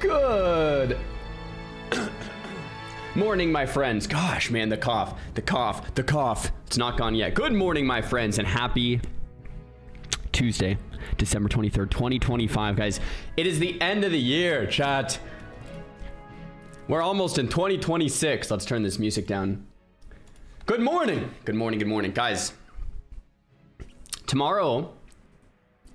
Good morning, my friends. Gosh, man, the cough. It's not gone yet. Good morning, my friends, and happy Tuesday, December 23rd, 2025, guys. It is the end of the year, chat. We're almost in 2026. Let's turn this music down. Good morning. Good morning, guys. Tomorrow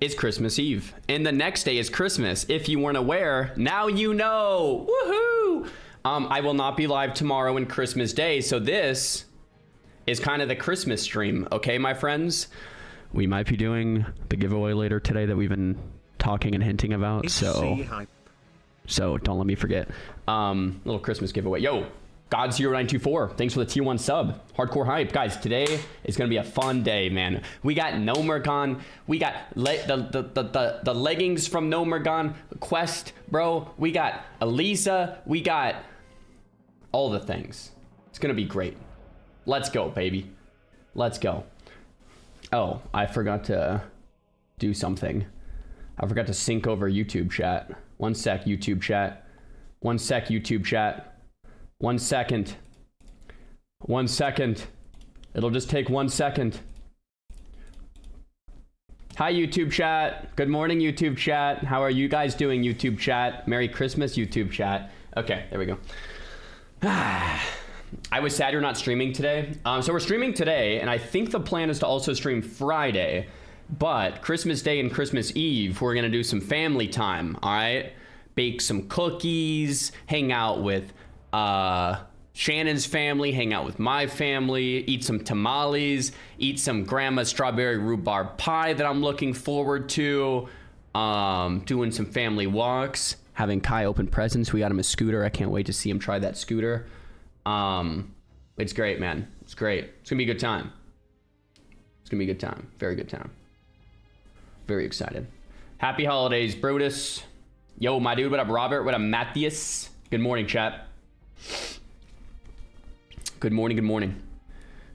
is Christmas Eve, and the next day is Christmas. If you weren't aware, now you know. Woohoo! I will not be live tomorrow and Christmas Day, so this is kind of the Christmas stream, okay, my friends? We might be doing the giveaway later today that we've been talking and hinting about, so don't let me forget. Little Christmas giveaway. Yo, God0924, thanks for the tier 1 sub. Hardcore hype. Guys, today is going to be a fun day, man. We got Gnomeregan. We got the leggings from Gnomeregan. Quest, bro. We got Elisa. We got all the things. It's going to be great. Let's go, baby. Let's go. Oh, I forgot to do something. I forgot to sync over YouTube chat. One sec, YouTube chat. One sec, YouTube chat. 1 second. 1 second. It'll just take 1 second. Hi, YouTube chat. Good morning, YouTube chat. How are you guys doing, YouTube chat? Merry Christmas, YouTube chat. Okay, there we go. I was sad you're not streaming today. So we're streaming today, and I think the plan is to also stream Friday. But Christmas Day and Christmas Eve, we're going to do some family time, all right? Bake some cookies, hang out with Shannon's family, hang out with my family, eat some tamales, eat some grandma's strawberry rhubarb pie that I'm looking forward to, doing some family walks, having Kai open presents. We got him a scooter. I can't wait to see him try that scooter. It's great, man. It's great. It's gonna be a good time. It's gonna be a good time. Very good time. Very excited. Happy holidays, Brutus. Yo, my dude, what up, Robert? What up, Matthias? Good morning, chat. Good morning, good morning.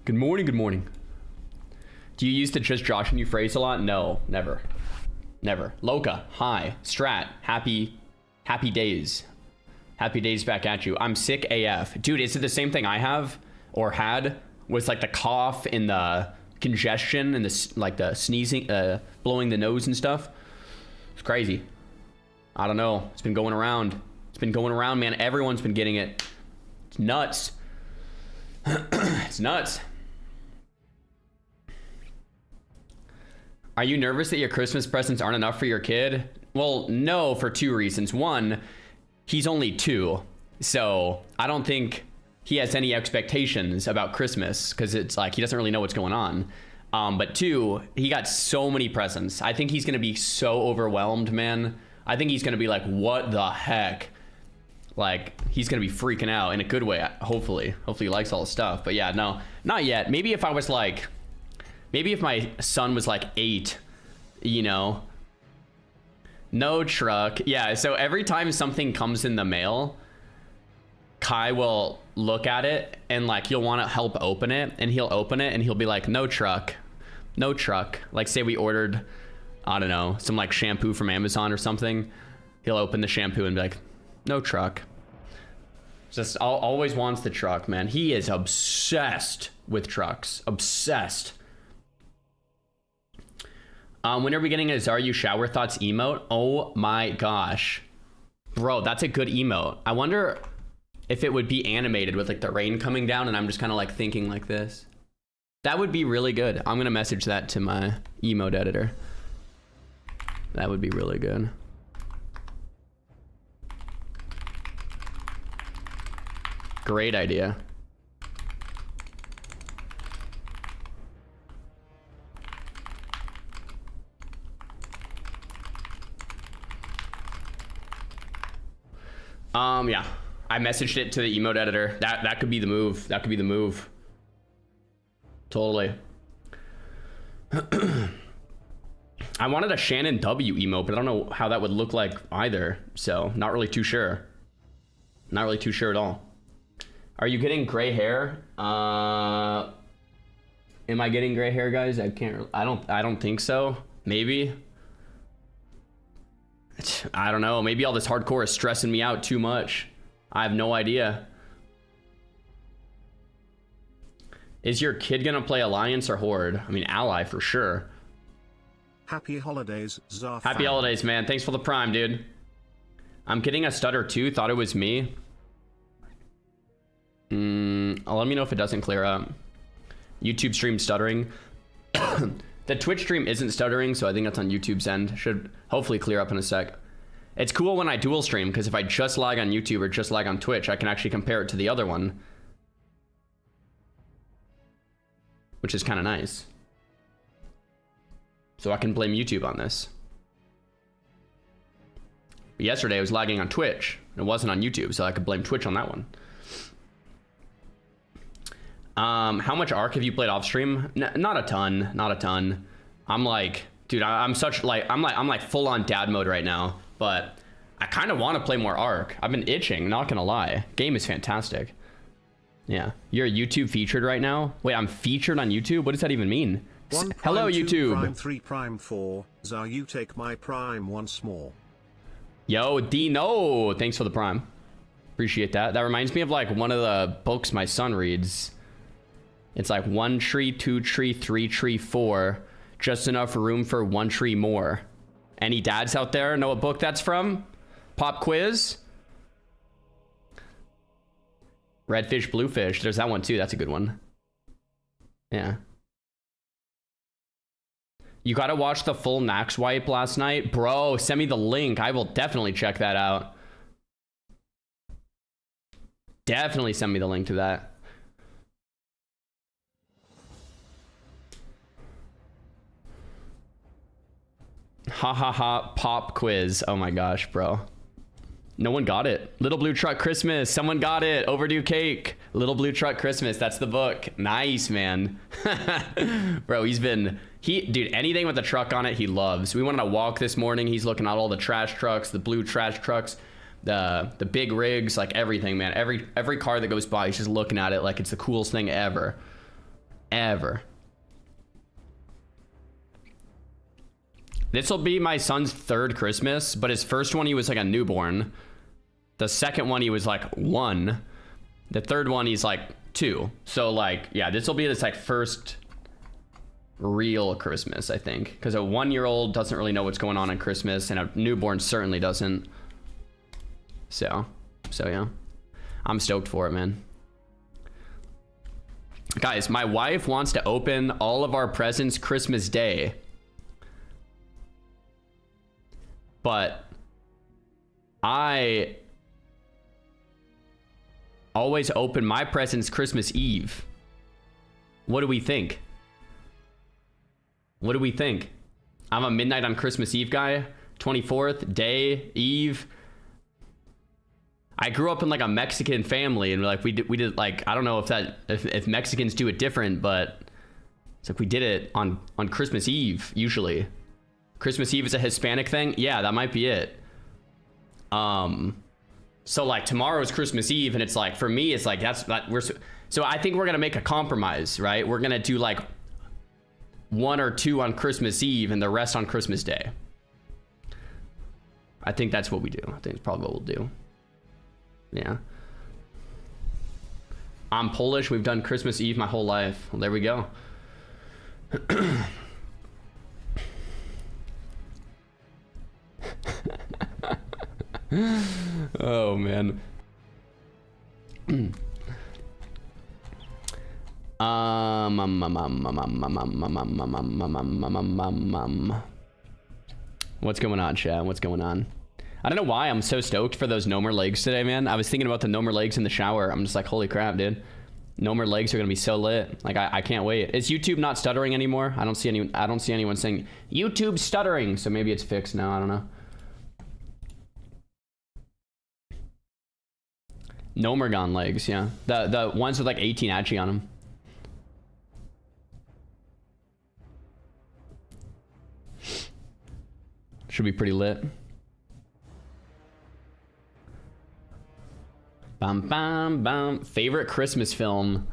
Good morning, good morning. Do you use the just Josh and you phrase a lot? No, never. Never. Loka, hi. Strat, happy days. Happy days back at you. I'm sick AF. Dude, is it the same thing I have or had with like the cough and the congestion and the like the sneezing, blowing the nose and stuff? It's crazy. I don't know. It's been going around. It's been going around, man. Everyone's been getting it. It's nuts. It's nuts. Are you nervous that your Christmas presents aren't enough for your kid? Well, no, for 2 reasons. One, he's only 2, so I don't think he has any expectations about Christmas because it's like he doesn't really know what's going on. But 2, he got so many presents. I think he's gonna be so overwhelmed, man. I think he's gonna be like, what the heck? Like, he's gonna be freaking out in a good way, hopefully. Hopefully he likes all the stuff. But yeah, no, not yet. Maybe if I was like, maybe if my son was like 8, you know. No truck. Yeah, so every time something comes in the mail, Kai will look at it and like you'll want to help open it, and he'll open it and he'll be like, no truck. No truck. Like, say we ordered, I don't know, some like shampoo from Amazon or something. He'll open the shampoo and be like, no truck. Just always wants the truck, man. He is obsessed with trucks. Obsessed. When are we getting a Xaryu shower thoughts emote? Oh my gosh. Bro, that's a good emote. I wonder if it would be animated with like the rain coming down and I'm just kind of like thinking like this. That would be really good. I'm gonna message that to my emote editor. That would be really good. Great idea. Yeah, I messaged it to the emote editor. That could be the move. That could be the move. Totally. I wanted a Shannon W emote, but I don't know how that would look like either. So not really too sure. Not really too sure at all. Are you getting gray hair? Am I getting gray hair, guys? I don't think so. Maybe. I don't know. Maybe all this hardcore is stressing me out too much. I have no idea. Is your kid gonna play Alliance or Horde? I mean, Ally for sure. Happy holidays, Zar. Happy holidays, man. Thanks for the prime, dude. I'm getting a stutter too. Thought it was me. Let me know if it doesn't clear up. YouTube stream stuttering. The Twitch stream isn't stuttering, so I think that's on YouTube's end. Should hopefully clear up in a sec. It's cool when I dual stream, because if I just lag on YouTube or just lag on Twitch, I can actually compare it to the other one. Which is kind of nice. So I can blame YouTube on this. But yesterday I was lagging on Twitch. It wasn't on YouTube, so I could blame Twitch on that one. How much Ark have you played off stream? Not a ton, not a ton. I'm like, dude, I'm like full on dad mode right now, but I kind of want to play more Ark. I've been itching, not gonna lie. Game is fantastic. Yeah, you're YouTube featured right now? Wait, I'm featured on YouTube? What does that even mean? Hello, YouTube. Prime 3, Prime 4. Xaryu, take my prime once more. Yo, Dino, thanks for the prime. Appreciate that. That reminds me of like one of the books my son reads. It's like 1 tree, 2 tree, 3 tree, 4. Just enough room for 1 tree more. Any dads out there know what book that's from? Pop quiz? Redfish, Bluefish. There's that one too. That's a good one. Yeah. You gotta watch the full Nax wipe last night. Bro, send me the link. I will definitely check that out. Definitely send me the link to that. Ha ha ha, pop quiz. Oh my gosh, bro. No one got it. Little Blue Truck Christmas. Someone got it. Overdue cake. Little Blue Truck Christmas. That's the book. Nice, man. Bro, dude, anything with a truck on it, he loves. We went on a walk this morning. He's looking at all the trash trucks, the blue trash trucks, the big rigs, like everything, man. Every car that goes by, he's just looking at it like it's the coolest thing ever. Ever. This will be my son's 3rd Christmas, but his first one, he was like a newborn. The second one, he was like 1. The third one, he's like 2. So like, yeah, this will be his like first real Christmas, I think. Because a 1-year-old doesn't really know what's going on Christmas, and a newborn certainly doesn't. So yeah. I'm stoked for it, man. Guys, my wife wants to open all of our presents Christmas Day. But I always open my presents Christmas Eve. What do we think? What do we think? I'm a midnight on Christmas Eve guy. 24th, day, Eve. I grew up in like a Mexican family, and like we did like, I don't know if Mexicans do it different, but it's like we did it on Christmas Eve usually. Christmas Eve is a Hispanic thing? Yeah, that might be it. So like tomorrow's Christmas Eve, and it's like, for me, it's like, so I think we're gonna make a compromise, right? We're gonna do like 1 or 2 on Christmas Eve and the rest on Christmas Day. I think that's what we do. I think it's probably what we'll do. Yeah. I'm Polish. We've done Christmas Eve my whole life. Well, there we go. Oh man. What's going on, chat? What's going on? I don't know why I'm so stoked for those Gnomer legs today, man. I was thinking about the Gnomer legs in the shower. I'm just like, holy crap, dude. Gnomer legs are gonna be so lit. Like I can't wait. Is YouTube not stuttering anymore? I don't see anyone saying YouTube stuttering. So maybe it's fixed now. I don't know. Gnomeregan legs, yeah. The ones with like 18 Achi on them. Should be pretty lit. Bam, bam, bam. Favorite Christmas film?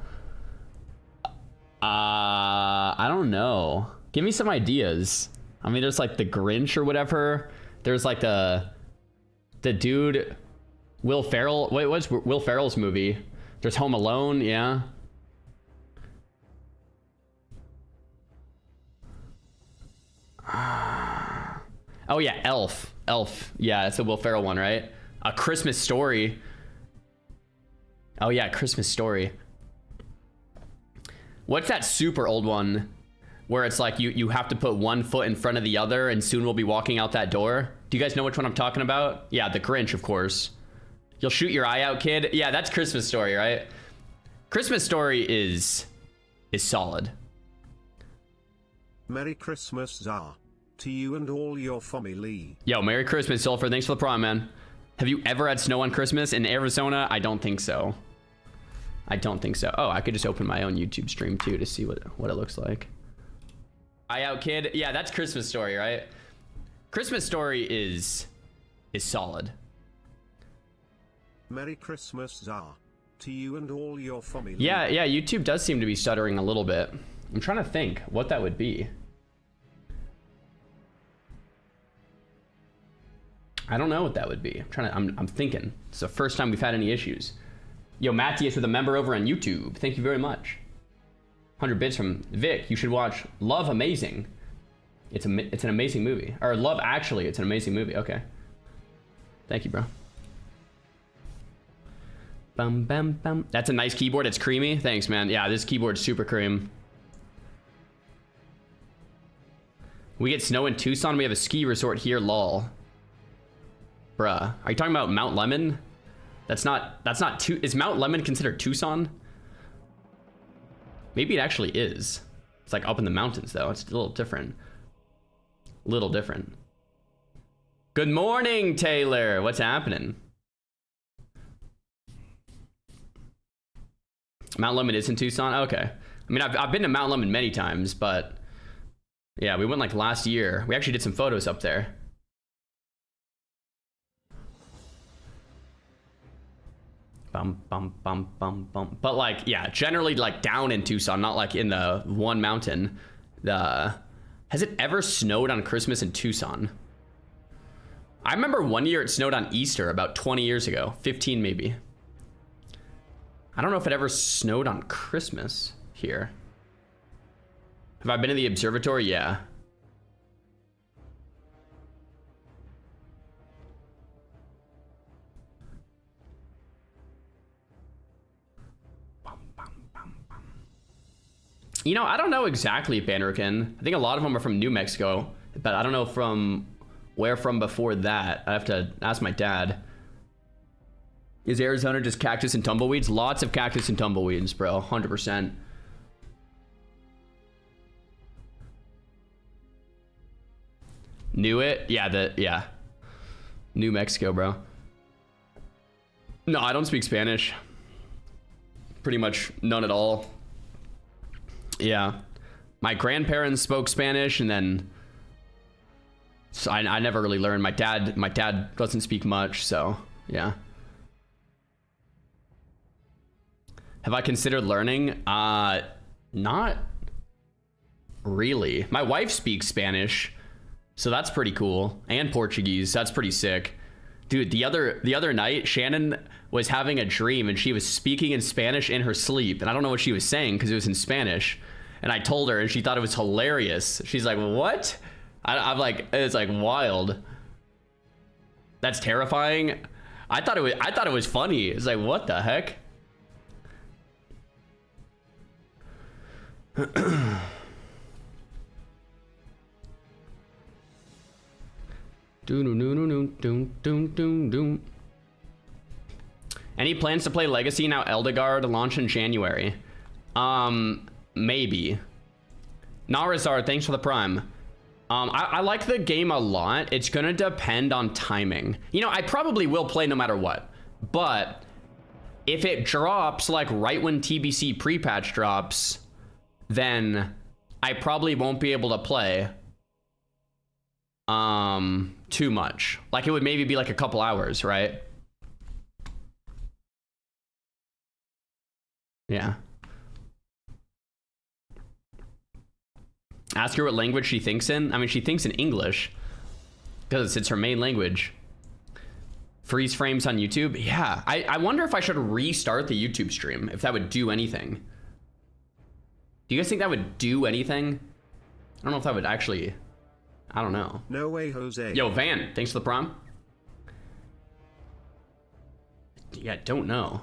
I don't know. Give me some ideas. I mean, there's like The Grinch or whatever. There's like the dude, Will Ferrell. Wait, what's Will Ferrell's movie? There's Home Alone, yeah. Oh yeah, Elf. Elf. Yeah, it's the Will Ferrell one, right? A Christmas Story. Oh yeah, Christmas Story. What's that super old one where it's like you have to put one foot in front of the other and soon we'll be walking out that door? Do you guys know which one I'm talking about? Yeah, The Grinch, of course. You'll shoot your eye out, kid. Yeah, that's Christmas Story, right? Christmas Story is solid. Merry Christmas, Zar. To you and all your family. Yo, Merry Christmas, Sulfur. Thanks for the prime, man. Have you ever had snow on Christmas in Arizona? I don't think so. I don't think so. Oh, I could just open my own YouTube stream too to see what it looks like. Eye out, kid. Yeah, that's Christmas Story, right? Christmas Story is solid. Merry Christmas, Zar. To you and all your family. Yeah, YouTube does seem to be stuttering a little bit. I'm trying to think what that would be. I don't know what that would be. I'm thinking. It's the first time we've had any issues. Yo, Matthias with a member over on YouTube. Thank you very much. 100 bits from Vic. You should watch Love Amazing. It's an amazing movie. Or Love Actually, it's an amazing movie. Okay. Thank you, bro. Bum, bum, bum. That's a nice keyboard. It's creamy. Thanks, man. Yeah, this keyboard's super cream. We get snow in Tucson. We have a ski resort here. Lol. Bruh. Are you talking about Mount Lemon? That's not is Mount Lemon considered Tucson? Maybe it actually is. It's like up in the mountains though. It's a little different. Little different. Good morning, Taylor. What's happening? Mount Lemon is in Tucson? Okay. I mean, I've been to Mount Lemon many times, but yeah, we went like last year. We actually did some photos up there. Bum, bum, bum, bum, bum. But like, yeah, generally like down in Tucson, not like in the one mountain. Has it ever snowed on Christmas in Tucson? I remember one year it snowed on Easter about 20 years ago, 15 maybe. I don't know if it ever snowed on Christmas here. Have I been to the observatory? Yeah. You know, I don't know exactly, Bannerkin. I think a lot of them are from New Mexico, but I don't know from where from before that. I have to ask my dad. Is Arizona just cactus and tumbleweeds? Lots of cactus and tumbleweeds, bro. 100%. Knew it? Yeah. New Mexico, bro. No, I don't speak Spanish. Pretty much none at all. Yeah. My grandparents spoke Spanish, and then so I never really learned. My dad doesn't speak much, so yeah. Have I considered learning? Not really. My wife speaks Spanish, so that's pretty cool, and Portuguese. That's pretty sick. Dude, the other night, Shannon was having a dream and she was speaking in Spanish in her sleep, and I don't know what she was saying because it was in Spanish. And I told her, and she thought it was hilarious. She's like, "What?" I'm like, "It's like wild. That's terrifying." I thought it was funny. It's like, what the heck? Any plans to play Legacy now? Eldegard launch in January. Maybe. Narazar, thanks for the prime. I like the game a lot. It's gonna depend on timing. You know, I probably will play no matter what. But if it drops like right when TBC pre-patch drops, then I probably won't be able to play too much. Like it would maybe be like a couple hours, right? Yeah. Ask her what language she thinks in. I mean, she thinks in English. Because it's her main language. Freeze frames on YouTube? Yeah. I wonder if I should restart the YouTube stream, if that would do anything. Do you guys think that would do anything? I don't know if that would actually... I don't know. No way, Jose. Yo, Van, thanks for the prom. Yeah, don't know.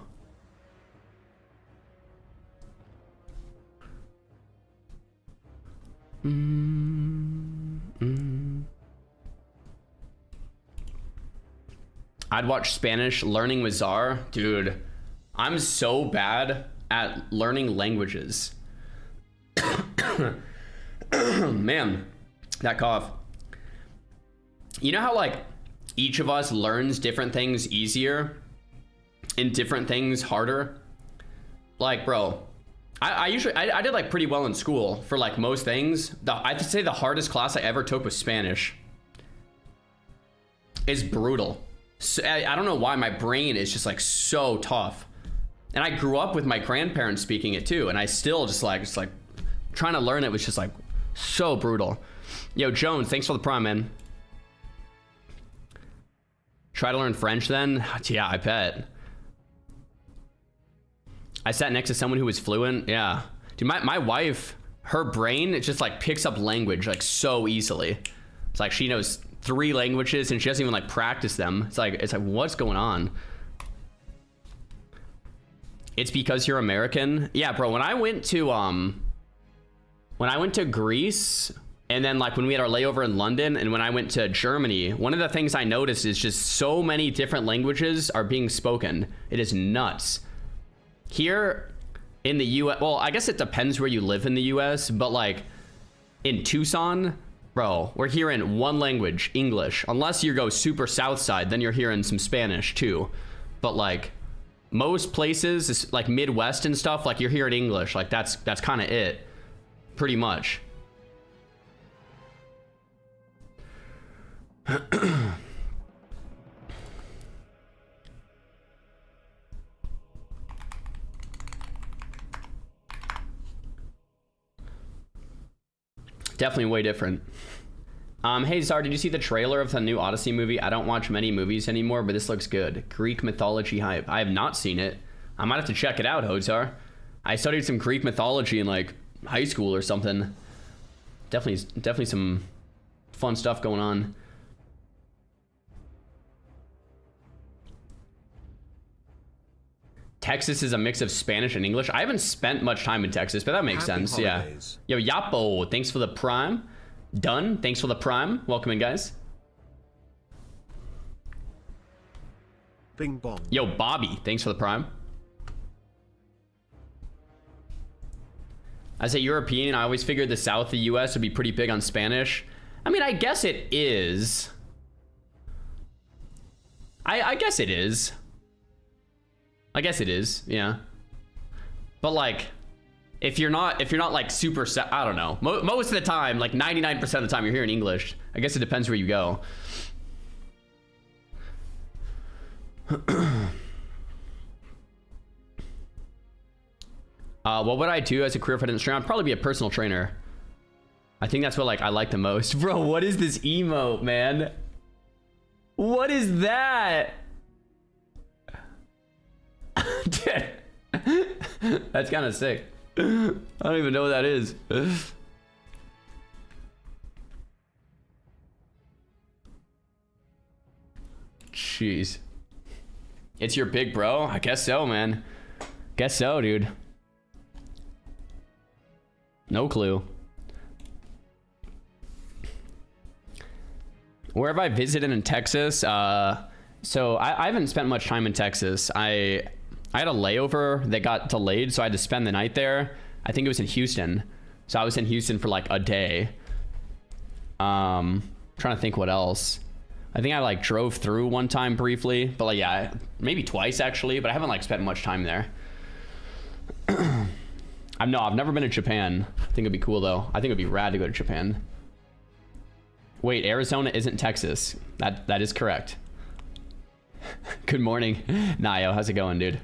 I'd watch Spanish learning with Czar. Dude, I'm so bad at learning languages. Man, that cough. You know how like each of us learns different things easier and different things harder? Like, bro, I usually did like pretty well in school for like most things. I'd say the hardest class I ever took was Spanish. It's brutal. So, I don't know why my brain is just like so tough. And I grew up with my grandparents speaking it too, and I still just like trying to learn it was just like so brutal. Yo, Jones, thanks for the prime, man. Try to learn French then? Yeah, I bet. I sat next to someone who was fluent. Yeah. Dude, my wife, her brain, it just like picks up language like so easily. It's like she knows 3 languages and she doesn't even like practice them. It's like what's going on? It's because you're American. Yeah, bro, when I went to Greece, and then like when we had our layover in London, and when I went to Germany, one of the things I noticed is just so many different languages are being spoken. It is nuts. Here in the US, well, I guess it depends where you live in the US, but like in Tucson, bro, we're hearing one language, English. Unless you go super south side, then you're hearing some Spanish too. But like most places, like Midwest and stuff, like you're hearing English. Like that's kind of it, pretty much. Definitely way different. Hey Czar, did you see the trailer of the new Odyssey movie? I don't watch many movies anymore, but this looks good. Greek mythology hype. I have not seen it. I might have to check it out, Hozar. I studied some Greek mythology in like high school or something. Definitely some fun stuff going on. Texas is a mix of Spanish and English. I haven't spent much time in Texas, but that makes sense. Holidays. Yeah. Yo, Yapo, thanks for the prime. Done, thanks for the prime. Welcome in, guys. Bing bong. Yo, Bobby, thanks for the prime. As a European, I always figured the south of the US would be pretty big on Spanish. I mean, I guess it is. I guess it is. I guess it is, yeah. But like, if you're not like super, I don't know. Most of the time, like 99% of the time, you're hearing English. I guess it depends where you go. What would I do as a career if I didn't stream? I'd probably be a personal trainer. I think that's what like I like the most. Bro, what is this emote, man? What is that? That's kind of sick. I don't even know what that is. Jeez. It's your big bro? I guess so, man. Guess so, dude. No clue. Where have I visited in Texas? So I haven't spent much time in Texas. I had a layover that got delayed, so I had to spend the night there. I think it was in Houston. So I was in Houston for like a day. Trying to think what else. I think I like drove through one time briefly, but like, yeah, maybe twice actually, but I haven't like spent much time there. I've never been to Japan. I think it'd be cool though. I think it'd be rad to go to Japan. Wait, Arizona isn't Texas. That is correct. Good morning. Nayo, how's it going, dude?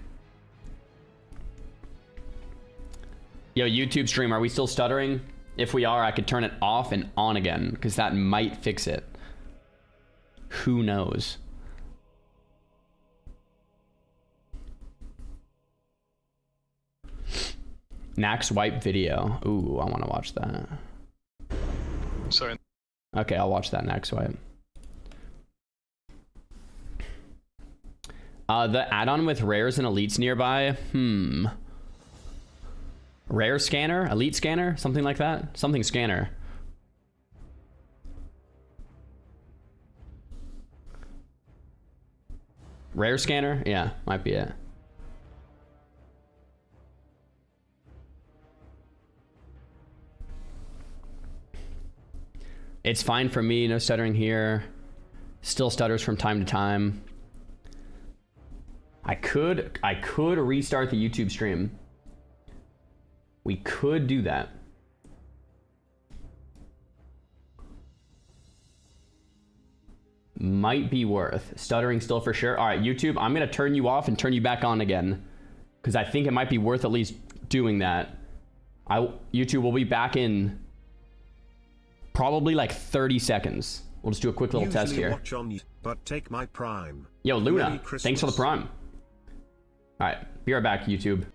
Yo, YouTube stream, are we still stuttering? If we are, I could turn it off and on again, because that might fix it. Who knows? Nax wipe video. Ooh, I want to watch that. Sorry. Okay, I'll watch that next wipe. The add-on with rares and elites nearby. Rare scanner? Elite scanner? Something like that? Something scanner. Rare scanner? Yeah, might be it. It's fine for me, no stuttering here. Still stutters from time to time. I could restart the YouTube stream. We could do that. Might be worth. Stuttering still for sure. All right, YouTube, I'm gonna turn you off and turn you back on again, because I think it might be worth at least doing that. YouTube will be back in probably like 30 seconds. We'll just do a quick little test here. Watch on you, but take my prime. Yo, Luna, thanks for the prime. All right, be right back, YouTube.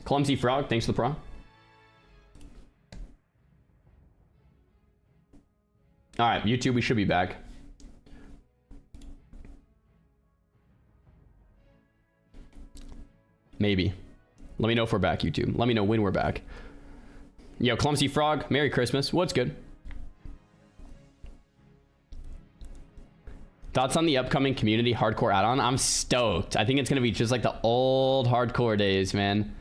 Clumsy Frog, thanks for the prime. All right, YouTube, we should be back. Maybe. Let me know if we're back, YouTube. Let me know when we're back. Yo, Clumsy Frog, Merry Christmas. What's good? Thoughts on the upcoming community hardcore add-on? I'm stoked. I think it's gonna be just like the old hardcore days, man.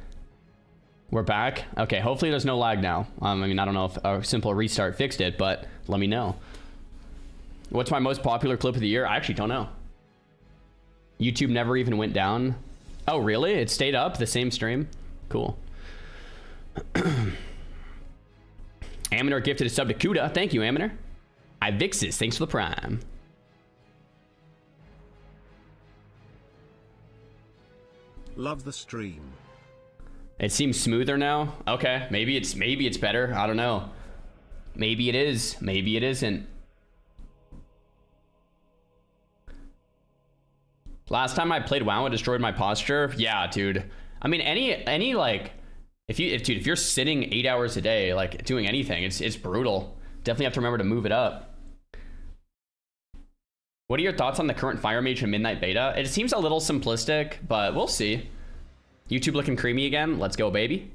We're back. Okay, hopefully there's no lag now. I mean, I don't know if a simple restart fixed it, but let me know. What's my most popular clip of the year? I actually don't know. YouTube never even went down. Oh, really? It stayed up, the same stream? Cool. Aminor gifted a sub to Kuda. Thank you, Aminor. Ivixis, thanks for the prime. Love the stream. It seems smoother now. Okay, maybe it's better. I don't know. Maybe it is. Maybe it isn't. Last time I played WoW, it destroyed my posture. Yeah, dude. I mean, any like, if you're sitting 8 hours a day, like doing anything, it's brutal. Definitely have to remember to move it up. What are your thoughts on the current Fire Mage and Midnight Beta? It seems a little simplistic, but we'll see. YouTube looking creamy again. Let's go, baby.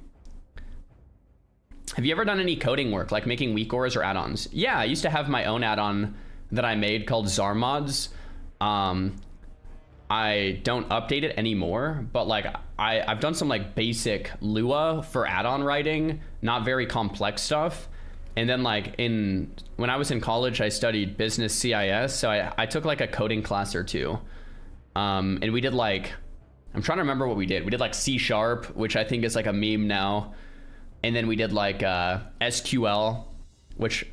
Have you ever done any coding work, like making weak auras or add-ons? Yeah, I used to have my own add-on that I made called Zarmods. I don't update it anymore, but like I've done some like basic Lua for add-on writing, not very complex stuff. And then like when I was in college, I studied business CIS, so I took like a coding class or two. And we did like, I'm trying to remember what we did. We did like C#, which I think is like a meme now. And then we did like SQL, which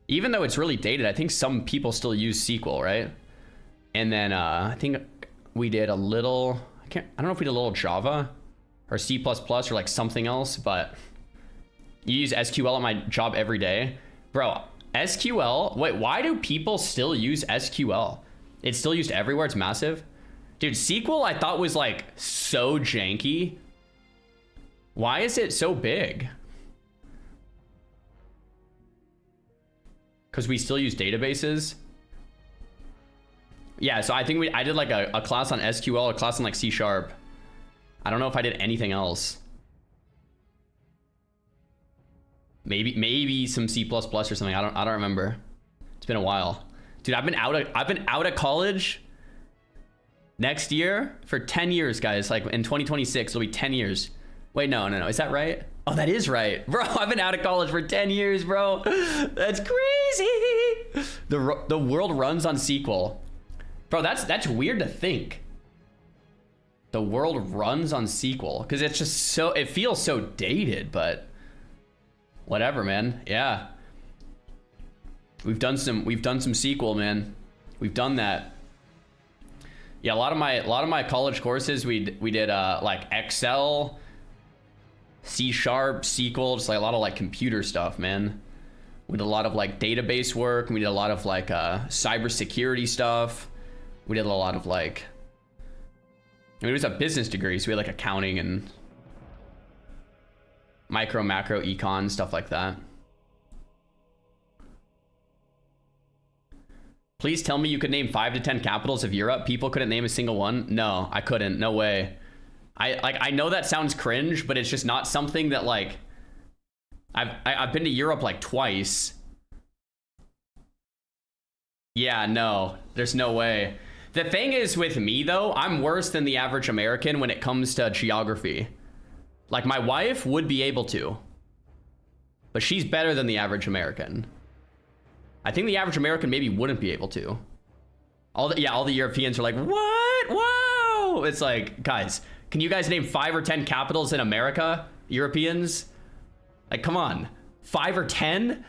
even though it's really dated, I think some people still use SQL, right? And then I think we did a little, I don't know if we did a little Java or C++ or like something else, but you use SQL at my job every day. Bro, SQL, wait, why do people still use SQL? It's still used everywhere, it's massive. Dude, SQL I thought was like so janky. Why is it so big? Because we still use databases. Yeah, so I think I did like a class on SQL, a class on like C#. I don't know if I did anything else. Maybe some C++ or something. I don't remember. It's been a while. Dude, I've been out of college next year for 10 years, guys. Like in 2026, it'll be 10 years. Wait, no. Is that right? Oh, that is right. Bro, I've been out of college for 10 years, bro. That's crazy. The world runs on SQL. Bro, that's weird to think. The world runs on SQL because it's just so, it feels so dated, but whatever, man. Yeah. We've done some SQL, man. We've done that. Yeah, a lot of my college courses we did like Excel, C#, SQL, just like a lot of like computer stuff, man. We did a lot of like database work. We did a lot of like cybersecurity stuff. We did a lot of like, I mean, it was a business degree, so we had like accounting and micro, macro, econ, stuff like that. Please tell me you could name 5 to 10 capitals of Europe. People couldn't name a single one. No, I couldn't. No way. I know that sounds cringe, but it's just not something that like I've been to Europe like twice. Yeah, no, there's no way. The thing is with me though, I'm worse than the average American when it comes to geography. Like my wife would be able to, but she's better than the average American. I think the average American maybe wouldn't be able to. All the Europeans are like, what? Whoa! It's like, guys, can you guys name 5 or 10 capitals in America? Europeans? Like, come on. 5 or 10?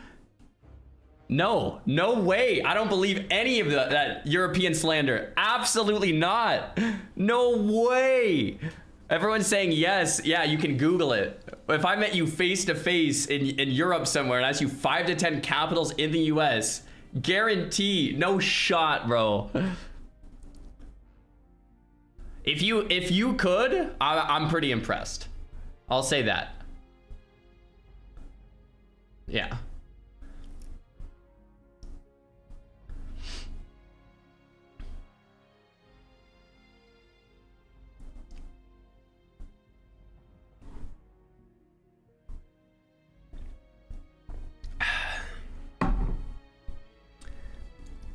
No, no way. I don't believe any of that European slander. Absolutely not. No way. Everyone's saying yes. Yeah, you can Google it. If I met you face to face in Europe somewhere and asked you 5 to 10 capitals in the US, guarantee, no shot, bro. If you could, I'm pretty impressed. I'll say that. Yeah.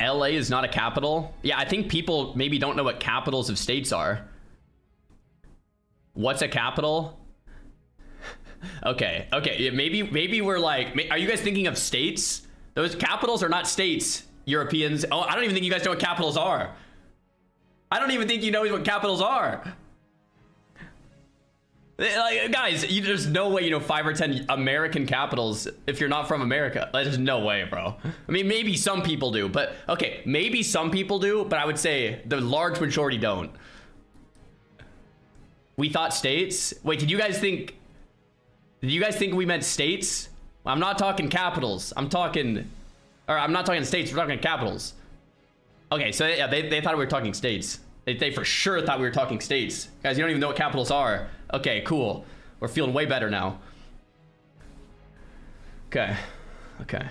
LA is not a capital. Yeah, I think people maybe don't know what capitals of states are. What's a capital? Okay, yeah, maybe we're like, are you guys thinking of states? Those capitals are not states, Europeans. Oh, I don't even think you guys know what capitals are. I don't even think you know what capitals are. Like, guys, there's no way you know 5 or 10 American capitals if you're not from America. There's no way, bro. I mean, maybe some people do, but okay, maybe some people do, but I would say the large majority don't. We thought states. Wait, did you guys think we meant states? Well, I'm not talking capitals. I'm not talking states. We're talking capitals. Okay, so yeah, they thought we were talking states. They for sure thought we were talking states. Guys, you don't even know what capitals are. Okay, cool. We're feeling way better now. Okay. There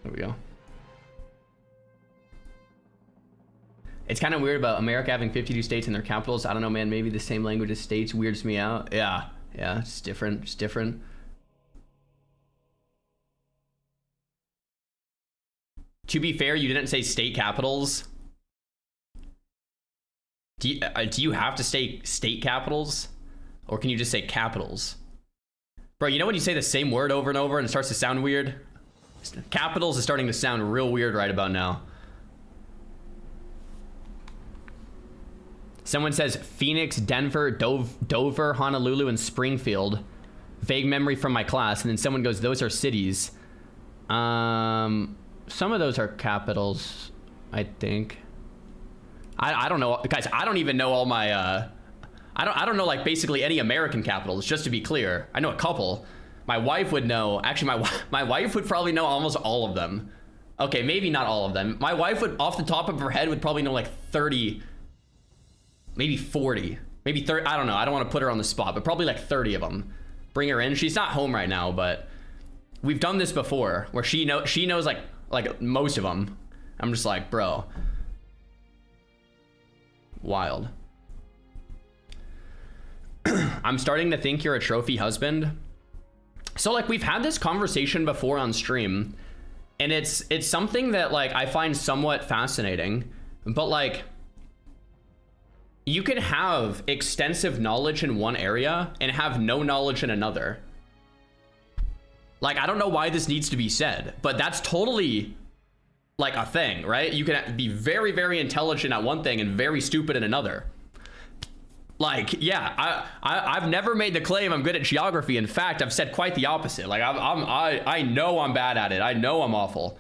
we go. It's kind of weird about America having 52 states and their capitals. I don't know, man. Maybe the same language as states weirds me out. Yeah, it's different. It's different. To be fair, you didn't say state capitals. Do you have to say state capitals? Or can you just say capitals? Bro, you know when you say the same word over and over and it starts to sound weird? Capitals is starting to sound real weird right about now. Someone says Phoenix, Denver, Dover, Honolulu, and Springfield. Vague memory from my class. And then someone goes, those are cities. Some of those are capitals, I think. I don't know, guys. I don't even know all my I don't know like basically any American capitals, just to be clear. I know a couple. My wife would know. Actually, my wife would probably know almost all of them. Okay, maybe not all of them. My wife would, off the top of her head, would probably know like 30, maybe 40, maybe 30. I don't know. I don't want to put her on the spot, but probably like 30 of them. Bring her in. She's not home right now, but we've done this before where she knows like most of them. I'm just like, bro. Wild. I'm starting to think you're a trophy husband. So like we've had this conversation before on stream, and it's something that like I find somewhat fascinating, but like you can have extensive knowledge in one area and have no knowledge in another. Like, I don't know why this needs to be said, but that's totally like a thing, right? You can be very, very intelligent at one thing and very stupid in another. Like, yeah, I've never made the claim I'm good at geography. In fact, I've said quite the opposite. Like, I know I'm bad at it. I know I'm awful.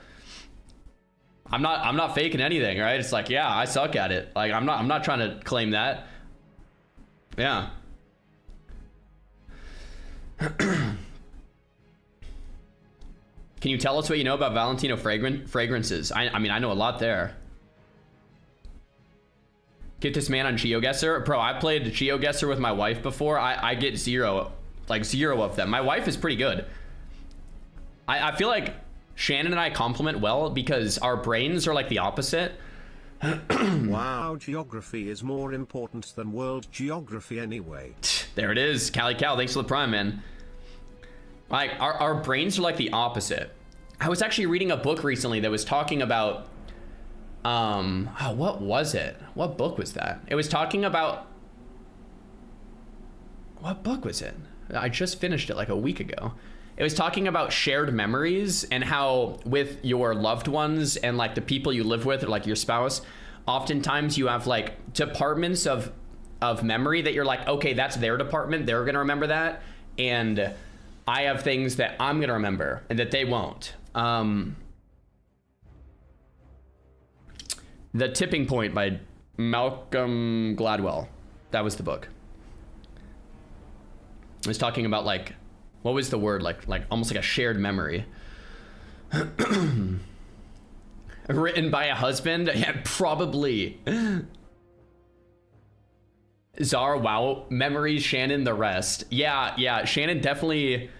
I'm not faking anything, right? It's like, yeah, I suck at it. Like, I'm not trying to claim that. Yeah. Can you tell us what you know about Valentino fragrances? I mean, I know a lot there. Get this man on GeoGuessr. Bro, I played GeoGuessr with my wife before. I get zero of them. My wife is pretty good. I feel like Shannon and I complement well because our brains are like the opposite. Wow, geography is more important than world geography anyway. There it is. Cali Cal, thanks for the prime, man. Like, our brains are like the opposite. I was actually reading a book recently that was talking about, oh, what was it? What book was that? It was talking about, what book was it? I just finished it like a week ago. It was talking about shared memories and how with your loved ones and like the people you live with or like your spouse, oftentimes you have like departments of memory that you're like, okay, that's their department. They're going to remember that. And I have things that I'm going to remember and that they won't. The Tipping Point by Malcolm Gladwell. That was the book. It was talking about like, what was the word? Like almost like a shared memory. Written by a husband? Yeah, probably. Czar, wow, memories, Shannon, the rest. Yeah, Shannon definitely.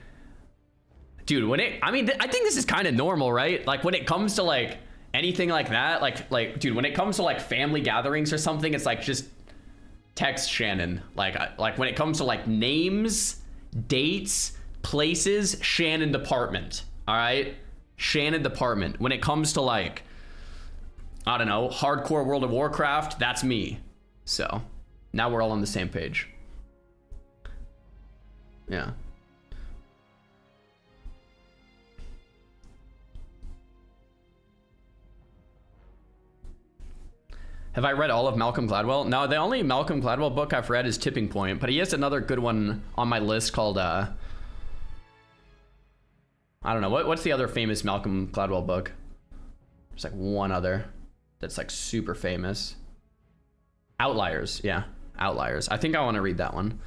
Dude, I think this is kind of normal, right? Like when it comes to like anything like that, like, dude, when it comes to like family gatherings or something, it's like just text Shannon. Like when it comes to like names, dates, places, Shannon department. All right, Shannon department. When it comes to like, I don't know, hardcore World of Warcraft, that's me. So now we're all on the same page. Yeah. Have I read all of Malcolm Gladwell? No, the only Malcolm Gladwell book I've read is Tipping Point, but he has another good one on my list called, I don't know, what's the other famous Malcolm Gladwell book? There's like one other that's like super famous. Outliers, yeah, Outliers. I think I want to read that one.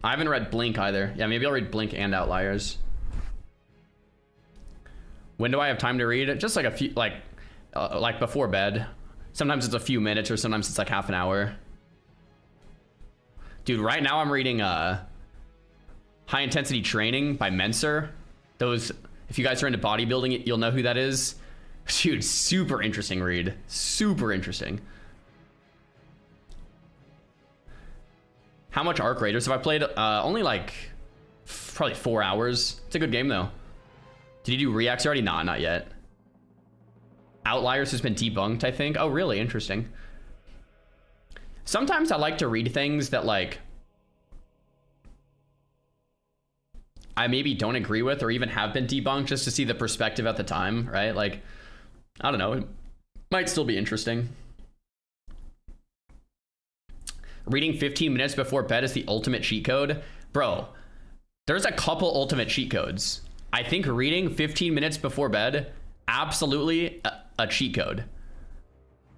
I haven't read Blink either. Yeah, maybe I'll read Blink and Outliers. When do I have time to read? Just like a few, like before bed. Sometimes it's a few minutes or sometimes it's like half an hour. Dude, right now I'm reading High Intensity Training by Menser. Those, if you guys are into bodybuilding, you'll know who that is. Dude, super interesting read. Super interesting. How much Arc Raiders have I played? Only like probably 4 hours. It's a good game though. Did you do reacts already? Nah, not yet. Outliers has been debunked, I think. Oh, really? Interesting. Sometimes I like to read things that like I maybe don't agree with or even have been debunked just to see the perspective at the time, right? Like, I don't know. It might still be interesting. Reading 15 minutes before bed is the ultimate cheat code. Bro, there's a couple ultimate cheat codes. I think reading 15 minutes before bed, absolutely a cheat code.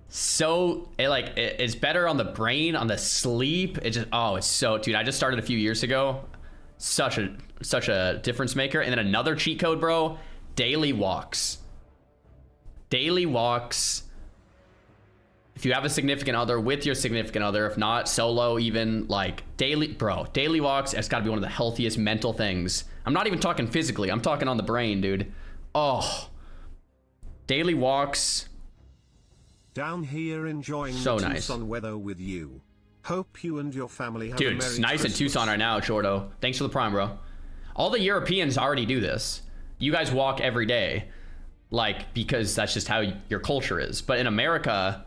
So it's better on the brain, on the sleep. It just, oh, it's so, dude, I just started a few years ago. Such a difference maker. And then another cheat code, bro, daily walks. Daily walks. If you have a significant other, with your significant other, if not solo, even like daily walks, it's got to be one of the healthiest mental things. I'm not even talking physically. I'm talking on the brain, dude. Oh, daily walks. Down here enjoying so the Tucson weather with you. Hope you and your family have a Merry it's nice Christmas. in Tucson right now, Shorto. Thanks for the prime, bro. All the Europeans already do this. You guys walk every day, like, because that's just how your culture is. But in America,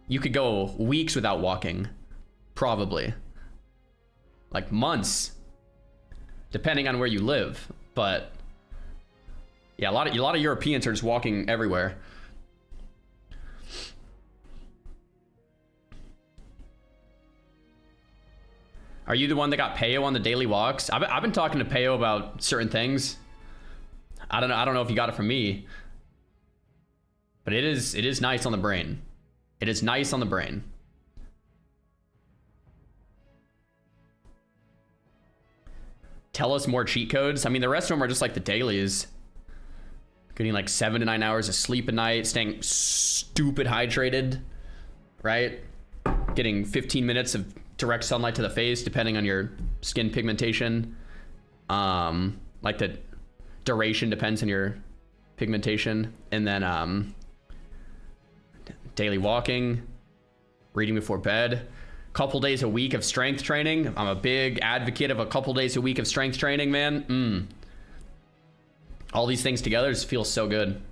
you could go weeks without walking, probably. Like months, depending on where you live. But yeah, a lot of Europeans are just walking everywhere. Are you the one that got Peo on the daily walks? I've been talking to Peo about certain things. I don't know if you got it from me, but it is nice on the brain. It is nice on the brain. Tell us more cheat codes. I mean, the rest of them are just like the dailies. Getting like 7 to 9 hours of sleep a night, staying stupid hydrated, right? Getting 15 minutes of direct sunlight to the face, depending on your skin pigmentation. Like the duration depends on your pigmentation. And then daily walking, reading before bed, couple days a week of strength training. I'm a big advocate of a couple days a week of strength training, man. All these things together just feel so good.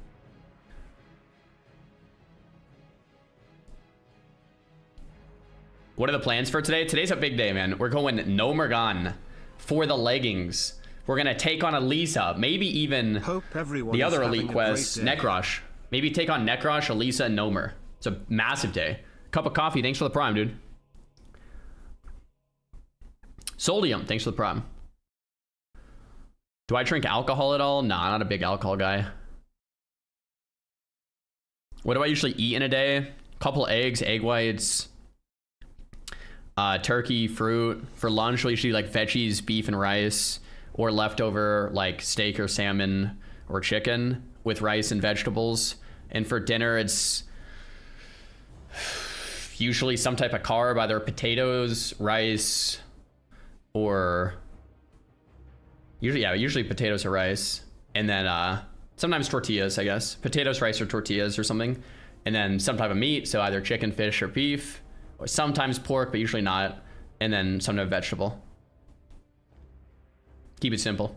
What are the plans for today? Today's a big day, man. We're going Gnomeregan for the leggings. We're gonna take on Elisa, maybe even the other elite quest, Nekrosh. Maybe take on Nekrosh, Elisa, and Gnomer. It's a massive day. Cup of coffee, thanks for the prime, dude. Solium, thanks for the prime. Do I drink alcohol at all? Nah, not a big alcohol guy. What do I usually eat in a day? Couple eggs, egg whites, turkey, fruit. For lunch, we usually like veggies, beef and rice, or leftover like steak or salmon or chicken with rice and vegetables. And for dinner, it's usually some type of carb, either potatoes, rice, or usually potatoes or rice, and then sometimes tortillas, I guess. Potatoes, rice, or tortillas or something, and then some type of meat, so either chicken, fish, or beef, or sometimes pork, but usually not, and then some type of vegetable. Keep it simple.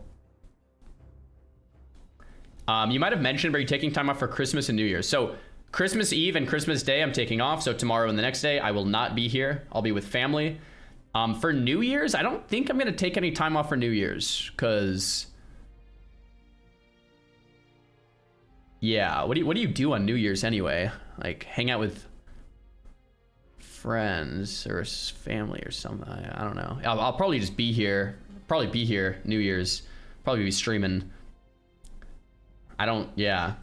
You might have mentioned, are you taking time off for Christmas and New Year's? So Christmas Eve and Christmas Day I'm taking off, so tomorrow and the next day I will not be here. I'll be with family. For New Year's, I don't think I'm gonna take any time off for New Year's, cause yeah, what do you do on New Year's anyway? Like hang out with friends or family or something? I don't know. I'll probably just be here. Probably be here New Year's. Probably be streaming. Yeah.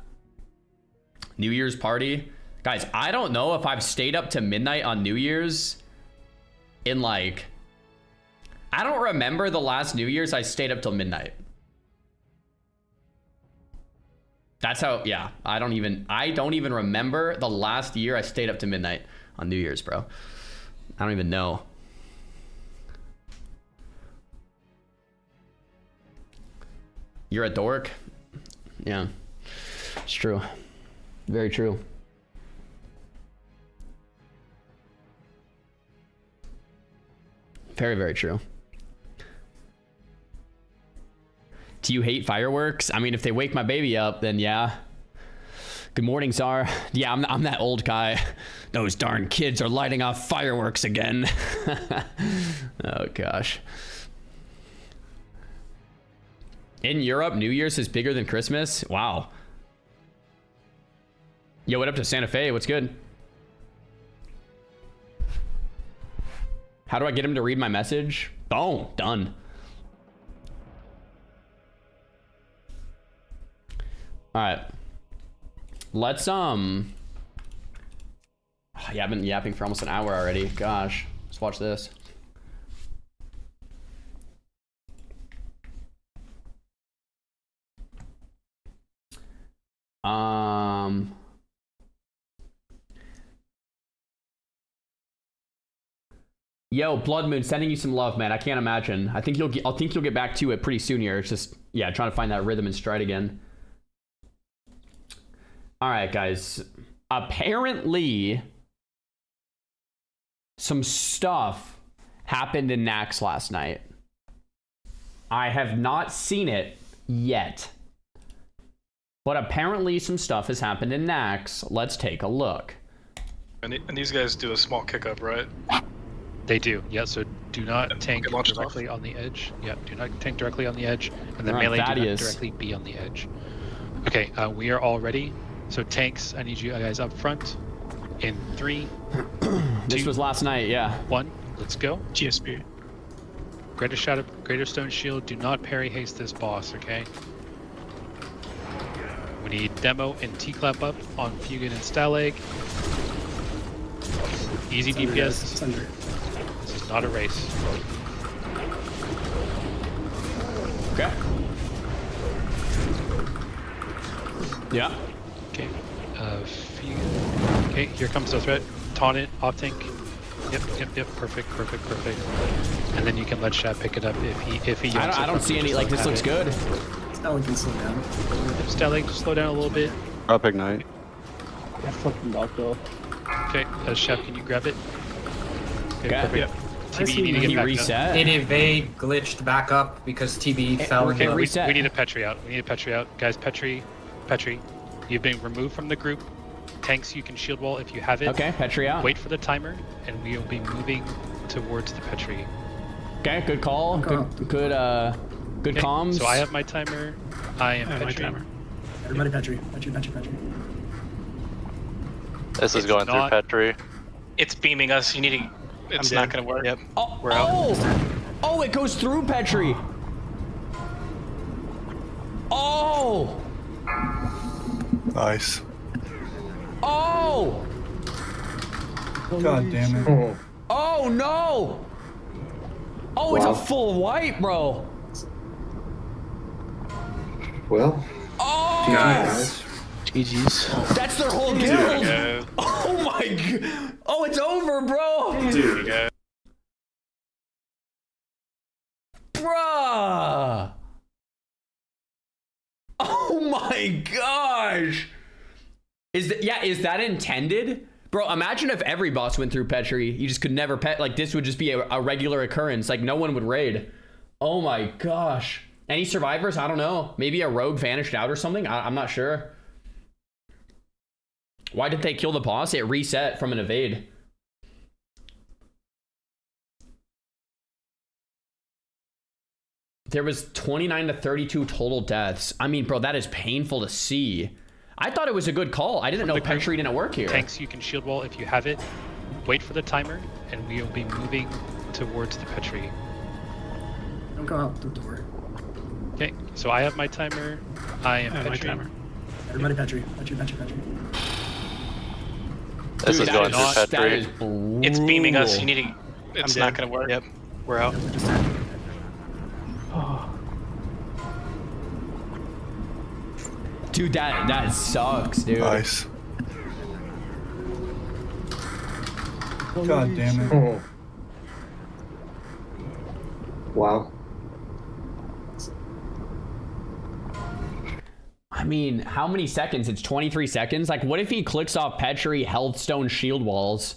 New Year's party, guys. I don't know if I've stayed up to midnight on New Year's. In like, I don't remember the last New Year's I stayed up till midnight. That's how, yeah, I don't even remember the last year I stayed up to midnight on New Year's, bro. I don't even know. You're a dork? Yeah, it's true. Very true. Very, very true. Do you hate fireworks? I mean, if they wake my baby up, then yeah. Good morning, Czar. Yeah, I'm that old guy. Those darn kids are lighting off fireworks again. Oh, gosh. In Europe, New Year's is bigger than Christmas? Wow. Yo, what up to Santa Fe? What's good? How do I get him to read my message? Boom, done. All right. Let's yeah, I've been yapping for almost an hour already. Gosh, let's watch this. Yo, Blood Moon, sending you some love, man. I can't imagine. I think you'll get back to it pretty soon here. It's just, yeah, trying to find that rhythm and stride again. All right, guys. Apparently, some stuff happened in Nax last night. I have not seen it yet. But apparently some stuff has happened in Nax. Let's take a look. And these guys do a small kick up, right? They do, yeah, so do not tank directly on the edge. Yeah, do not tank directly on the edge. And then melee do not directly be on the edge. Okay, we are all ready. So tanks, I need you guys up front. In 3, 2, this was last night, yeah. 1, let's go. GSP. Greater Stone Shield, do not parry haste this boss, okay? We need Demo and T-Clap up on Fugin and Stalag. Easy DPS. This is not a race. Okay. Yeah. Okay. Okay, here comes the threat. Taunt it, off tank. Yep. Perfect. And then you can let Shab pick it up if he. I don't see any. Like, this looks good. Stelling can slow down. Stelling, just slow down a little bit. Up ignite. Yeah, fucking doctor. Okay, Shab, can you grab it? Okay, Okay. perfect. Yep. TB, you need to get back reset. It evade glitched back up because TB fell. Okay, reset. we need a Petri out. Guys, Petri, you've been removed from the group. Tanks, you can shield wall if you have it. Okay, Petri out. Wait for the timer, and we will be moving towards the Petri. Okay, good call. Good Okay, comms. so I have my timer. I am Petri. Everybody Petri. This is going through Petri. It's beaming us. You need to. It's not going to work. Yep. Oh, We're out. Oh, it goes through Petri. Oh. Nice. Oh. God damn it. Oh no. Oh, it's a full wipe, bro. Well, Oh. guys. GG's. That's their whole guild. Oh my god. Oh, it's over, bro. Dude. Bruh. Oh my gosh. Is that intended? Bro, imagine if every boss went through Petri. You just could never pet. Like, this would just be a regular occurrence. Like, no one would raid. Oh my gosh. Any survivors? I don't know. Maybe a rogue vanished out or something? I'm not sure. Why did they kill the boss? It reset from an evade. There was 29 to 32 total deaths. I mean, bro, that is painful to see. I thought it was a good call. I didn't know Petri didn't work here. Tanks, you can shield wall if you have it. Wait for the timer, and we will be moving towards the Petri. Don't go out the door. Okay, so I have my timer. I am Petri. Everybody Petri. This is going through That Petri. is brutal. It's beaming us. You need to. It's not going to work. Yep, we're out. Dude, that sucks, dude. Nice. God damn it. Oh. Wow. I mean, how many seconds? It's 23 seconds. Like, what if he clicks off Petri, Healthstone, shield walls,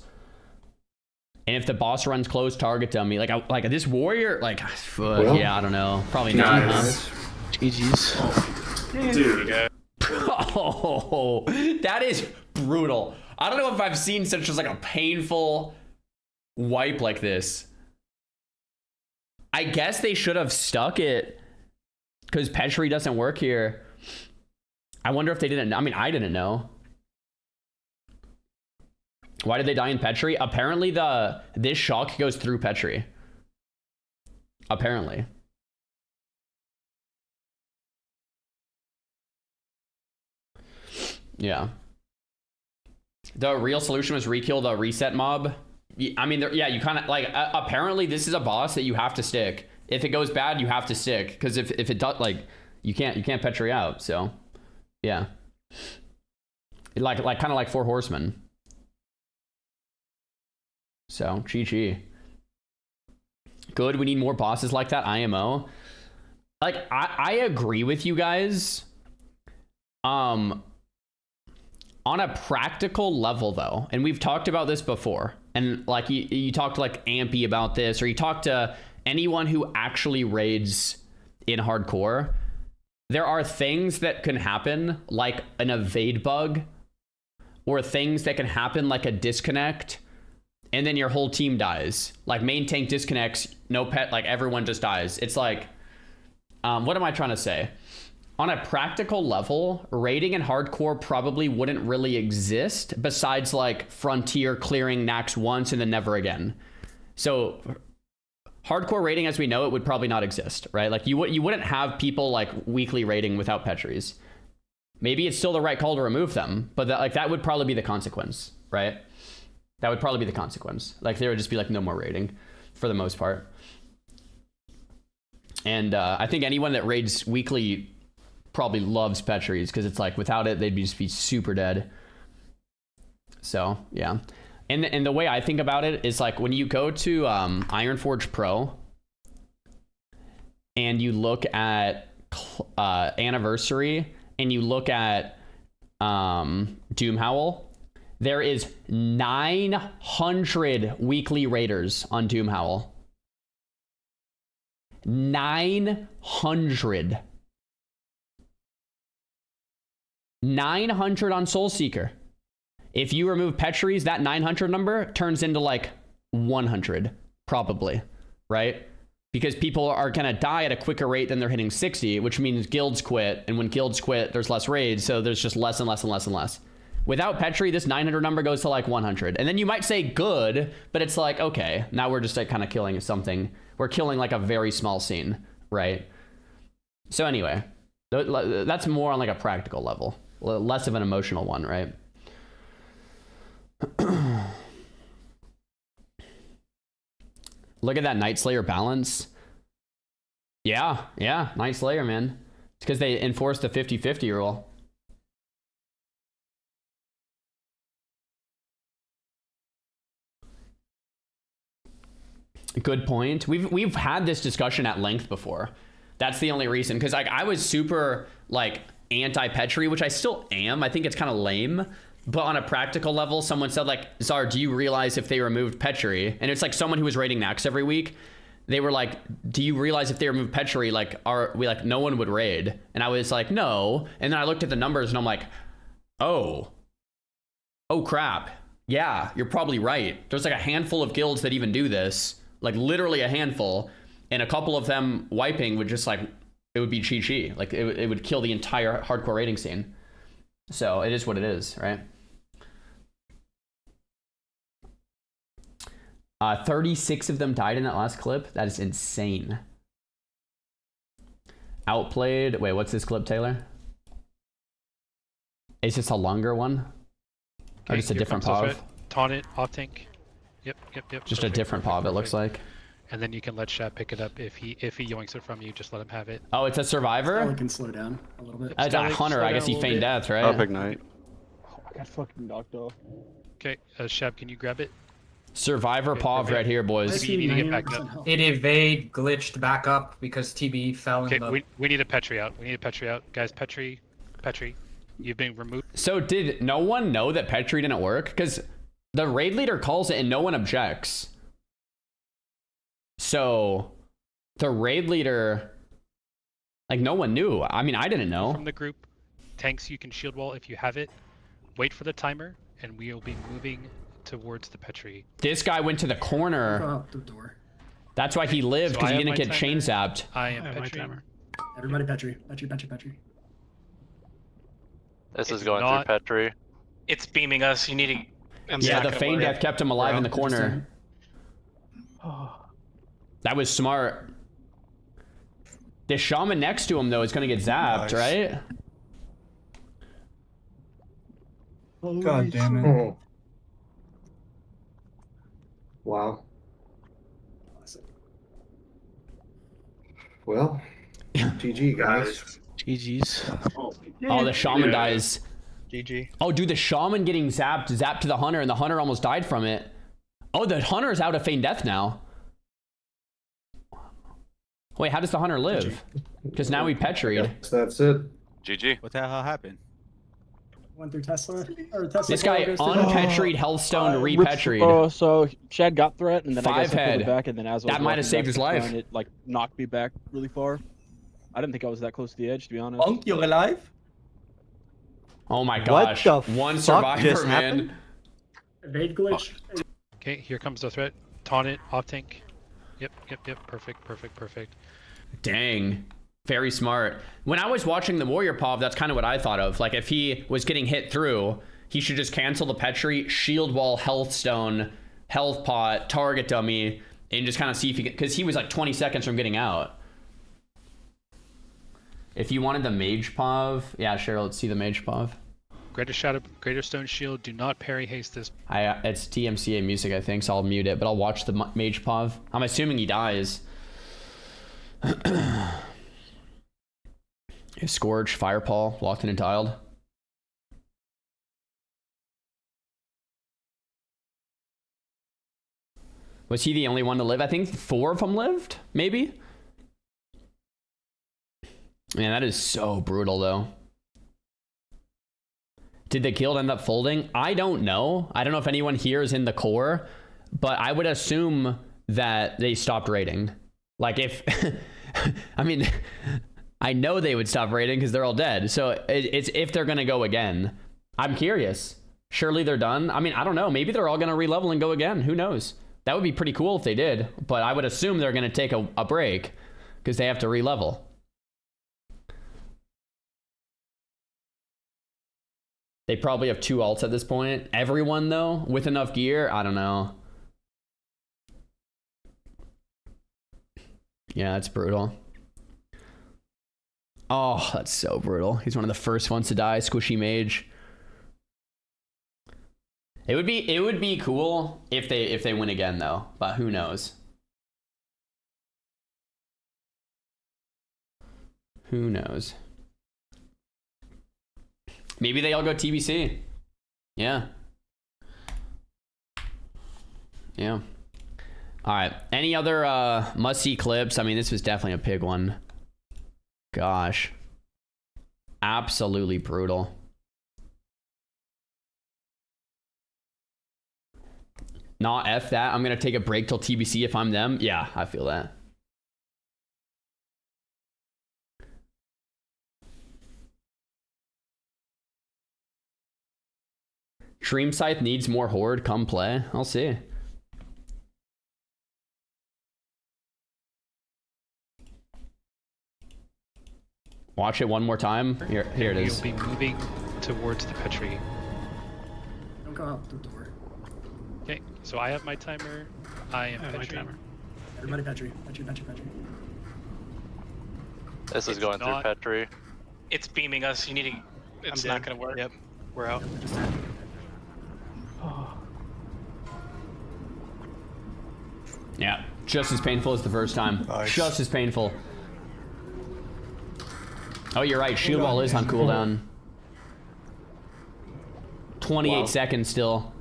and if the boss runs close, target dummy? Like this warrior, like, Well, yeah, I don't know. Probably not. Guys. GG's. Dude. Oh, that is brutal. I don't know if I've seen such as like a painful wipe like this. I guess they should have stuck it because Petri doesn't work here. I wonder if they didn't. I mean, I didn't know. Why did they die in Petri? Apparently this shock goes through Petri. Apparently. Yeah. The real solution was rekill the reset mob. I mean, yeah, you kind of like, apparently this is a boss that you have to stick. If it goes bad, you have to stick. Because if it does, like, you can't Petri out. So, yeah. Like kind of like Four Horsemen. So, chi. Good, we need more bosses like that, IMO. Like, I agree with you guys. On a practical level, though, and we've talked about this before, and like you talked to like Ampy about this, or you talk to anyone who actually raids in hardcore, there are things that can happen like an evade bug, or things that can happen like a disconnect, and then your whole team dies. Like main tank disconnects, no pet, like everyone just dies. It's like, what am I trying to say? On a practical level, raiding in hardcore probably wouldn't really exist besides like Frontier clearing Nax once and then never again. So hardcore raiding as we know it would probably not exist, right? Like you wouldn't have people like weekly raiding without Petris. Maybe it's still the right call to remove them, but that would probably be the consequence, right? That would probably be the consequence. Like there would just be like no more raiding for the most part. And I think anyone that raids weekly probably loves Petries because it's like without it they'd just be super dead. So yeah. And the way I think about it is like when you go to Ironforge Pro and you look at Anniversary and you look at Doomhowl, there is 900 weekly raiders on Doomhowl. 900. 900 on Soulseeker. If you remove Petries, that 900 number turns into like 100, probably, right? Because people are gonna die at a quicker rate than they're hitting 60, which means guilds quit, and when guilds quit, there's less raids, so there's just less and less and less and less. Without Petri, this 900 number goes to like 100. And then you might say good, but it's like, okay, now we're just like kind of killing something. We're killing like a very small scene, right? So anyway, that's more on like a practical level, less of an emotional one, right? Look at that Night Slayer balance. Yeah, Night Slayer, man. It's because they enforced the 50-50 rule. Good point. We've had this discussion at length before. That's the only reason, because like I was super like anti-Petri, which I still am. I think it's kind of lame. But on a practical level, someone said like, Zar, do you realize if they removed Petri? And it's like someone who was raiding Nax every week. They were like, do you realize if they removed Petri, like, no one would raid? And I was like, no. And then I looked at the numbers and I'm like, oh crap. Yeah, you're probably right. There's like a handful of guilds that even do this, like literally a handful. And a couple of them wiping would just like, it would be chi-chi. Like it would kill the entire hardcore raiding scene. So it is what it is, right? 36 of them died in that last clip. That is insane. Outplayed. Wait, what's this clip, Taylor? Is this a longer one? Or just a different POV? Taunt it, off tank. Yep. Just a different POV, it looks like. And then you can let Shab pick it up if he yoinks it from you. Just let him have it. Oh, it's a survivor. We can slow down a little bit. It's a hunter. I guess he feigned death, right? Up ignite. Oh, I got fucking knocked off. Okay, Shab, can you grab it? Survivor POV right here, boys. You need to get back up. It evade glitched back up because TB fell in the... Okay, we need a Petri out. Guys, Petri, you've been removed. So did no one know that Petri didn't work? Because the raid leader calls it and no one objects. So the raid leader, like no one knew. I mean, I didn't know. From the group, tanks, you can shield wall if you have it. Wait for the timer, and we will be moving towards the Petri. This guy went to the corner. Go out the door. That's why he lived, because he didn't get chain zapped. I am Petri. Everybody Petri. Petri. This is going through Petri. It's beaming us. You need to... Yeah, the feign death kept him alive in the corner. That was smart. The shaman next to him, though, is going to get zapped, right? God damn it. Oh. Wow. Well, GG, guys. GG's. Oh, the shaman dies. GG. Oh, dude, the shaman getting zapped to the hunter, and the hunter almost died from it. Oh, the hunter's out of feign death now. Wait, how does the hunter live? Because now we Petried. That's it. GG. What the hell happened? Went through Tesla. Or Tesla This guy unpetried Healthstone, repetried. Oh, so Shad got threat, and then I guess I head. pulled it back, and then as that might have saved his life. And it like knocked me back really far. I didn't think I was that close to the edge, to be honest. Monk, you're alive? Oh my gosh! What the One fuck survivor, just man. happened? Evade glitch. Okay, here comes the threat. Taunt it, off tank. Yep. Perfect. Dang. Very smart. When I was watching the Warrior POV, that's kind of what I thought of. Like, if he was getting hit through, he should just cancel the Petri, shield wall, health stone, health pot, target dummy, and just kind of see if he can... Because he was like 20 seconds from getting out. If you wanted the Mage POV... Yeah, sure, let's see the Mage POV. Greater Shadow, Greater Stone Shield. Do not parry haste this. It's TMCA music, I think, so I'll mute it. But I'll watch the Mage Pov. I'm assuming he dies. Scourge, Firepaw, locked in and tiled. Was he the only one to live? I think 4 of them lived, maybe? Man, that is so brutal, though. Did the guild end up folding? I don't know. I don't know if anyone here is in the core, but I would assume that they stopped raiding. Like, if... I mean, I know they would stop raiding because they're all dead. So it's if they're going to go again. I'm curious. Surely they're done. I mean, I don't know. Maybe they're all going to re-level and go again. Who knows? That would be pretty cool if they did, but I would assume they're going to take a break because they have to re-level. They probably have 2 alts at this point. Everyone, though, with enough gear, I don't know. Yeah, that's brutal. Oh, that's so brutal. He's one of the first ones to die. Squishy Mage. It would be cool if they win again, though, but who knows? Who knows? Maybe they all go TBC. Yeah. Yeah. All right. Any other must-see clips? I mean, this was definitely a pig one. Gosh. Absolutely brutal. Not F that. I'm going to take a break till TBC if I'm them. Yeah, I feel that. Dream Scythe needs more Horde. Come play. I'll see. Watch it one more time. Here it is. We'll be moving towards the Petri. Don't go out the door. Okay, so I have my timer. I am Petri. Everybody Petri. Petri. This is going through Petri. It's beaming us. You need to. It's not going to work. Yep, we're out. Yeah, just as painful as the first time. Nice. Just as painful. Oh, you're right. Shield Wall is on cooldown. 28 seconds still.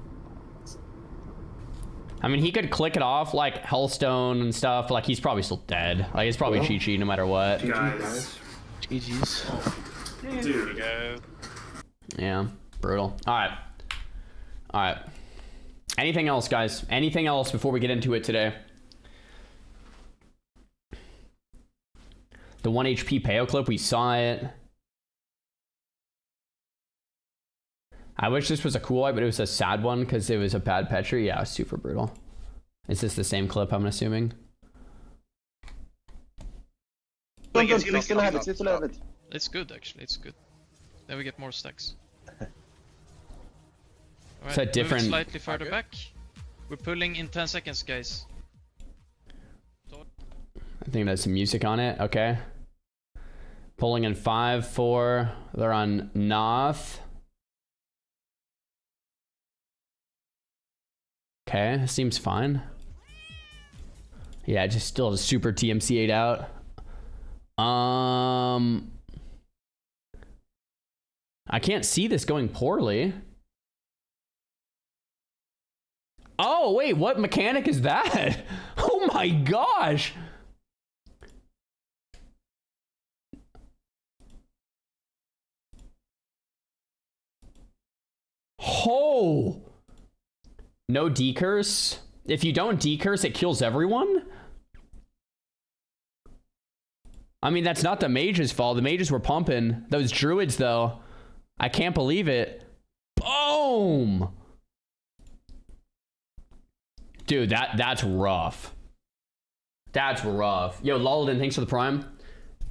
I mean, he could click it off like Hellstone and stuff. Like, he's probably still dead. Like, it's probably cheat sheet no matter what. GG's. Dude. Yeah, brutal. All right. Anything else, guys? Anything else before we get into it today? The 1 HP Peo clip, we saw it. I wish this was a cool one, but it was a sad one because it was a bad Petri. Yeah, super brutal. Is this the same clip, I'm assuming? We still have it. It's good, actually. It's good. Then we get more stacks. It's a different... Slightly further back. We're pulling in 10 seconds, guys. I think there's some music on it. Okay. Pulling in 5, 4. They're on Noth. Okay, seems fine. Yeah, just still super TMC8 out. I can't see this going poorly. Oh, wait, what mechanic is that? Oh my gosh. Oh. No decurse. If you don't decurse, it kills everyone? I mean, that's not the mage's fault. The mages were pumping. Those druids, though. I can't believe it. Boom! Dude, that's rough. That's rough. Yo, Lolden, thanks for the prime.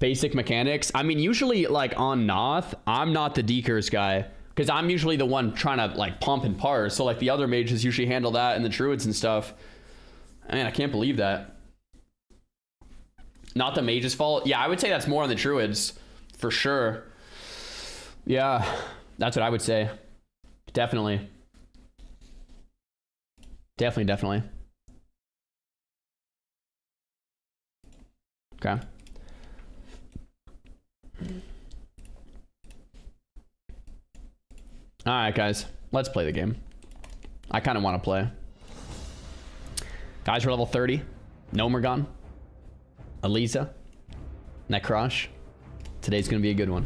Basic mechanics. I mean, usually, like, on Noth, I'm not the decurse guy. Because I'm usually the one trying to, like, pump and parse. So, like, the other mages usually handle that and the druids and stuff. Man, I can't believe that. Not the mage's fault. Yeah, I would say that's more on the druids. For sure. Yeah. That's what I would say. Definitely. Definitely. Okay. Alright, guys. Let's play the game. I kind of want to play. Guys are level 30. Gnomeregan. Elisa. Necrosh. Today's going to be a good one.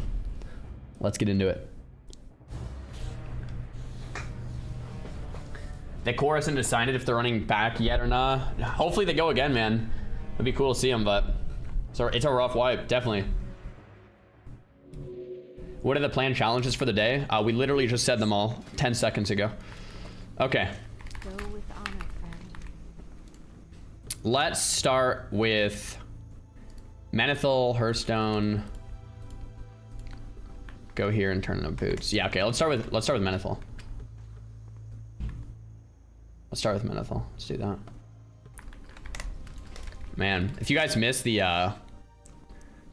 Let's get into it. The core hasn't decided if they're running back yet or not. Hopefully they go again, man. It'd be cool to see them, but it's a rough wipe, definitely. What are the planned challenges for the day? We literally just said them all 10 seconds ago. Okay. Go with honor, friend. Let's start with Menethil, Hearthstone. Go here and turn into boots. Yeah, okay. Let's start with Menethil. Let's start with Menethil. Let's do that. Man, if you guys missed the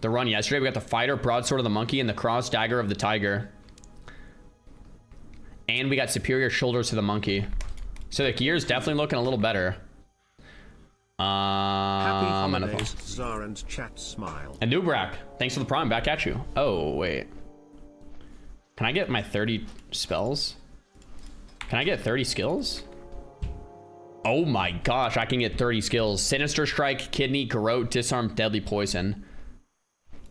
run yesterday, we got the Fighter, Broadsword of the Monkey, and the Cross Dagger of the Tiger. And we got Superior Shoulders to the Monkey. So the gear's definitely looking a little better. Happy holidays, Zar and chat smile. And Nubrak, thanks for the prime, back at you. Oh, wait. Can I get my 30 spells? Can I get 30 skills? Oh my gosh, I can get 30 skills. Sinister Strike, Kidney, Garrote, Disarm, Deadly Poison.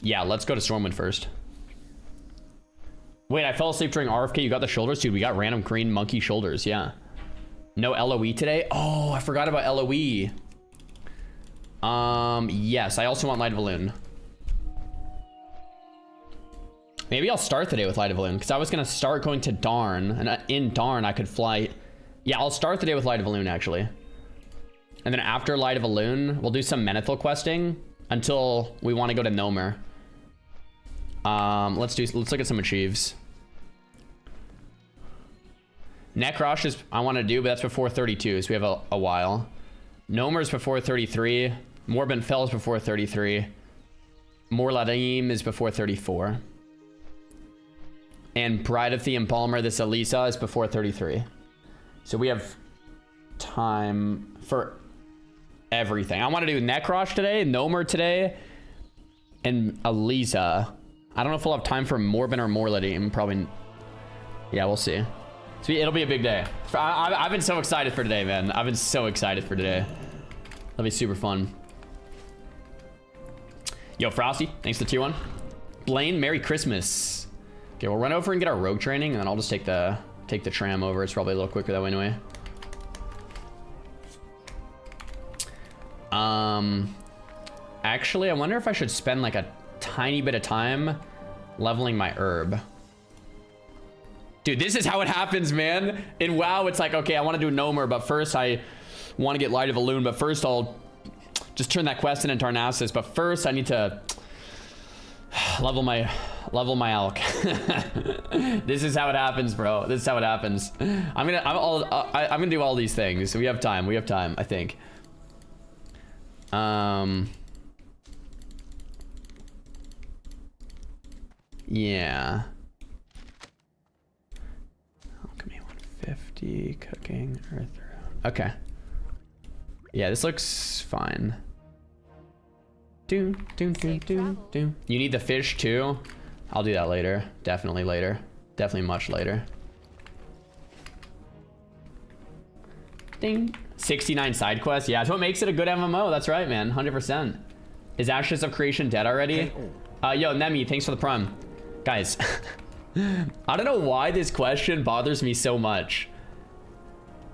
Yeah, let's go to Stormwind first. Wait, I fell asleep during RFK. You got the shoulders? Dude, we got random green monkey shoulders, yeah. No LOE today? Oh, I forgot about LOE. Yes, I also want Light of Balloon. Maybe I'll start the day with Light of Balloon, because I was going to start going to Darn, and in Darn I could fly... Yeah, I'll start the day with Light of Balloon, actually. And then after Light of Balloon, we'll do some Menethil questing until we want to go to Gnomer. Let's look at some achieves. Necrosh is I want to do, but that's before 32, so we have a while. Gnomer's before 33. Morbin Fell is before 33. Morladim is before 34. And Bride of the Embalmer, this Elisa, is before 33. So we have time for everything. I want to do Necrosh today, Gnomer today, and Elisa. I don't know if we'll have time for Morbin or Morladim. Probably. Yeah, we'll see. So it'll be a big day. I've been so excited for today, man. I've been so excited for today. That'll be super fun. Yo, Frosty, thanks for the tier 1. Blaine, Merry Christmas. Okay, we'll run over and get our rogue training, and then I'll just take the tram over. It's probably a little quicker that way anyway. Actually, I wonder if I should spend like a tiny bit of time leveling my herb. Dude, this is how it happens, man. In WoW, it's like, okay, I want to do Gnomer, but first I want to get Light of Balloon, but first I'll just turn that quest in Tarnassus, but first I need to level my alch. This is how it happens, bro. This is how it happens. I'm gonna do all these things. We have time, I think. Yeah. Alchemy 150, cooking, earth. Okay. Yeah, this looks fine. You need the fish too? I'll do that later. Definitely later. Definitely much later. Ding. 69 side quests. Yeah, that's what makes it a good MMO. That's right, man. 100%. Is Ashes of Creation dead already? Yo, Nemi, thanks for the prime. Guys, I don't know why this question bothers me so much,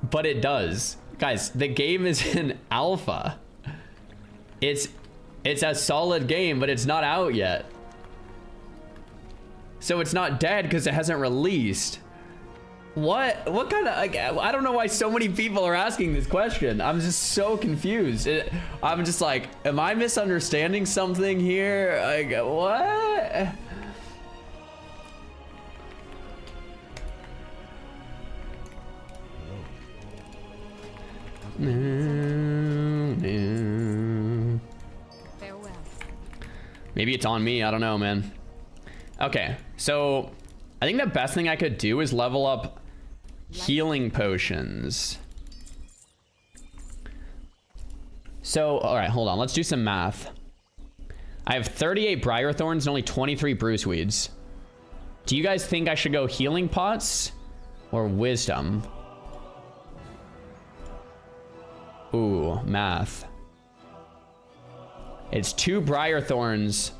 but it does. Guys, the game is in alpha. It's a solid game, but it's not out yet. So it's not dead because it hasn't released. What kind of, like, I don't know why so many people are asking this question. I'm just so confused. I'm just like, am I misunderstanding something here? Like, what? No. Farewell. Maybe it's on me. I don't know, man. Okay, so I think the best thing I could do is level up healing potions. So, all right, hold on. Let's do some math. I have 38 briar thorns and only 23 bruise weeds. Do you guys think I should go healing pots or wisdom? Ooh, math. It's 2 briar thorns.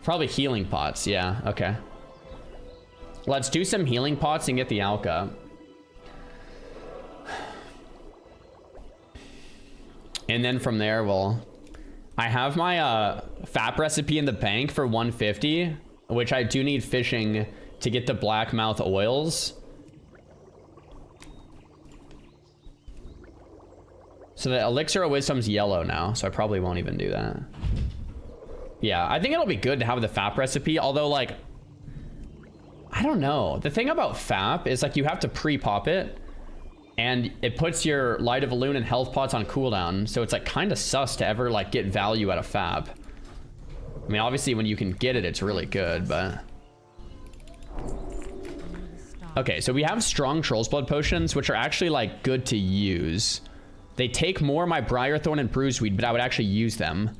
Probably healing pots. Yeah, okay. Let's do some healing pots and get the alka. And then from there, well, I have my FAP recipe in the bank for 150, which I do need fishing to get the blackmouth oils. So the elixir of wisdom's yellow now, so I probably won't even do that. Yeah, I think it'll be good to have the FAP recipe, although, like, I don't know. The thing about FAP is, like, you have to pre-pop it, and it puts your Light of Elune and health pots on cooldown, so it's, like, kind of sus to ever, like, get value out of FAP. I mean, obviously, when you can get it, it's really good, but... Okay, so we have strong Troll's Blood potions, which are actually, like, good to use. They take more of my Briarthorn and Bruiseweed, but I would actually use them.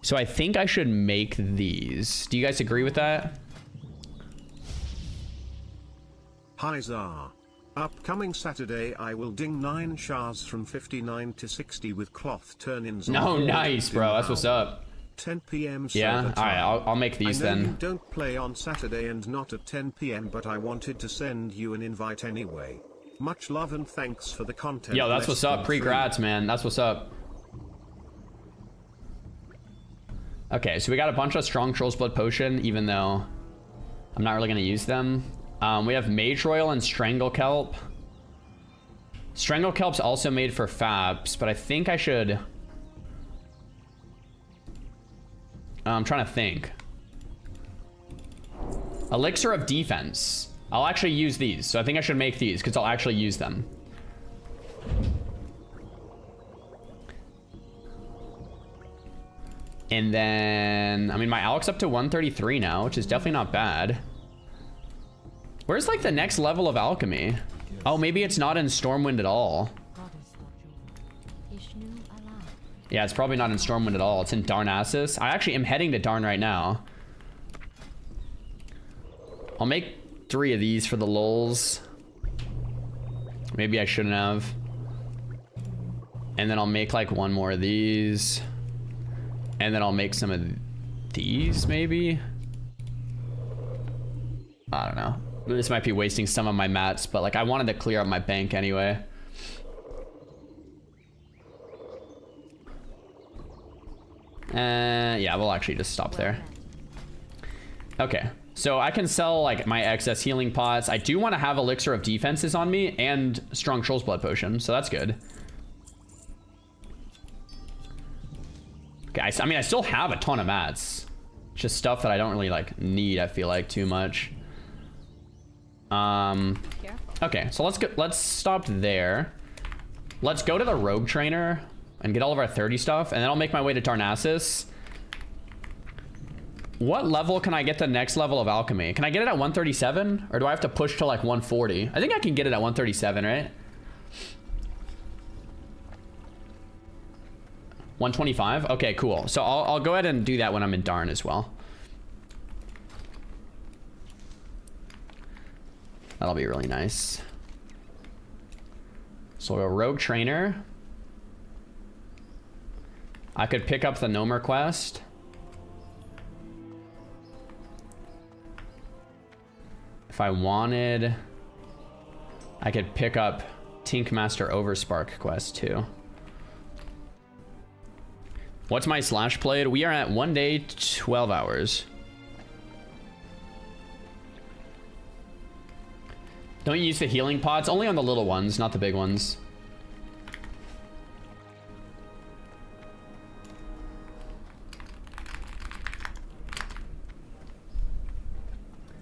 So I think I should make these. Do you guys agree with that? Hi Zar. Upcoming Saturday I will ding 9 shars from 59 to 60 with cloth turn-ins. No, nice, bro. That's what's up. 10 p.m. Yeah, alright, I'll make these then. I know you don't play on Saturday and not at 10 p.m. but I wanted to send you an invite anyway. Much love and thanks for the content. Yo, that's what's up. Pre-grats, man. That's what's up. Okay, so we got a bunch of strong Troll's Blood potion, even though I'm not really going to use them. We have Mage Royal and Strangle Kelp. Strangle Kelp's also made for Fabs, but I think I should... I'm trying to think. Elixir of Defense. I'll actually use these, so I think I should make these, because I'll actually use them. And then... I mean, my Alk's up to 133 now, which is definitely not bad. Where's, like, the next level of alchemy? Oh, maybe it's not in Stormwind at all. Yeah, it's probably not in Stormwind at all. It's in Darnassus. I actually am heading to Darn right now. I'll make 3 of these for the lulz. Maybe I shouldn't have. And then I'll make, like, 1 more of these. And then I'll make some of these, maybe? I don't know. This might be wasting some of my mats, but, like, I wanted to clear up my bank anyway. Yeah, we'll actually just stop there. Okay, so I can sell, like, my excess healing pots. I do want to have Elixir of Defenses on me and Strong Troll's Blood Potion, so that's good. Okay, I mean, I still have a ton of mats. Just stuff that I don't really, like, need, I feel like, too much. Okay, so let's stop there. Let's go to the Rogue Trainer and get all of our 30 stuff, and then I'll make my way to Darnassus. What level can I get the next level of alchemy? Can I get it at 137, or do I have to push to, like, 140? I think I can get it at 137, right? 125? Okay, cool. So I'll go ahead and do that when I'm in Darn as well. That'll be really nice. So we'll go Rogue Trainer. I could pick up the Gnomer quest. If I wanted, I could pick up Tinkmaster Overspark quest too. What's my slash played? We are at 1 day, 12 hours. Don't use the healing pots, only on the little ones, not the big ones.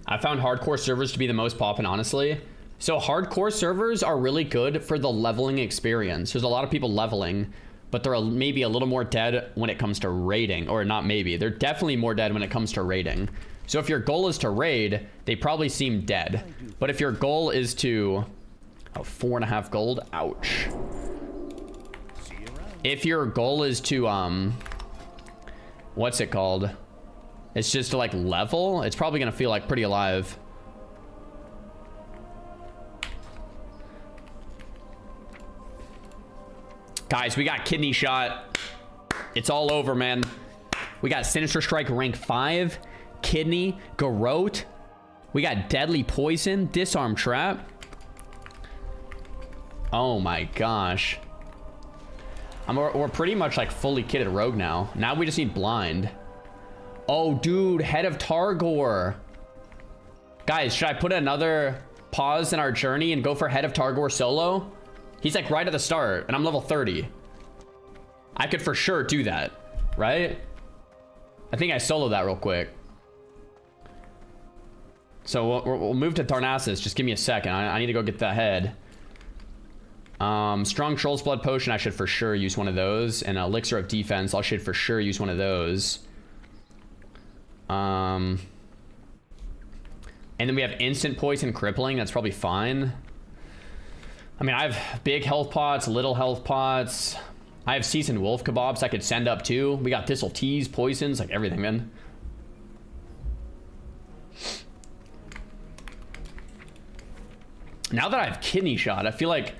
I found hardcore servers to be the most poppin', honestly. So hardcore servers are really good for the leveling experience. There's a lot of people leveling, but they're maybe a little more dead when it comes to raiding. Or not maybe, they're definitely more dead when it comes to raiding. So if your goal is to raid, they probably seem dead. But if your goal is to... Oh, 4.5 gold? Ouch. If your goal is to, what's it called? It's just to, like, level. It's probably gonna feel, like, pretty alive. Guys, we got Kidney Shot. It's all over, man. We got Sinister Strike rank 5. Kidney. Garrote. We got Deadly Poison. Disarm Trap. Oh my gosh. We're pretty much like fully kitted rogue now. Now we just need blind. Oh, dude. Head of Targor. Guys, should I put another pause in our journey and go for Head of Targor solo? He's like right at the start, and I'm level 30. I could for sure do that, right? I think I soloed that real quick. So we'll move to Tarnassus. Just give me a second. I need to go get the head. Strong Troll's Blood Potion. I should for sure use one of those. And Elixir of Defense. I should for sure use one of those. And then we have Instant Poison Crippling. That's probably fine. I mean, I have big health pots, little health pots. I have Seasoned Wolf Kebabs I could send up too. We got Thistle Teas, Poisons, like everything, man. Now that I have Kidney Shot, I feel like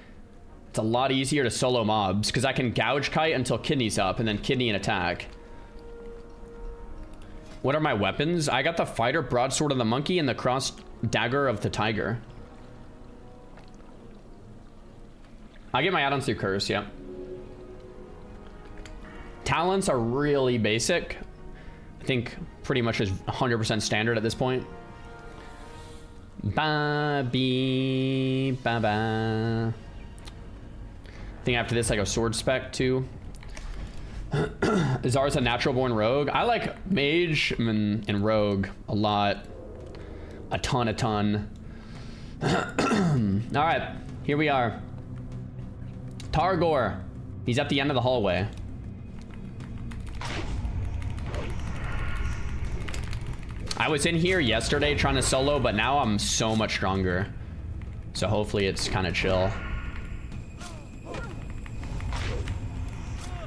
it's a lot easier to solo mobs because I can Gouge Kite until Kidney's up and then Kidney and attack. What are my weapons? I got the Fighter Broadsword of the Monkey and the Cross Dagger of the Tiger. I get my add-ons through Curse, yeah. Talents are really basic. I think pretty much is 100% standard at this point. Ba-bee, ba-ba. I think after this I go Sword Spec too. Zar's a natural born rogue. I like Mage and Rogue a lot. A ton. Alright, here we are. Targor. He's at the end of the hallway. I was in here yesterday trying to solo, but now I'm so much stronger. So hopefully it's kind of chill.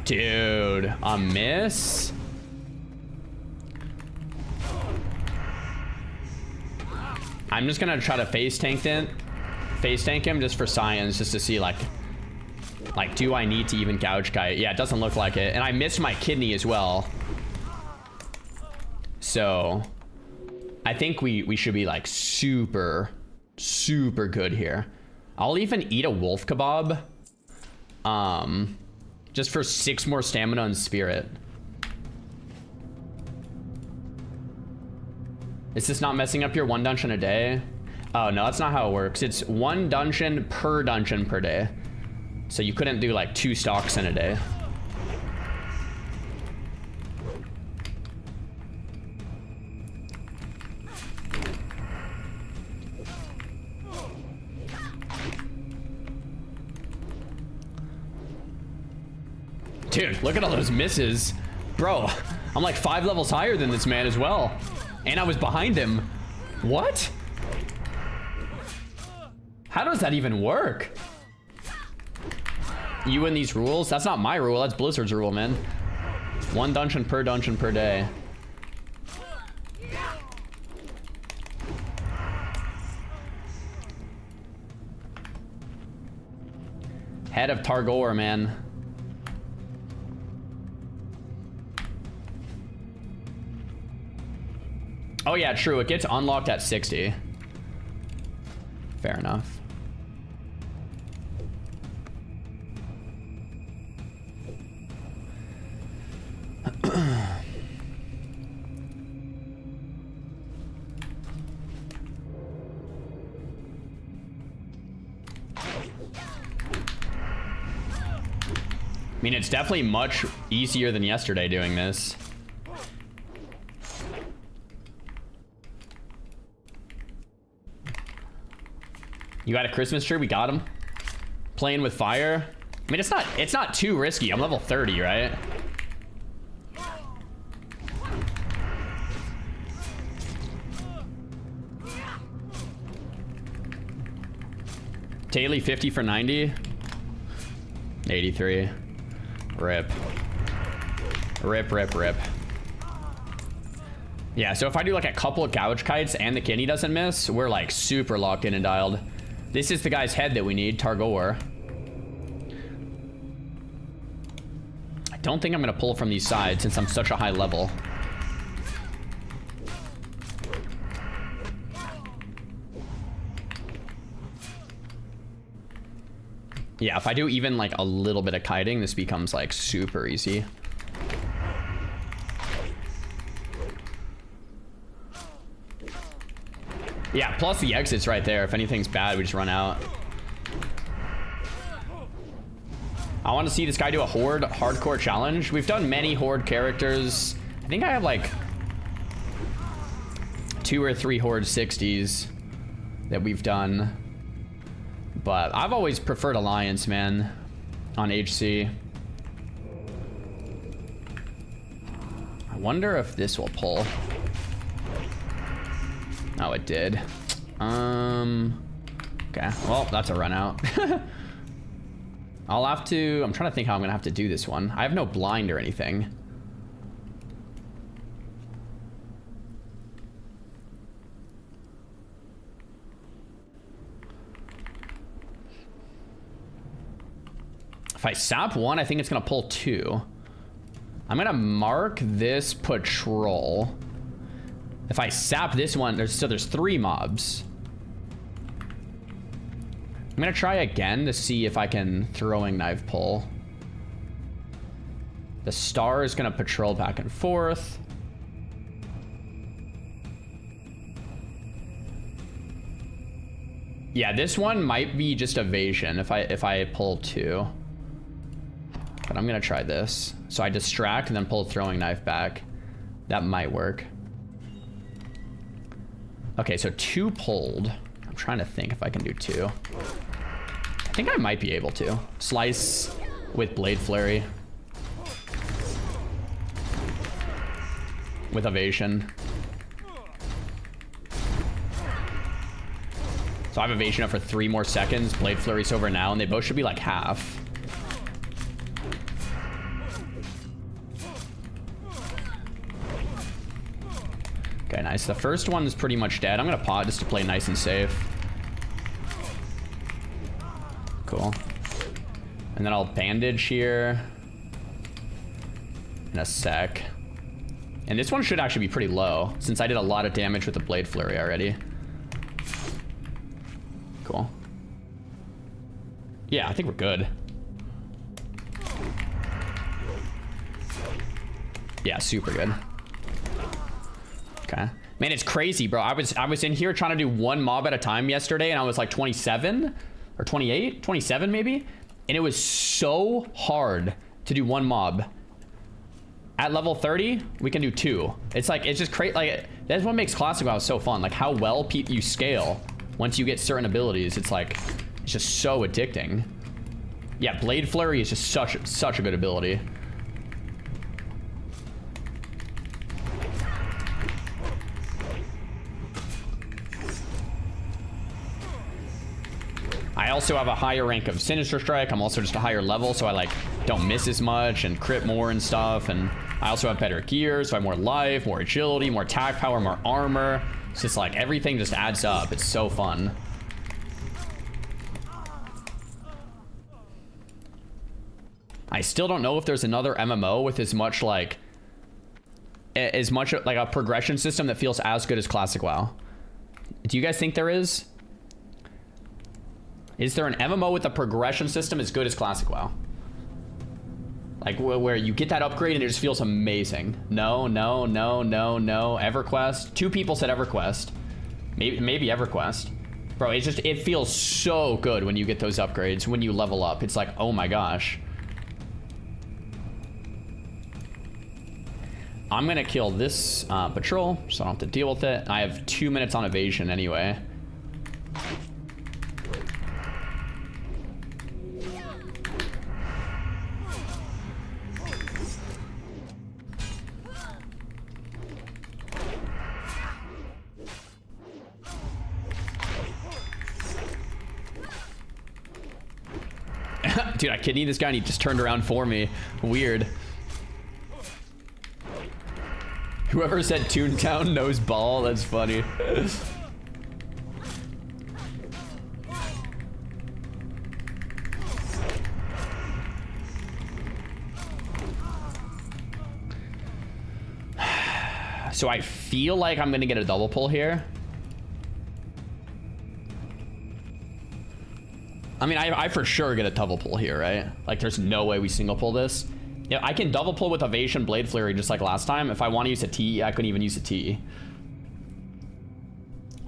Dude, a miss? I'm just gonna try to face tank him just for science, just to see like do I need to even Gouge Kite? Yeah, it doesn't look like it. And I missed my Kidney as well. So I think we should be like super good here. I'll even eat a Wolf Kebab. Just for 6 more stamina and spirit. Is this not messing up your 1 dungeon a day? Oh no, that's not how it works. It's 1 dungeon per day. So you couldn't do like 2 stocks in a day. Dude, look at all those misses. Bro, I'm like 5 levels higher than this man as well. And I was behind him. What? How does that even work? You and these rules? That's not my rule, that's Blizzard's rule, man. 1 dungeon per day. Head of Targor, man. Oh yeah, true. It gets unlocked at 60. Fair enough. I mean, it's definitely much easier than yesterday doing this. You got a Christmas tree? We got him. Playing with fire. I mean, it's not too risky. I'm level 30, right? Taily 50 for 90. 83. Rip. Rip, rip, rip. Yeah, so if I do like a couple of gouge kites and the kidney doesn't miss, we're like super locked in and dialed. This is the guy's head that we need, Tarore. I don't think I'm gonna pull from these sides since I'm such a high level. Yeah, if I do even like a little bit of kiting, this becomes like super easy. Yeah, plus the exit's right there. If anything's bad, we just run out. I want to see this guy do a Horde hardcore challenge. We've done many Horde characters. I think I have like 2 or 3 Horde 60s that we've done. But I've always preferred Alliance, man, on HC. I wonder if this will pull. Oh, it did. Okay, well, that's a run out. I'll have to, I'm trying to think how I'm gonna have to do this one. I have no blind or anything. If I sap 1, I think it's gonna pull 2. I'm gonna mark this patrol. If I sap this one, there's 3 mobs. I'm gonna try again to see if I can throwing knife pull. The star is gonna patrol back and forth. Yeah, this one might be just evasion if I pull 2. But I'm gonna try this. So I distract and then pull throwing knife back. That might work. Okay, so 2 pulled. I'm trying to think if I can do 2. I think I might be able to. Slice with Blade Flurry. With evasion. So I have evasion up for 3 more seconds. Blade Flurry's over now, and they both should be like half. Okay, nice. The first one is pretty much dead. I'm gonna pot just to play nice and safe. Cool. And then I'll bandage here in a sec. And this one should actually be pretty low since I did a lot of damage with the Blade Flurry already. Cool. Yeah, I think we're good. Yeah, super good. Okay. Man, it's crazy, bro. I was in here trying to do 1 mob at a time yesterday, and I was like 27 or 28, 27 maybe, and it was so hard to do 1 mob. At level 30, we can do 2. It's like, it's just crazy. Like, that's what makes Classic WoW so fun. Like how well you scale once you get certain abilities. It's like, it's just so addicting. Yeah, Blade Flurry is just such a good ability. I also have a higher rank of Sinister Strike. I'm also just a higher level, so I like don't miss as much and crit more and stuff. And I also have better gear, so I have more life, more agility, more attack power, more armor. It's just like everything just adds up. It's so fun. I still don't know if there's another MMO with as much like a progression system that feels as good as Classic WoW. Do you guys think there is? Is there an MMO with a progression system as good as Classic WoW? Like where you get that upgrade and it just feels amazing. No. EverQuest. 2 people said EverQuest. Maybe EverQuest. Bro, it feels so good when you get those upgrades, when you level up. It's like, oh my gosh. I'm gonna kill this patrol, so I don't have to deal with it. I have 2 minutes on evasion anyway. Dude, I kidneyed this guy and he just turned around for me. Weird. Whoever said Toontown knows ball, that's funny. So I feel like I'm gonna get a double pull here. I mean, I for sure get a double pull here, right? Like, there's no way we single pull this. Yeah, I can double pull with Evasion Blade Flurry just like last time. If I want to use a T, I couldn't even use a T.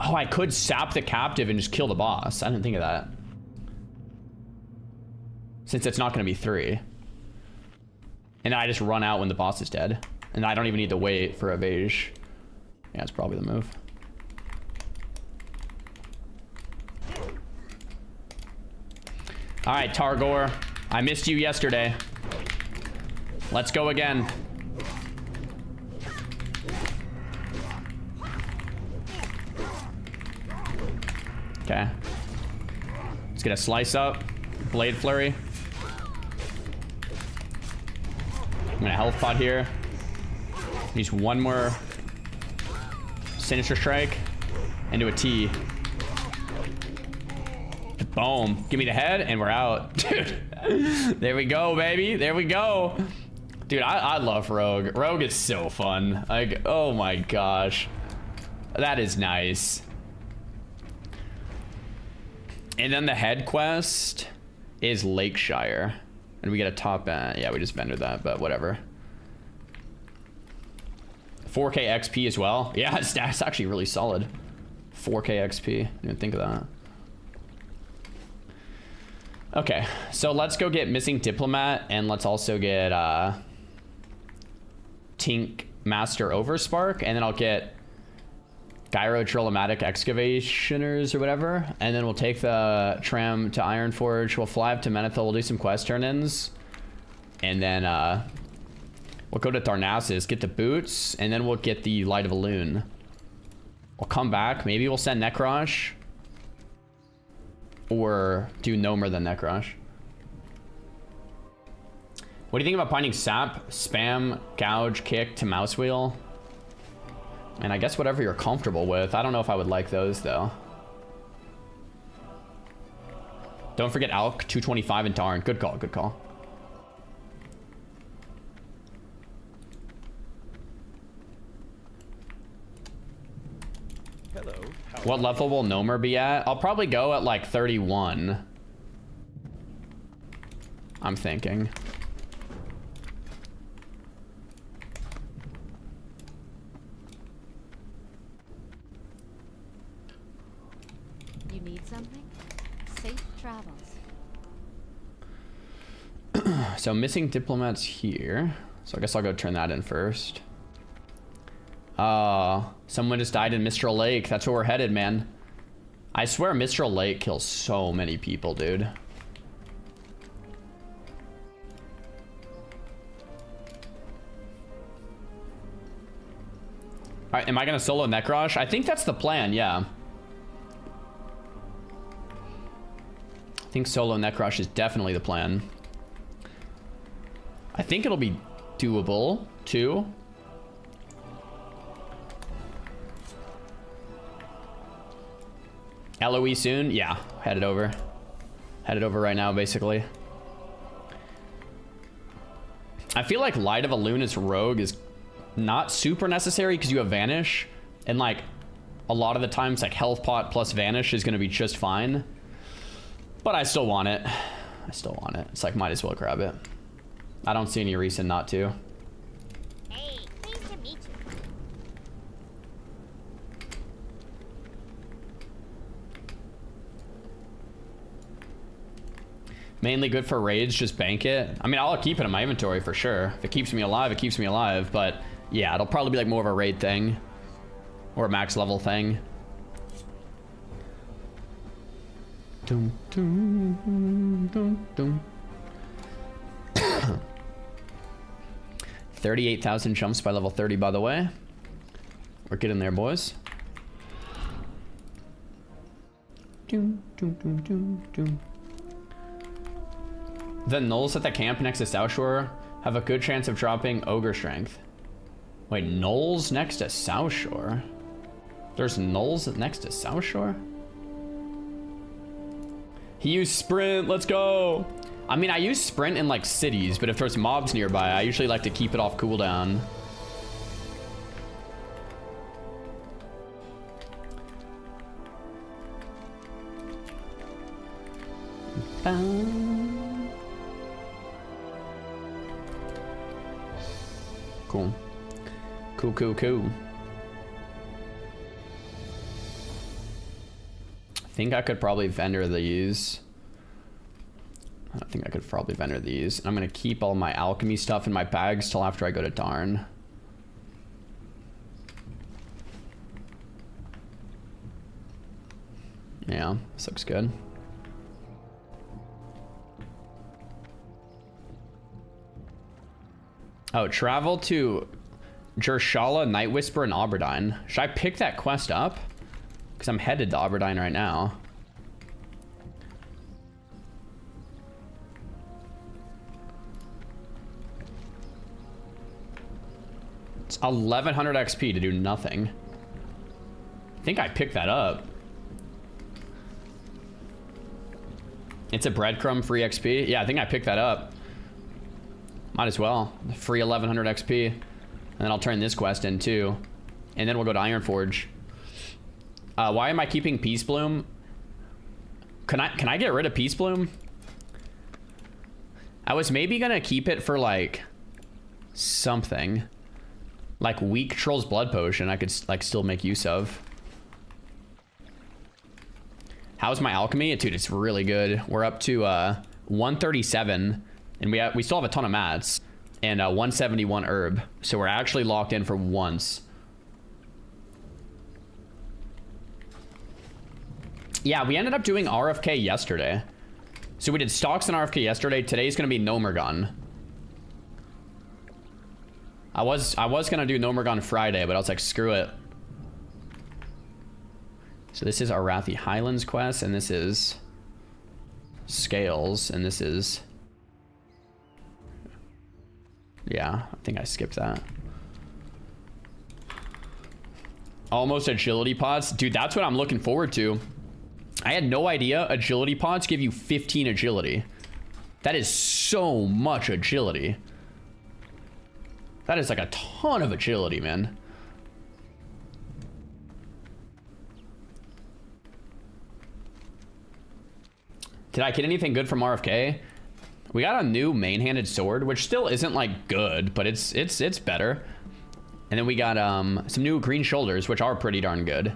Oh, I could sap the captive and just kill the boss. I didn't think of that. Since it's not going to be 3. And then I just run out when the boss is dead. And I don't even need to wait for Evage. Yeah, it's probably the move. All right, Targor. I missed you yesterday. Let's go again. Okay. Let's get a slice up. Blade Flurry. I'm gonna health pot here. Use one more Sinister Strike into a T. Boom. Give me the head and we're out. Dude. There we go, baby. There we go. Dude, I love Rogue. Rogue is so fun. Like, oh my gosh. That is nice. And then the head quest is Lakeshire. And we get a top end. Yeah, we just vended that, but whatever. 4K XP as well. Yeah, that's actually really solid. 4K XP. Didn't even think of that. Okay, so let's go get Missing Diplomat, and let's also get Tink Master Overspark, and then I'll get Gyro Trollomatic Excavationers or whatever, and then we'll take the tram to Ironforge, we'll fly up to Menethil, we'll do some quest turn-ins, and then we'll go to Tharnassus, get the boots, and then we'll get the Light of Elune. We'll come back, maybe we'll send Nekrosh. Or do Gnomer than Nekrosh. What do you think about finding Sap, Spam, Gouge, Kick to Mouse Wheel? And I guess whatever you're comfortable with. I don't know if I would like those though. Don't forget Alk, 225 and Tarn. Good call, good call. Hello. What level will Gnomer be at? I'll probably go at like 31. I'm thinking. You need something? Safe travels. So Missing Diplomats here. So I guess I'll go turn that in first. Someone just died in Mistral Lake. That's where we're headed, man. I swear Mistral Lake kills so many people, dude. Alright, am I gonna solo Nekrosh? I think that's the plan, yeah. I think solo Nekrosh is definitely the plan. I think it'll be doable, too. LOE soon? Yeah, headed over. Headed over right now, basically. I feel like Light of Elune Rogue is not super necessary because you have Vanish. And like, a lot of the times, like Health Pot plus Vanish is going to be just fine. But I still want it. I still want it. It's like, might as well grab it. I don't see any reason not to. Hey, pleased to meet you. Mainly good for raids, just bank it. I mean, I'll keep it in my inventory for sure. If it keeps me alive, it keeps me alive. But yeah, it'll probably be like more of a raid thing. Or a max level thing. Dum, dum, dum, dum. 38,000 jumps by level 30, by the way. We're getting there, boys. Doom, doom, doom, doom, doom. The gnolls at the camp next to South Shore have a good chance of dropping ogre strength. Wait, gnolls next to South Shore? There's gnolls next to South Shore? He used sprint, let's go. I mean, I use sprint in like cities, but if there's mobs nearby, I usually like to keep it off cooldown. Cool. Cool, cool, cool. I think I could probably vendor these. I think I could probably vendor these. I'm gonna keep all my alchemy stuff in my bags till after I go to Darn. Yeah, this looks good. Oh, travel to Jershala, Night Whisper, and Auberdine. Should I pick that quest up? Because I'm headed to Auberdine right now. It's 1100 XP to do nothing. I think I picked that up. It's a breadcrumb free XP. Yeah, I think I picked that up. Might as well. Free 1100 XP. And then I'll turn this quest in too. And then we'll go to Ironforge. Why am I keeping Peace Bloom? Can I get rid of Peace Bloom? I was maybe gonna keep it for like something. Like weak Troll's Blood Potion I could like still make use of. How's my alchemy? Dude, it's really good. We're up to 137. And we still have a ton of mats and 171 herb. So we're actually locked in for once. Yeah, we ended up doing RFK yesterday. So we did stocks and RFK yesterday. Today's gonna be Gnomeregan. I was gonna do Gnomeregan Friday, but I was like, screw it. So this is Arathi Highlands quest, and this is Scales, and this is... Yeah, I think I skipped that. Almost agility pods. Dude, that's what I'm looking forward to. I had no idea agility pods give you 15 agility. That is so much agility. That is like a ton of agility, man. Did I get anything good from RFK? We got a new main-handed sword, which still isn't like good, but it's better. And then we got some new green shoulders, which are pretty darn good.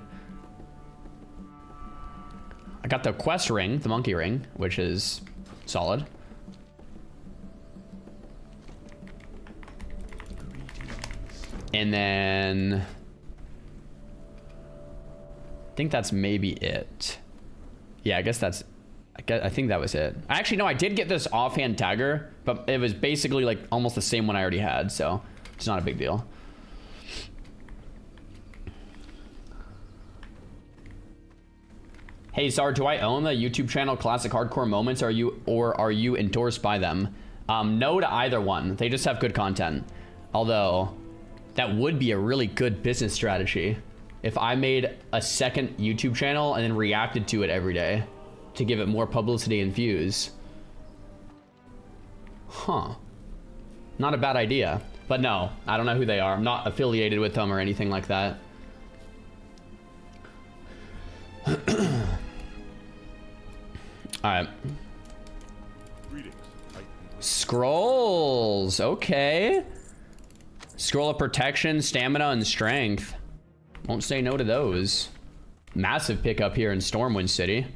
I got the quest ring, the monkey ring, which is solid. And then I think that's maybe it. Yeah, I guess I think that was it. Actually, no, I did get this offhand dagger, but it was basically like almost the same one I already had, so it's not a big deal. Hey, Zar, do I own the YouTube channel Classic Hardcore Moments? Are you endorsed by them? No to either one. They just have good content. Although, that would be a really good business strategy if I made a second YouTube channel and then reacted to it every day to give it more publicity and views. Huh. Not a bad idea. But no, I don't know who they are. I'm not affiliated with them or anything like that. Alright. Scrolls. Okay. Scroll of protection, stamina, and strength. Won't say no to those. Massive pickup here in Stormwind City.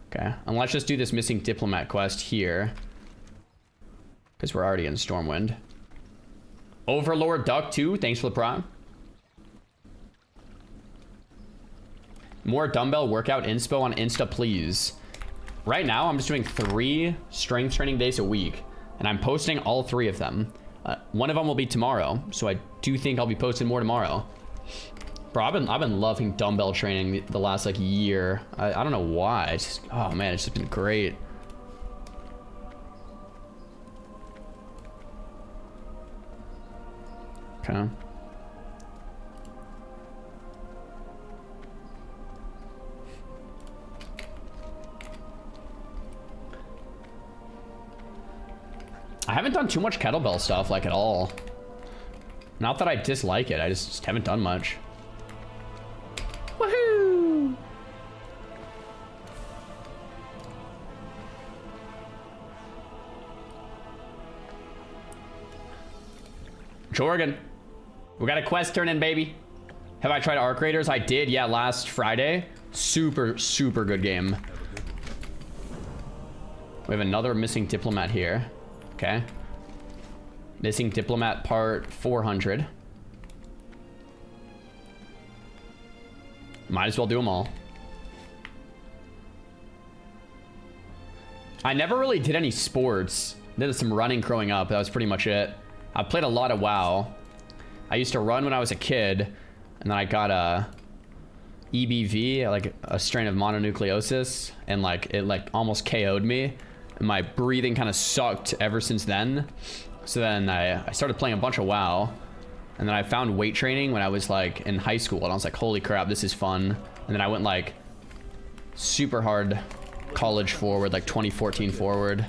Okay, and let's just do this missing diplomat quest here. Because we're already in Stormwind. Overlord Duck 2, thanks for the prime. More dumbbell workout inspo on Insta, please. Right now, I'm just doing 3 strength training days a week. And I'm posting all 3 of them. One of them will be tomorrow. So I do think I'll be posting more tomorrow. Bro, I've been loving dumbbell training the last like year. I don't know why. It's just, oh man, it's just been great. Okay. I haven't done too much kettlebell stuff, like, at all. Not that I dislike it, I just haven't done much. Woohoo! Jorgen, we got a quest turn in, baby. Have I tried Arc Raiders? I did, yeah, last Friday. Super, super good game. We have another missing diplomat here. Okay. Missing diplomat part 400. Might as well do them all. I never really did any sports. Did some running growing up. That was pretty much it. I played a lot of WoW. I used to run when I was a kid, and then I got a EBV, like a strain of mononucleosis, and like it like almost KO'd me. And my breathing kind of sucked ever since then. So then I started playing a bunch of WoW, and then I found weight training when I was like in high school, and I was like, holy crap, this is fun. And then I went like super hard college forward, like 2014 forward.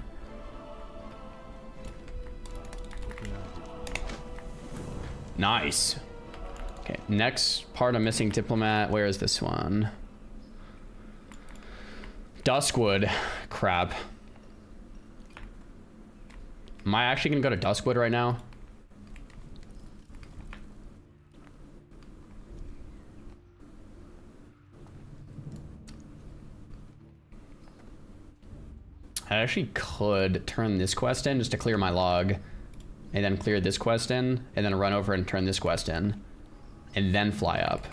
Nice. Okay, next part of missing diplomat. Where is this one? Duskwood. Crap. Am I actually gonna go to Duskwood right now? I actually could turn this quest in just to clear my log, and then clear this quest in, and then run over and turn this quest in, and then fly up,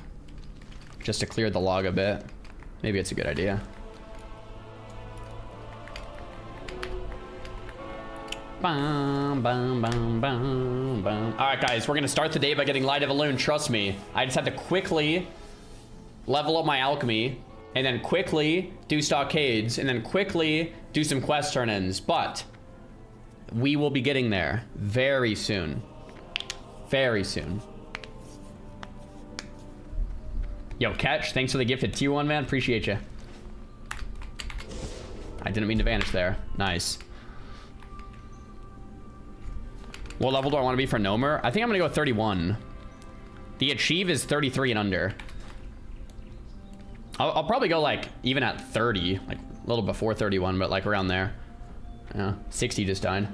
just to clear the log a bit. Maybe it's a good idea. Bum, bum, bum, bum, bum. All right, guys, we're gonna start the day by getting Light of Elune. Trust me, I just had to quickly level up my alchemy, and then quickly do stockades, and then quickly do some quest turn-ins. But we will be getting there very soon. Very soon. Yo, Catch, thanks for the gifted tier 1, man. Appreciate you. I didn't mean to vanish there. Nice. What level do I want to be for Gnomer? I think I'm gonna go 31. The achieve is 33 and under. I'll probably go like even at 30, like a little before 31, but like around there. Yeah, 60 just died.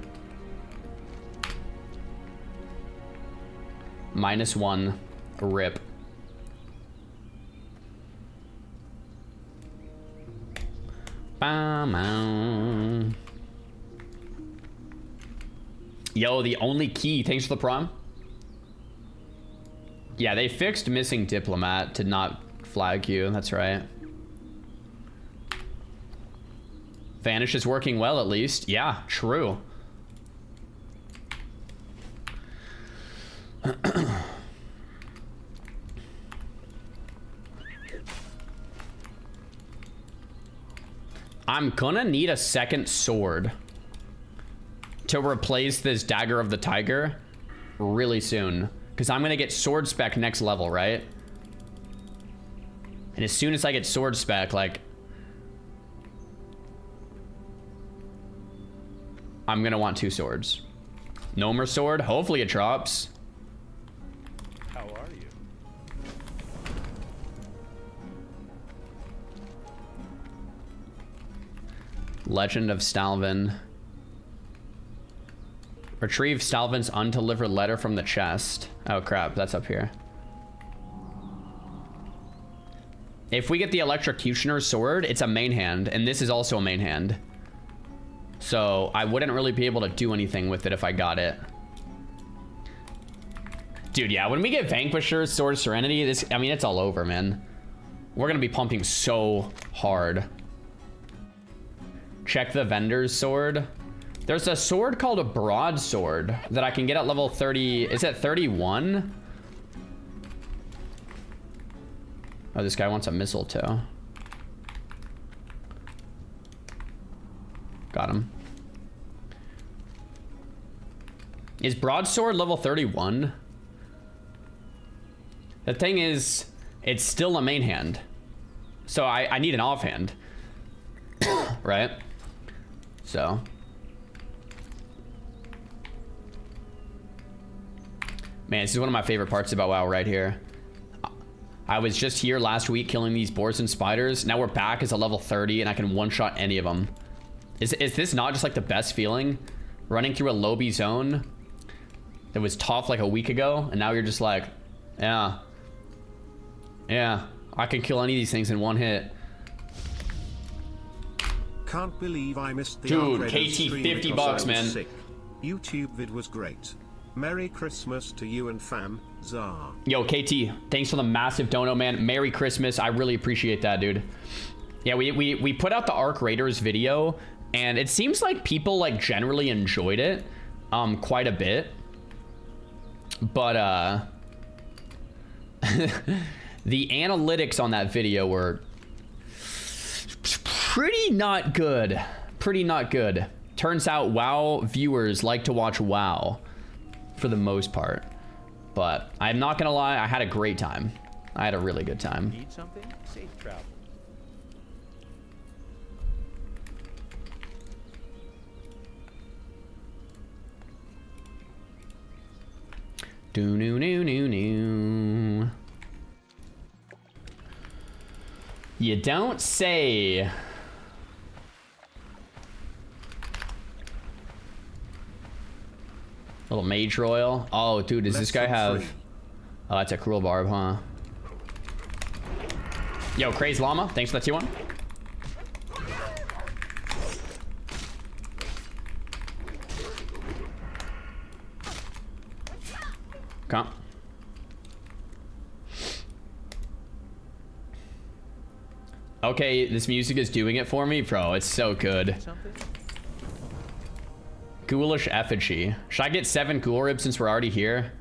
-1, rip. Bam. Yo, the only key. Thanks for the prom. Yeah, they fixed missing diplomat to not flag you. That's right. Vanish is working well, at least. Yeah, true. I'm gonna need a second sword to replace this Dagger of the Tiger really soon, because I'm gonna get sword spec next level, right? And as soon as I get sword spec, like, I'm gonna want 2 swords. Gnomer sword, hopefully it drops. How are you? Legend of Stalvin. Retrieve Stalvin's undelivered letter from the chest. Oh crap, that's up here. If we get the Electrocutioner's sword, it's a main hand, and this is also a main hand. So I wouldn't really be able to do anything with it if I got it. Dude, yeah, when we get Vanquisher's Sword of Serenity, this, I mean, it's all over, man. We're gonna be pumping so hard. Check the vendor's sword. There's a sword called a broadsword that I can get at level 30. Is it 31? Oh, this guy wants a mistletoe. Got him. Is broadsword level 31? The thing is, it's still a main hand. So I need an offhand. Right? So. Man, this is one of my favorite parts about WoW right here. I was just here last week killing these boars and spiders. Now we're back as a level 30 and I can one-shot any of them. Is this not just like the best feeling? Running through a lobby zone that was tough like a week ago, and now you're just like, yeah, I can kill any of these things in one hit. Can't believe I missed the dude. KT, 50 bucks, man. Sick. YouTube vid was great. Merry Christmas to you and fam, Xar. Yo, KT, thanks for the massive dono, man. Merry Christmas. I really appreciate that, dude. Yeah, we put out the Arc Raiders video, and it seems like people like generally enjoyed it quite a bit. But the analytics on that video were pretty not good. Pretty not good. Turns out WoW viewers like to watch WoW for the most part. But I'm not gonna lie, I had a great time. I had a really good time. Need something? Safe travel. Do no no no no. You don't say. Little mage royal. Oh, dude, does this guy have? Oh, that's a cruel barb, huh? Yo, Craze Llama, thanks for that T1. Come. Okay, this music is doing it for me, bro. It's so good. Ghoulish effigy. Should I get 7 ghoul ribs since we're already here?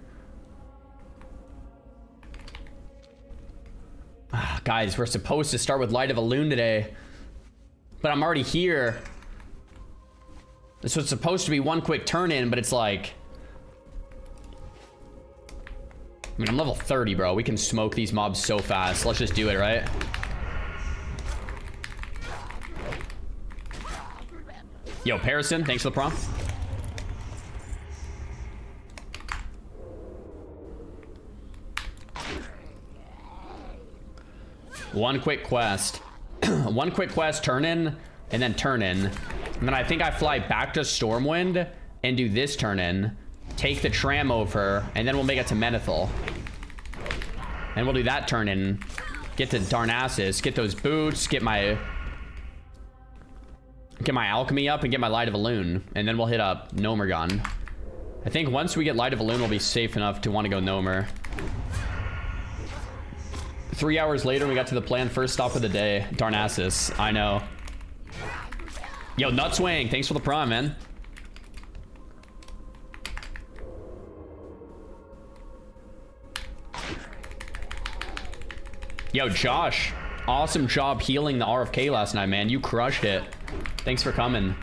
Guys, we're supposed to start with Light of a Loon today, but I'm already here. This was supposed to be one quick turn in, but it's like, I mean, I'm level 30, bro. We can smoke these mobs so fast. Let's just do it, right? Yo, Parison, thanks for the prompt. One quick quest. One quick quest, turn in, and then turn in. And then I think I fly back to Stormwind and do this turn in. Take the tram over, and then we'll make it to Menethil. And we'll do that turn in. Get to Darnassus, get those boots, get my alchemy up, and get my Light of a Loon. And then we'll hit up Gnomeregan. I think once we get Light of a Loon, we'll be safe enough to want to go Gnomer. 3 hours later, we got to the planned first stop of the day. Darnassus. I know. Yo, Nutswing. Thanks for the prime, man. Yo, Josh. Awesome job healing the RFK last night, man. You crushed it. Thanks for coming.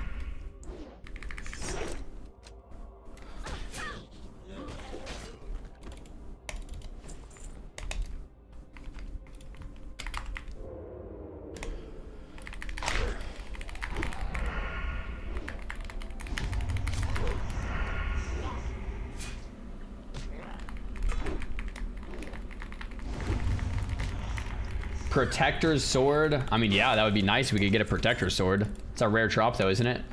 Protector's sword. I mean, yeah, that would be nice if we could get a protector's sword. It's a rare drop though, isn't it?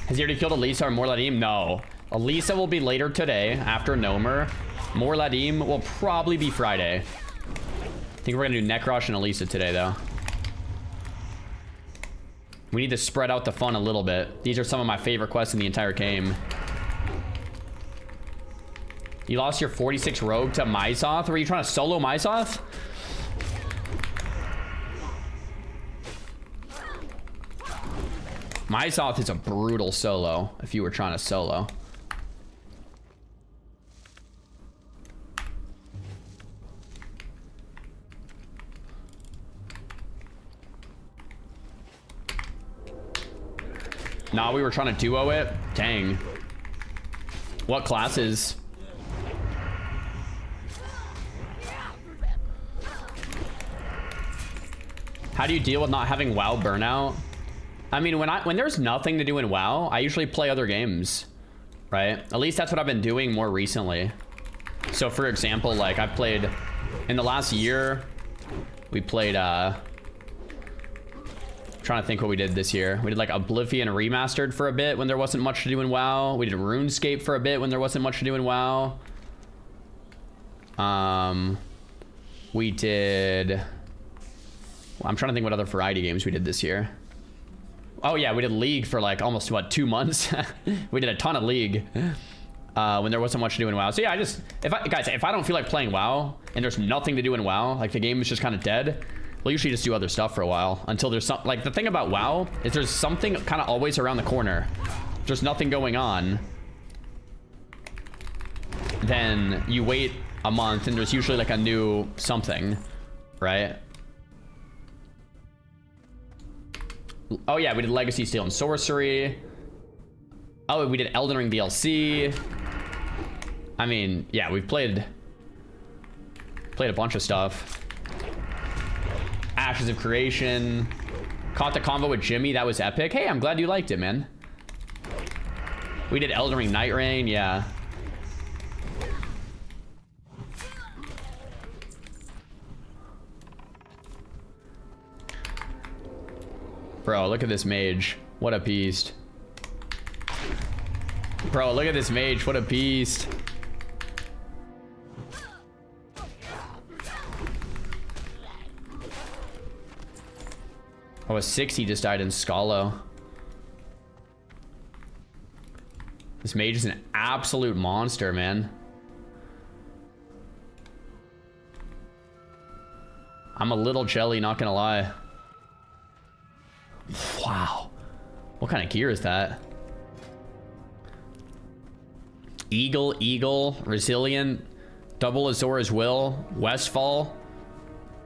Has he already killed Elisa or Morladim? No. Elisa will be later today after Gnomer. Morladim will probably be Friday. I think we're gonna do Nekrosh and Elisa today though. We need to spread out the fun a little bit. These are some of my favorite quests in the entire game. You lost your 46 rogue to Mysoth? Were you trying to solo Mysoth? Mysoth is a brutal solo if you were trying to solo. Nah, we were trying to duo it. Dang. What classes? How do you deal with not having WoW burnout? I mean, when there's nothing to do in WoW, I usually play other games, right? At least that's what I've been doing more recently. So for example, like I played in the last year, we played trying to think what we did this year. We did like Oblivion Remastered for a bit when there wasn't much to do in WoW. We did RuneScape for a bit when there wasn't much to do in WoW. We did, I'm trying to think what other variety games we did this year. Oh yeah, we did League for like almost, what, 2 months? We did a ton of League when there wasn't much to do in WoW. So yeah, guys, if I don't feel like playing WoW and there's nothing to do in WoW, like the game is just kind of dead, we'll usually just do other stuff for a while until there's some, like the thing about WoW is there's something kind of always around the corner. If there's nothing going on, then you wait a month and there's usually like a new something, right? Oh yeah, we did Legacy, Steel, and Sorcery. Oh, we did Elden Ring DLC. I mean, yeah, we've played a bunch of stuff. Ashes of Creation. Caught the convo with Jimmy, that was epic. Hey, I'm glad you liked it, man. We did Elden Ring Night Rain, yeah. Bro, look at this mage. What a beast. Bro, look at this mage. What a beast. Oh, a 60 just died in Scalo. This mage is an absolute monster, man. I'm a little jelly, not gonna lie. Wow. What kind of gear is that? Eagle, Resilient, Double Azor's Will, Westfall,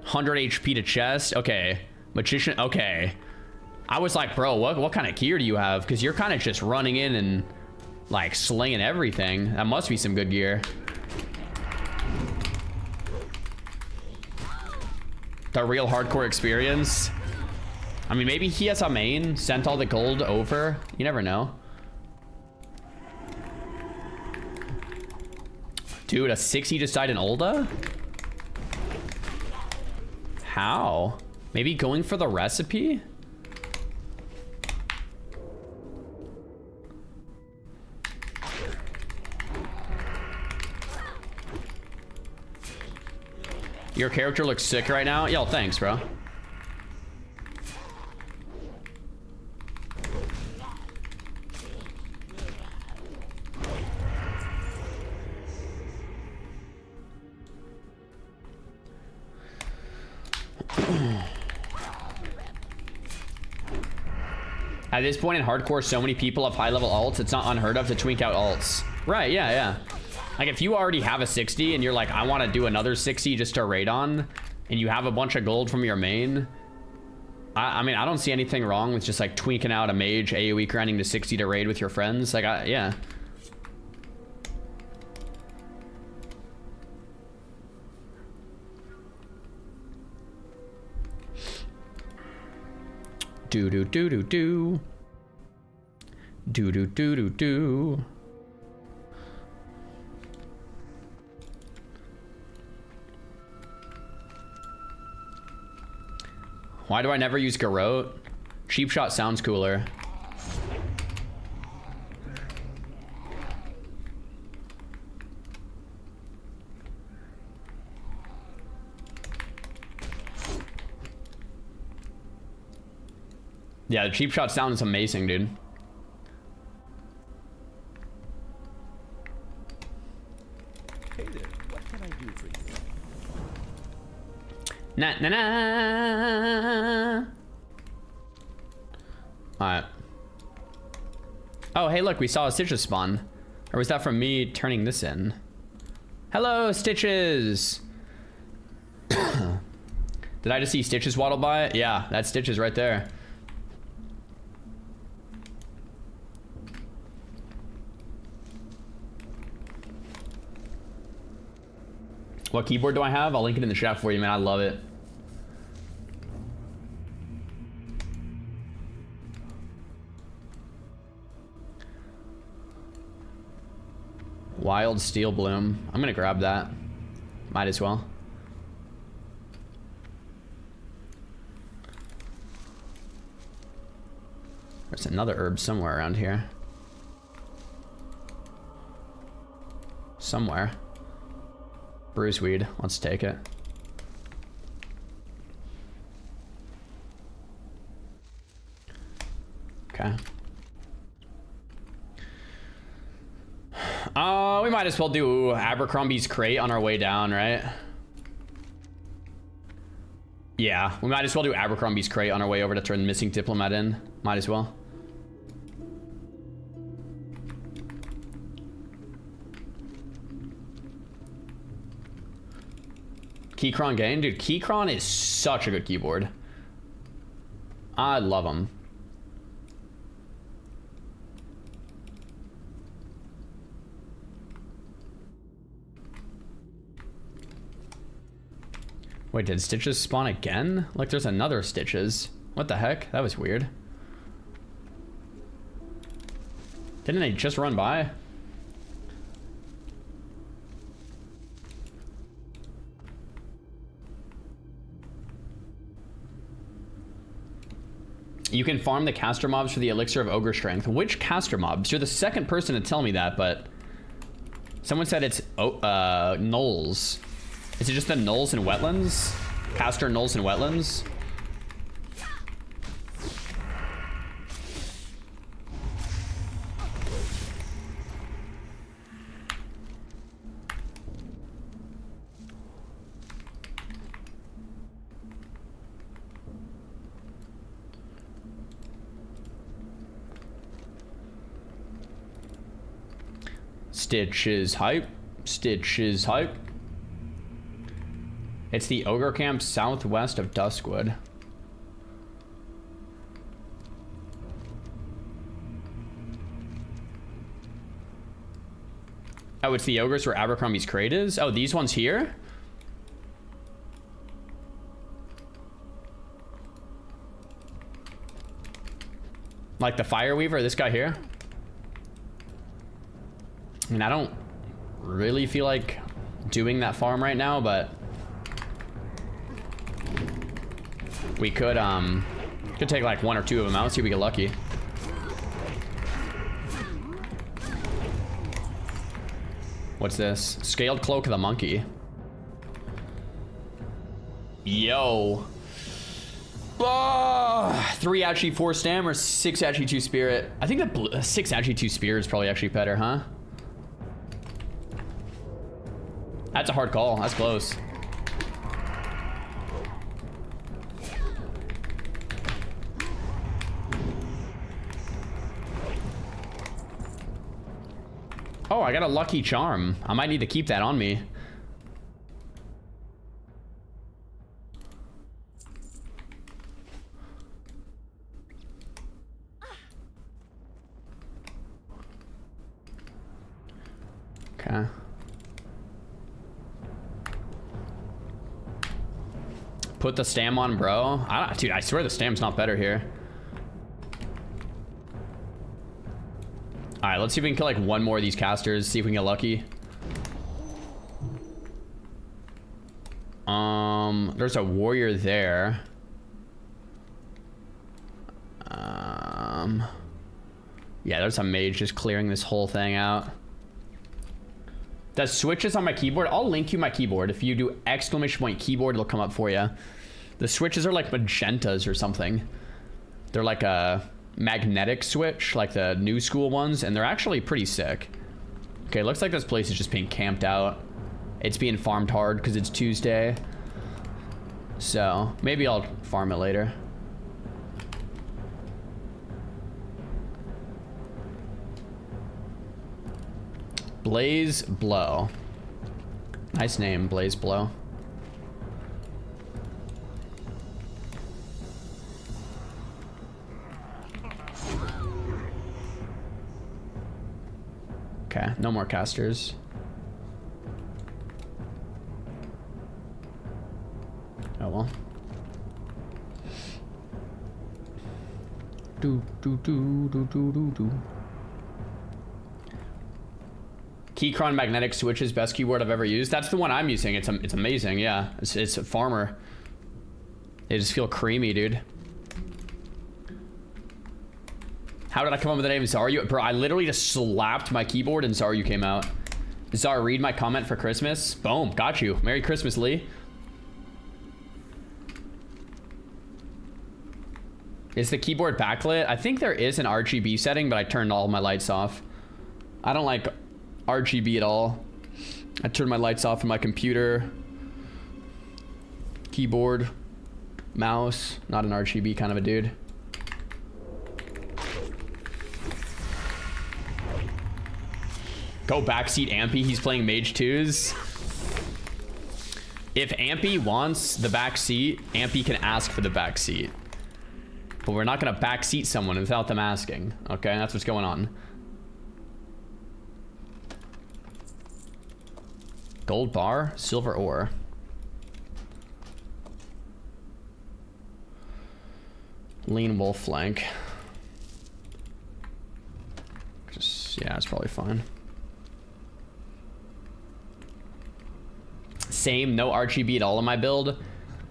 100 HP to chest. Okay. Magician, okay. I was like, bro, what kind of gear do you have? Because you're kind of just running in and like slinging everything. That must be some good gear. The real hardcore experience. I mean, maybe he has a main, sent all the gold over. You never know. Dude, a 60 just died in Ulda? How? Maybe going for the recipe? Your character looks sick right now? Yo, thanks, bro. At this point in hardcore, so many people have high-level alts, it's not unheard of to tweak out alts. Right, yeah. Like, if you already have a 60 and you're like, I want to do another 60 just to raid on, and you have a bunch of gold from your main, I mean, I don't see anything wrong with just, like, tweaking out a mage, AoE grinding to 60 to raid with your friends. Like, yeah. Do. Why do I never use Garrote? Cheap shot sounds cooler. Yeah, the cheap shot sounds amazing, dude. Hey there, what can I do for you? Na. Alright. Oh, hey, look, we saw a Stitches spawn. Or was that from me turning this in? Hello, Stitches! Did I just see Stitches waddle by? Yeah, that's Stitches right there. What keyboard do I have? I'll link it in the chat for you, man. I love it. Wild Steel Bloom. I'm gonna grab that. Might as well. There's another herb somewhere around here. Somewhere. Bruiseweed. Let's take it. Okay. We might as well do Abercrombie's crate on our way down, right? Yeah, we might as well do Abercrombie's crate on our way over to turn Missing Diplomat in. Might as well. Keychron game? Dude, Keychron is such a good keyboard. I love him. Wait, did Stitches spawn again? Like there's another Stitches. What the heck? That was weird. Didn't they just run by? You can farm the caster mobs for the elixir of ogre strength. Which caster mobs? You're the second person to tell me that, but someone said it's gnolls. Is it just the gnolls and wetlands? Caster gnolls and wetlands? Stitches hype. Stitches hype. It's the ogre camp southwest of Duskwood. Oh, it's the ogres where Abercrombie's crate is? Oh, these ones here? Like the Fireweaver, this guy here? I mean, I don't really feel like doing that farm right now, but we could take like one or two of them out, see if we get lucky. What's this? Scaled Cloak of the Monkey. Yo. 3 Actually 4 Stam or 6 Actually 2 Spirit. I think the 6 Actually 2 Spirit is probably actually better, huh? That's a hard call. That's close. Oh, I got a lucky charm. I might need to keep that on me. Okay. Put the stam on, bro. Dude, I swear the stam's not better here. All right, let's see if we can kill like one more of these casters. See if we can get lucky. There's a warrior there. Yeah, there's a mage just clearing this whole thing out. Does switches on my keyboard? I'll link you my keyboard. If you do ! keyboard, it'll come up for you. The switches are like magentas or something. They're like a magnetic switch, like the new school ones, and they're actually pretty sick. Okay, looks like this place is just being camped out. It's being farmed hard because it's Tuesday. So, maybe I'll farm it later. Blaze Blow. Nice name, Blaze Blow. Okay, no more casters. now. Do do do do do do do. Keychron magnetic switches, best keyboard I've ever used. That's the one I'm using. It's amazing. Yeah, it's a farmer. They just feel creamy, dude. How did I come up with the name Xaryu? Bro, I literally just slapped my keyboard and Xaryu came out. Zar, read my comment for Christmas. Boom, got you. Merry Christmas, Lee. Is the keyboard backlit? I think there is an RGB setting, but I turned all my lights off. I don't like RGB at all. I turned my lights off on my computer. Keyboard, mouse, not an RGB kind of a dude. Go backseat Ampy, he's playing Mage 2s. If Ampy wants the back seat, Ampy can ask for the back seat. But we're not gonna backseat someone without them asking. Okay, that's what's going on. Gold bar, silver ore. Lean wolf flank. Just, yeah, it's probably fine. Same, no RGB at all in my build.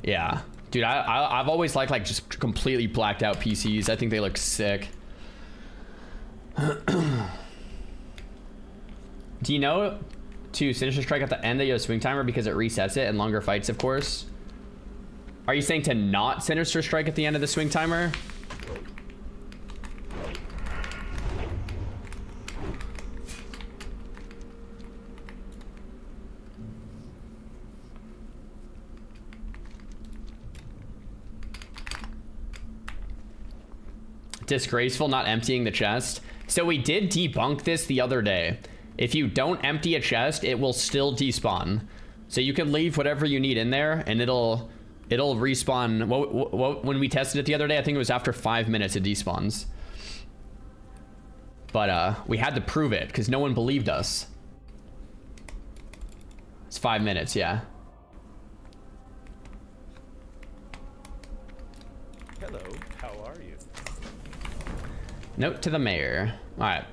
Yeah, dude, I've always liked like just completely blacked out PCs. I think they look sick. Do you know to Sinister Strike at the end that you have a swing timer because it resets it and longer fights, of course? Are you saying to not Sinister Strike at the end of the swing timer? Disgraceful not emptying the chest. So we did debunk this the other day. If you don't empty a chest, it will still despawn. So you can leave whatever you need in there and it'll respawn. When we tested it the other day, I think it was after 5 minutes it despawns. But we had to prove it because no one believed us. It's 5 minutes, yeah. Hello, how are you? Note to the mayor. All right.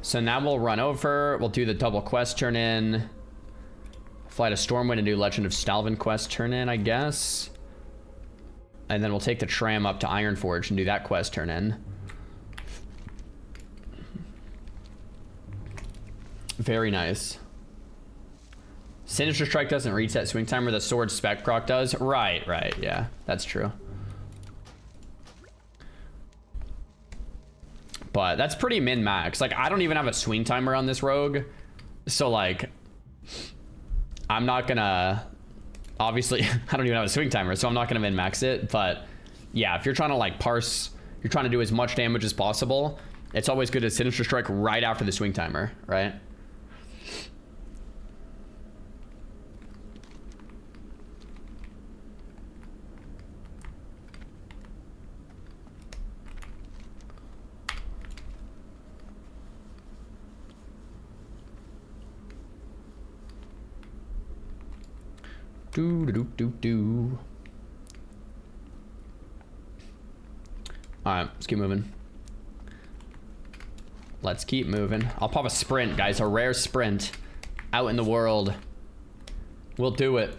So now we'll run over. We'll do the double quest turn in. Fly to Stormwind and do Legend of Stalvin quest turn in, I guess. And then we'll take the tram up to Ironforge and do that quest turn in. Very nice. Sinister Strike doesn't reset swing timer. The sword spec proc does. Right, yeah, that's true. But that's pretty min-max. Like, I don't even have a swing timer on this rogue. So, like, I'm not gonna... Obviously, I don't even have a swing timer, so I'm not gonna min-max it. But, yeah, if you're trying to, like, parse... You're trying to do as much damage as possible, it's always good to Sinister Strike right after the swing timer, right? Do. All right, let's keep moving. Let's keep moving. I'll pop a sprint, guys. A rare sprint out in the world. We'll do it.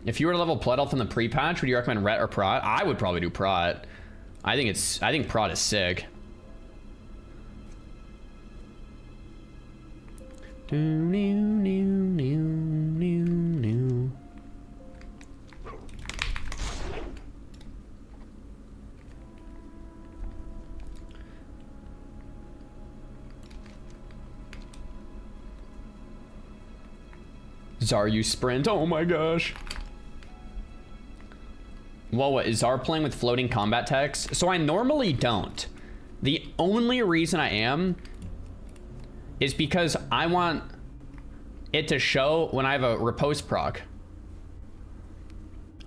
If you were to level Blood Elf in the pre-patch, would you recommend Ret or Prot? I would probably do Prot. I think Prot is sick. Xaryu sprint. Oh my gosh. Well, what is Zar playing with floating combat text? So I normally don't. The only reason I am is because I want it to show when I have a riposte proc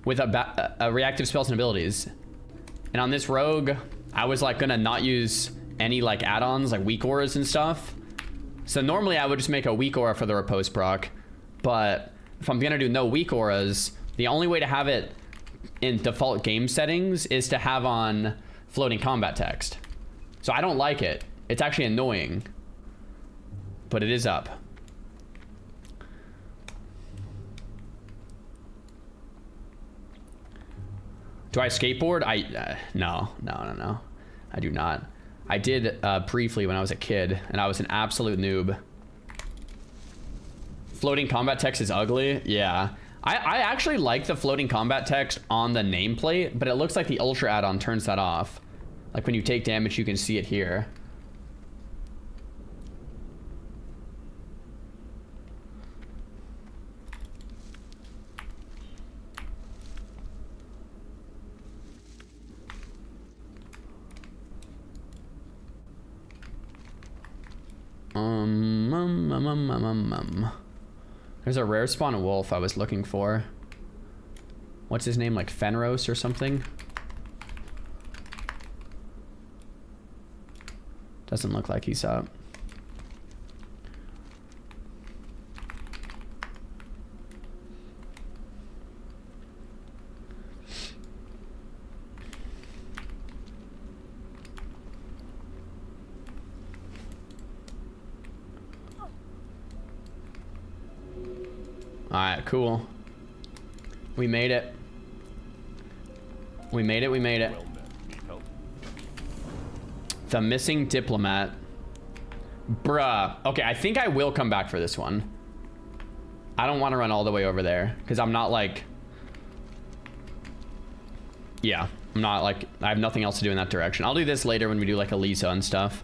with a reactive spells and abilities. And on this rogue, I was like gonna not use any like add-ons like weak auras and stuff. So normally I would just make a weak aura for the riposte proc, but if I'm gonna do no weak auras, the only way to have it in default game settings is to have on floating combat text. So I don't like it. It's actually annoying, but it is up. Do I skateboard? No. I do not. I did briefly when I was a kid, and I was an absolute noob. Floating combat text is ugly. Yeah. I actually like the floating combat text on the nameplate, but it looks like the Ultra add-on turns that off. Like when you take damage, you can see it here. There's a rare spawn wolf I was looking for. What's his name, like Fenros or something? Doesn't look like he's up. Alright, cool. We made it. We made it. The missing diplomat. Bruh. Okay, I think I will come back for this one. I don't want to run all the way over there, because I'm not like... Yeah, I'm not like... I have nothing else to do in that direction. I'll do this later when we do like Elisa and stuff.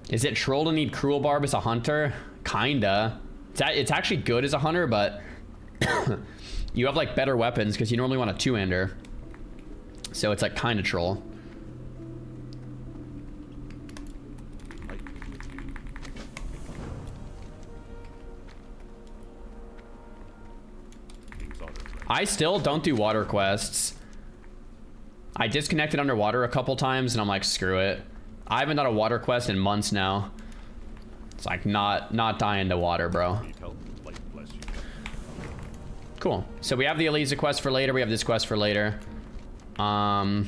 Is it troll to need Cruel Barb as a hunter? Kinda. It's actually good as a hunter, but you have like better weapons because you normally want a two-hander. So it's like kinda troll. I still don't do water quests. I disconnected underwater a couple times and I'm like, screw it. I haven't done a water quest in months now. It's like not dying to water, bro. Cool. So we have the Elisa quest for later. We have this quest for later. Yeah,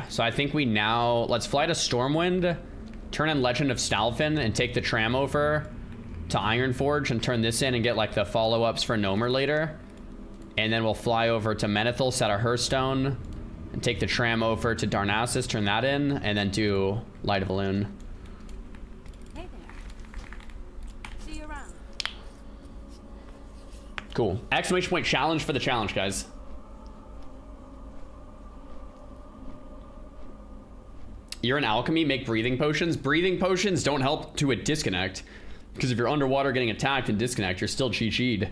so I think we now... Let's fly to Stormwind, turn in Legend of Stalfin, and take the tram over to Ironforge and turn this in and get like the follow-ups for Gnomer later. And then we'll fly over to Menethil, set our Hearthstone, and take the tram over to Darnassus, turn that in, and then do Light of Elune. Hey there. See you around. Cool. Exclamation point challenge for the challenge, guys. You're an alchemy, make breathing potions. Breathing potions don't help to a disconnect, because if you're underwater getting attacked and disconnect, you're still GG'd.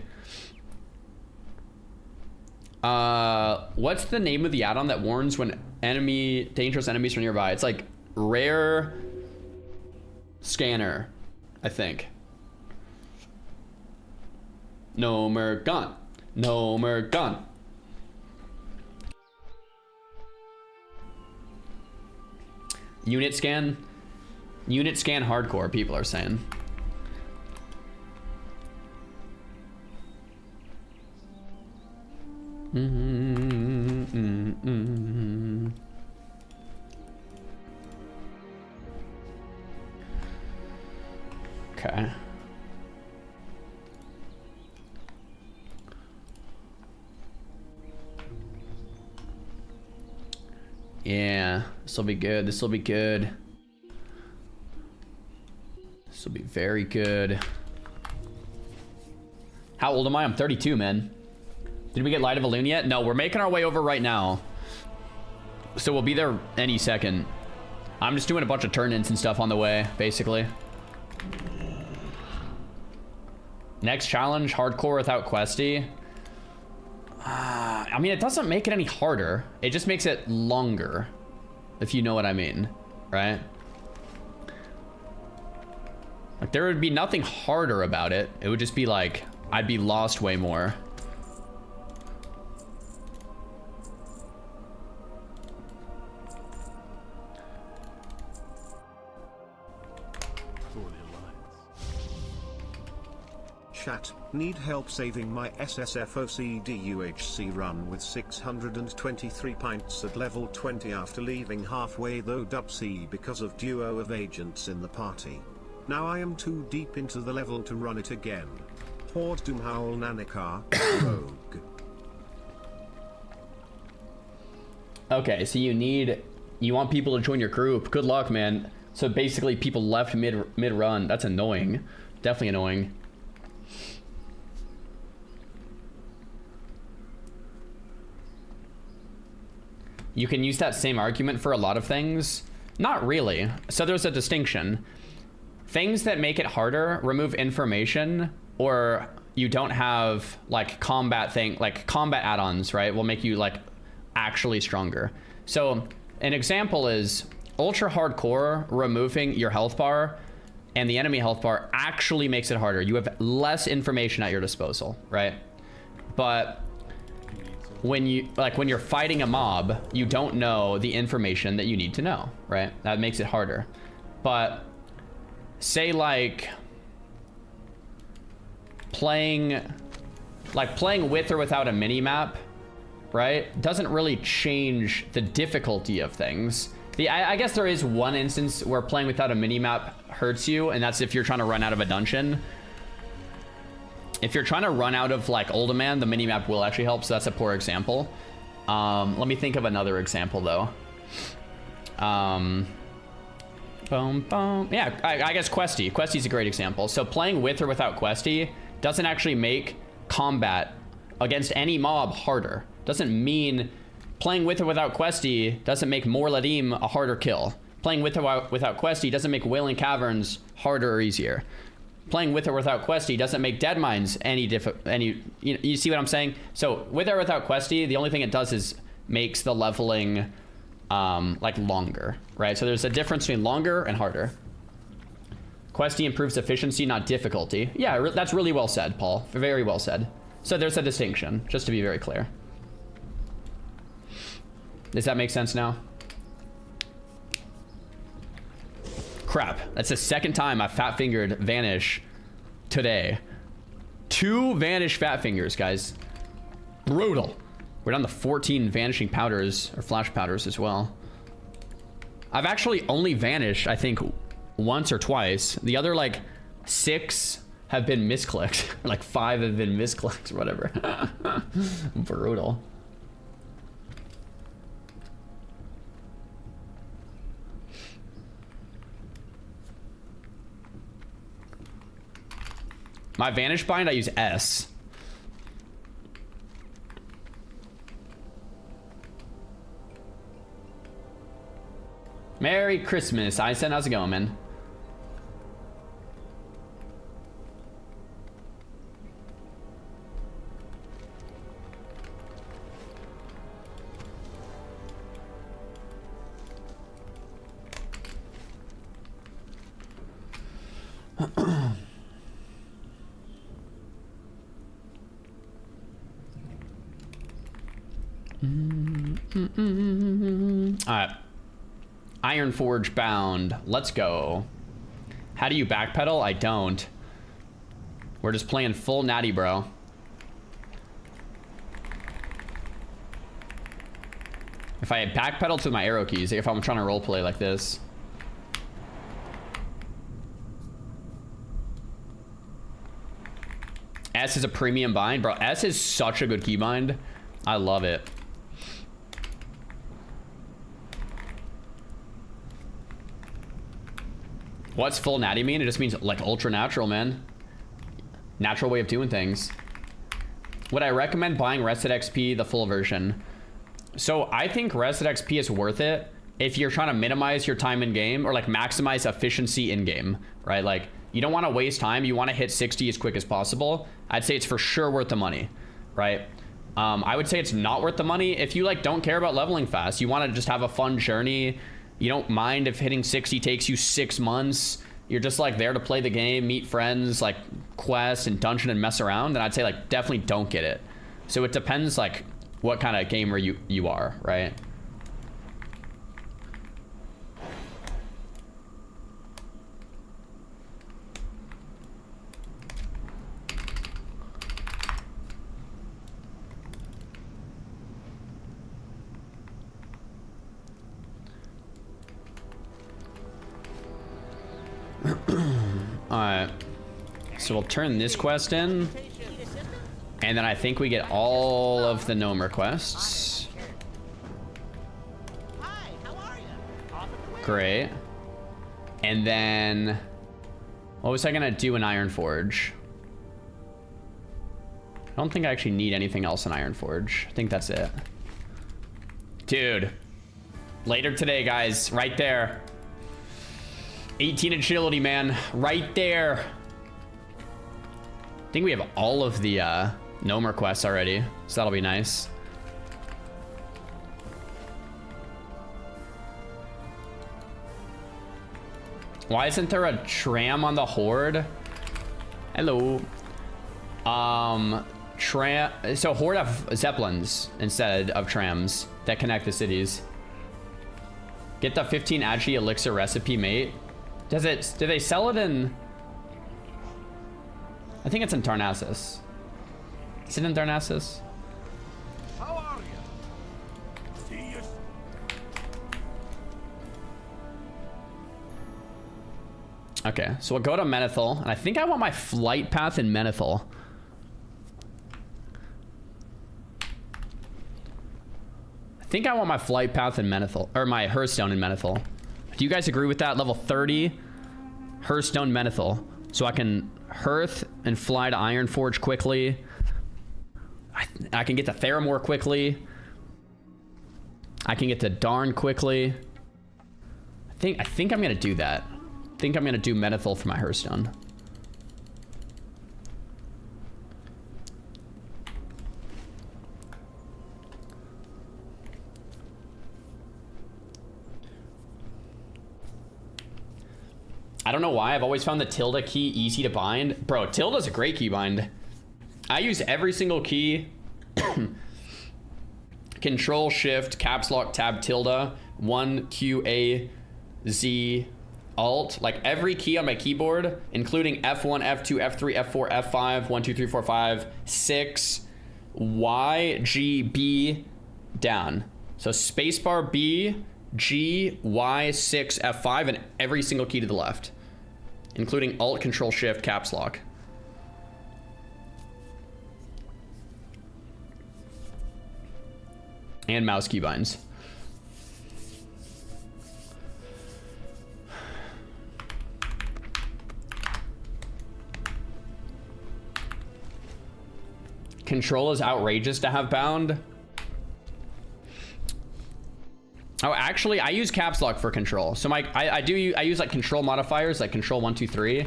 What's the name of the add-on that warns when dangerous enemies are nearby? It's like Rare Scanner, I think. Gnomeregan. Gnomeregan. Unit scan hardcore, people are saying. Okay. Yeah, this will be good. This will be good. This will be very good. How old am I? I'm 32, man. Did we get Light of Elune yet? No, we're making our way over right now. So we'll be there any second. I'm just doing a bunch of turn-ins and stuff on the way, basically. Next challenge, hardcore without questy. I mean, it doesn't make it any harder. It just makes it longer, if you know what I mean, right? Like, there would be nothing harder about it. It would just be like, I'd be lost way more. chat, need help saving my SSFOCDUHC run with 623 pints at level 20 after leaving halfway though dub C because of duo of agents in the party. Now I am too deep into the level to run it again. Horde Doomhowl Nanikar, Rogue. Okay, so you want people to join your group. Good luck, man. So basically people left mid run. That's annoying. Definitely annoying. You can use that same argument for a lot of things. Not really. So there's a distinction. Things that make it harder remove information, or you don't have like combat add-ons, right? Will make you like actually stronger. So an example is ultra hardcore removing your health bar and the enemy health bar actually makes it harder. You have less information at your disposal, right? But when you're fighting a mob, you don't know the information that you need to know, right? That makes it harder. But say like playing with or without a mini map, right, doesn't really change the difficulty of things. I guess there is one instance where playing without a mini-map hurts you, and that's if you're trying to run out of a dungeon. If you're trying to run out of like Uldaman, the mini-map will actually help, so that's a poor example. Let me think of another example though. Yeah, I guess Questy. Questy's a great example. So playing with or without Questy doesn't actually make combat against any mob harder. Doesn't mean playing with or without Questy doesn't make Morladim a harder kill. Playing with or without Questy doesn't make Wailing Caverns harder or easier. Playing with or without Questy doesn't make Dead Mines you see what I'm saying? So with or without Questy, the only thing it does is makes the leveling like longer, right? So there's a difference between longer and harder. Questy improves efficiency, not difficulty. Yeah, that's really well said, Paul. Very well said. So there's a distinction, just to be very clear. Does that make sense now? Crap, that's the second time I fat fingered Vanish today. 2 Vanish fat fingers, guys. Brutal. We're down to 14 vanishing powders, or flash powders as well. I've actually only vanished, I think, once or twice. The other like 6 have been misclicked. Or like 5 have been misclicked or whatever. Brutal. My Vanish bind, I use S. Merry Christmas, Isen. How's it going, man? Alright. Ironforge bound. Let's go. How do you backpedal? I don't. We're just playing full natty, bro. If I had backpedaled to my arrow keys, if I'm trying to roleplay like this. S is a premium bind, bro. S is such a good keybind. I love it. What's full natty mean? It just means like ultra natural, man. Natural way of doing things. Would I recommend buying Rested XP, the full version? So I think Rested XP is worth it if you're trying to minimize your time in game or like maximize efficiency in game, right? Like you don't want to waste time. You want to hit 60 as quick as possible. I'd say it's for sure worth the money, right? I would say it's not worth the money if you like don't care about leveling fast. You want to just have a fun journey. You don't mind if hitting 60 takes you 6 months. You're just like there to play the game, meet friends, like quest and dungeon and mess around. Then I'd say like definitely don't get it. So it depends like what kind of gamer you are, right? So we'll turn this quest in. And then I think we get all of the Gnomer quests. Great. And then... what was I gonna do in Ironforge? I don't think I actually need anything else in Ironforge. I think that's it. Dude. Later today, guys. Right there. 18 agility, man. Right there. I think we have all of the Gnomer quests already. So that'll be nice. Why isn't there a tram on the Horde? Hello. So Horde have Zeppelins instead of trams that connect the cities. Get the 15 Agi elixir recipe, mate. Do they sell it in... I think it's in Tarnassus. Is it in Tarnassus? How are you? See you. Okay, so we'll go to Menethil, and I think I want my flight path in Menethil. I think I want my flight path in Menethil, or my Hearthstone in Menethil. Do you guys agree with that? Level 30, Hearthstone Menethil. So I can Hearth and fly to Ironforge quickly. I can get to Theramore quickly. I can get to Darn quickly. I think I'm gonna do that. I think I'm gonna do Menethil for my Hearthstone. I don't know why, I've always found the tilde key easy to bind. Bro, tilde's a great key bind. I use every single key. Control, Shift, Caps Lock, Tab, Tilde, 1, Q, A, Z, Alt. Like every key on my keyboard, including F1, F2, F3, F4, F5, 1, 2, 3, 4, 5, 6, Y, G, B, down. So spacebar B, G, Y, 6, F5, and every single key to the left, including Alt, Control, Shift, Caps Lock. And mouse keybinds. Control is outrageous to have bound. Oh, actually, I use caps lock for control. So I use like control modifiers, like control 1, 2, 3,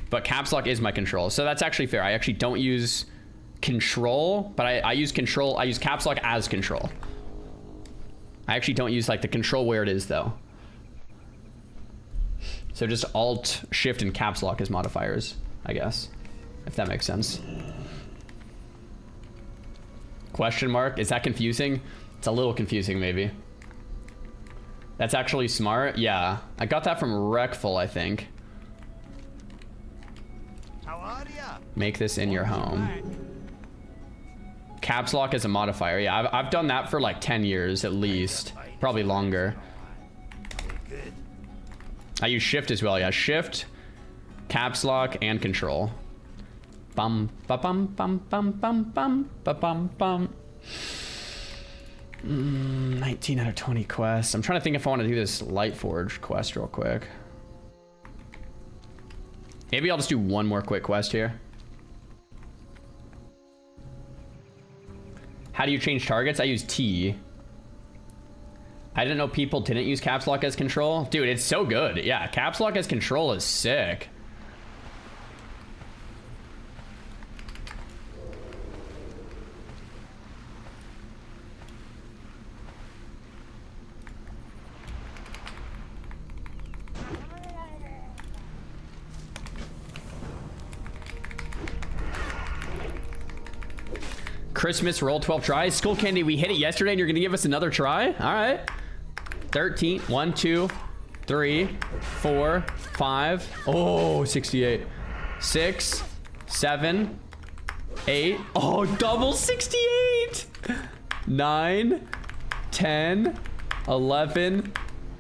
but caps lock is my control. So that's actually fair. I actually don't use control, but I use control. I use caps lock as control. I actually don't use like the control where it is though. So just Alt, Shift, and caps lock as modifiers, I guess, if that makes sense. Question mark? Is that confusing? It's a little confusing, maybe. That's actually smart. Yeah, I got that from Wreckful, I think. How are ya? Make this in your home. Caps lock as a modifier. Yeah, I've done that for like 10 years at least, probably longer. I use Shift as well. Yeah, Shift, caps lock, and control. Bum ba bum bum bum bum bum ba bum bum. 19 out of 20 quests. I'm trying to think if I want to do this Lightforge quest real quick. Maybe I'll just do one more quick quest here. How do you change targets? I use T. I didn't know people didn't use caps lock as control. Dude, it's so good. Yeah, caps lock as control is sick. Christmas roll 12 tries. Skull Candy, we hit it yesterday and you're gonna give us another try? All right. 13, 1, 2, 3, 4, 5. Oh, 68. 6, 7, 8. Oh, double 68. 9, 10, 11,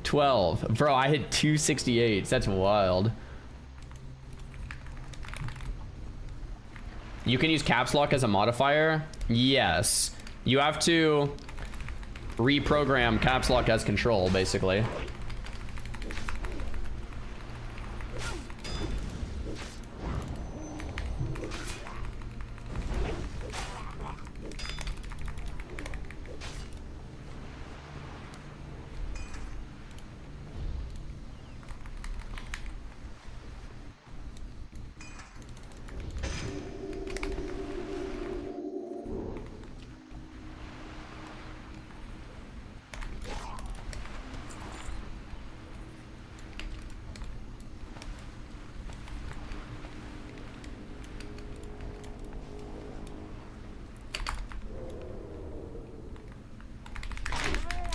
12. Bro, I hit 2 68s. That's wild. You can use caps lock as a modifier. Yes. You have to reprogram caps lock as control, basically.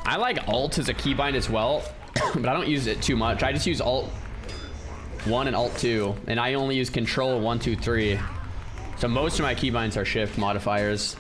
I like alt as a keybind as well, but I don't use it too much. I just use alt 1 and alt 2, and I only use control 1, 2, 3. So most of my keybinds are shift modifiers.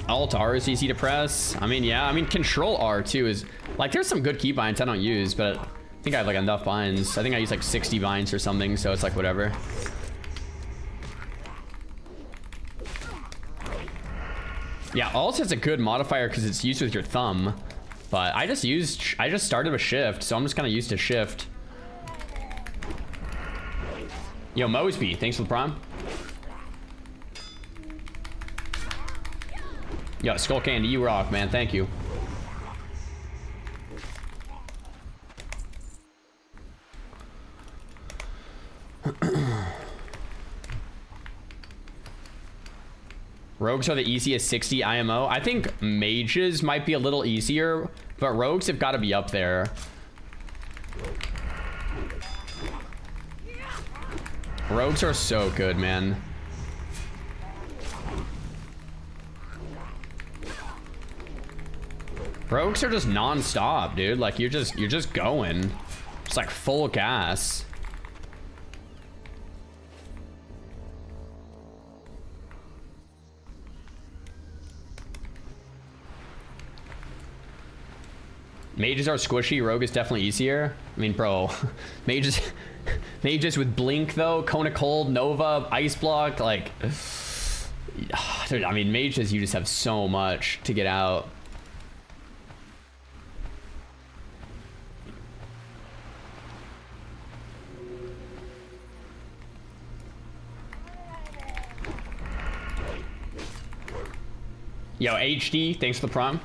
Alt R is easy to press. I mean, yeah, I mean, Control R too is like, there's some good keybinds I don't use, but I think I have like enough binds. I think I use like 60 binds or something, so it's like whatever. Yeah, Alt is a good modifier because it's used with your thumb, but I just started with Shift, so I'm just kind of used to Shift. Yo, Mosby, thanks for the prime. Yo, Skull Candy, you rock, man. Thank you. Rogues are the easiest 60 IMO. I think mages might be a little easier, but rogues have got to be up there. Rogues are so good, man. Rogues are just non-stop, dude. Like you're just going. It's like full gas. Mages are squishy. Rogue is definitely easier. I mean, bro, mages with blink though, Cone of Cold, Nova, Ice Block, like dude, I mean, mages, you just have so much to get out. Yo, HD, thanks for the prime.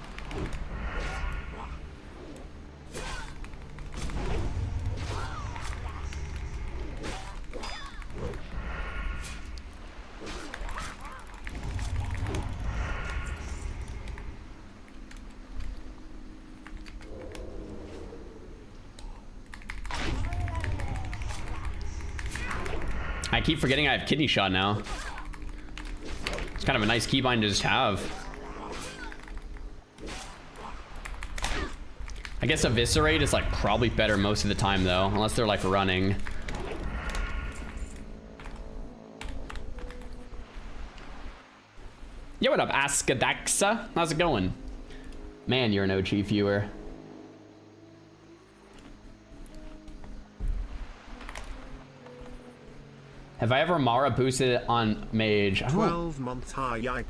I keep forgetting I have kidney shot now. It's kind of a nice keybind to just have. I guess Eviscerate is like probably better most of the time though, unless they're like running. Yo, what up, Askadaxa? How's it going? Man, you're an OG viewer. Have I ever Mara boosted on Mage? 12-month high. I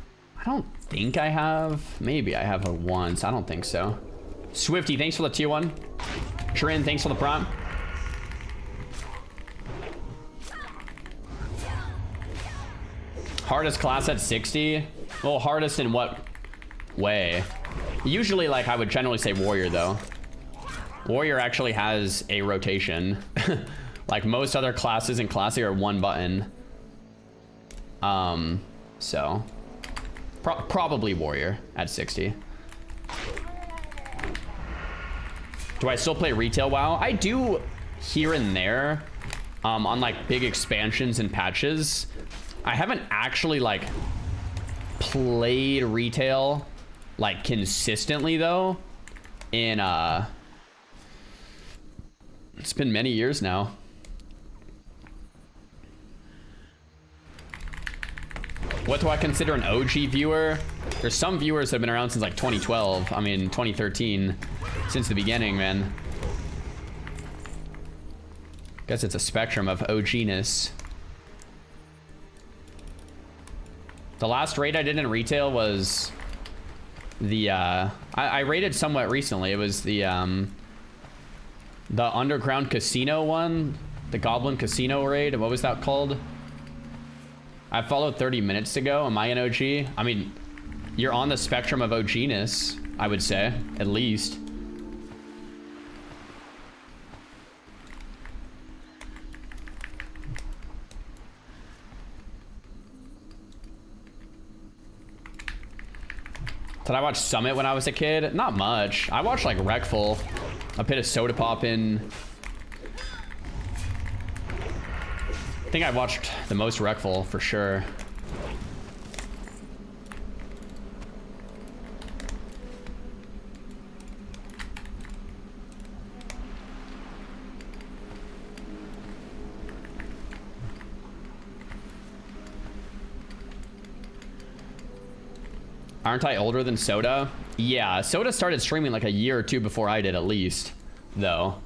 don't think I have. Maybe I have once. I don't think so. Swifty, thanks for the tier 1. Trin, thanks for the prompt. Hardest class at 60? Well, hardest in what way? Usually, like, I would generally say Warrior, though. Warrior actually has a rotation. Like, most other classes in Classic are one button. So... probably Warrior at 60. Do I still play retail WoW? I do here and there, on like big expansions and patches. I haven't actually like played retail like consistently though in it's been many years now. What do I consider an OG viewer? There's some viewers that have been around since like 2012. I mean, 2013. Since the beginning, man. Guess it's a spectrum of OG-ness. The last raid I did in retail was the I raided somewhat recently. It was the underground casino one, the Goblin Casino raid. What was that called? I followed 30 minutes ago. Am I an OG? I mean, you're on the spectrum of OG-ness, I would say, at least. Did I watch Summit when I was a kid? Not much. I watched like Wreckful. A bit of Soda Pop in. I think I watched the most Wreckful for sure. Aren't I older than Soda? Yeah, Soda started streaming like a year or two before I did at least, though.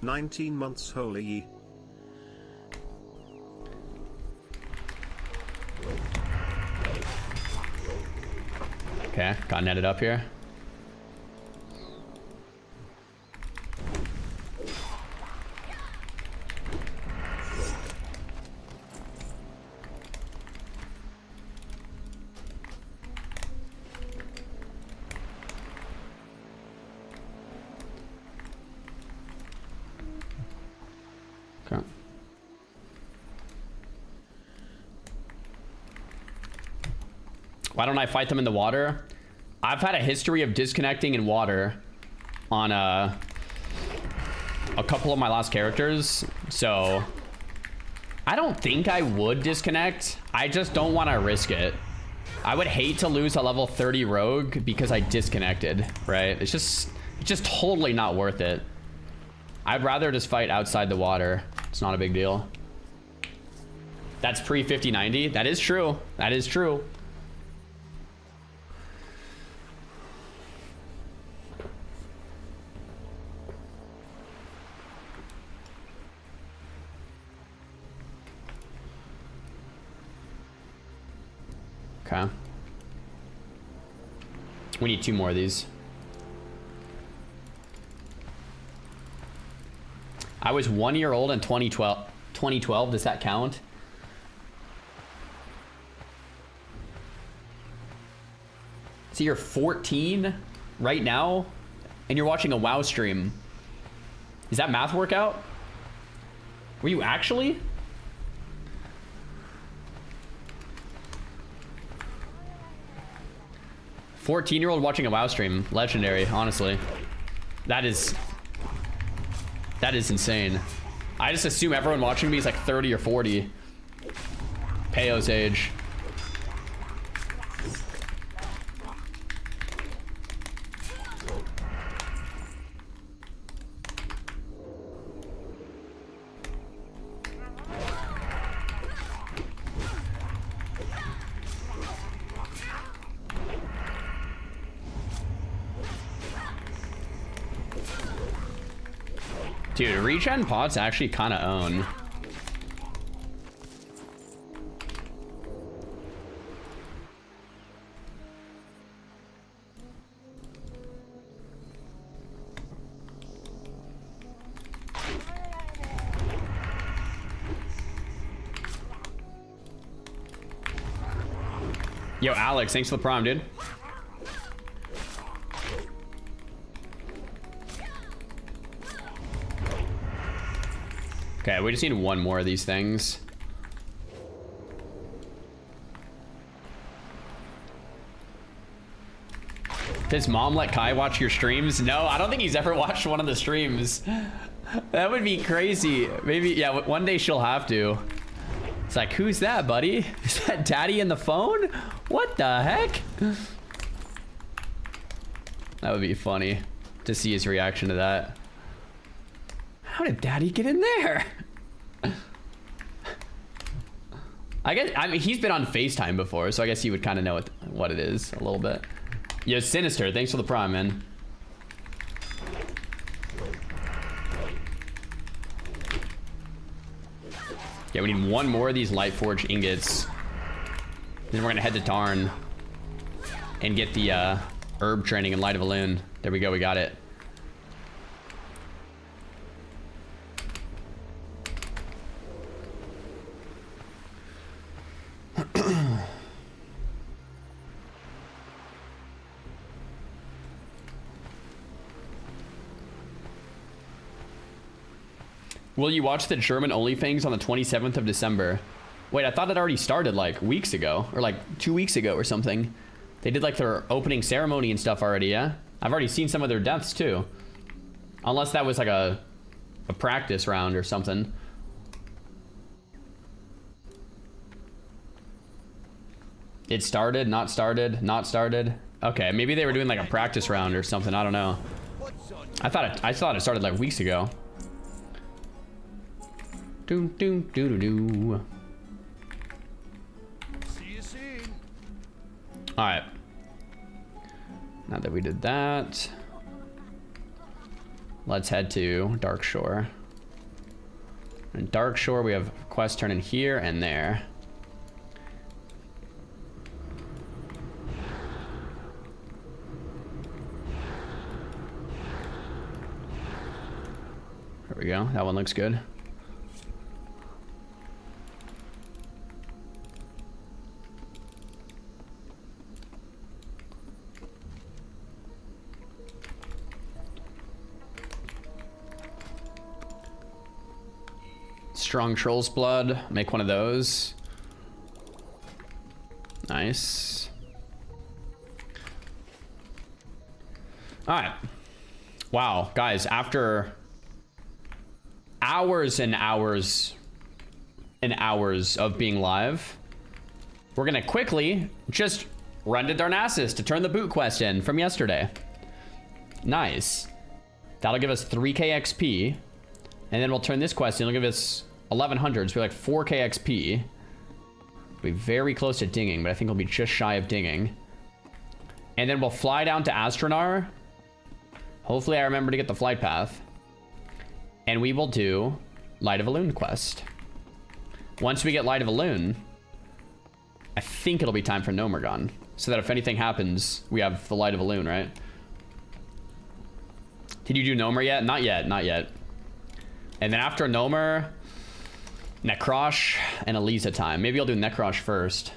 19 months holy. Okay, got netted up here. Okay. Why don't I fight them in the water? I've had a history of disconnecting in water on a couple of my last characters, so I don't think I would disconnect. I just don't want to risk it. I would hate to lose a level 30 rogue because I disconnected, right? It's just totally not worth it. I'd rather just fight outside the water. It's not a big deal. That's pre 5090. That is true. That is true. Okay. We need 2 more of these. I was 1 year old in 2012. 2012, does that count? So you're 14 right now, and you're watching a WoW stream. Does that math work out? Were you actually? "14-year-old watching a WoW stream." Legendary, honestly. That is insane. I just assume everyone watching me is like 30 or 40. Peyo's age. Dude, regen pots actually kind of own. Yo, Alex, thanks for the prime, dude. Okay, we just need 1 more of these things. Does mom let Kai watch your streams? No, I don't think he's ever watched one of the streams. That would be crazy. Maybe, yeah, one day she'll have to. It's like, who's that, buddy? Is that daddy in the phone? What the heck? That would be funny to see his reaction to that. How did daddy get in there? I guess, I mean, he's been on FaceTime before, so I guess he would kind of know what it is a little bit. Yo, Sinister, thanks for the prime, man. Yeah, we need one more of these Lightforged ingots. Then we're gonna head to Tarn and get the herb training in Light of Elune. There we go, we got it. Will you watch the German OnlyFans on the 27th of December? Wait, I thought it already started like weeks ago, or like 2 weeks ago or something. They did like their opening ceremony and stuff already, yeah? I've already seen some of their deaths too. Unless that was like a practice round or something. It started, not started, not started. Okay, maybe they were doing like a practice round or something, I don't know. I thought it started like weeks ago. Do do do do do. See you soon. All right. Now that we did that, let's head to Dark Shore. In Dark Shore, we have quest turn in here and there. There we go. That one looks good. Strong Troll's Blood. Make one of those. Nice. Alright. Wow, guys, after hours and hours and hours of being live, we're gonna quickly just run to Darnassus to turn the boot quest in from yesterday. Nice. That'll give us 3k XP. And then we'll turn this quest in. It'll give us 1100, so we're like 4k XP. We'll be very close to dinging, but I think we'll be just shy of dinging. And then we'll fly down to Astronar. Hopefully I remember to get the flight path. And we will do Light of Elune quest. Once we get Light of Elune, I think it'll be time for Gnomeregan. So that if anything happens, we have the Light of Elune, right? Did you do Gnomer yet? Not yet, not yet. And then after Gnomer, Necrosh and Elisa time. Maybe I'll do Necrosh first.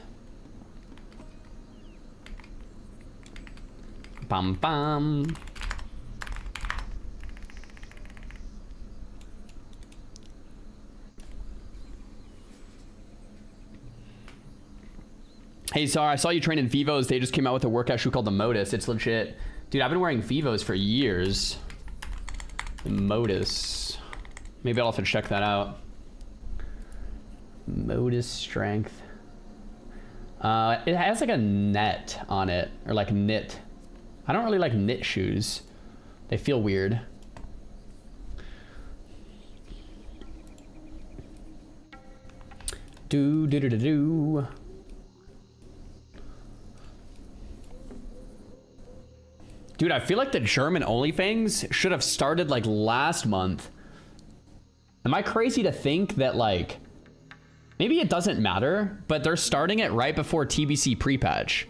Bam bam. Hey, sorry, I saw you train in Vivos. They just came out with a workout shoe called the Modus. It's legit. Dude, I've been wearing Vivos for years. The Modus. Maybe I'll have to check that out. Modus strength. It has like a net on it, or like knit. I don't really like knit shoes. They feel weird. Do do do do do. Dude, I feel like the German OnlyFans should have started like last month. Am I crazy to think that like, maybe it doesn't matter, but they're starting it right before TBC pre-patch?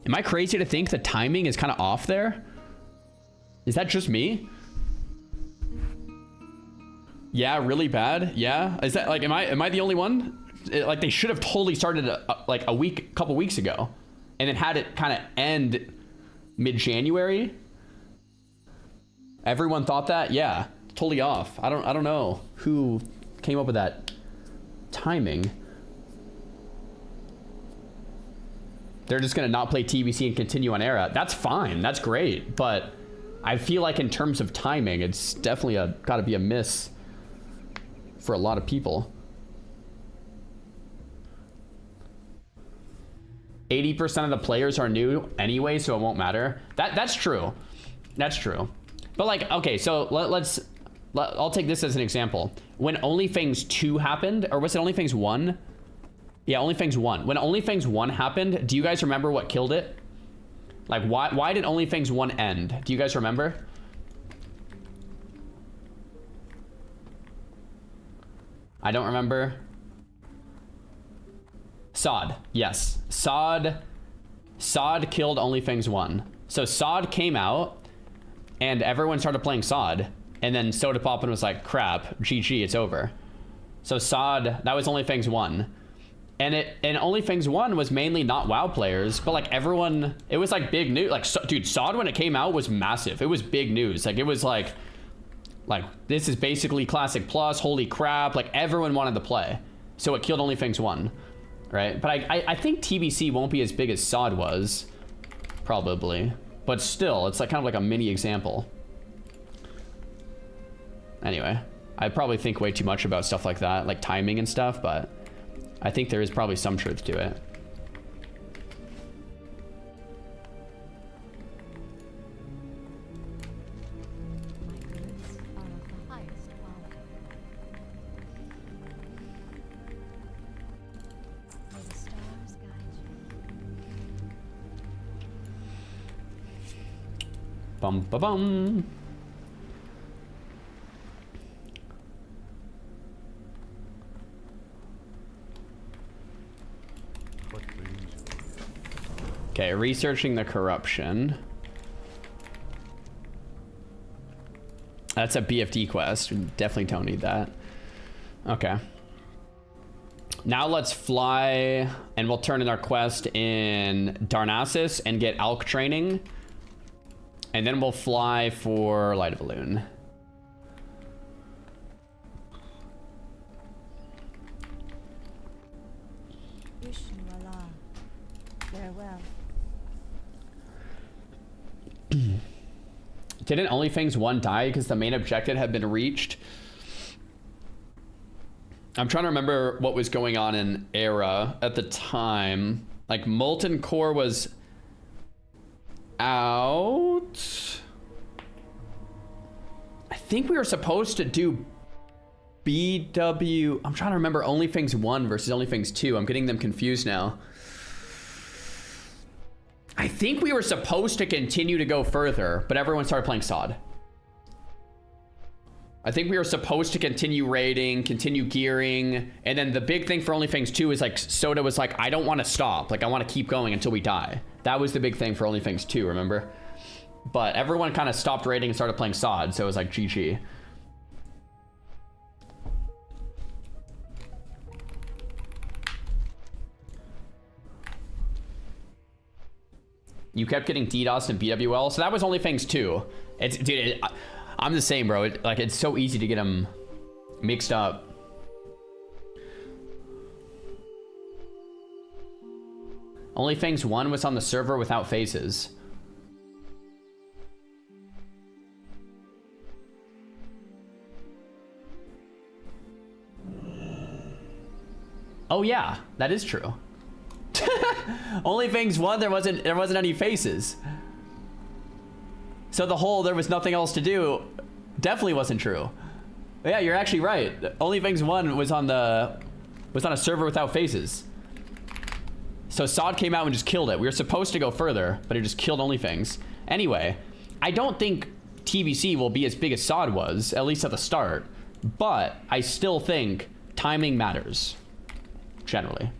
Am I crazy to think the timing is kind of off there? Is that just me? Yeah, really bad. Yeah, is that like, am I the only one? Like they should have totally started like a couple weeks ago, and then had it kind of end mid-January. Everyone thought that? Yeah, totally off. I don't know who came up with that timing. They're just gonna not play TBC and continue on Era. That's fine, that's great, but I feel like in terms of timing, it's definitely gotta be a miss for a lot of people. 80% of the players are new anyway, so it won't matter. That's true. That's true. But like, okay, so I'll take this as an example. When OnlyFans 2 happened, or was it OnlyFans 1? Yeah, OnlyFans 1. When OnlyFans 1 happened, do you guys remember what killed it? Like, why did OnlyFans 1 end? Do you guys remember? I don't remember. Sod. Yes. Sod killed OnlyFans 1. So Sod came out, and everyone started playing Sod. And then Soda Poppin was like, crap, GG, it's over. So Sod, that was OnlyFans 1. And OnlyFans 1 was mainly not WoW players, but like everyone, it was like big news. Like, dude, Sod when it came out was massive. It was big news. Like, it was like this is basically Classic Plus, holy crap. Like, everyone wanted to play. So it killed OnlyFans 1, right? But I think TBC won't be as big as Sod was, probably. But still, it's like kind of like a mini example. Anyway, I probably think way too much about stuff like that, like timing and stuff, but I think there is probably some truth to it. Bum ba bum. Okay, researching the corruption. That's a BFD quest. We definitely don't need that. Okay. Now let's fly, and we'll turn in our quest in Darnassus and get Alk training. And then we'll fly for Light of Balloon. Farewell. Didn't OnlyFans 1 die because the main objective had been reached? I'm trying to remember what was going on in Era at the time. Like, Molten Core was out. I think we were supposed to do BW. I'm trying to remember OnlyFans 1 versus OnlyFans 2. I'm getting them confused now. I think we were supposed to continue to go further, but everyone started playing Sod. I think we were supposed to continue raiding, continue gearing, and then the big thing for OnlyFans 2 is like Soda was like, I don't want to stop. Like, I want to keep going until we die. That was the big thing for OnlyFans 2, remember? But everyone kind of stopped raiding and started playing Sod, so it was like GG. You kept getting DDoS and BWL, so that was OnlyFans 2. It's, dude, I'm the same, bro. It's so easy to get them mixed up. OnlyFans 1 was on the server without faces. Oh yeah, that is true. OnlyFans 1, there wasn't any faces. So the whole there was nothing else to do definitely wasn't true. But yeah, you're actually right. OnlyFans 1 was on a server without faces. So Sod came out and just killed it. We were supposed to go further, but it just killed OnlyFans. Anyway, I don't think TBC will be as big as Sod was, at least at the start. But I still think timing matters, generally.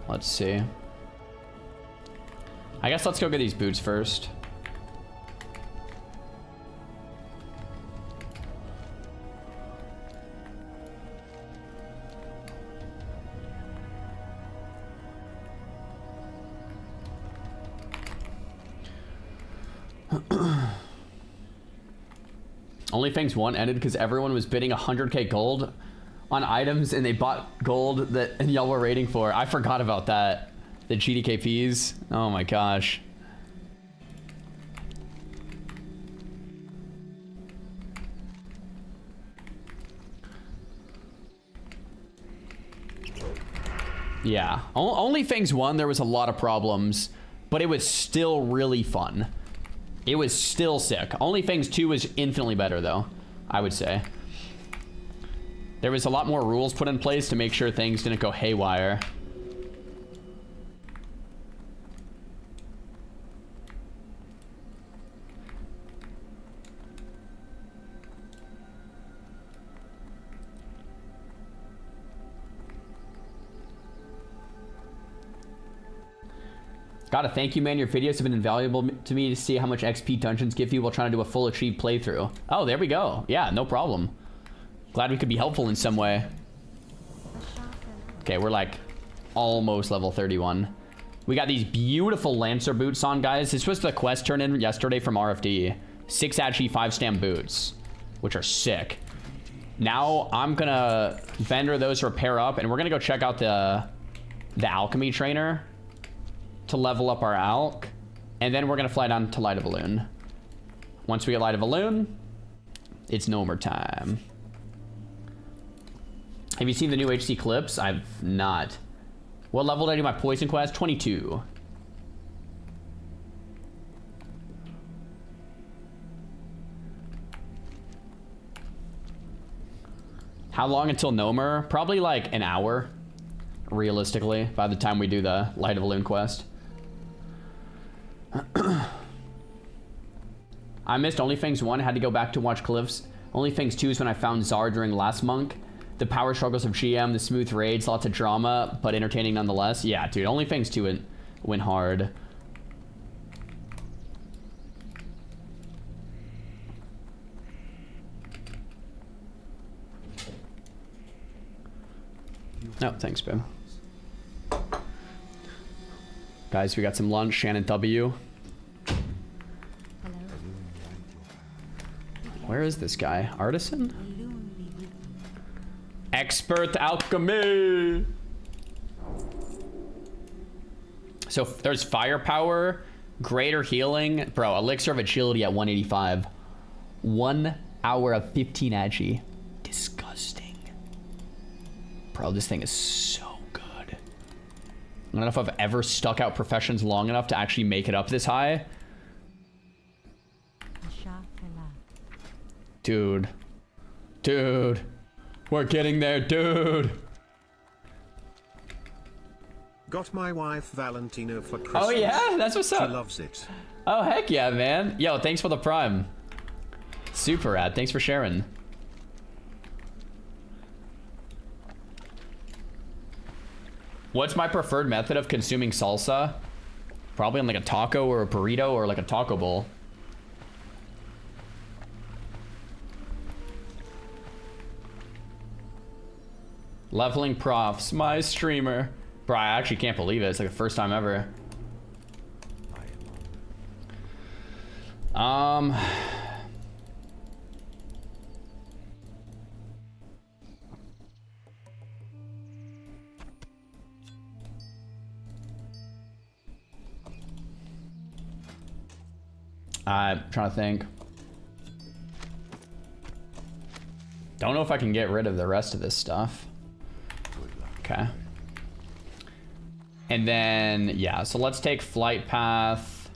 Let's see. I guess let's go get these boots first. OnlyFans 1 ended because everyone was bidding 100k gold on items and they bought gold that y'all were raiding for. I forgot about that. The GDKPs. Oh my gosh. Yeah. OnlyFans 1, there was a lot of problems, but it was still really fun. It was still sick. OnlyFans 2 was infinitely better, though, I would say. There was a lot more rules put in place to make sure things didn't go haywire. Gotta thank you, man. Your videos have been invaluable to me to see how much XP dungeons give you while trying to do a full achieved playthrough. Oh, there we go. Yeah, no problem. Glad we could be helpful in some way. Okay, we're like almost level 31. We got these beautiful Lancer boots on, guys. This was the quest turn in yesterday from RFD. 6 actually 5-stamp boots, which are sick. Now I'm gonna vendor those repair up, and we're gonna go check out the alchemy trainer to level up our alch, and then we're gonna fly down to Light of Balloon. Once we get Light of Balloon, it's Gnomer time. Have you seen the new HC clips? I've not. What level did I do my poison quest? 22. How long until Gnomer? Probably like an hour, realistically, by the time we do the Light of Balloon quest. I missed OnlyFans 1, had to go back to watch clips. OnlyFans 2 is when I found Czar during last monk. The power struggles of GM, the smooth raids, lots of drama, but entertaining nonetheless. Yeah, dude, OnlyFans 2 went hard. No, thanks, babe. Guys, we got some lunch. Shannon W. Where is this guy? Artisan? Expert alchemy. So there's firepower, greater healing. Bro, elixir of agility at 185. 1 hour of 15 agi. Disgusting. Bro, this thing is so good. I don't know if I've ever stuck out professions long enough to actually make it up this high. Dude. Dude. We're getting there, dude. Got my wife Valentino for Christmas. Oh yeah? That's what's up. She loves it. Oh heck yeah, man. Yo, thanks for the prime. Super rad. Thanks for sharing. What's my preferred method of consuming salsa? Probably on like a taco or a burrito or like a taco bowl. Leveling profs, my streamer. Bro, I actually can't believe it. It's like the first time ever. I'm trying to think. Don't know if I can get rid of the rest of this stuff. Okay. And then, yeah, so let's take flight path.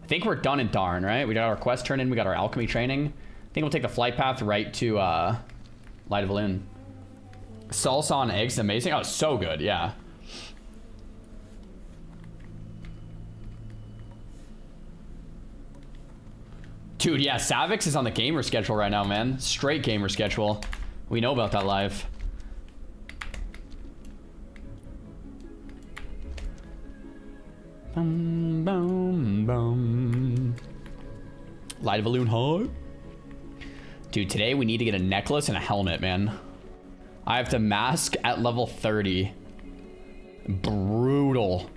I think we're done in Darn, right? We got our quest turn in, we got our alchemy training. I think we'll take the flight path right to Light of Balloon. Salsa on eggs, amazing. Oh, so good, yeah. Dude, yeah, Savix is on the gamer schedule right now, man. Straight gamer schedule. We know about that live. Boom, boom, boom. Light of Balloon hard. Dude, today we need to get a necklace and a helmet, man. I have to mask at level 30. Brutal.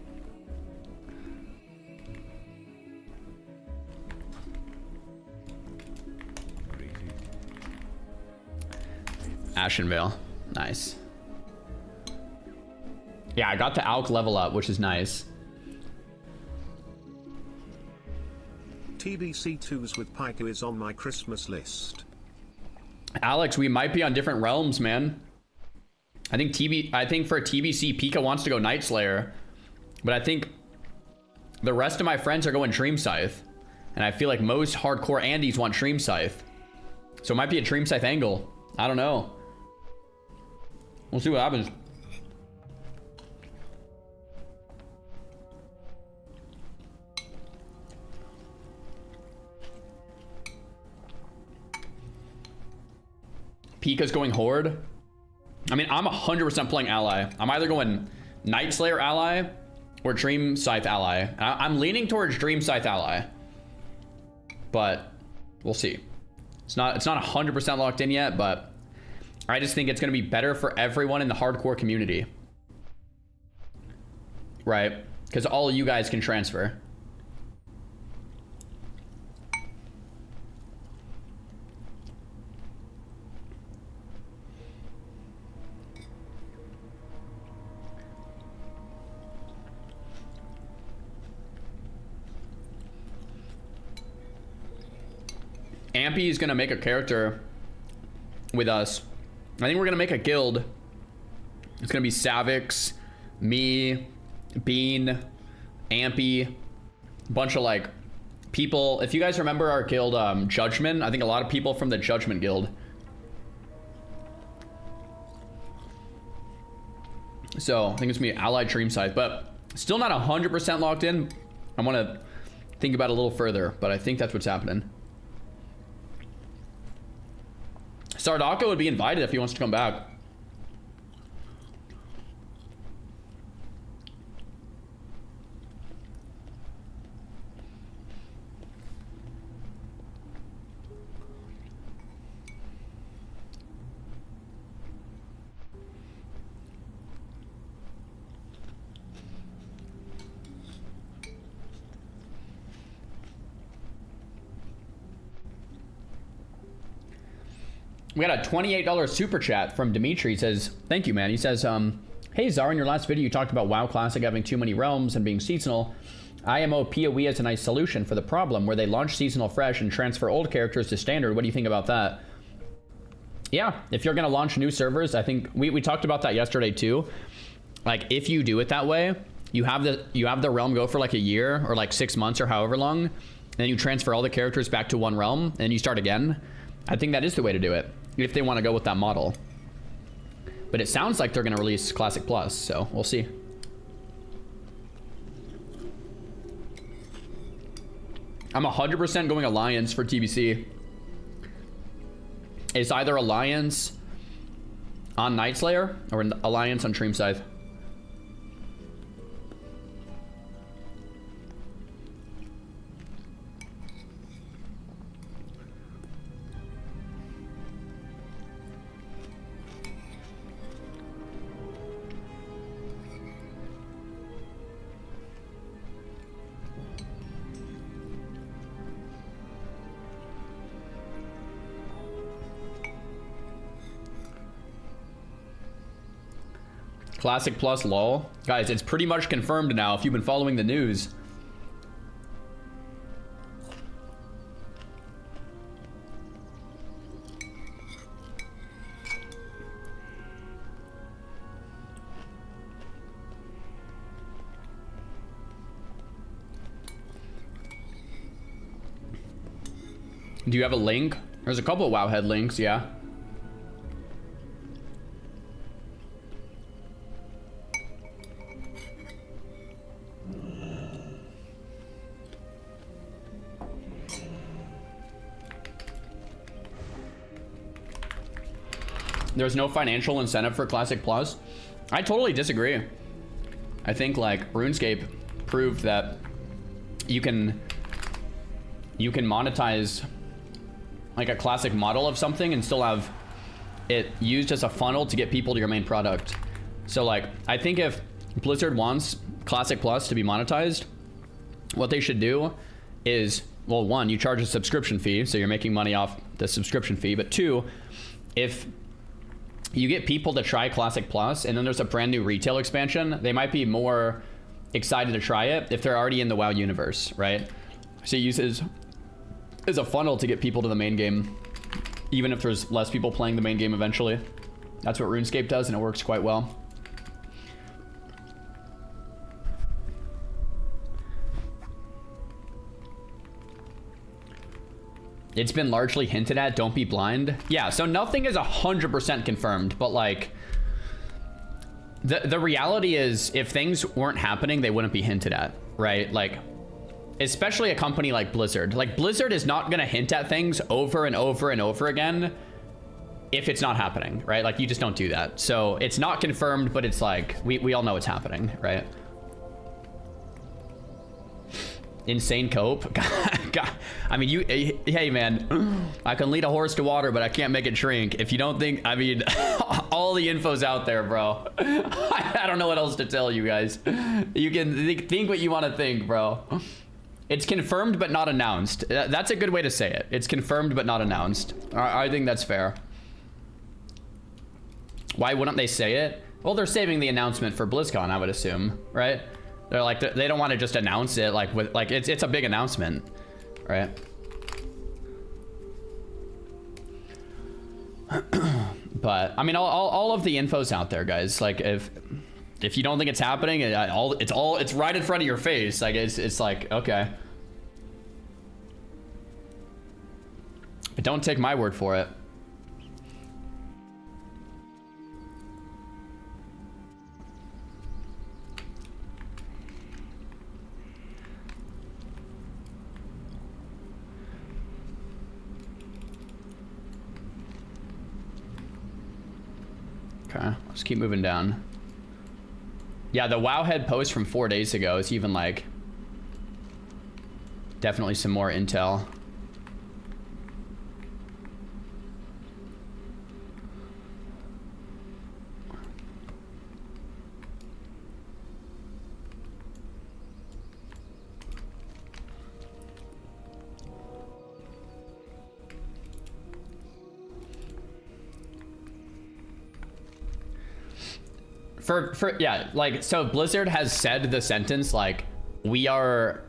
Ashenvale. Nice. Yeah, I got the alch level up, which is nice. TBC2s with Pico is on my Christmas list. Alex, we might be on different realms, man. I think for TBC, Pika wants to go Night Slayer, but I think the rest of my friends are going Dream Scythe, and I feel like most hardcore Andes want Dream Scythe, so it might be a Dream Scythe angle. I don't know. We'll see what happens. Pika's going Horde. I mean, I'm 100% playing Ally. I'm either going Night Slayer Ally or Dream Scythe Ally. I'm leaning towards Dream Scythe Ally, but we'll see. It's not 100% locked in yet, but I just think it's going to be better for everyone in the hardcore community, right? Because all of you guys can transfer. Ampy is gonna make a character with us. I think we're gonna make a guild. It's gonna be Savix, me, Bean, Ampy, a bunch of like people. If you guys remember our guild, Judgment, I think a lot of people from the Judgment guild. So I think it's gonna be Allied Dream Scythe, but still not 100% locked in. I want to think about it a little further, but I think that's what's happening. Sardako would be invited if he wants to come back. We got a $28 super chat from Dimitri. He says, thank you, man. He says, hey, Xaryu, in your last video, you talked about WoW Classic having too many realms and being seasonal. IMO PoE is a nice solution for the problem where they launch seasonal fresh and transfer old characters to standard. What do you think about that? Yeah, if you're going to launch new servers, I think we talked about that yesterday too. Like, if you do it that way, you have the realm go for like a year or like 6 months or however long, and then you transfer all the characters back to one realm and you start again. I think that is the way to do it, if they want to go with that model. But it sounds like they're going to release Classic Plus, so we'll see. I'm 100% going Alliance for TBC. It's either Alliance on Night Slayer or an Alliance on Dream Scythe. Classic Plus lol. Guys, it's pretty much confirmed now if you've been following the news. Do you have a link? There's a couple of Wowhead links, yeah. There's no financial incentive for Classic Plus. I totally disagree. I think like RuneScape proved that you can monetize like a classic model of something and still have it used as a funnel to get people to your main product. So like, I think if Blizzard wants Classic Plus to be monetized, what they should do is, well, one, you charge a subscription fee, so you're making money off the subscription fee. But two, if you get people to try Classic Plus and then there's a brand new retail expansion, they might be more excited to try it if they're already in the WoW universe, right? So it uses as a funnel to get people to the main game, even if there's less people playing the main game eventually. That's what RuneScape does, and it works quite well. It's been largely hinted at. Don't be blind. Yeah, so nothing is 100% confirmed, but like the reality is if things weren't happening, they wouldn't be hinted at, right? Like, especially a company like Blizzard. Like, Blizzard is not gonna hint at things over and over and over again if it's not happening, right? Like, you just don't do that. So it's not confirmed, but it's like we all know it's happening, right? Insane cope. God, I mean, hey man, I can lead a horse to water, but I can't make it drink. If you don't think, I mean, all the info's out there, bro. I don't know what else to tell you guys. You can think what you want to think, bro. It's confirmed but not announced. That's a good way to say it. It's confirmed but not announced. I think that's fair. Why wouldn't they say it? Well, they're saving the announcement for BlizzCon, I would assume, right? They're like, they don't want to just announce it like with like it's a big announcement, right? But I mean, all of the info's out there, guys. Like, if you don't think it's happening, it's right in front of your face. Like, it's like, okay, but don't take my word for it. Okay, let's keep moving down. Yeah, the Wowhead post from 4 days ago is even like definitely some more intel. Yeah, like, so Blizzard has said the sentence like, we are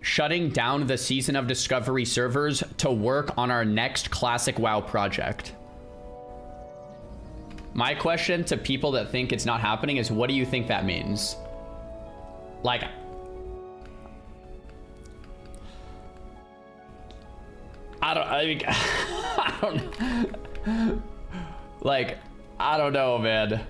shutting down the Season of Discovery servers to work on our next classic WoW project. My question to people that think it's not happening is, what do you think that means? Like, I don't like, I don't know, man.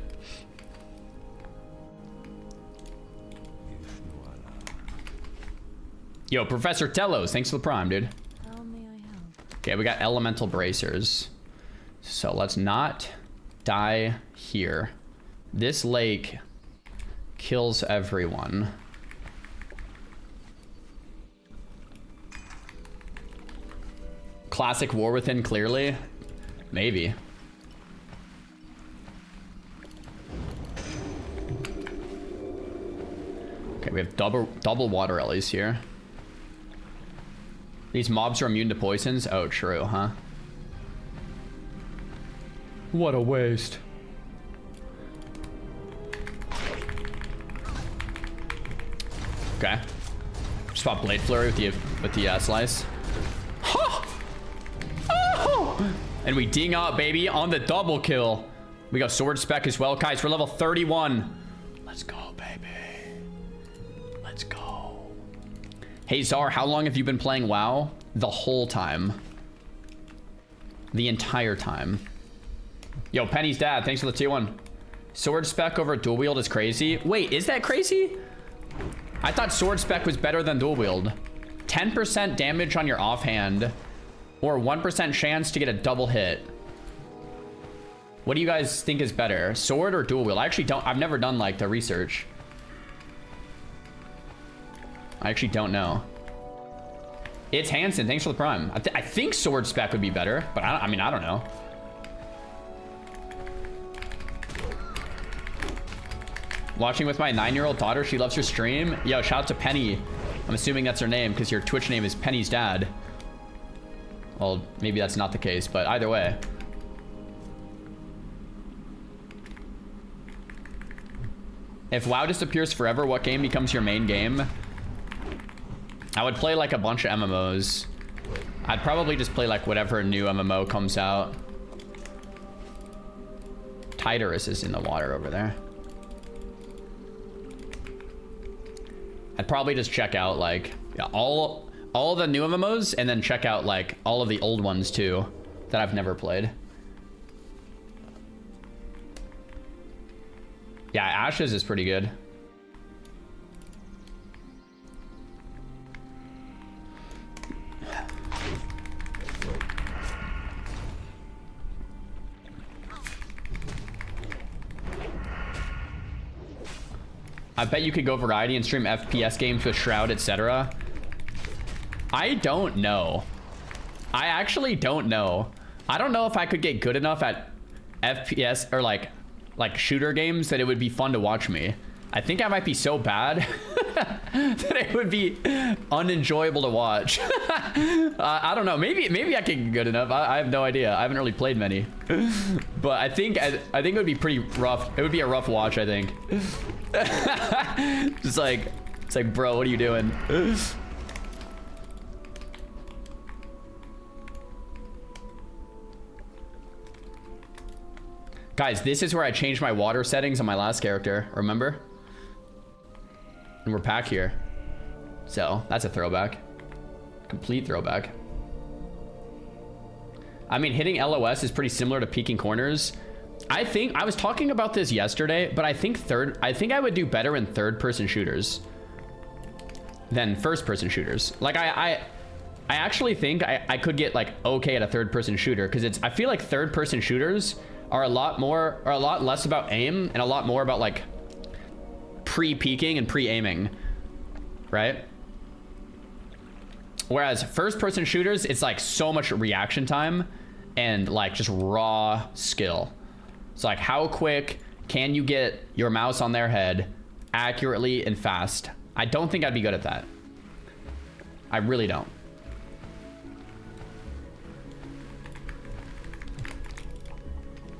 Yo, Professor Telos, thanks for the prime, dude. How may I help? Okay, we got elemental bracers. So let's not die here. This lake kills everyone. Classic War Within, clearly. Maybe. Okay, we have double water lilies here. These mobs are immune to poisons? Oh, true, huh? What a waste. Okay. Spot Blade Flurry with the slice. Ha! Oh! And we ding up, baby, on the double kill. We got Sword Spec as well. Guys, we're level 31. Let's go, baby. Let's go. Hey, Czar, how long have you been playing WoW? The whole time. The entire time. Yo, Penny's dad, thanks for the tier 1. Sword Spec over dual wield is crazy. Wait, is that crazy? I thought Sword Spec was better than dual wield. 10% damage on your offhand, or 1% chance to get a double hit. What do you guys think is better, sword or dual wield? I actually don't, I've never done like the research. I actually don't know. It's Hanson, thanks for the prime. I think Sword Spec would be better, but I mean, I don't know. Watching with my 9-year-old daughter, she loves your stream. Yo, shout out to Penny. I'm assuming that's her name because your Twitch name is Penny's dad. Well, maybe that's not the case, but either way. If WoW disappears forever, what game becomes your main game? I would play like a bunch of MMOs. I'd probably just play like whatever new MMO comes out. Tarore is in the water over there. I'd probably just check out like all the new MMOs and then check out like all of the old ones too that I've never played. Yeah, Ashes is pretty good. I bet you could go variety and stream FPS games with Shroud, etc. I don't know. I actually don't know. I don't know if I could get good enough at FPS or like shooter games that it would be fun to watch me. I think I might be so bad that it would be unenjoyable to watch. I don't know. Maybe I can get good enough. I have no idea. I haven't really played many, but I think it would be pretty rough. It would be a rough watch, I think. It's like, bro, what are you doing? Guys, this is where I changed my water settings on my last character, remember? And we're back here. So, that's a throwback. Complete throwback. I mean, hitting LOS is pretty similar to peeking corners. I think, I was talking about this yesterday, but I think I would do better in third-person shooters than first-person shooters. Like, I actually think I could get, like, okay at a third-person shooter, because I feel like third-person shooters are a lot less about aim and a lot more about like pre-peeking and pre-aiming, right? Whereas first-person shooters, it's like so much reaction time and like just raw skill. It's like, how quick can you get your mouse on their head accurately and fast? I don't think I'd be good at that. I really don't.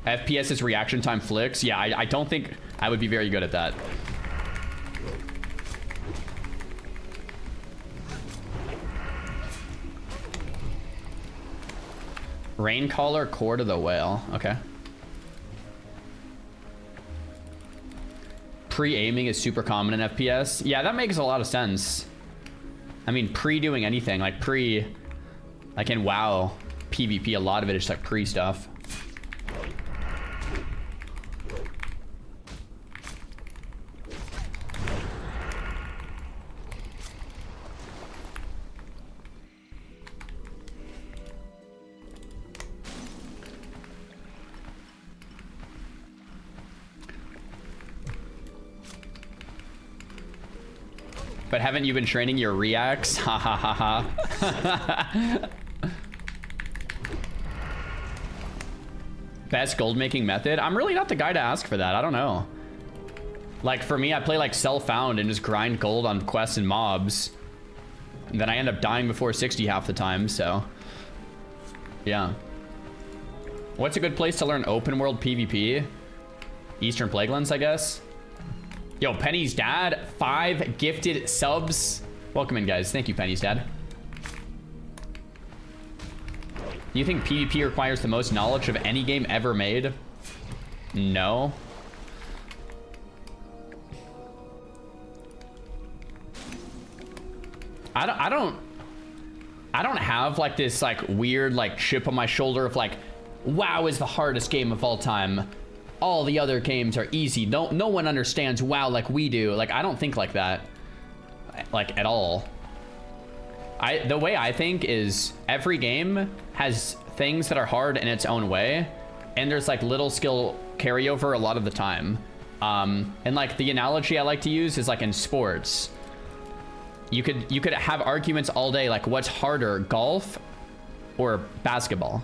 FPS is reaction time flicks. Yeah, I don't think I would be very good at that. Raincaller, Core to the Whale. Okay. Pre-aiming is super common in FPS. Yeah, that makes a lot of sense. I mean, pre-doing anything, like in WoW, PvP, a lot of it is like pre-stuff. But haven't you been training your reacts? Ha ha ha ha. Best gold making method? I'm really not the guy to ask for that. I don't know. Like for me, I play like self-found and just grind gold on quests and mobs. And then I end up dying before 60 half the time, so. Yeah. What's a good place to learn open world PvP? Eastern Plaguelands, I guess. Yo, Penny's dad, 5 gifted subs. Welcome in, guys. Thank you, Penny's dad. Do you think PvP requires the most knowledge of any game ever made? No. I don't have like this like weird like chip on my shoulder of like, WoW is the hardest game of all time. All the other games are easy. No one understands WoW like we do. Like, I don't think like that, like at all. The way I think is every game has things that are hard in its own way, and there's like little skill carryover a lot of the time. And like the analogy I like to use is like in sports. You could have arguments all day like what's harder, golf or basketball.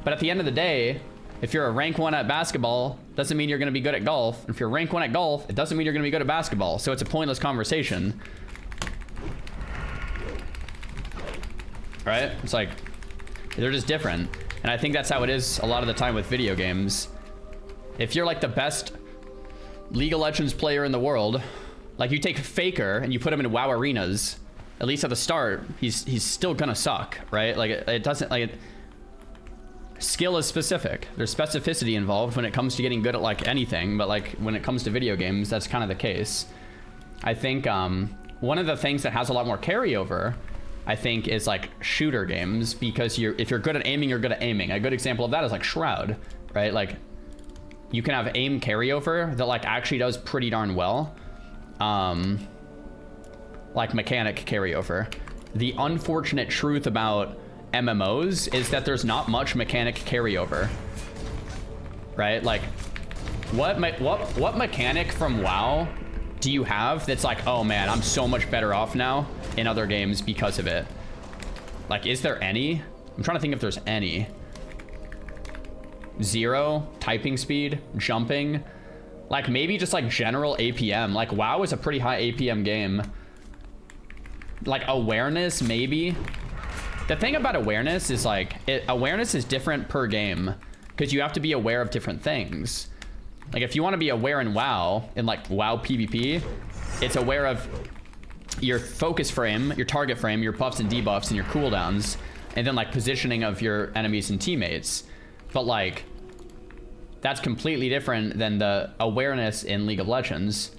But at the end of the day, if you're a rank 1 at basketball, doesn't mean you're going to be good at golf. If you're rank 1 at golf, it doesn't mean you're going to be good at basketball. So it's a pointless conversation. Right? It's like, they're just different. And I think that's how it is a lot of the time with video games. If you're like the best League of Legends player in the world, like you take Faker and you put him in WoW arenas, at least at the start, he's still gonna suck, right? Like it doesn't like... skill is specific. There's specificity involved when it comes to getting good at like anything, but like when it comes to video games, that's kind of the case. I think one of the things that has a lot more carryover, I think, is like shooter games, because if you're good at aiming, you're good at aiming. A good example of that is like Shroud, right? Like you can have aim carryover that like actually does pretty darn well. Like mechanic carryover. The unfortunate truth about MMOs is that there's not much mechanic carryover, right? Like what mechanic from WoW do you have that's like, oh man, I'm so much better off now in other games because of it? Like, is there any? I'm trying to think if there's any. 0 typing speed, jumping, like maybe just like general APM. Like WoW is a pretty high APM game. Like awareness, maybe. The thing about awareness is like awareness is different per game, because you have to be aware of different things. Like if you want to be aware in WoW, in like WoW PvP, it's aware of your focus frame, your target frame, your buffs and debuffs, and your cooldowns, and then like positioning of your enemies and teammates. But like that's completely different than the awareness in League of Legends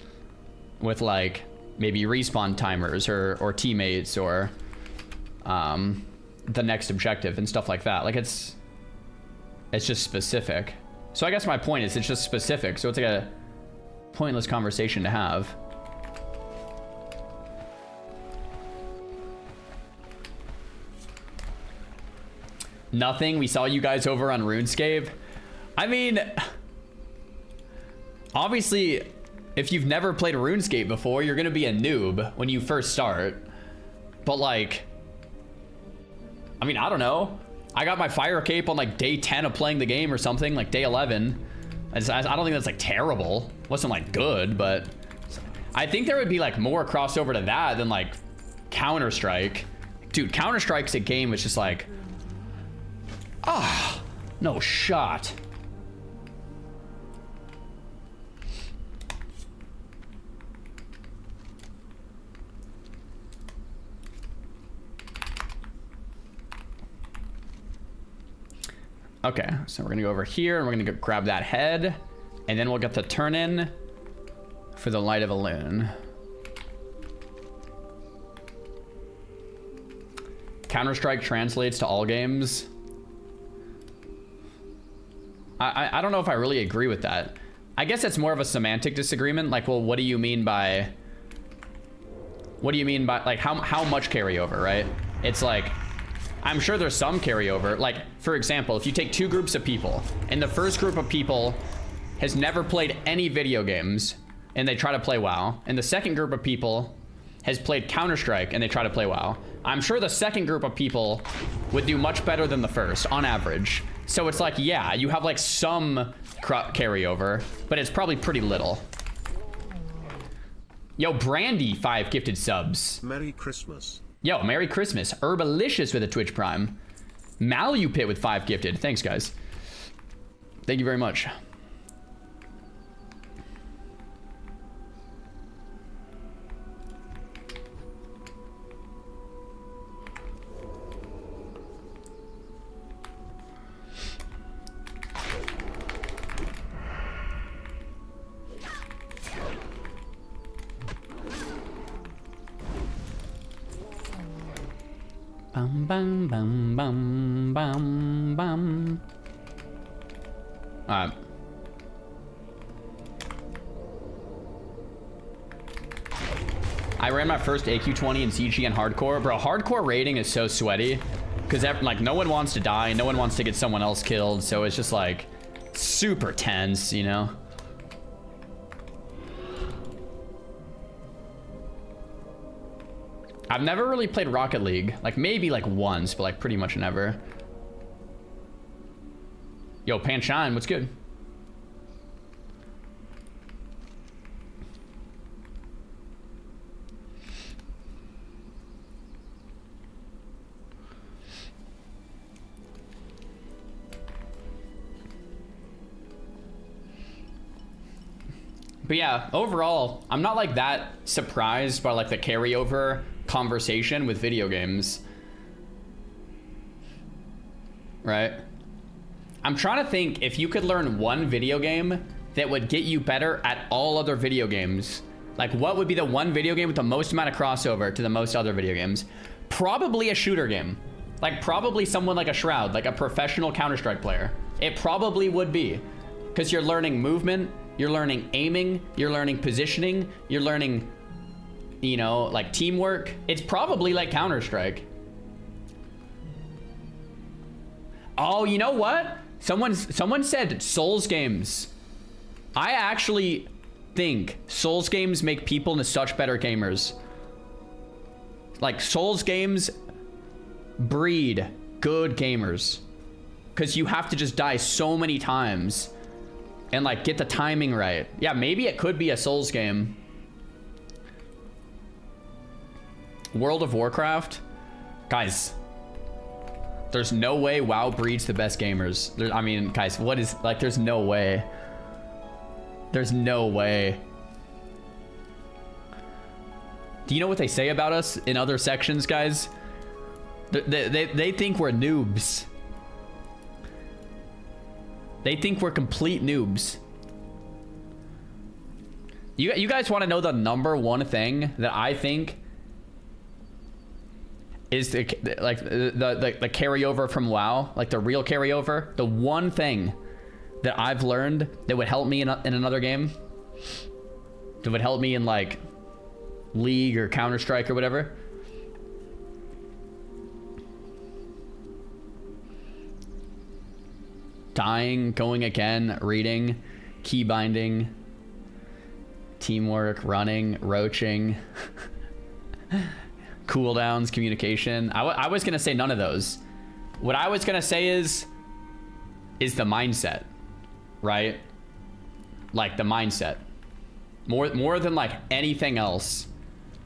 with like maybe respawn timers or teammates or the next objective and stuff like that. Like it's just specific. So I guess my point is it's just specific, so it's like a pointless conversation to have. Nothing. We saw you guys over on RuneScape. I mean, obviously, if you've never played RuneScape before, you're gonna be a noob when you first start. But like, I mean, I don't know. I got my fire cape on like day 10 of playing the game or something, like day 11. I don't think that's like terrible. It wasn't like good, but I think there would be like more crossover to that than like Counter-Strike. Dude, Counter-Strike's a game which is like, ah, no shot. Okay, so we're gonna go over here and we're gonna go grab that head, and then we'll get the turn in for the Light of a Loon. Counter-Strike translates to all games. I don't know if I really agree with that. I guess it's more of a semantic disagreement. Like, well, what do you mean by like how much carryover, right? It's like, I'm sure there's some carryover. Like, for example, if you take 2 groups of people, and the first group of people has never played any video games, and they try to play WoW, and the second group of people has played Counter-Strike, and they try to play WoW, I'm sure the second group of people would do much better than the first, on average. So it's like, yeah, you have like some carryover, but it's probably pretty little. Yo, Brandy, 5 gifted subs. Merry Christmas. Yo, Merry Christmas. Herbalicious with a Twitch Prime. Malupit with 5 gifted. Thanks, guys. Thank you very much. Bum bum bum bum bum bum. Alright. I ran my first AQ20 in CG and hardcore. Bro, hardcore raiding is so sweaty. Because like no one wants to die, no one wants to get someone else killed, so it's just like super tense, you know? I've never really played Rocket League. Like maybe like once, but like pretty much never. Yo, Panshine, what's good? But yeah, overall, I'm not like that surprised by like the carryover conversation with video games, right? I'm trying to think if you could learn one video game that would get you better at all other video games. Like, what would be the one video game with the most amount of crossover to the most other video games? Probably a shooter game. Like, probably someone like a Shroud, like a professional Counter-Strike player. It probably would be. Because you're learning movement, you're learning aiming, you're learning positioning, you're learning, you know, like teamwork. It's probably like Counter-Strike. Oh, you know what? Someone said Souls games. I actually think Souls games make people into such better gamers. Like, Souls games breed good gamers. Because you have to just die so many times and, like, get the timing right. Yeah, maybe it could be a Souls game. World of Warcraft? Guys, there's no way WoW breeds the best gamers. I mean, guys, what is, like, there's no way. There's no way. Do you know what they say about us in other sections, guys? They think we're noobs. They think we're complete noobs. You guys want to know the number one thing that I think is the carryover from WoW, like the real carryover? The one thing that I've learned that would help me in another game, that would help me in like League or Counter-Strike or whatever. Dying, going again, reading, key binding, teamwork, running, roaching, cooldowns, communication. I was gonna say none of those. What I was gonna say is the mindset, right? Like the mindset. More than like anything else.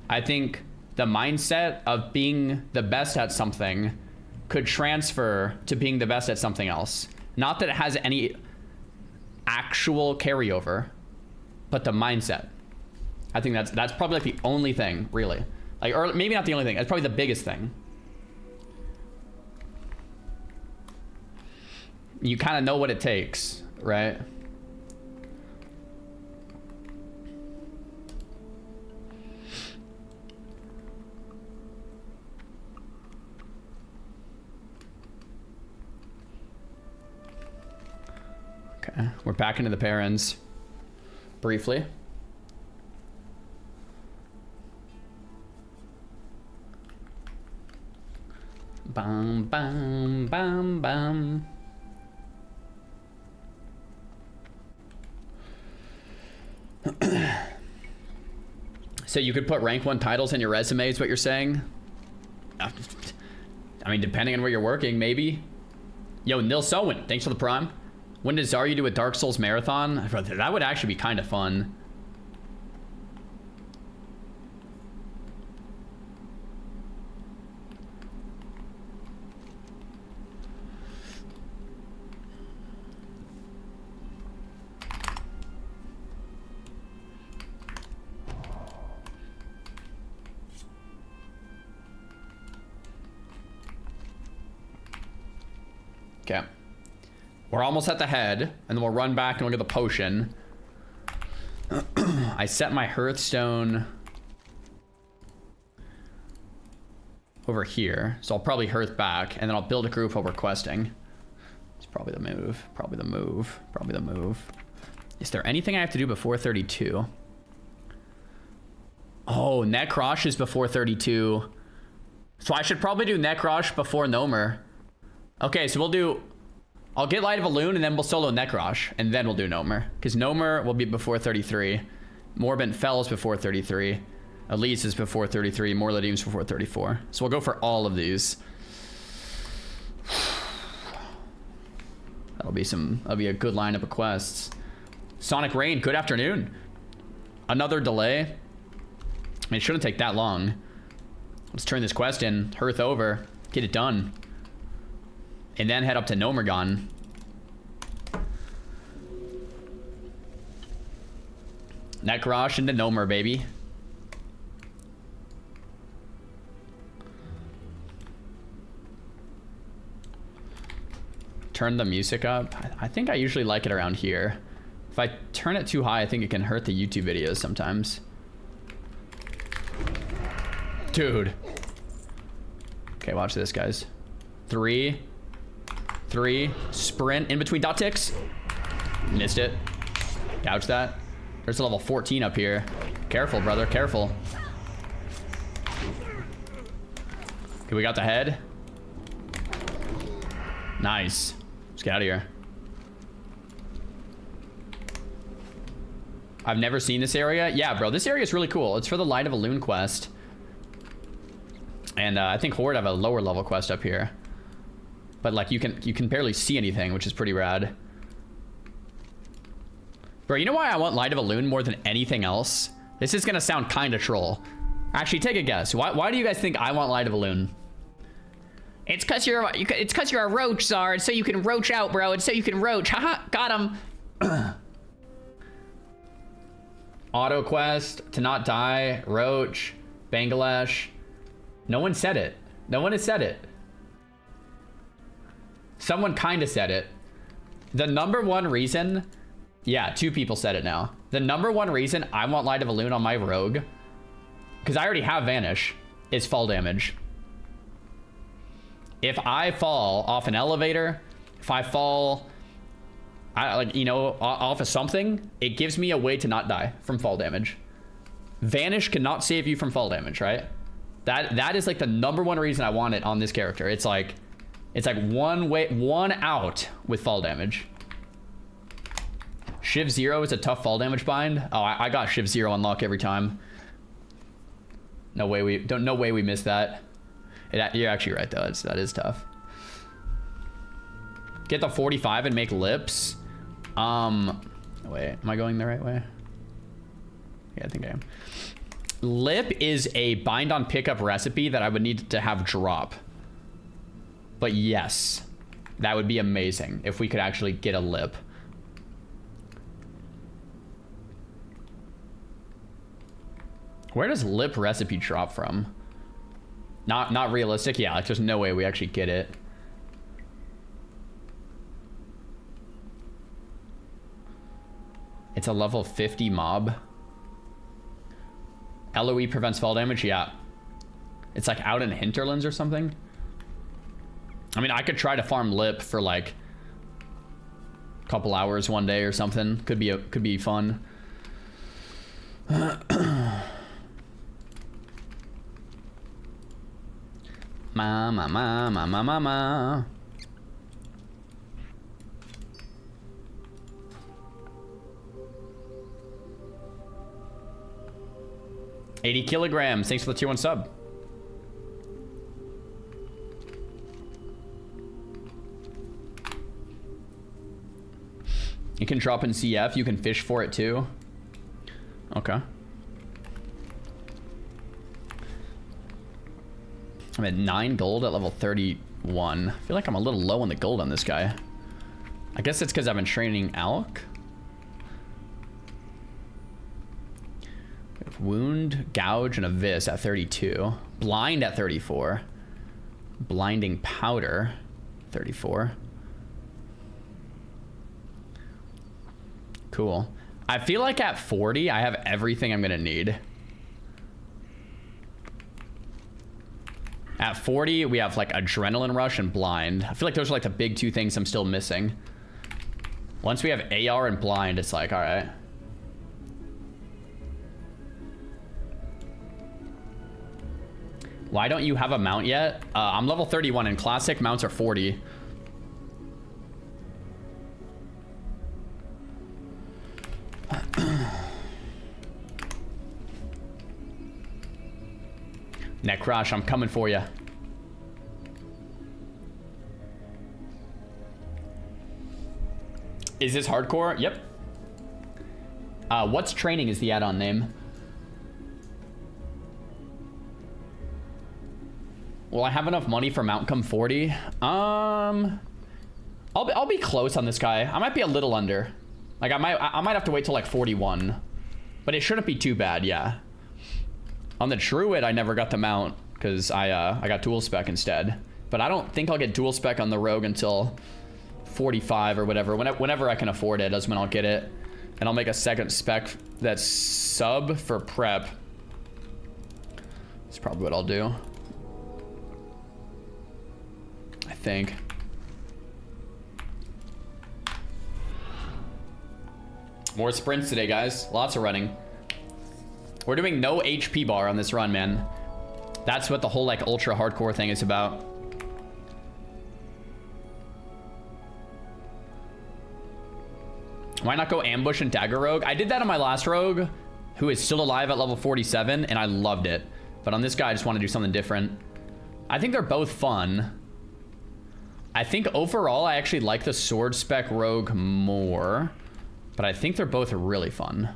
I think the mindset of being the best at something could transfer to being the best at something else. Not that it has any actual carryover, but the mindset. I think that's probably like the only thing, really. Like, or maybe not the only thing. That's probably the biggest thing. You kind of know what it takes, right? Okay, we're back into the parents briefly. Bam, bam, bam, bam. So you could put rank 1 titles in your resume is what you're saying? I mean, depending on where you're working, maybe. Yo, Nil Sowen, thanks for the prime. When does Xaryu do a Dark Souls marathon? That would actually be kind of fun. Okay. We're almost at the head, and then we'll run back and we'll get the potion. I set my Hearthstone over here, so I'll probably Hearth back, and then I'll build a group while we're questing. It's probably the move, probably the move, probably the move. Is there anything I have to do before 32? Oh, Necrosh is before 32. So I should probably do Necrosh before Gnomer. Okay, so we'll do... I'll get Light of Elune, and then we'll solo Necrosh, and then we'll do Gnomer. Because Gnomer will be before 33. Morbent Fell is before 33. Elise is before 33. Morladeem's before 34. So we'll go for all of these. That'll be a good lineup of quests. Sonic Rain, good afternoon. Another delay. I mean, it shouldn't take that long. Let's turn this quest in, Hearth over, get it done. And then head up to Gnomeregan. Necrosh into Gnomer, baby. turn the music up. I think I usually like it around here. If I turn it too high, I think it can hurt the YouTube videos sometimes. Dude. Okay, watch this, guys. 3, sprint in between dot ticks. Missed it. Gouge that. There's a level 14 up here. Careful, brother, careful. Okay, we got the head. Nice. Let's get out of here. I've never seen this area. Yeah, bro, this area is really cool. It's for the Light of a Loon quest. And I think Horde have a lower level quest up here. But like you can barely see anything, which is pretty rad. Bro, you know why I want Light of a Loon more than anything else? This is gonna sound kind of troll. Actually, take a guess. Why do you guys think I want Light of a Loon? It's cause you're a roach, Czar. It's so you can roach out, bro. It's so you can roach. Haha, got him. Auto quest, to not die, roach, Bangladesh. No one said it. No one has said it. Someone kind of said it. The number one reason, yeah, 2 people said it now. The number one reason I want Light of a Loon on my rogue, because I already have Vanish, is fall damage. If I fall off an elevator, if I fall, off of something, it gives me a way to not die from fall damage. Vanish cannot save you from fall damage, right? That is like the number one reason I want it on this character. It's like one out with fall damage. Shiv 0 is a tough fall damage bind. Oh, I got Shiv 0 unlock every time. No way we missed that. You're actually right though. That is tough. Get the 45 and make lips. Wait, am I going the right way? Yeah, I think I am. Lip is a bind on pickup recipe that I would need to have drop. But yes, that would be amazing if we could actually get a lip. Where does lip recipe drop from? Not realistic. Yeah, like there's no way we actually get it. It's a level 50 mob. LOE prevents fall damage. Yeah. It's like out in hinterlands or something. I mean, I could try to farm lip for like a couple hours one day or something. Could be fun. Ma. 80 kilograms. Thanks for the tier 1 sub. You can drop in CF. You can fish for it too. Okay. I'm at 9 gold at level 31. I feel like I'm a little low on the gold on this guy. I guess it's because I've been training Alk. Wound, gouge, and a vis at 32. Blind at 34. Blinding powder, 34. Cool. I feel like at 40, I have everything I'm gonna need. At 40, we have like adrenaline rush and blind. I feel like those are like the big 2 things I'm still missing. Once we have AR and blind, it's like, all right. Why don't you have a mount yet? I'm level 31 and classic mounts are 40. Necrush, I'm coming for you. Is this hardcore? Yep. What's training is the add-on name. Will I have enough money for mount come 40? I'll be close on this guy. I might be a little under. Like I might have to wait till like 41. But it shouldn't be too bad, yeah. On the Druid, I never got the mount because I got dual spec instead. But I don't think I'll get dual spec on the Rogue until 45 or whatever. Whenever I can afford it, that's when I'll get it. And I'll make a second spec that's sub for prep. That's probably what I'll do. I think. More sprints today, guys. Lots of running. We're doing no HP bar on this run, man. That's what the whole like ultra hardcore thing is about. Why not go ambush and dagger rogue? I did that on my last rogue, who is still alive at level 47, and I loved it. But on this guy, I just want to do something different. I think they're both fun. I think overall, I actually like the sword spec rogue more, but I think they're both really fun.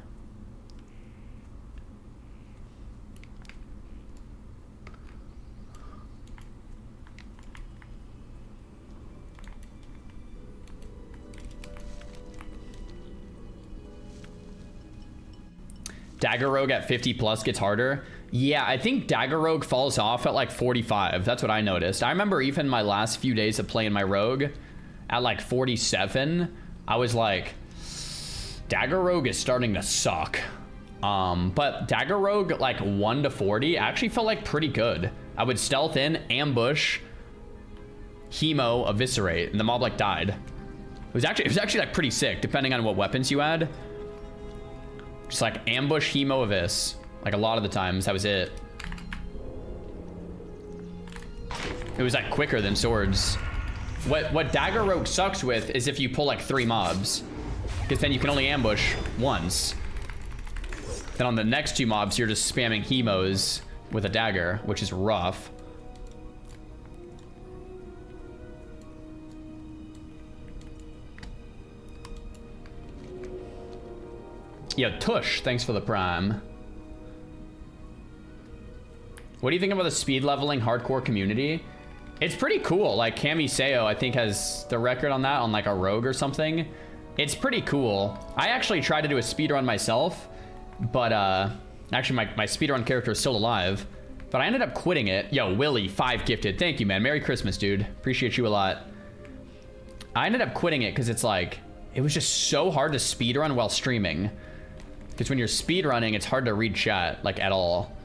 Dagger Rogue at 50 plus gets harder. Yeah, I think Dagger Rogue falls off at like 45. That's what I noticed. I remember even my last few days of playing my Rogue at like 47, I was like, Dagger Rogue is starting to suck. But Dagger Rogue like 1 to 40 actually felt like pretty good. I would stealth in, ambush, hemo, eviscerate, and the mob like died. It was actually like pretty sick depending on what weapons you had. Just like ambush, hemo, evis. Like a lot of the times, that was it. It was like quicker than swords. What Dagger Rogue sucks with is if you pull like 3 mobs. Because then you can only ambush once. Then on the next 2 mobs, you're just spamming hemos with a dagger, which is rough. Yo, Tush, thanks for the prime. What do you think about the speed leveling hardcore community? It's pretty cool. Like Cami Seo, I think, has the record on that on like a rogue or something. It's pretty cool. I actually tried to do a speedrun myself, but actually my speedrun character is still alive, but I ended up quitting it. Yo, Willie, 5 gifted. Thank you, man. Merry Christmas, dude. Appreciate you a lot. I ended up quitting it because it's like, it was just so hard to speedrun while streaming. Because when you're speedrunning, it's hard to read chat, like, at all.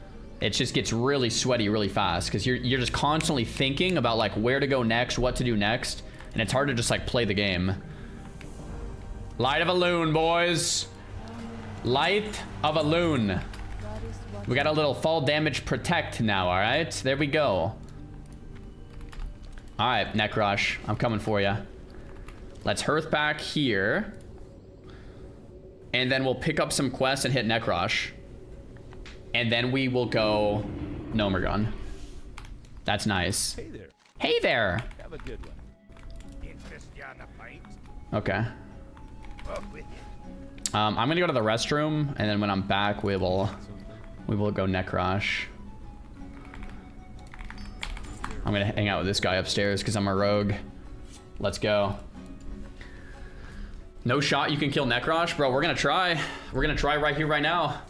It just gets really sweaty really fast, because you're just constantly thinking about, like, where to go next, what to do next, and it's hard to just, like, play the game. Light of a loon, boys. Light of a loon. We got a little fall damage protect now, all right? There we go. All right, Neck Rush, I'm coming for you. Let's hearth back here. And then we'll pick up some quests and hit Neck Rush. And then we will go Gnomeregan. That's nice. Hey there. Hey there. Have a good one. Okay. I'm gonna go to the restroom, and then when I'm back, we will go Neck Rush. I'm gonna hang out with this guy upstairs because I'm a rogue. Let's go. No shot you can kill Neck Rush? Bro, we're gonna try. We're gonna try right here, right now.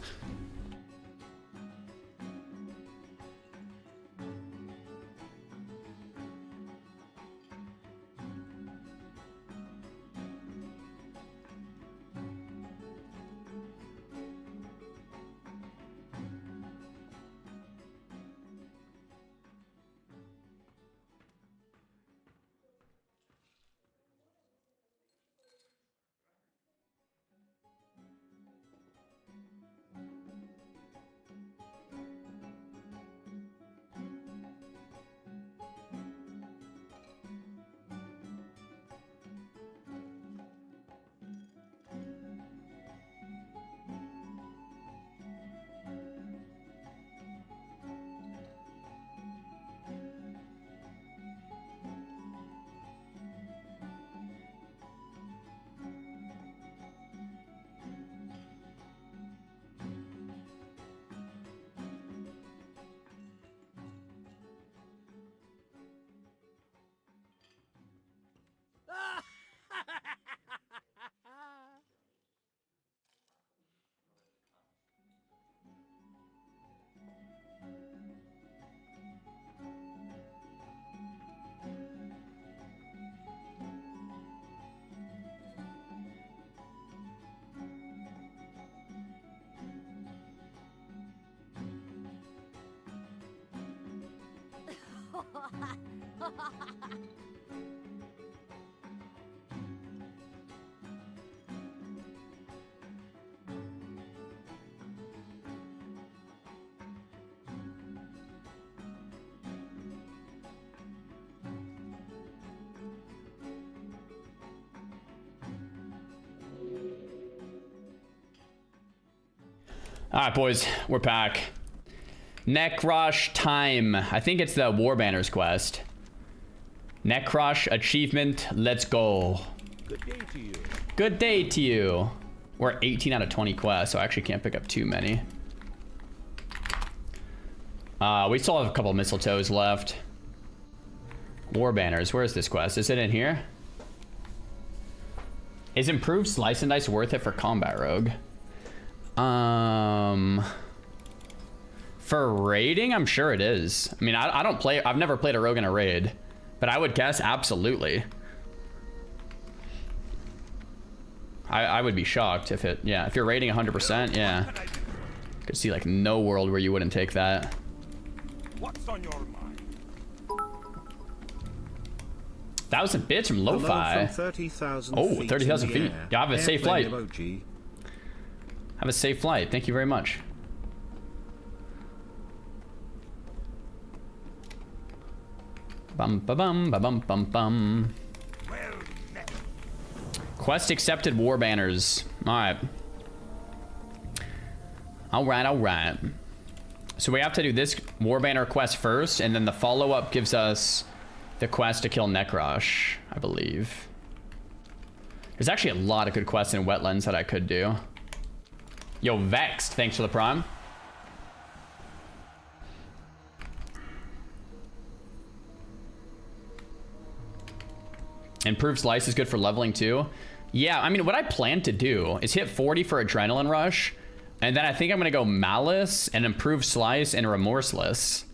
All right, boys, we're back. Neck Rush time. I think it's the War Banners quest. Neck Rush achievement. Let's go. Good day to you. Good day to you. We're at 18 out of 20 quests, so I actually can't pick up too many. We still have a couple mistletoes left. War Banners. Where is this quest? Is it in here? Is improved slice and dice worth it for combat rogue? For raiding, I'm sure it is. I mean, I don't play, I've never played a rogue in a raid, but I would guess absolutely. I would be shocked if it, yeah, if you're raiding 100%, yeah. Could see like no world where you wouldn't take that. What's on your mind? 1,000 bits from Lo-Fi. 30,000 oh, 30,000 feet. Yeah, I have a safe flight. Emoji. Have a safe flight. Thank you very much. Bum ba bum ba bum bum bum. Quest accepted. War Banners. All right. All right. All right. So we have to do this War Banner quest first, and then the follow-up gives us the quest to kill Necrosh, I believe. There's actually a lot of good quests in Wetlands that I could do. Yo, Vexed, thanks for the prime. Improved slice is good for leveling too. Yeah, I mean, what I plan to do is hit 40 for Adrenaline Rush, and then I think I'm gonna go Malice and Improved Slice and Remorseless.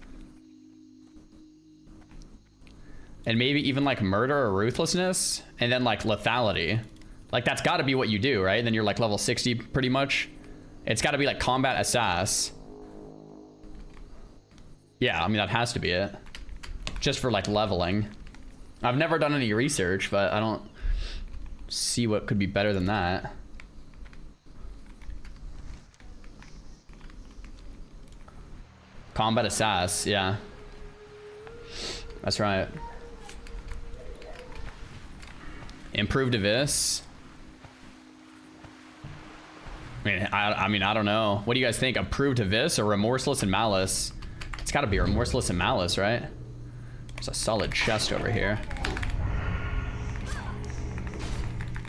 And maybe even like Murder or Ruthlessness, and then like Lethality. Like that's gotta be what you do, right? Then you're like level 60 pretty much. It's gotta be like Combat Assass. Yeah, I mean, that has to be it. Just for like leveling. I've never done any research, but I don't see what could be better than that. Combat Assass, yeah. That's right. Improved Abyss. I mean, I don't know. What do you guys think? Improved Abyss or Remorseless and Malice? It's gotta be Remorseless and Malice, right? There's a solid chest over here.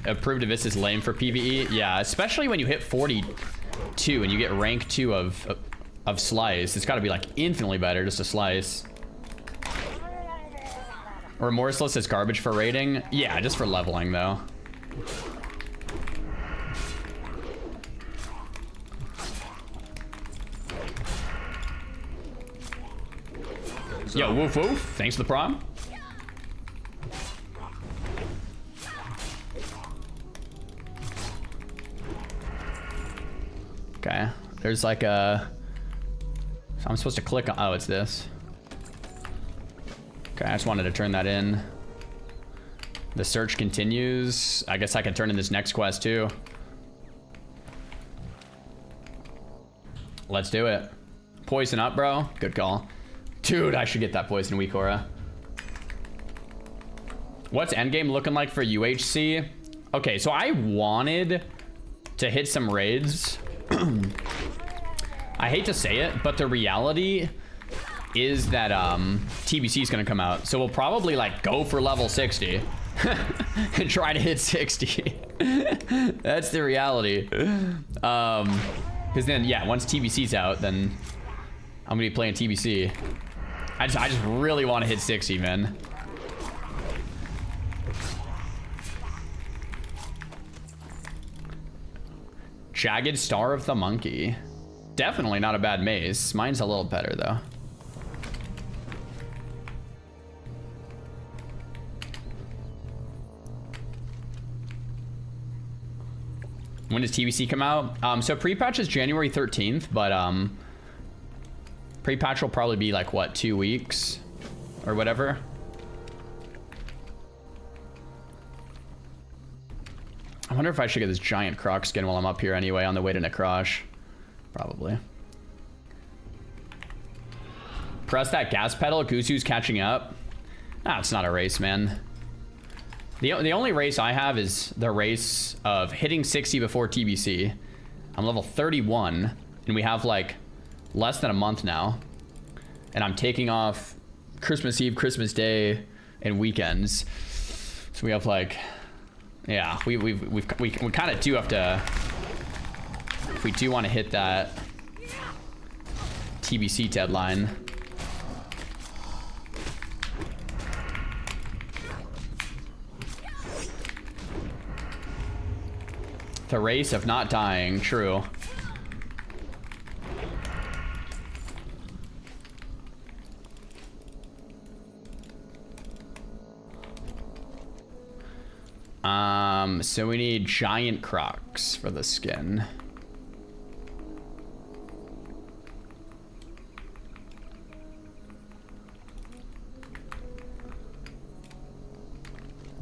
Improved Abyss is lame for PvE. Yeah, especially when you hit 42 and you get rank 2 of Slice. It's gotta be like infinitely better just to Slice. Remorseless is garbage for raiding. Yeah, just for leveling though. Yo, woof woof. Thanks for the prime. Okay. There's like a... So I'm supposed to click on... Oh, it's this. Okay, I just wanted to turn that in. The search continues. I guess I can turn in this next quest too. Let's do it. Poison up, bro. Good call. Dude, I should get that poison weak aura. What's endgame looking like for UHC? Okay, so I wanted to hit some raids. I hate to say it, but the reality is that TBC is gonna come out. So we'll probably like go for level 60 and try to hit 60. That's the reality. Because then, yeah, once TBC's out, then I'm gonna be playing TBC. I just really want to hit 60, man. Jagged Star of the Monkey. Definitely not a bad mace. Mine's a little better, though. When does TBC come out? So pre-patch is January 13th, but pre-patch will probably be like, what, 2 weeks? Or whatever? wonder if I should get this giant croc skin while I'm up here anyway on the way to Necrosh. Probably. Press that gas pedal. Guzu's catching up. Ah, it's not a race, man. The only race I have is the race of hitting 60 before TBC. I'm level 31, and we have like less than a month now. And I'm taking off Christmas Eve, Christmas Day, and weekends. So we have like, yeah, we kind of do have to, if we do want to hit that TBC deadline. The race of not dying, true. So we need giant crocs for the skin.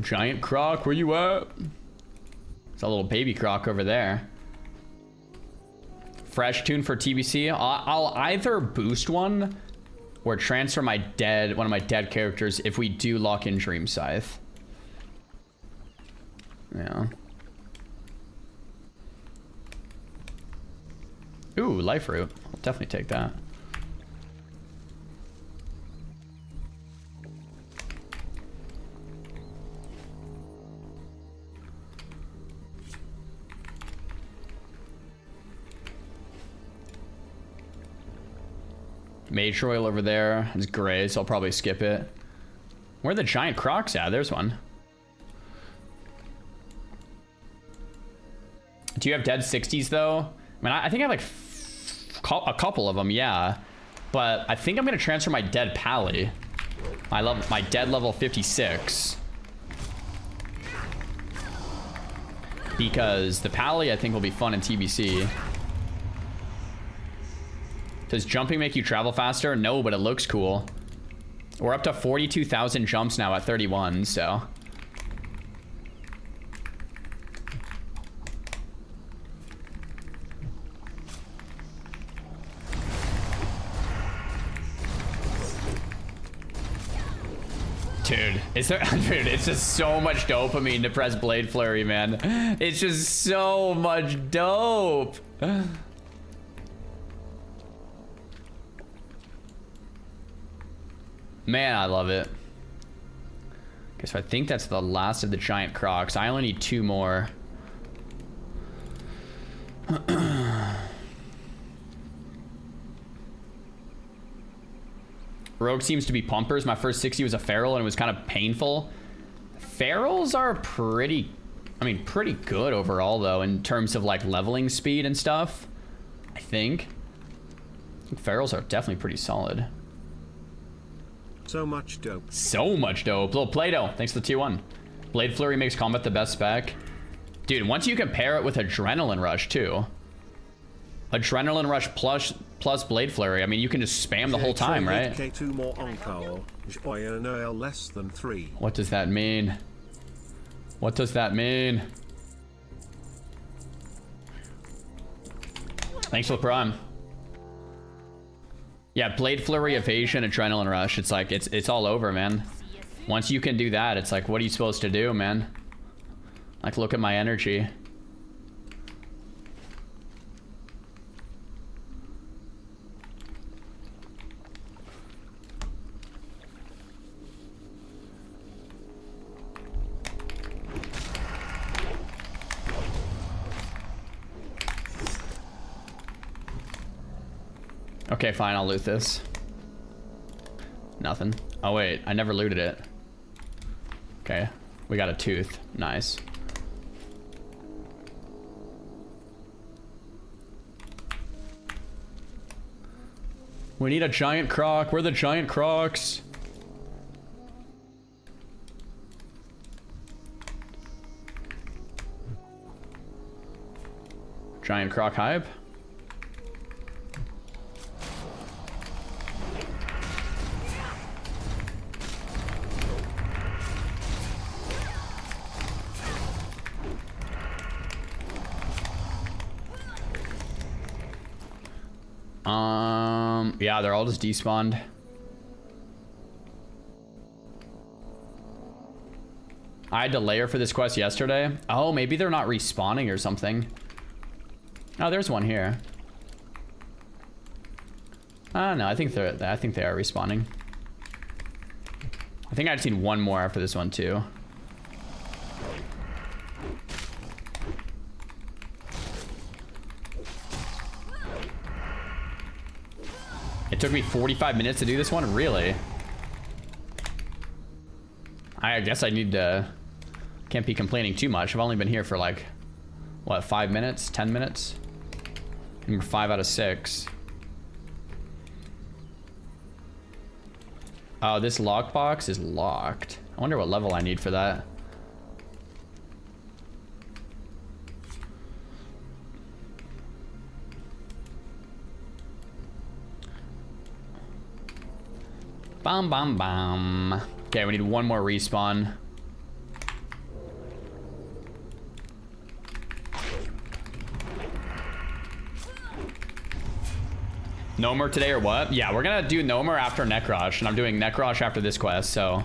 Giant croc, where you at? There's a little baby croc over there. Fresh tune for TBC. I'll either boost one or transfer one of my dead characters if we do lock in Dream Scythe. Yeah. Ooh, life root. I'll definitely take that. Mage Royal over there is gray, so I'll probably skip it. Where are the giant crocs at? There's one. Do you have dead 60s though? I mean, I think I have like a couple of them, yeah. But I think I'm gonna transfer my dead Pally. My dead level 56. Because the Pally I think will be fun in TBC. Does jumping make you travel faster? No, but it looks cool. We're up to 42,000 jumps now at 31, so. Dude, dude, it's just so much dopamine to press Blade Flurry, man. It's just so much dope. Man, I love it. Okay, so I think that's the last of the giant crocs. I only need 2 more. Rogue seems to be pumpers. My first 60 was a feral and it was kind of painful. Ferals are pretty good overall though in terms of like leveling speed and stuff. I think ferals are definitely pretty solid. So much dope. So much dope. Little Play-Doh, thanks for the T1. Blade Flurry makes combat the best spec. Dude, once you can pair it with Adrenaline Rush too. Adrenaline Rush plus Blade Flurry. I mean, you can just spam the whole time, right? K2 more encore. Less than 3. What does that mean? What does that mean? Thanks for the prime. Yeah, Blade Flurry, Evasion, Adrenaline Rush. It's like, it's all over, man. Once you can do that, it's like, what are you supposed to do, man? Like, look at my energy. Okay, fine, I'll loot this. Nothing. Oh wait, I never looted it. Okay, we got a tooth. Nice. We need a giant croc. Where are the giant crocs? Giant croc hype. Yeah, they're all just despawned. I had to layer for this quest yesterday. Oh, maybe they're not respawning or something. Oh, there's one here. No, I think they are respawning. I think I just need one more after this one too. It took me 45 minutes to do this one? Really? I guess I need to... Can't be complaining too much. I've only been here for like, what, 5 minutes? 10 minutes? And we're 5 out of 6. Oh, this lockbox is locked. I wonder what level I need for that. Bam, bam, bam. Okay, we need one more respawn. Gnomer today or what? Yeah, we're gonna do Gnomer after Necrosh, and I'm doing Necrosh after this quest, so...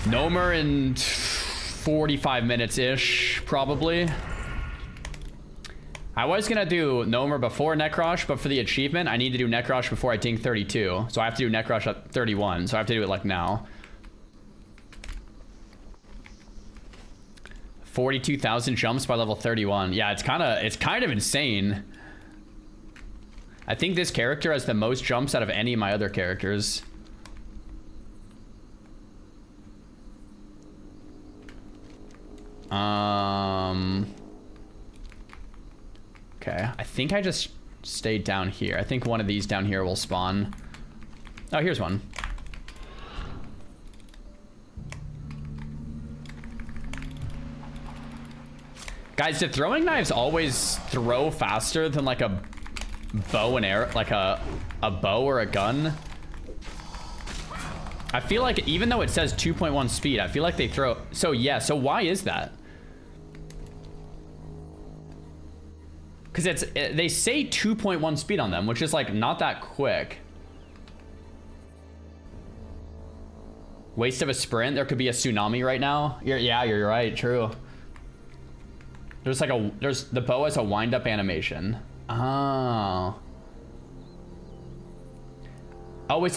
Gnomer in 45 minutes-ish, probably. I was gonna do Gnomer before Necrosh, but for the achievement, I need to do Necrosh before I dink 32. So I have to do Necrosh at 31, so I have to do it like now. 42,000 jumps by level 31. Yeah, it's kind of insane. I think this character has the most jumps out of any of my other characters. Okay, I think I just stayed down here. I think one of these down here will spawn. Oh, here's one. Guys, did throwing knives always throw faster than like a bow and arrow, like a bow or a gun? I feel like even though it says 2.1 speed, I feel like they throw... So yeah, so why is that? Because they say 2.1 speed on them, which is like not that quick. Waste of a sprint. There could be a tsunami right now. Yeah, you're right. True. There's like the bow has a wind up animation. Oh. Oh,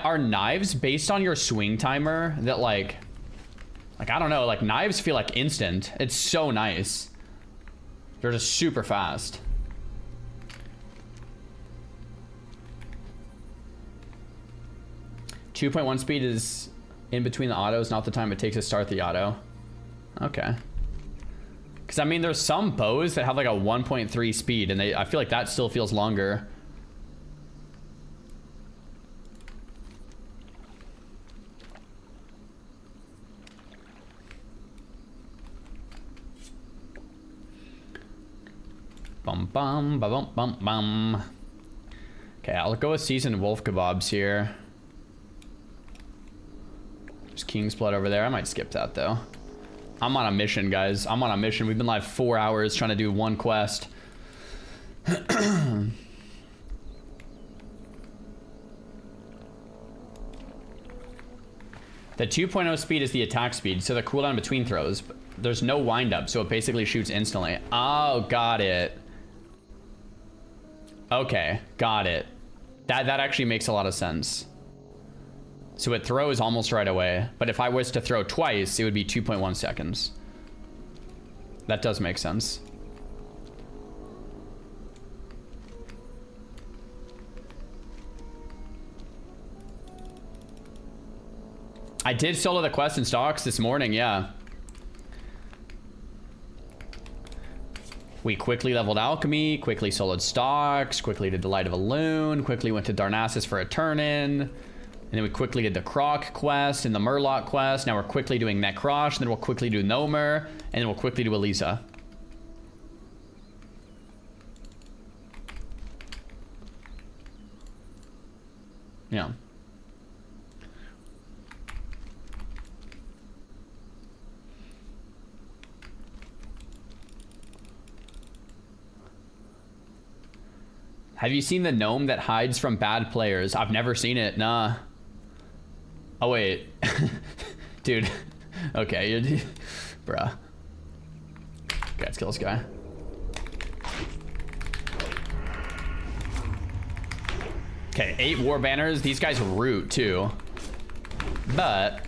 are knives based on your swing timer that like I don't know, like knives feel like instant. It's so nice. They're just super fast. .2.1 speed is in between the autos, not the time it takes to start the auto. Okay. Because I mean, there's some bows that have like a 1.3 speed, and I feel like that still feels longer. Bum bum ba bum bum bum. Okay, I'll go with seasoned wolf kebabs here. There's King's Blood over there. I might skip that though. I'm on a mission, guys. I'm on a mission. We've been live 4 hours trying to do one quest. The 2.0 speed is the attack speed, so the cooldown between throws. There's no wind up, so it basically shoots instantly. Oh, got it. Okay, got it. That actually makes a lot of sense. So it throws almost right away, but if I was to throw twice, it would be 2.1 seconds. That does make sense. I did solo the quest in stocks this morning, yeah. We quickly leveled alchemy, quickly soloed stocks, quickly did the Light of a Loon, quickly went to Darnassus for a turn-in, and then we quickly did the Croc quest and the Murloc quest. Now we're quickly doing Necrosh, and then we'll quickly do Gnomer, and then we'll quickly do Elisa. Yeah. Have you seen the gnome that hides from bad players? I've never seen it. Nah. Oh, wait. Dude. Okay. Bruh. Okay, let's kill this guy. Okay, 8 war banners. These guys root, too. But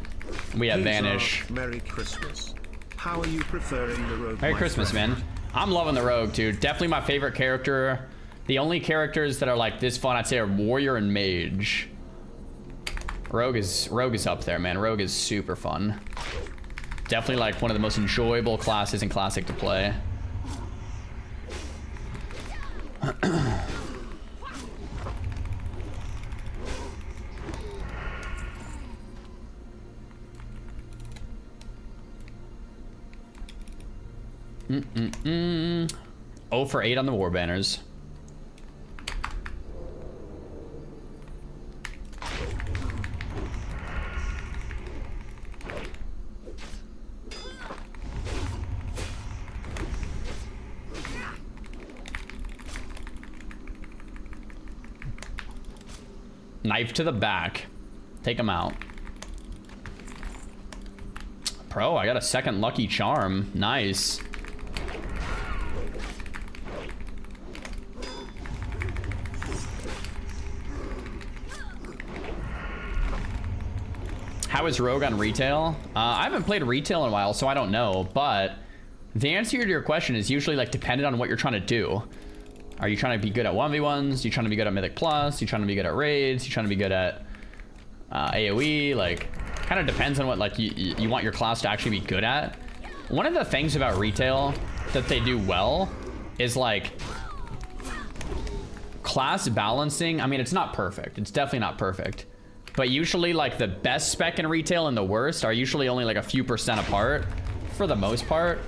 we have Vanish. Merry Christmas. How are you preferring the rogue? Merry Christmas, man. I'm loving the rogue, too. Definitely my favorite character. The only characters that are like this fun, I'd say, are warrior and mage. Rogue is up there, man. Rogue is super fun. Definitely like one of the most enjoyable classes in Classic to play. Oh for 8 on the war banners. Knife to the back. Take him out. Pro, I got a second lucky charm. Nice. How is Rogue on retail? I haven't played retail in a while, so I don't know. But the answer to your question is usually like dependent on what you're trying to do. Are you trying to be good at 1v1s? You trying to be good at Mythic Plus? You trying to be good at raids? You trying to be good at AoE? Like, kind of depends on what like you want your class to actually be good at. One of the things about retail that they do well is like class balancing. I mean, it's not perfect. It's definitely not perfect. But usually like the best spec in retail and the worst are usually only like a few percent apart for the most part.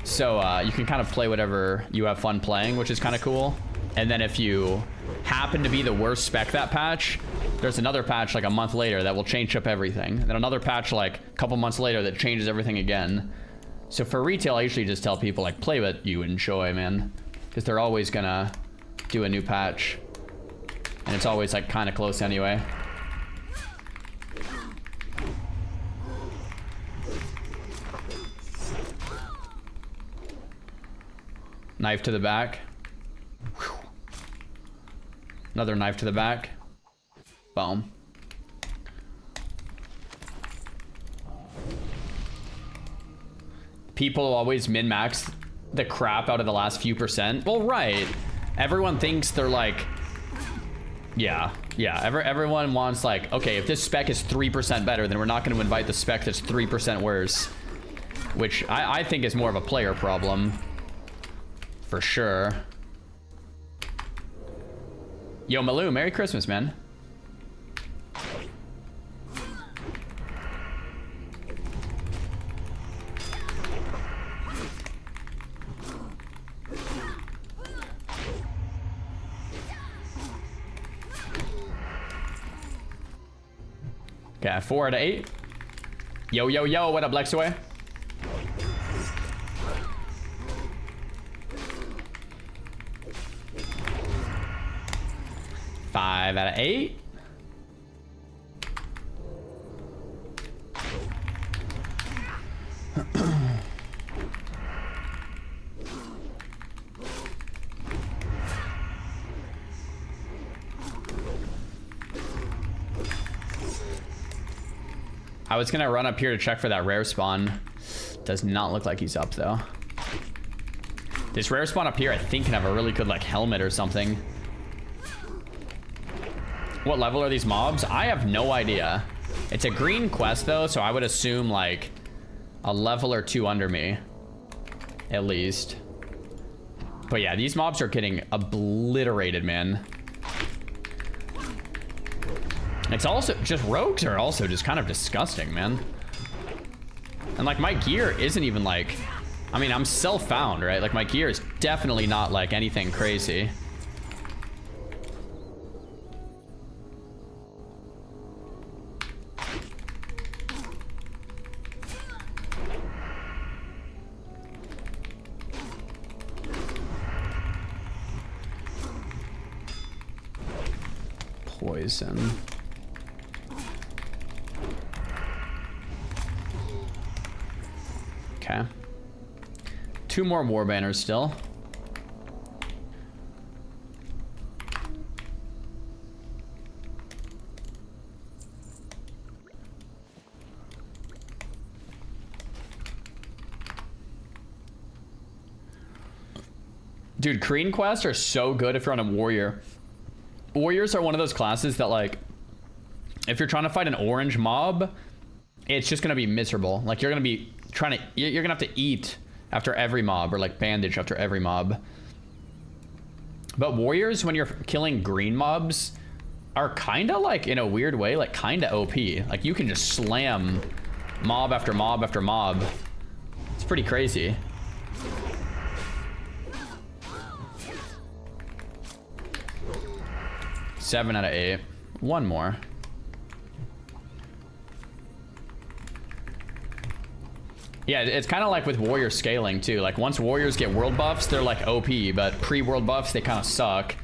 So you can kind of play whatever you have fun playing, which is kind of cool. And then if you happen to be the worst spec that patch, there's another patch like a month later that will change up everything. And then another patch like a couple months later that changes everything again. So for retail, I usually just tell people like play what you enjoy, man. Because they're always gonna do a new patch. And it's always like kind of close anyway. Knife to the back. Whew. Another knife to the back. Boom. People always min-max the crap out of the last few percent. Well, right. Everyone thinks they're like... Yeah. Everyone wants like, okay, if this spec is 3% better, then we're not going to invite the spec that's 3% worse. Which I think is more of a player problem. For sure. Yo, Malou, Merry Christmas, man. Okay, 4 out of 8. Yo, what up, Lexaway? Five out of 8. I was gonna run up here to check for that rare spawn. Does not look like he's up though. This rare spawn up here I think can have a really good like helmet or something. What level are these mobs? I have no idea. It's a green quest though, so I would assume like a level or 2 under me. At least. But yeah, these mobs are getting obliterated, man. It's also just rogues are also just kind of disgusting, man. And like my gear isn't even like, I mean, I'm self-found, right? Like my gear is definitely not like anything crazy. poison. Okay. 2 more war banners still. Dude, Kreen quests are so good if you're on a warrior. Warriors are one of those classes that, like, if you're trying to fight an orange mob, it's just gonna be miserable. Like, you're gonna be trying to, you're gonna have to eat after every mob, or like bandage after every mob. But warriors, when you're killing green mobs, are kinda like, in a weird way, like kinda OP. Like, you can just slam mob after mob after mob. It's pretty crazy. 7 out of 8. 1 more. Yeah, it's kind of like with warrior scaling too. Like, once warriors get world buffs, they're like OP, but pre-world buffs, they kind of suck.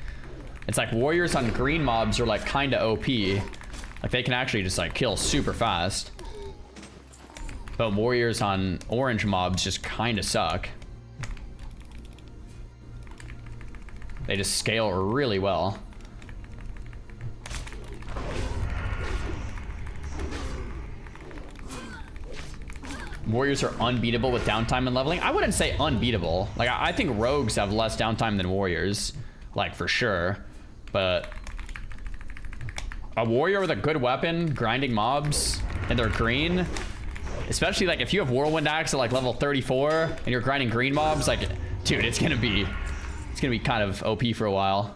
It's like warriors on green mobs are like kind of OP. Like, they can actually just like kill super fast. But warriors on orange mobs just kind of suck. They just scale really well. Warriors are unbeatable with downtime and leveling. I wouldn't say unbeatable. Like, I think rogues have less downtime than warriors, like, for sure. But a warrior with a good weapon, grinding mobs, and they're green, especially like if you have whirlwind axe at like level 34 and you're grinding green mobs, like, dude, it's gonna be kind of OP for a while.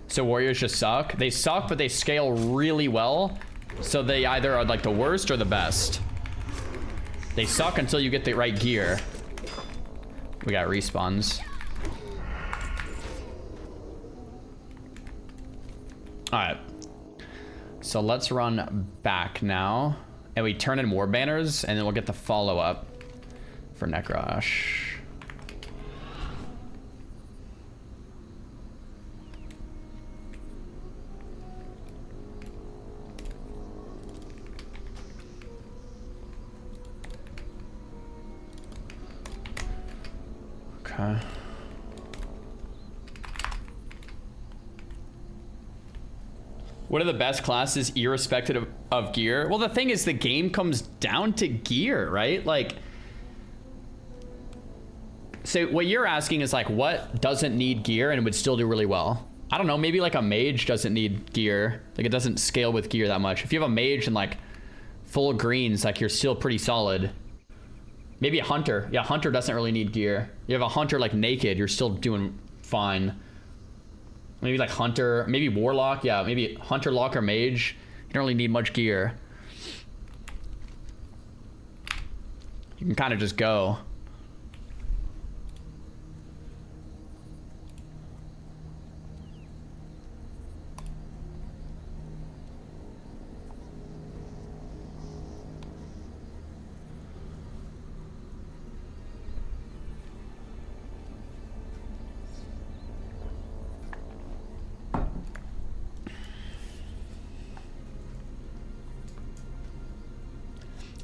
So warriors just suck. They suck, but they scale really well. So they either are like the worst or the best. They suck until you get the right gear. We got respawns. Alright. So let's run back now. And we turn in war banners, and then we'll get the follow-up for Necrosh. Okay. What are the best classes irrespective of gear? Well, the thing is, the game comes down to gear, right? Like, so what you're asking is like, what doesn't need gear and would still do really well? I don't know, maybe like a mage doesn't need gear. Like, it doesn't scale with gear that much. If you have a mage and like full greens, like, you're still pretty solid. Maybe a hunter. Yeah, hunter doesn't really need gear. You have a hunter like naked, you're still doing fine. Maybe like hunter, maybe warlock. Yeah, maybe hunter, lock, or mage. You don't really need much gear. You can kind of just go.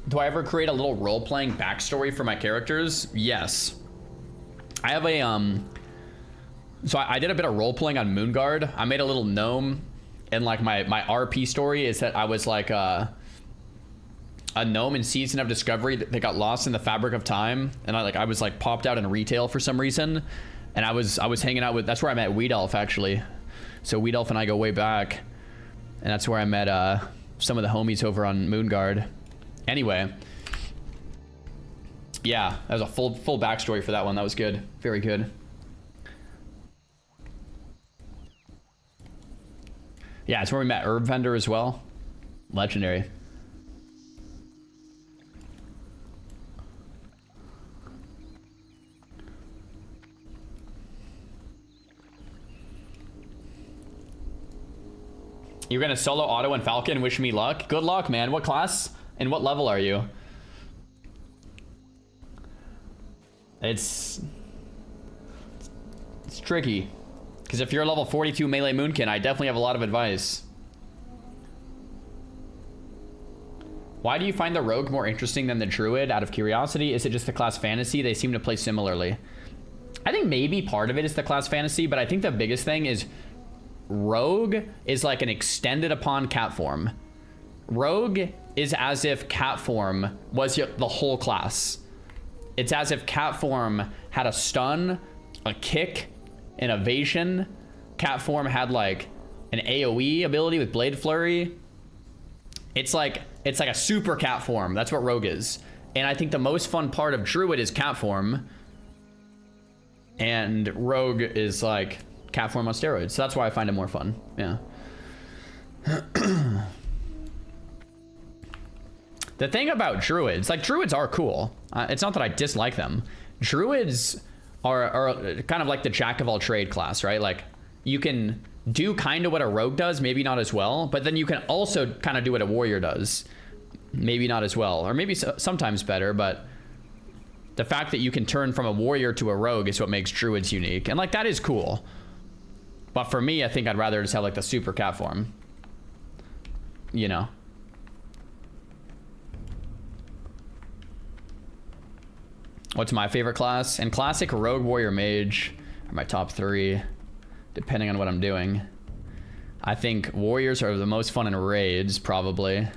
Do I ever create a little role-playing backstory for my characters? Yes. I have a, so I did a bit of role-playing on Moonguard. I made a little gnome, and like my RP story is that I was like a gnome in Season of Discovery that got lost in the fabric of time, and I was like popped out in retail for some reason, and I was hanging out with, that's where I met Weed Elf actually. So Weed Elf and I go way back, and that's where I met some of the homies over on Moonguard. Anyway, yeah, that was a full backstory for that one. That was good. Very good. Yeah, it's where we met Herb Vendor as well. Legendary. You're gonna solo auto and Falcon. Wish me luck. Good luck, man. What class? And what level are you? It's tricky. Because if you're a level 42 melee moonkin, I definitely have a lot of advice. Why do you find the rogue more interesting than the druid out of curiosity? Is it just the class fantasy? They seem to play similarly. I think maybe part of it is the class fantasy, but I think the biggest thing is rogue is like an extended upon cat form. Rogue is as if cat form was the whole class. It's as if cat form had a stun, a kick, an evasion. Cat form had like an AoE ability with blade flurry. It's like a super cat form. That's what rogue is. And I think the most fun part of druid is cat form. And rogue is like cat form on steroids. So that's why I find it more fun. Yeah. The thing about druids, like druids are cool. It's not that I dislike them. Druids are kind of like the jack of all trade class, right? Like you can do kind of what a rogue does, maybe not as well, but then you can also kind of do what a warrior does, maybe not as well, or maybe sometimes better. But the fact that you can turn from a warrior to a rogue is what makes druids unique, and like that is cool. But for me, I think I'd rather just have like the super cat form, you know. What's my favorite class? And classic rogue, warrior, mage are my top 3, depending on what I'm doing. I think warriors are the most fun in raids, probably.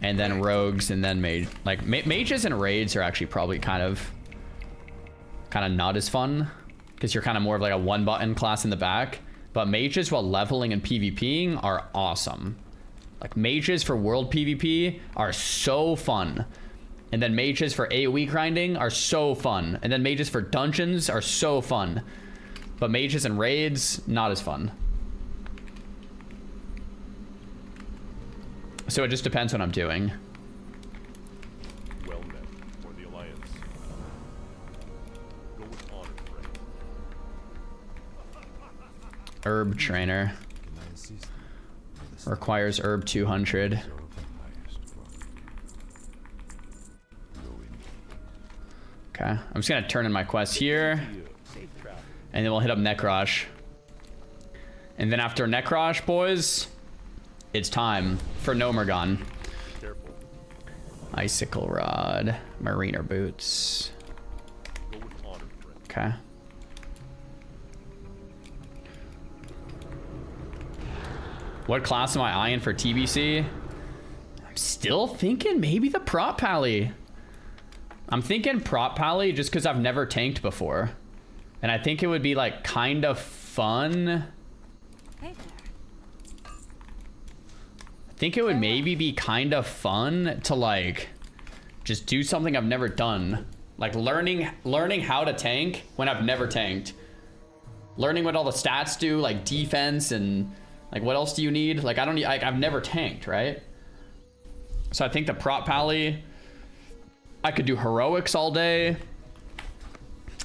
And then rogues, and then mage. Like mages and raids are actually probably kind of not as fun, because you're kind of more of like a one-button class in the back. But mages while leveling and PvPing are awesome. Like mages for world PvP are so fun. And then mages for AoE grinding are so fun. And then mages for dungeons are so fun. But mages and raids, not as fun. So it just depends what I'm doing. Well met for the Alliance. Go with honor, friend. Herb trainer. Requires herb 200. Okay, I'm just gonna turn in my quest here, and then we'll hit up Necrosh. And then after Necrosh, boys, it's time for Gnomeregan. Icicle Rod, Mariner Boots. Okay. What class am I eyeing for TBC? I'm still thinking maybe the Prop Pally. I'm thinking Prop Pally just because I've never tanked before. And I think it would be like kind of fun. Hey there. I think it would maybe be kind of fun to like just do something I've never done. Like learning how to tank when I've never tanked. Learning what all the stats do, like defense and like what else do you need? Like I've never tanked, right? So I think the Prop Pally, I could do heroics all day.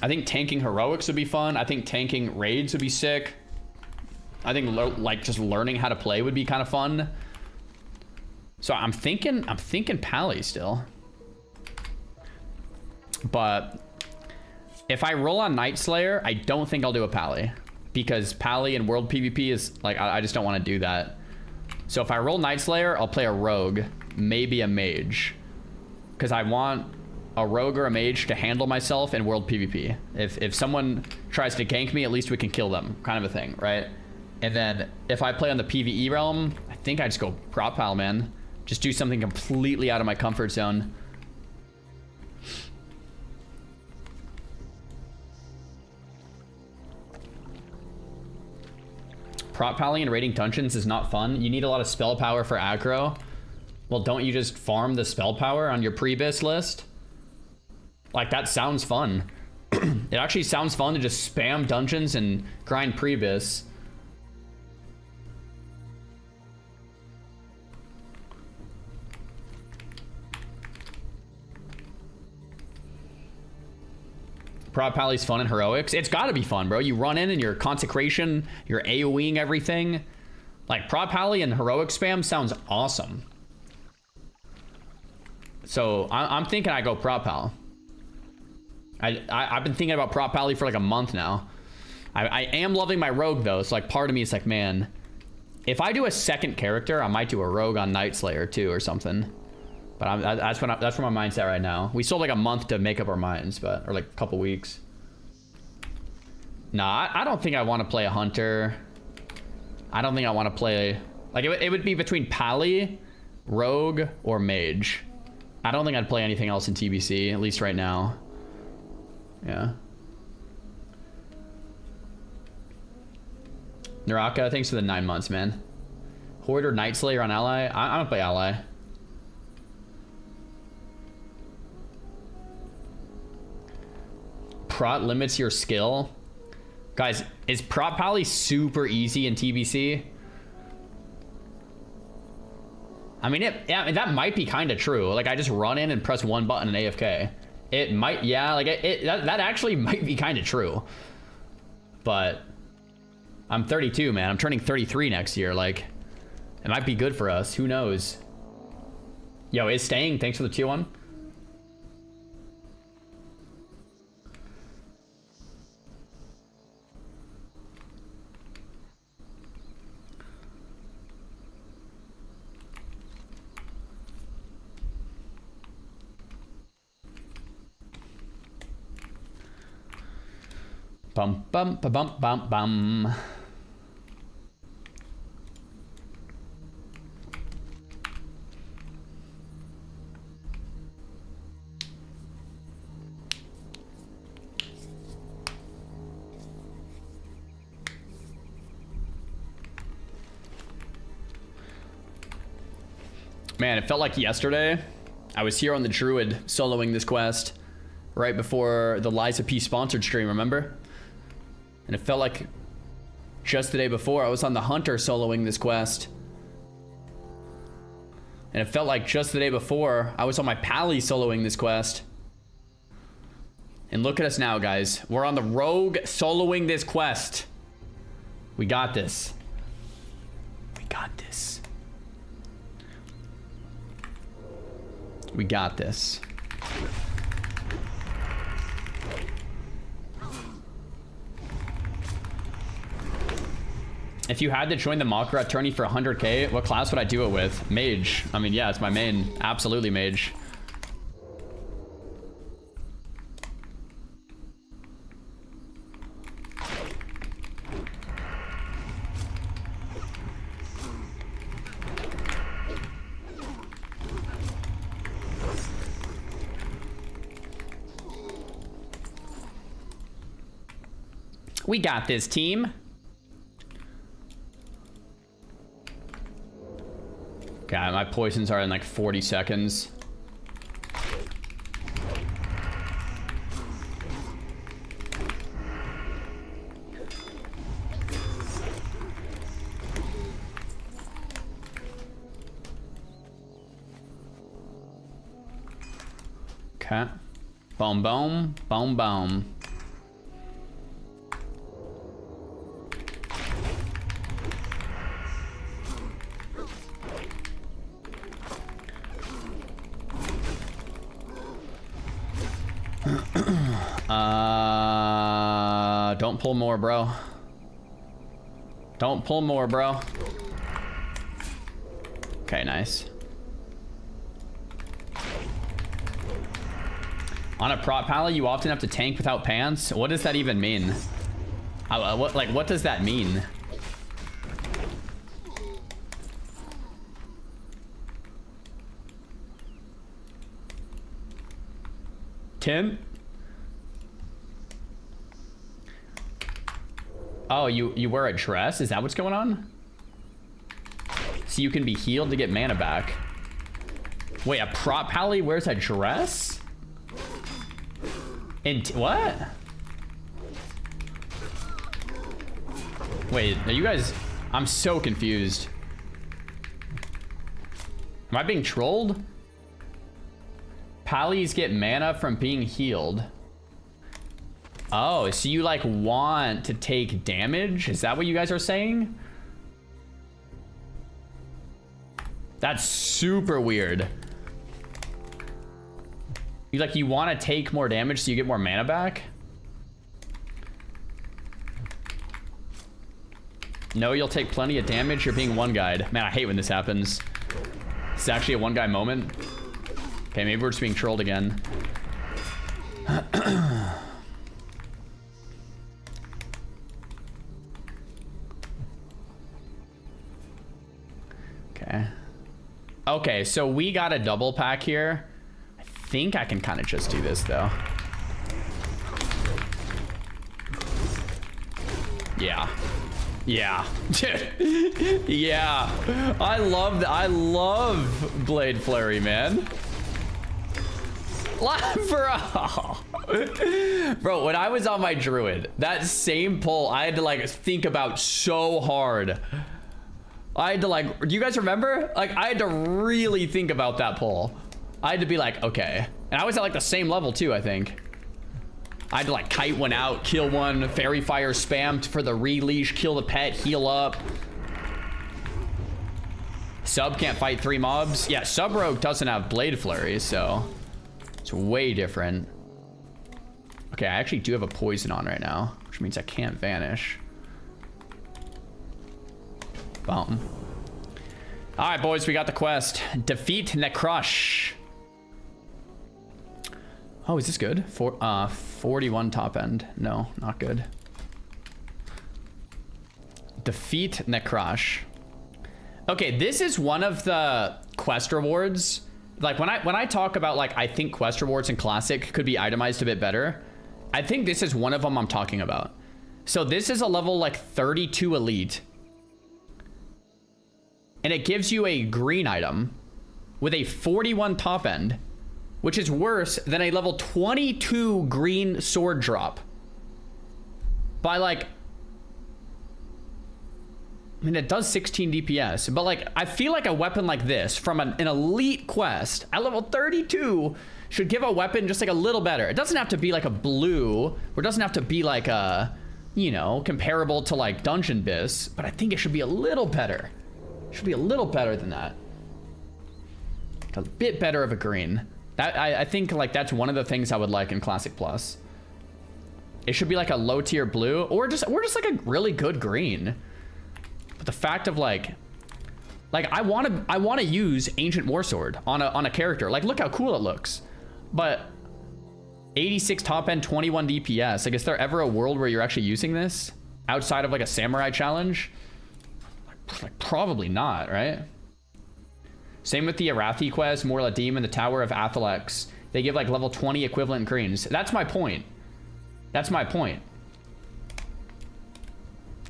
I think tanking heroics would be fun. I think tanking raids would be sick. I think like just learning how to play would be kind of fun. So I'm thinking Pally still. But if I roll on Night Slayer, I don't think I'll do a Pally, because Pally and world PvP is like I just don't want to do that. So if I roll Night Slayer, I'll play a rogue, maybe a mage. Because I want a rogue or a mage to handle myself in world PvP. If someone tries to gank me, at least we can kill them, kind of a thing, right? And then if I play on the PvE realm, I think I just go Prop Pal, man. Just do something completely out of my comfort zone. Prop Palling and raiding dungeons is not fun. You need a lot of spell power for aggro. Well, don't you just farm the spell power on your pre-bis list? Like, that sounds fun. It actually sounds fun to just spam dungeons and grind pre-bis. Prop Pally's fun in heroics. It's gotta be fun, bro. You run in and your consecration, you're AoEing everything. Like, Prop Pally and heroic spam sounds awesome. So I'm thinking I go Prop Pal. I've been thinking about Prop Pally for like a month now. I am loving my rogue though, so like part of me is like, man, if I do a second character, I might do a rogue on Night Slayer too or something. But that's where my mind's at right now. We still have like a month to make up our minds, or like a couple weeks. Nah, I don't think I want to play a hunter. I don't think I want to play... Like, it would be between Pally, Rogue, or Mage. I don't think I'd play anything else in TBC, at least right now. Yeah. Naraka, thanks for the 9 months, man. Horde or Night Slayer on Ally? I don't play Ally. Prot limits your skill. Guys, is Prot Pally super easy in TBC? I mean, yeah, that might be kind of true. Like, I just run in and press one button and AFK. It might, yeah, like, that actually might be kind of true. But I'm 32, man. I'm turning 33 next year. Like, it might be good for us. Who knows? Yo, is staying? Thanks for the tier 1. Bum bum ba bum bum bum. Man, it felt like yesterday. I was here on the Druid soloing this quest right before the Liza P sponsored stream, remember? And it felt like just the day before I was on the Hunter soloing this quest. And it felt like just the day before I was on my Pally soloing this quest. And look at us now, guys. We're on the Rogue soloing this quest. We got this. We got this. We got this. If you had to join the Makara tourney for 100k, what class would I do it with? Mage. I mean, yeah, it's my main. Absolutely mage. We got this, team. God, my poisons are in like 40 seconds. Okay. Boom, boom, boom, boom. Don't pull more, bro. Don't pull more, bro. Okay, nice. On a prop pally, you often have to tank without pants. What does that even mean? What does that mean? Tim? Oh, you wear a dress? Is that what's going on? So you can be healed to get mana back. Wait, a prop pally wears a dress? What? Wait, are you guys... I'm so confused. Am I being trolled? Pallies get mana from being healed. Oh, so you like want to take damage? Is that what you guys are saying? That's super weird. You want to take more damage so you get more mana back? No, you'll take plenty of damage. You're being one-guyed. Man, I hate when this happens. It's actually a one-guy moment. Okay, maybe we're just being trolled again. Okay. Okay, so we got a double pack here. I think I can kind of just do this, though. Yeah. Yeah. Yeah. I love Blade Flurry, man. Bro, when I was on my druid, that same pull I had to like think about so hard. I had to like, do you guys remember? Like I had to really think about that pull. I had to be like, okay. And I was at like the same level too, I think. I had to like kite one out, kill one, fairy fire spammed for the releash, kill the pet, heal up. Sub can't fight 3 mobs. Yeah, Sub Rogue doesn't have Blade Flurry, so it's way different. Okay, I actually do have a poison on right now, which means I can't vanish. Boom. All right, boys, we got the quest. Defeat Necrush. Oh, is this good? 41 top end. No, not good. Defeat Necrush. Okay, this is one of the quest rewards. Like when I talk about like I think quest rewards in Classic could be itemized a bit better. I think this is one of them I'm talking about. So this is a level like 32 elite. And it gives you a green item with a 41 top end, which is worse than a level 22 green sword drop. By like, I mean, it does 16 DPS, but like, I feel like a weapon like this from an elite quest at level 32 should give a weapon just like a little better. It doesn't have to be like a blue, or it doesn't have to be like a, you know, comparable to like Dungeon Bis, but I think it should be a little better. It should be a little better than that. A bit better of a green. That I think like that's one of the things I would like in Classic Plus. It should be like a low tier blue or just like a really good green. But the fact of like I want to use Ancient Warsword on a character. Like look how cool it looks. But 86 top end, 21 DPS. Like is there ever a world where you're actually using this outside of like a samurai challenge? Like probably not, right? Same with the Arathi quest, Morla Demon, the Tower of Athalex. They give like level 20 equivalent greens. That's my point. That's my point.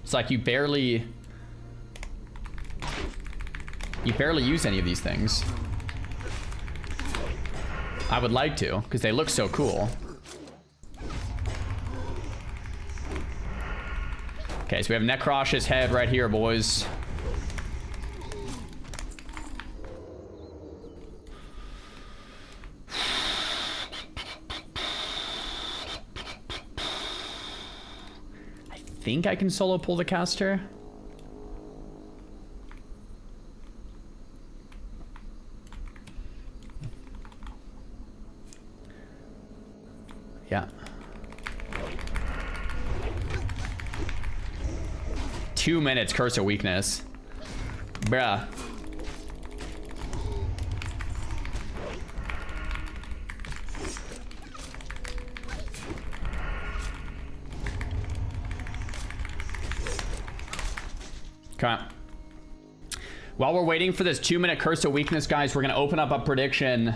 It's like you barely use any of these things. I would like to, because they look so cool. Okay, so we have Necrosh's head right here, boys. I think I can solo pull the caster. Yeah. 2 minutes, Curse of Weakness. Bruh. Okay. While we're waiting for this 2 minute Curse of Weakness, guys, we're gonna open up a prediction.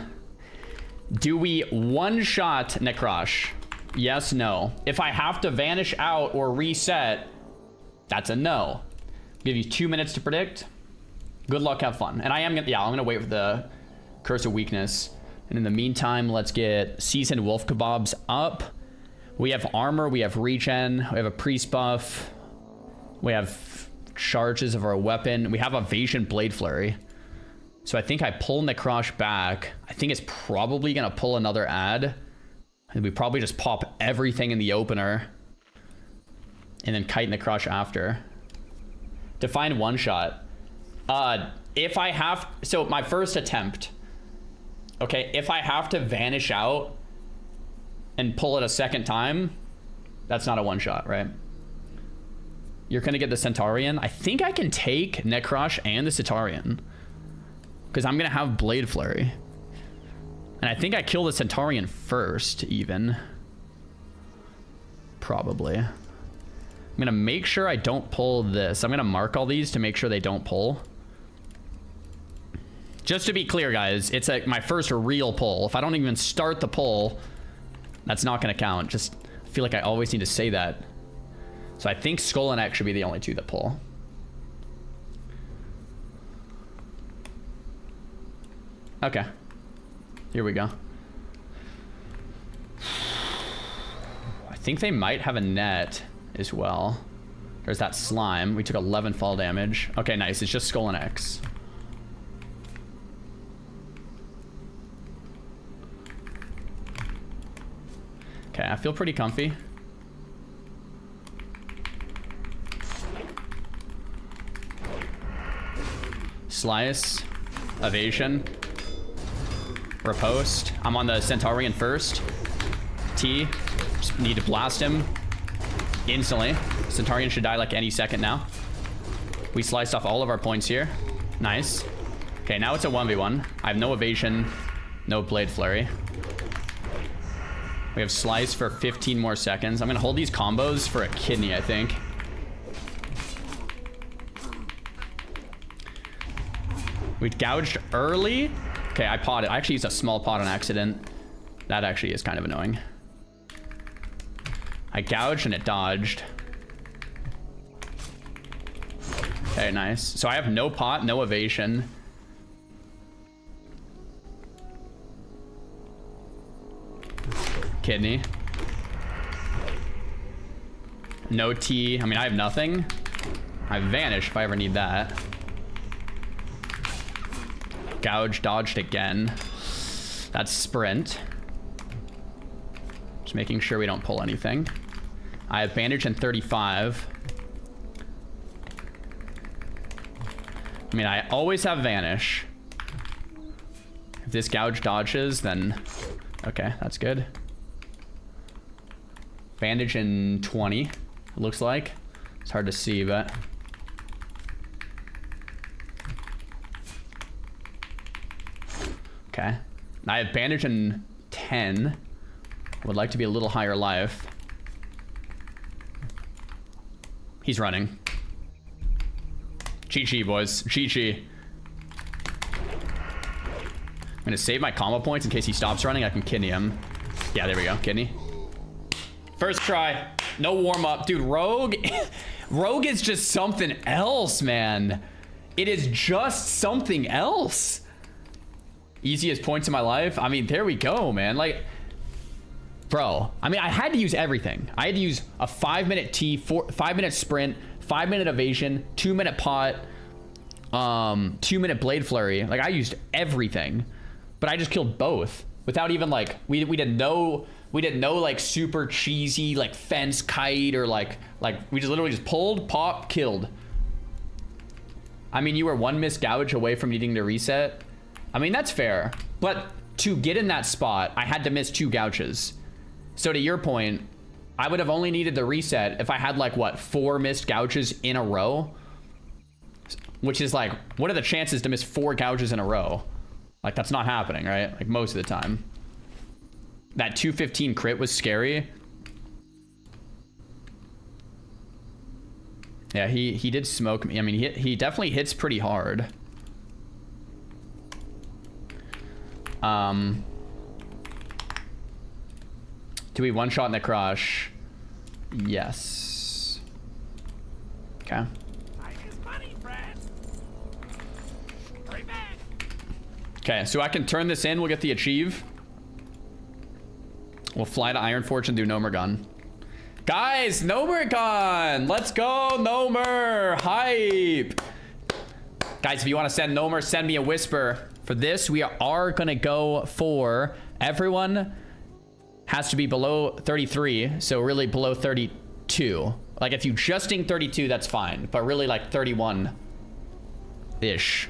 Do we one-shot Necrosh? Yes, no. If I have to vanish out or reset, that's a no. I'll give you 2 minutes to predict. Good luck, have fun. And I'm gonna wait for the Curse of Weakness. And in the meantime, let's get Seasoned Wolf Kebabs up. We have armor, we have regen, we have a priest buff. We have charges of our weapon. We have Evasion Blade Flurry. So I think I pull Necrosh back. I think it's probably gonna pull another ad. And we probably just pop everything in the opener. And then kite Necrosh after. Define one shot. If I have, so my first attempt. Okay, if I have to vanish out and pull it a second time, that's not a one shot, right? You're gonna get the Centaurian. I think I can take Necrosh and the Centaurian. Because I'm gonna have Blade Flurry. And I think I kill the Centaurian first, even. Probably. I'm gonna make sure I don't pull this. I'm gonna mark all these to make sure they don't pull. Just to be clear, guys, it's like my first real pull. If I don't even start the pull, that's not gonna count. Just I feel like I always need to say that. So I think Skull and X should be the only two that pull. Okay. Here we go. I think they might have a net as well. There's that slime. We took 11 fall damage. Okay, nice. It's just Skull and X. Okay, I feel pretty comfy. Slice. Evasion. Riposte. I'm on the Centaurian first. T. Just need to blast him instantly. Centaurian should die like any second now. We sliced off all of our points here. Nice. Okay, now it's a 1v1. I have no evasion, no Blade Flurry. We have slice for 15 more seconds. I'm gonna hold these combos for a kidney, I think. We gouged early. Okay, I potted. I actually used a small pot on accident. That actually is kind of annoying. I gouged and it dodged. Okay, nice. So I have no pot, no evasion. Kidney. No T. I mean, I have nothing. I vanish if I ever need that. Gouge, dodged again. That's sprint. Just making sure we don't pull anything. I have bandage and 35. I mean, I always have vanish. If this gouge dodges, then... Okay, that's good. Bandage in 20, it looks like. It's hard to see, but... Okay. I have bandage in 10. Would like to be a little higher life. He's running. GG, boys. GG. I'm gonna save my combo points in case he stops running. I can kidney him. Yeah, there we go. Kidney. First try. No warm-up. Dude, Rogue... Rogue is just something else, man. It is just something else. Easiest points in my life. I mean, there we go, man. Like... Bro, I mean, I had to use everything. I had to use a 5-minute T, 5-minute sprint, 5-minute evasion, 2-minute pot, 2-minute Blade Flurry. Like, I used everything. But I just killed both. Without even, like, we did no like, super cheesy, like, fence kite or, like, we just literally just pulled, popped, killed. I mean, you were one missed gouge away from needing to reset. I mean, that's fair. But to get in that spot, I had to miss 2 gouges. So to your point, I would have only needed the reset if I had like, what, 4 missed gouges in a row? Which is like, what are the chances to miss 4 gouges in a row? Like, that's not happening, right? Like, most of the time. That 215 crit was scary. Yeah, he did smoke me. I mean, he definitely hits pretty hard. Do we one-shot in the crush? Yes. Okay. Okay, so I can turn this in. We'll get the achieve. We'll fly to Ironforge and do Gnomeregan. Guys, Gnomeregan! Let's go, Gnomer! Hype! Guys, if you want to send Gnomer, send me a whisper. For this, we are gonna go for everyone has to be below 33, so really below 32. Like, if you just ding 32, that's fine, but really like 31-ish.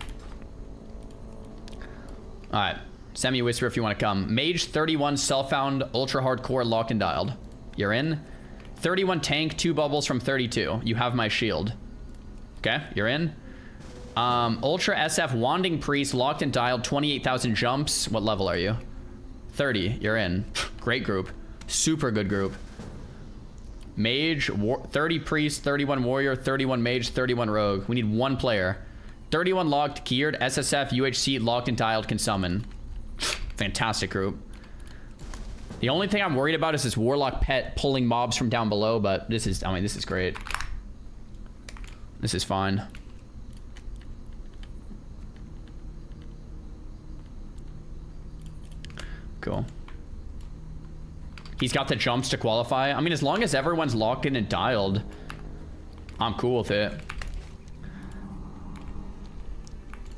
All right, send me a whisper if you want to come. Mage 31, self-found, ultra hardcore, locked and dialed. You're in. 31 tank, 2 bubbles from 32. You have my shield. Okay, you're in. Ultra SF Wanding Priest, locked and dialed, 28,000 jumps. What level are you? 30, you're in. Great group. Super good group. Mage, 30 Priest, 31 Warrior, 31 Mage, 31 Rogue. We need 1 player. 31 locked, geared, SSF, UHC, locked and dialed, can summon. Fantastic group. The only thing I'm worried about is this Warlock pet pulling mobs from down below, but this is, I mean, this is great. This is fine. Cool. He's got the jumps to qualify. I mean, as long as everyone's locked in and dialed, I'm cool with it.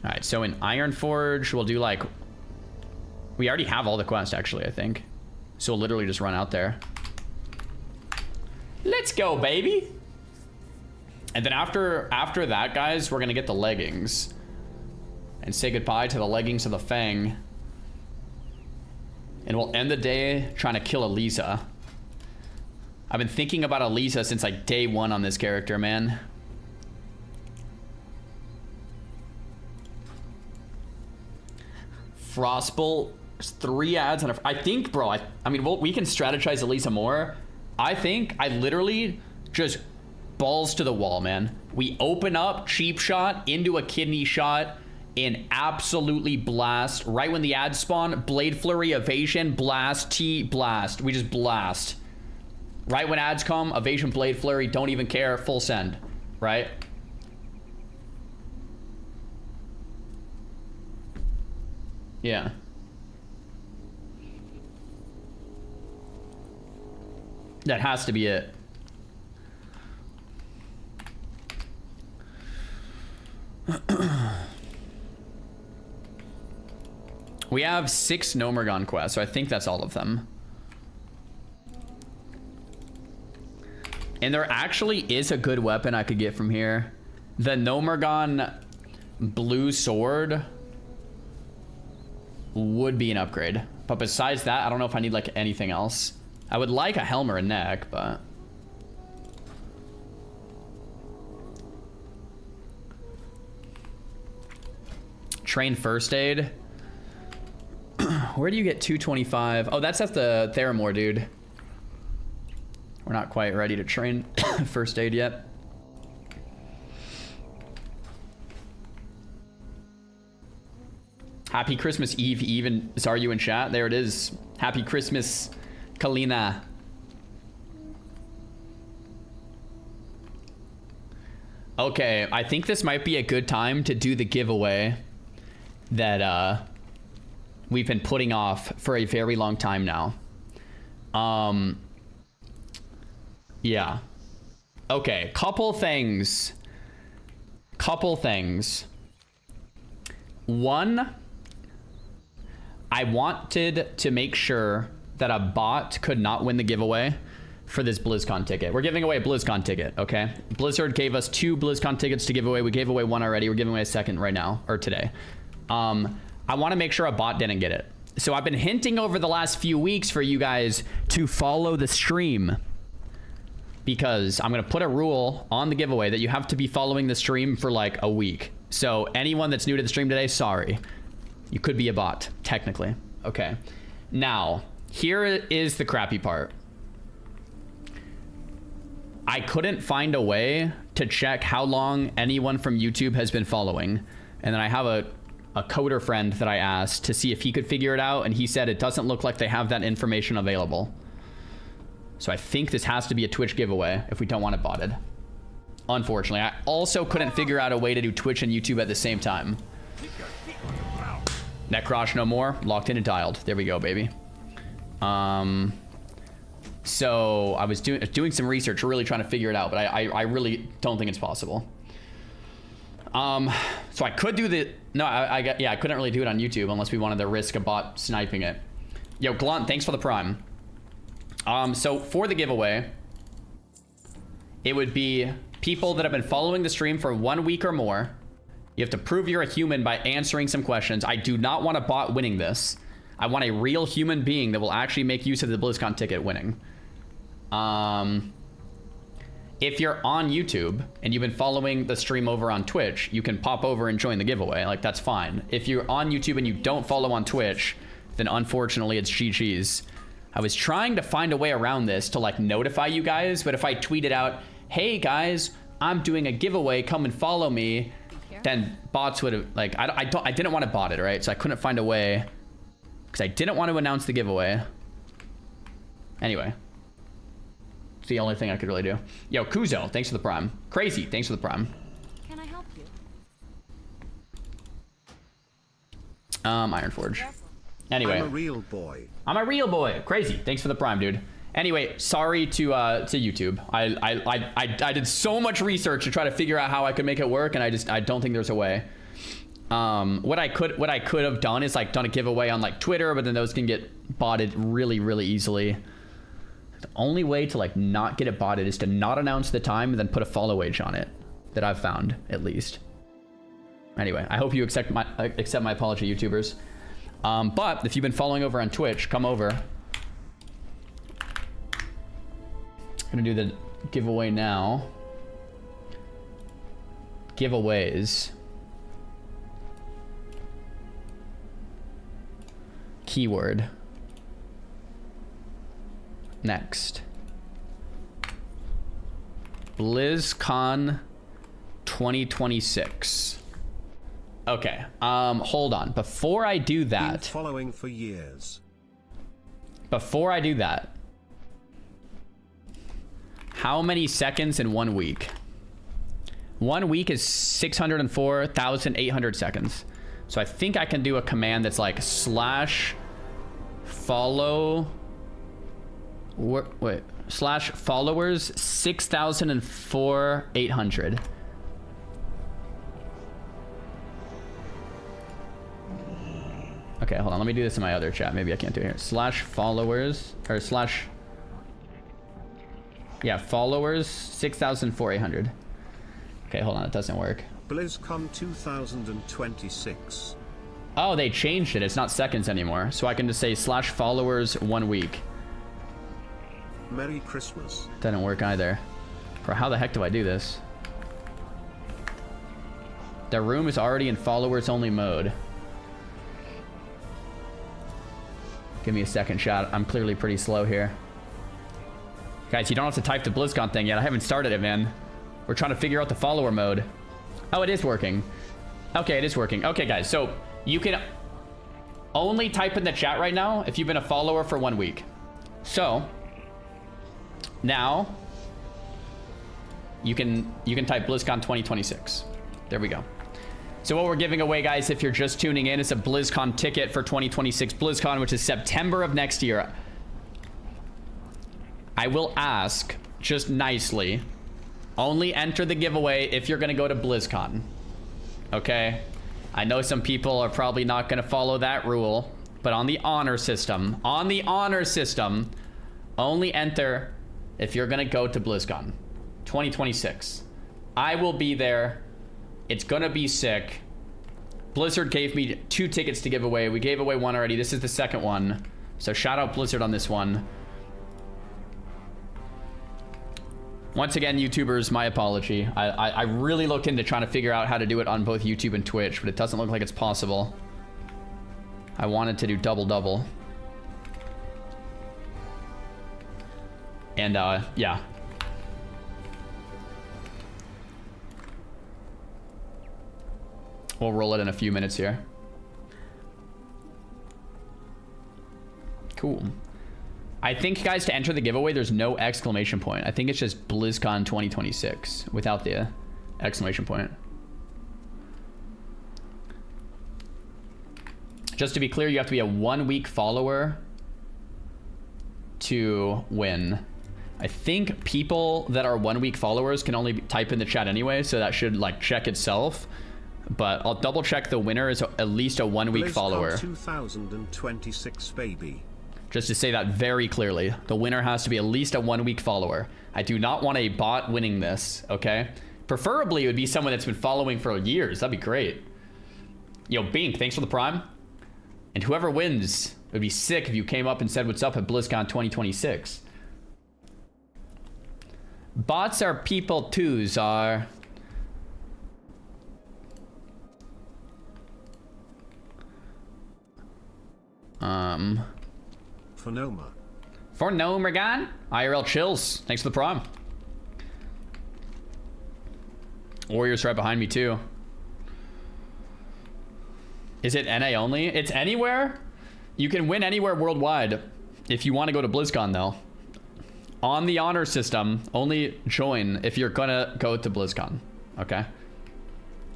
All right, so in Ironforge, we'll do like... We already have all the quests, actually, I think. So we'll literally just run out there. Let's go, baby! And then after that, guys, we're gonna get the leggings. And say goodbye to the leggings of the Fang. And we'll end the day trying to kill Elisa. I've been thinking about Elisa since like day 1 on this character, man. Frostbolt, 3 ads and I think, bro, I mean, we can strategize Elisa more. I think I literally just balls to the wall, man. We open up cheap shot into a kidney shot and absolutely blast. Right when the ads spawn, Blade Flurry, evasion, blast, T, blast. We just blast. Right when ads come, evasion, Blade Flurry, don't even care, full send, right? Yeah. That has to be it. We have 6 Gnomeregan quests, so I think that's all of them. And there actually is a good weapon I could get from here. The Gnomeregan blue sword would be an upgrade. But besides that, I don't know if I need like anything else. I would like a helm or a neck, but... Train first aid. Where do you get 225? Oh, that's at the Theramore, dude. We're not quite ready to train first aid yet. Happy Christmas Eve, even Xaryu in chat. There it is. Happy Christmas, Kalina. Okay, I think this might be a good time to do the giveaway that we've been putting off for a very long time now. Yeah. Okay, couple things. One, I wanted to make sure that a bot could not win the giveaway for this BlizzCon ticket. We're giving away a BlizzCon ticket, okay? Blizzard gave us 2 BlizzCon tickets to give away. We gave away 1 already. We're giving away a second right now, or today. I want to make sure a bot didn't get it. So I've been hinting over the last few weeks for you guys to follow the stream, because I'm going to put a rule on the giveaway that you have to be following the stream for like a week. So anyone that's new to the stream today, sorry. You could be a bot, technically. Okay. Now, here is the crappy part. I couldn't find a way to check how long anyone from YouTube has been following. And then I have a coder friend that I asked to see if he could figure it out, and he said it doesn't look like they have that information available. So I think this has to be a Twitch giveaway if we don't want it botted. Unfortunately, I also couldn't figure out a way to do Twitch and YouTube at the same time. Necrosh no more, locked in and dialed. There we go, baby. So I was doing some research, really trying to figure it out, but I really don't think it's possible. So I could do the... No, I couldn't really do it on YouTube unless we wanted to risk a bot sniping it. Yo, Glunt, thanks for the prime. So for the giveaway, it would be people that have been following the stream for 1 week or more. You have to prove you're a human by answering some questions. I do not want a bot winning this. I want a real human being that will actually make use of the BlizzCon ticket winning. if you're on YouTube and you've been following the stream over on Twitch, you can pop over and join the giveaway. Like, that's fine. If you're on YouTube and you don't follow on Twitch, then unfortunately it's GG's. I was trying to find a way around this to like notify you guys, but if I tweeted out, hey guys, I'm doing a giveaway, come and follow me, then bots would have, like, I didn't want to bot it, right? So I couldn't find a way because I didn't want to announce the giveaway. Anyway, it's the only thing I could really do. Yo, Kuzo, thanks for the prime. Crazy, thanks for the prime. Can I help you? Ironforge. Anyway, I'm a real boy. I'm a real boy. Crazy, thanks for the prime, dude. Anyway, sorry to YouTube. I did so much research to try to figure out how I could make it work, and I don't think there's a way. What I could have done is like done a giveaway on like Twitter, but then those can get botted really easily. The only way to like not get it botted is to not announce the time and then put a follow age on it, that I've found at least. Anyway, I hope you accept my apology, YouTubers. But if you've been following over on Twitch, come over. I'm gonna do the giveaway now. Giveaways. Keyword. Next. BlizzCon 2026. Okay, hold on. Before I do that, Been following for years. Before I do that, how many seconds in 1 week? 1 week is 604,800 seconds. So I think I can do a command that's like /follow. Wait, /followers 6,004,800. Okay, hold on. Let me do this in my other chat. Maybe I can't do it here. /followers or yeah, followers 6,004,800. Okay, hold on. It doesn't work. BlizzCon 2026. Oh, they changed it. It's not seconds anymore. So I can just say /followers 1 week. Merry Christmas. Doesn't work either. Bro, how the heck do I do this? The room is already in followers only mode. Give me a second shot. I'm clearly pretty slow here. Guys, you don't have to type the BlizzCon thing yet. I haven't started it, man. We're trying to figure out the follower mode. Oh, it is working. Okay, it is working. Okay, guys, so you can only type in the chat right now if you've been a follower for 1 week. So now you can type BlizzCon 2026. There we go. So what we're giving away, guys, if you're just tuning in, is a BlizzCon ticket for 2026 BlizzCon, which is September of next year. I will ask, just nicely, only enter the giveaway if you're going to go to BlizzCon. Okay? I know some people are probably not going to follow that rule, but on the honor system, only enter if you're going to go to BlizzCon 2026. I will be there. It's gonna be sick. Blizzard gave me 2 tickets to give away. We gave away 1 already. This is the second one. So shout out Blizzard on this one. Once again, YouTubers, my apology. I really looked into trying to figure out how to do it on both YouTube and Twitch, but it doesn't look like it's possible. I wanted to do double. And yeah. We'll roll it in a few minutes here. Cool. I think, guys, to enter the giveaway, there's no exclamation point. I think it's just BlizzCon 2026 without the exclamation point. Just to be clear, you have to be a 1 week follower to win. I think people that are 1 week followers can only type in the chat anyway, so that should like check itself. But I'll double check the winner is at least a 1 week follower. 2026, baby. Just to say that very clearly, the winner has to be at least a 1 week follower. I do not want a bot winning this, okay? Preferably it would be someone that's been following for years. That'd be great. Yo, Bink, thanks for the prime. And whoever wins, it would be sick if you came up and said what's up at BlizzCon 2026. Bots are people too, Czar. For Gnomeregan. IRL chills. Thanks for the prom. Warriors right behind me too. Is it NA only? It's anywhere. You can win anywhere worldwide. If you want to go to BlizzCon though. On the honor system, only join if you're gonna go to BlizzCon. Okay?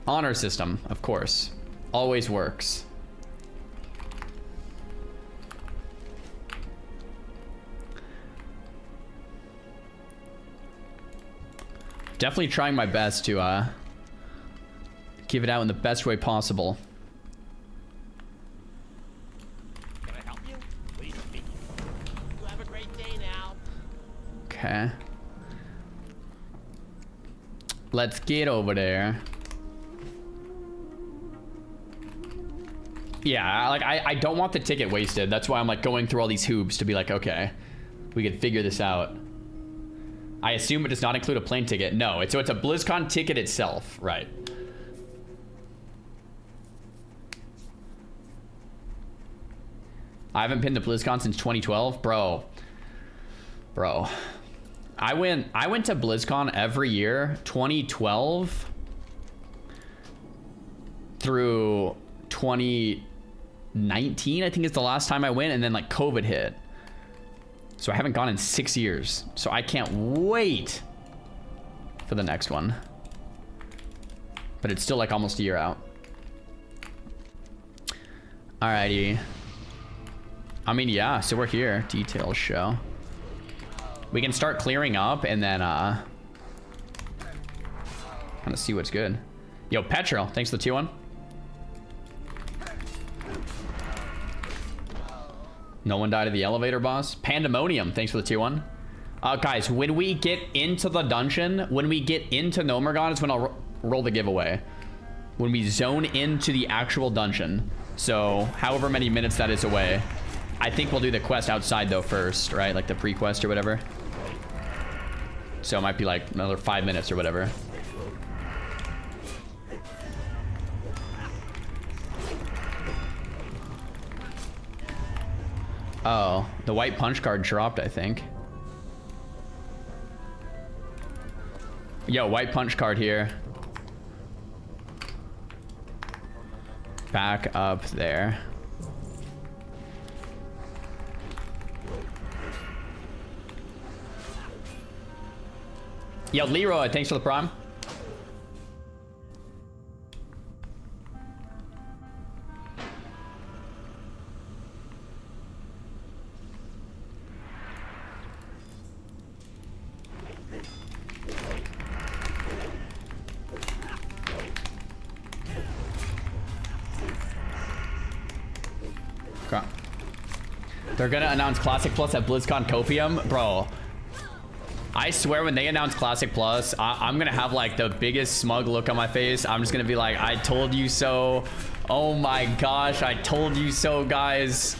Honor system, of course. Always works. Definitely trying my best to give it out in the best way possible. Can I help you? Please speak. You have a great day now. Okay. Let's get over there. Yeah, like I don't want the ticket wasted. That's why I'm like going through all these hoops to be like, okay, we could figure this out. I assume it does not include a plane ticket. No, so it's a BlizzCon ticket itself, right? I haven't been to BlizzCon since 2012, bro. I went to BlizzCon every year, 2012 through 2019, I think is the last time I went, and then like COVID hit. So I haven't gone in 6 years. So I can't wait for the next one. But it's still like almost a year out. Alrighty. I mean, yeah, so we're here. Details show. We can start clearing up and then kind of see what's good. Yo, Petro, thanks for the 2-1. No one died at the elevator, boss. Pandemonium, thanks for the 2-1. Guys, when we get into the dungeon, when we get into Gnomeregan is when I'll roll the giveaway. When we zone into the actual dungeon. So, however many minutes that is away. I think we'll do the quest outside though first, right? Like the pre-quest or whatever. So it might be like another 5 minutes or whatever. Oh, the white punch card dropped, I think. Yo, white punch card here. Back up there. Yo, Leroy, thanks for the prime. Okay. They're gonna announce Classic Plus at BlizzCon Copium, bro. I swear when they announce Classic Plus, I'm gonna have like the biggest smug look on my face. I'm just gonna be like, I told you so. Oh my gosh, I told you so, guys.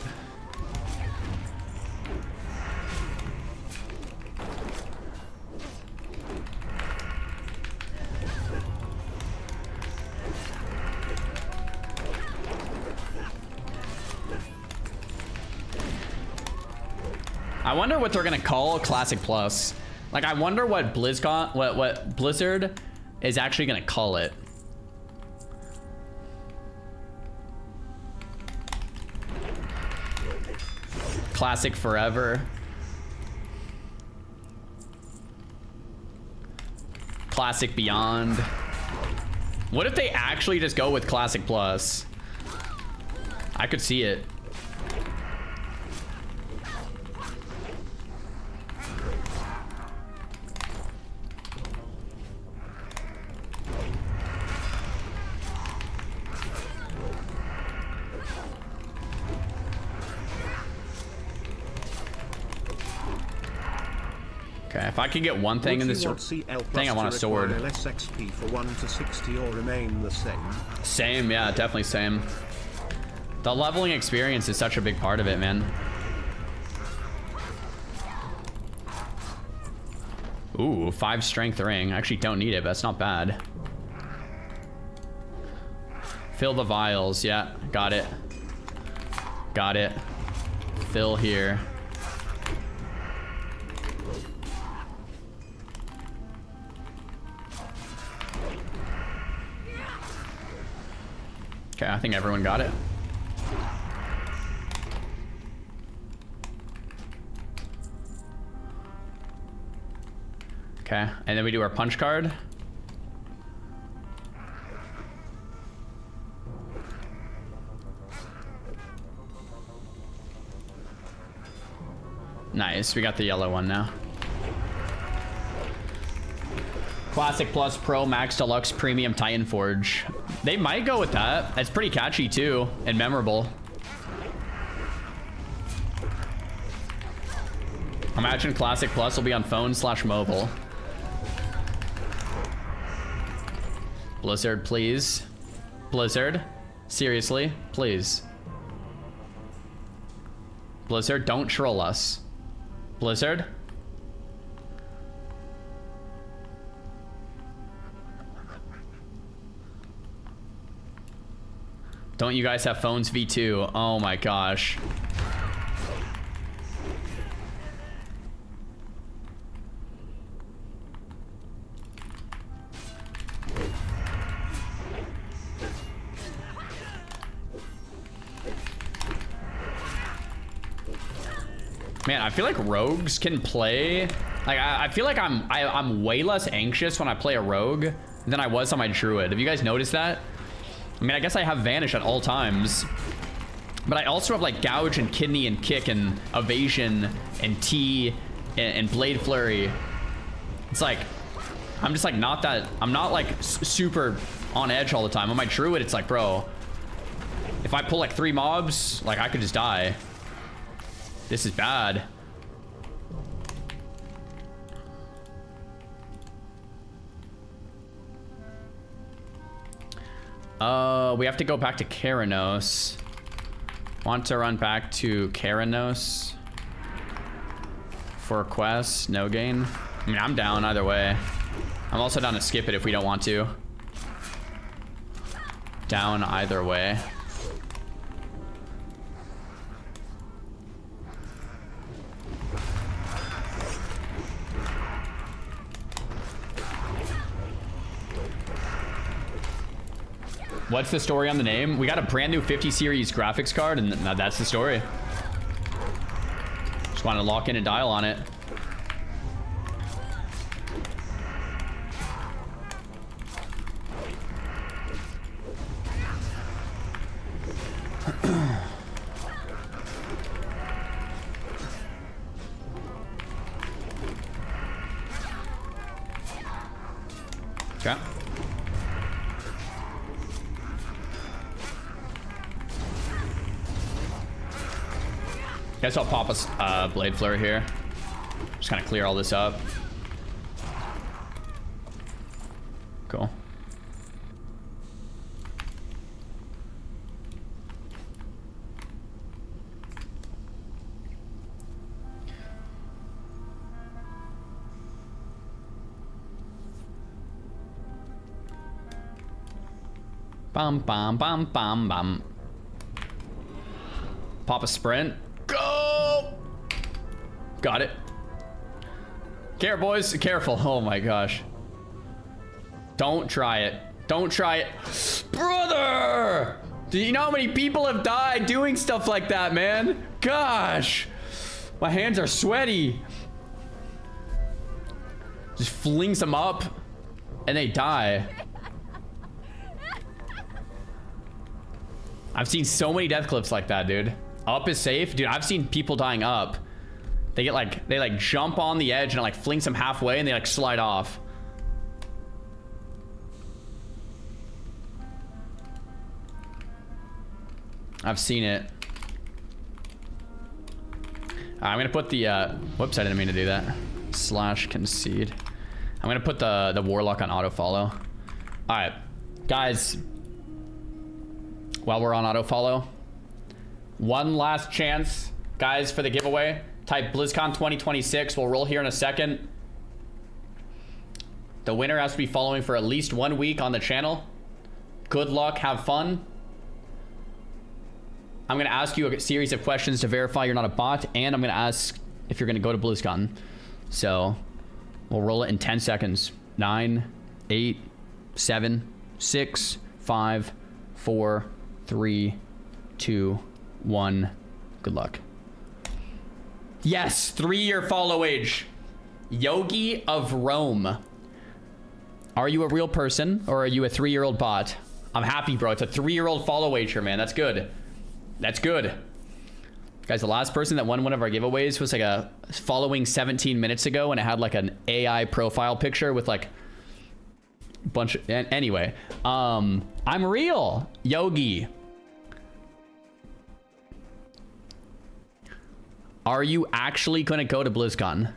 I wonder what they're gonna call Classic Plus. Like, I wonder what BlizzCon, what Blizzard is actually gonna call it. Classic Forever. Classic Beyond. What if they actually just go with Classic Plus? I could see it. Okay, if I could get one thing in this thing, I want a sword. Less XP for 1 to 60 or remain the same. Same, yeah, definitely same. The leveling experience is such a big part of it, man. Ooh, 5 strength ring. I actually don't need it, but that's not bad. Fill the vials. Yeah, got it. Got it. Fill here. Okay, I think everyone got it. Okay, and then we do our punch card. Nice, we got the yellow one now. Classic Plus Pro Max Deluxe Premium Titan Forge. They might go with that. It's pretty catchy too and memorable. Imagine Classic Plus will be on phone/mobile. Blizzard, please. Blizzard, seriously, please. Blizzard, don't troll us. Blizzard. Don't you guys have phones V2? Oh my gosh. Man, I feel like rogues can play. Like I feel like I'm way less anxious when I play a rogue than I was on my druid. Have you guys noticed that? I mean, I guess I have vanish at all times, but I also have like gouge and kidney and kick and evasion and T and blade flurry. It's like I'm just like not that. I'm not like super on edge all the time. On my druid, it's like, bro, if I pull like 3 mobs, like I could just die. This is bad. We have to go back to Keranos. Want to run back to Keranos for a quest? No gain. I mean, I'm down either way. I'm also down to skip it if we don't want to. Down either way. What's the story on the name? We got a brand new 50 series graphics card, and that's the story. Just wanted to lock in and dial on it. Okay. Guess I'll pop a blade flare here. Just kind of clear all this up. Cool. Bum bum bum bum bum. Pop a sprint. Go! Got it. Care, boys. Careful. Oh my gosh. Don't try it. Don't try it. Brother! Do you know how many people have died doing stuff like that, man? Gosh. My hands are sweaty. Just flings them up and they die. I've seen so many death clips like that, dude. Up is safe. Dude, I've seen people dying up. They like jump on the edge and it like flings them halfway and they like slide off. I've seen it. I'm gonna put the whoops, I didn't mean to do that. Slash concede. I'm gonna put the warlock on auto follow. All right, guys. While we're on auto follow, one last chance, guys, for the giveaway. Type BlizzCon 2026. We'll roll here in a second. The winner has to be following for at least 1 week on the channel. Good luck, have fun. I'm gonna ask you a series of questions to verify you're not a bot, and I'm gonna ask if you're gonna go to BlizzCon. So we'll roll it in 10 seconds. 9, 8, 7, 6, 5, 4, 3, 2, 1. Good luck. Yes, 3-year follow age. Yogi of Rome. Are you a real person or are you a 3-year-old bot? I'm happy, bro. It's a 3-year-old follow ager, man. That's good. That's good. Guys, the last person that won one of our giveaways was like a following 17 minutes ago, and it had like an AI profile picture with like a bunch of... Anyway, I'm real. Yogi. Are you actually going to go to BlizzCon?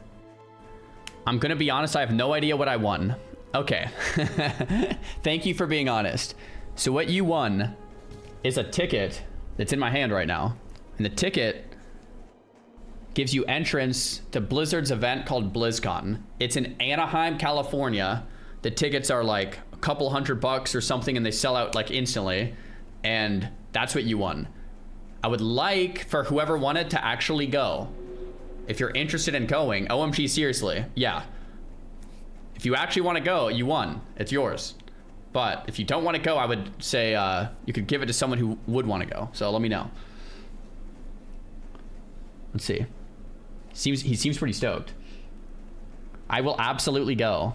I'm going to be honest, I have no idea what I won. Okay. Thank you for being honest. So what you won is a ticket that's in my hand right now. And the ticket gives you entrance to Blizzard's event called BlizzCon. It's in Anaheim, California. The tickets are like a couple $100 or something, and they sell out like instantly. And that's what you won. I would like for whoever wanted to actually go. If you're interested in going, OMG, seriously, yeah. If you actually want to go, you won. It's yours. But if you don't want to go, I would say you could give it to someone who would want to go. So let me know. Let's see. He seems pretty stoked. I will absolutely go.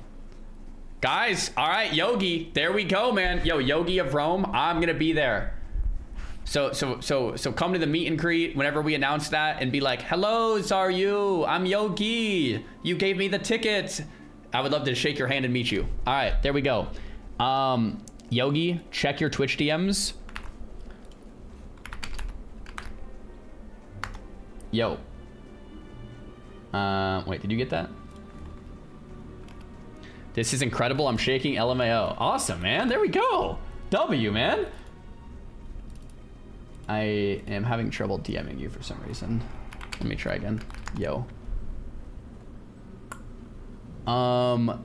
Guys, all right, Yogi, there we go, man. Yo, Yogi of Rome, I'm gonna be there. So come to the meet and greet whenever we announce that and be like, hello, Xaryu, I'm Yogi. You gave me the ticket. I would love to shake your hand and meet you. All right, there we go. Yogi, check your Twitch DMs. Yo. Wait, did you get that? This is incredible. I'm shaking LMAO. Awesome, man. There we go. W, man. I am having trouble DMing you for some reason. Let me try again. Yo. I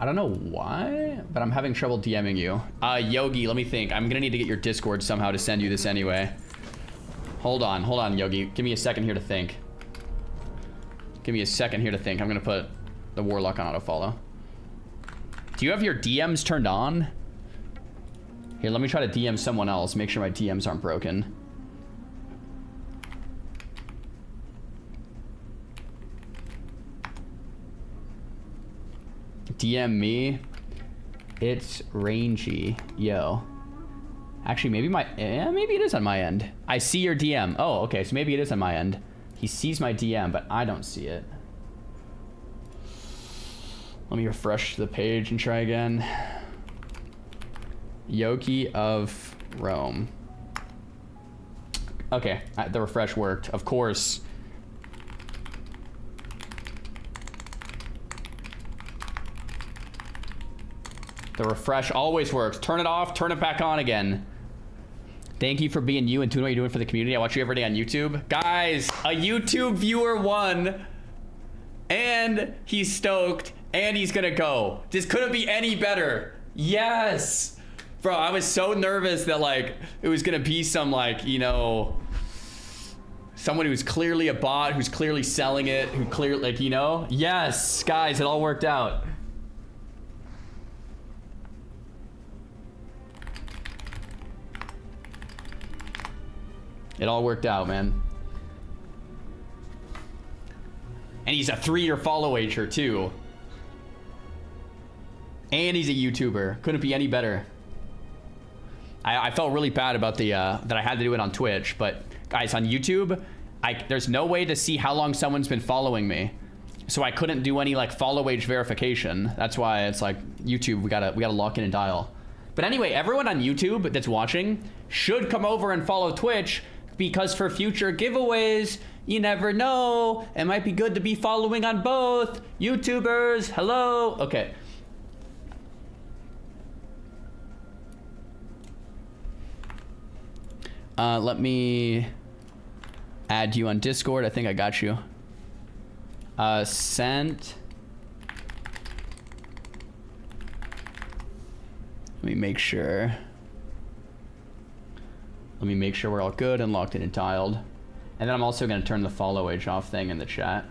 don't know why, but I'm having trouble DMing you. Yogi, let me think. I'm gonna need to get your Discord somehow to send you this anyway. Hold on, Yogi. Give me a second here to think. I'm gonna put the Warlock on autofollow. Do you have your DMs turned on? Here, let me try to DM someone else. Make sure my DMs aren't broken. DM me. It's rangy. Yo. Actually, maybe maybe it is on my end. I see your DM. Oh, okay. So maybe it is on my end. He sees my DM, but I don't see it. Let me refresh the page and try again. Yogi of Rome. Okay, the refresh worked. Of course. The refresh always works. Turn it off, turn it back on again. Thank you for being you and doing what you're doing for the community. I watch you every day on YouTube. Guys, a YouTube viewer won. And he's stoked. And he's gonna go. This couldn't be any better. Yes. Bro, I was so nervous that like it was gonna be some like, you know, someone who's clearly a bot, who's clearly selling it, who clearly like, you know. Yes, guys, it all worked out. It all worked out, man. And he's a 3-year follow ager too. And he's a YouTuber. Couldn't be any better. I felt really bad about the that I had to do it on Twitch, but guys, on YouTube, there's no way to see how long someone's been following me. So I couldn't do any like follow age verification. That's why it's like YouTube, we gotta lock in and dial. But anyway, everyone on YouTube that's watching should come over and follow Twitch, because for future giveaways, you never know. It might be good to be following on both. YouTubers, hello. Okay. Let me add you on Discord. I think I got you. Sent Let me make sure. Let me make sure we're all good and locked in and tiled. And then I'm also going to turn the follow age off thing in the chat.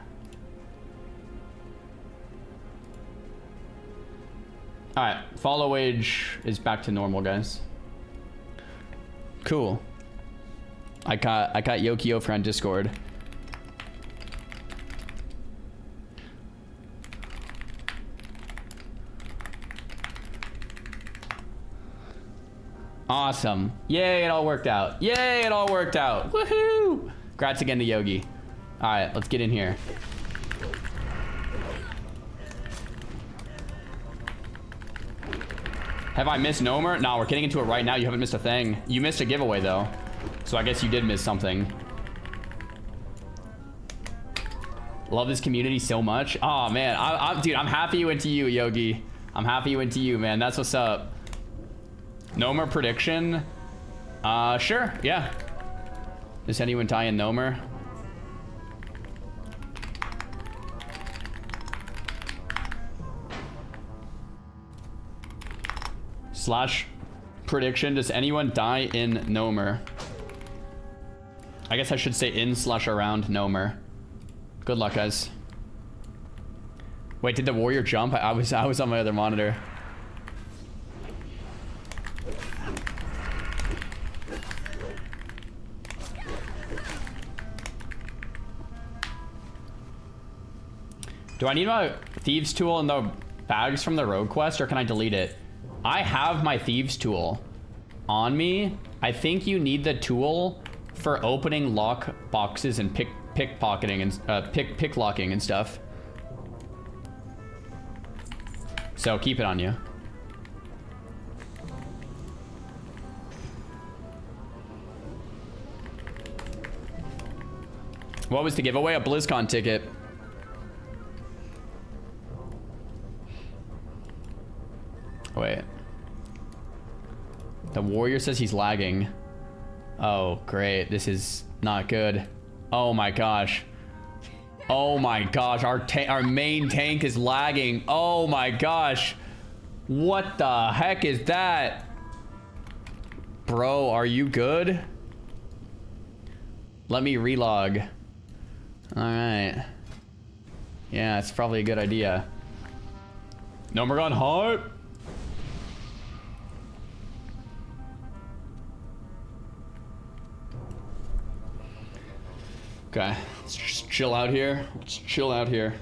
Alright, follow age is back to normal, guys. Cool. I got Yokio for on Discord. Awesome. Yay, it all worked out. Yay, it all worked out. Woohoo! Congrats again to Yogi. Alright, let's get in here. Have I missed Gnomer? No, we're getting into it right now. You haven't missed a thing. You missed a giveaway, though. So I guess you did miss something. Love this community so much. Oh, man. Dude, I'm happy you went to you, Yogi. I'm happy you went to you, man. That's what's up. Gnomer prediction? Sure. Yeah. Does anyone tie in Gnomer? Slash prediction. Does anyone die in Gnomer? I guess I should say in/around Gnomer. Good luck, guys. Wait, did the warrior jump? I was on my other monitor. Do I need my thieves tool in the bags from the rogue quest, or can I delete it? I have my thieves tool on me. I think you need the tool for opening lock boxes and pickpocketing and picklocking and stuff. So keep it on you. What was the giveaway? A BlizzCon ticket. Wait. The warrior says he's lagging. Oh, great. This is not good. Oh my gosh. Oh my gosh. Our main tank is lagging. Oh my gosh. What the heck is that? Bro, are you good? Let me relog. Alright. Yeah, it's probably a good idea. Nongon hype. Okay, let's just chill out here. Let's chill out here.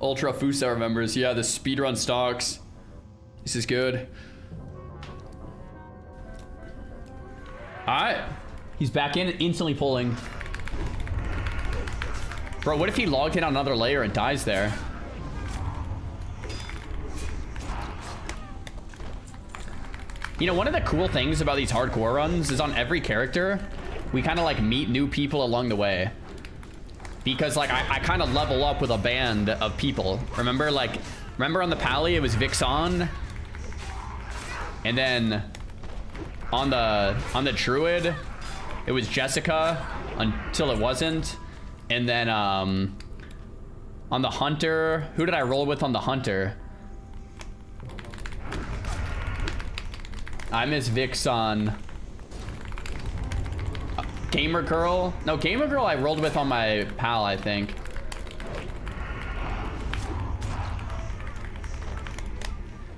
Ultra Fusa remembers. Yeah, the speedrun stocks. This is good. Alright. He's back in, instantly pulling. Bro, what if he logged in on another layer and dies there? You know, one of the cool things about these hardcore runs is on every character, we kind of like meet new people along the way. Because like I kind of level up with a band of people. Remember on the Pally it was Vixen, and then on the Druid it was Jessica until it wasn't, and then on the Hunter, who did I roll with on the Hunter? I miss Vixen. Gamer Girl? No, Gamer Girl I rolled with on my pal, I think.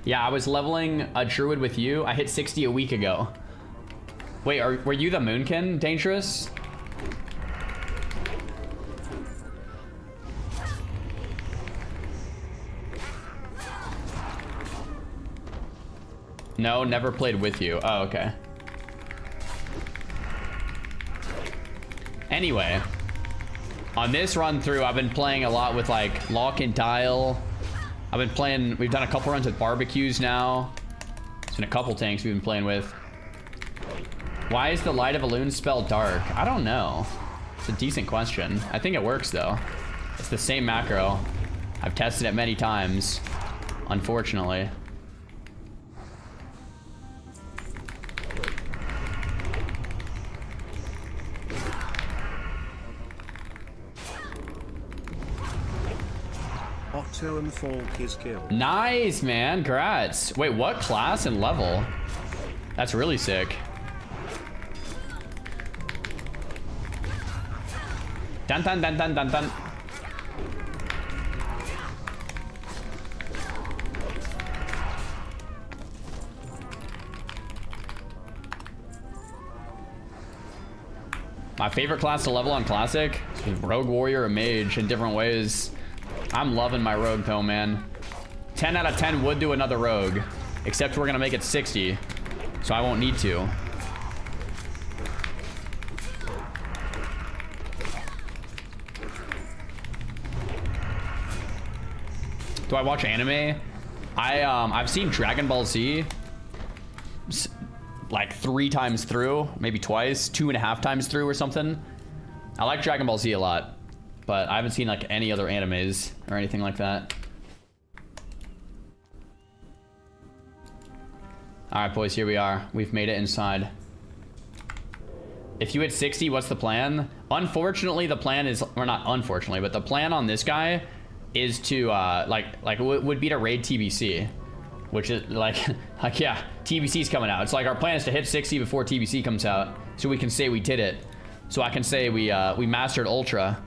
Yeah, I was leveling a Druid with you. I hit 60 a week ago. Wait, were you the Moonkin, Dangerous? No, never played with you. Oh, okay. Anyway, on this run through, I've been playing a lot with like Lock and Dial. We've done a couple runs with barbecues now. It's been a couple tanks we've been playing with. Why is the Light of Elune spell dark? I don't know. It's a decent question. I think it works though. It's the same macro. I've tested it many times, unfortunately. Otto and Falk is killed. Nice, man. Congrats. Wait, what class and level? That's really sick. Dun dun dun dun dun dun. My favorite class to level on Classic is Rogue Warrior or Mage in different ways. I'm loving my Rogue though, man. 10 out of 10 would do another Rogue, except we're gonna make it 60, so I won't need to. Do I watch anime? I've seen Dragon Ball Z like 3 times through, maybe twice, 2.5 times through or something. I like Dragon Ball Z a lot, but I haven't seen like any other animes or anything like that. All right, boys, here we are. We've made it inside. If you hit 60, what's the plan? Unfortunately, the plan is, or not unfortunately, but the plan on this guy is to would be to raid TBC, which is like yeah, TBC's coming out. It's like our plan is to hit 60 before TBC comes out, so we can say we did it. So I can say we mastered Ultra.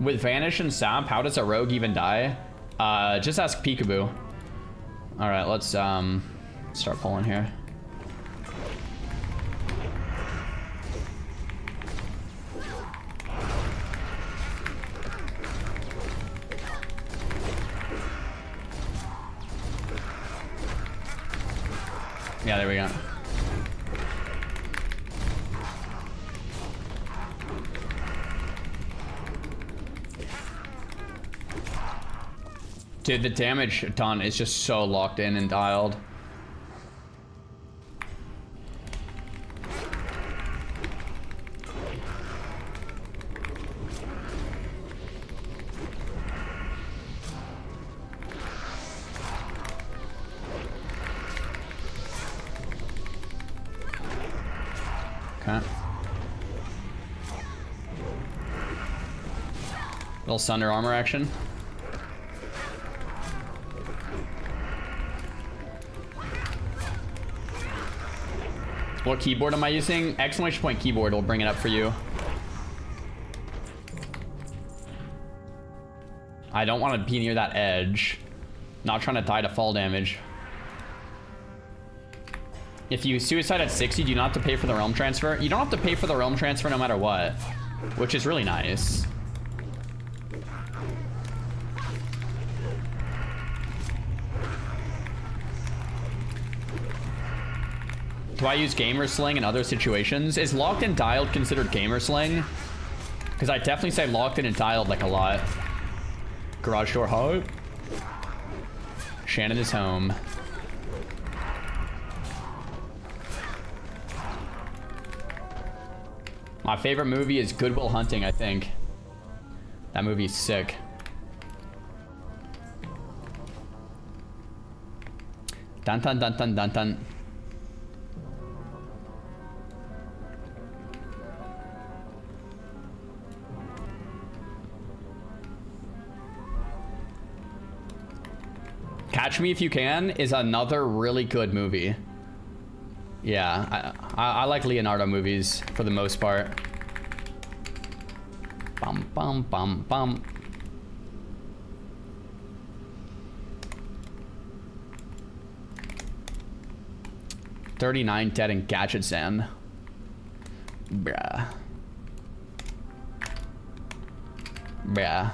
With Vanish and Sap, how does a rogue even die? Just ask Peekaboo. All right, let's start pulling here. Yeah, there we go. Dude, the damage ton is just so locked in and dialed. Okay. Little Sunder armor action. What keyboard am I using? Exclamation point keyboard will bring it up for you. I don't want to be near that edge. Not trying to die to fall damage. If you suicide at 60, do you not have to pay for the realm transfer? You don't have to pay for the realm transfer no matter what, which is really nice. Do I use gamer sling in other situations? Is locked and dialed considered gamer sling? Because I definitely say locked in and dialed like a lot. Garage door home. Shannon is home. My favorite movie is Good Will Hunting, I think. That movie is sick. Dun dun dun dun dun dun. Catch Me If You Can is another really good movie. Yeah, I like Leonardo movies for the most part. Bum bum bum bum. $39 dead in Gadget Zen. Bruh. Bruh.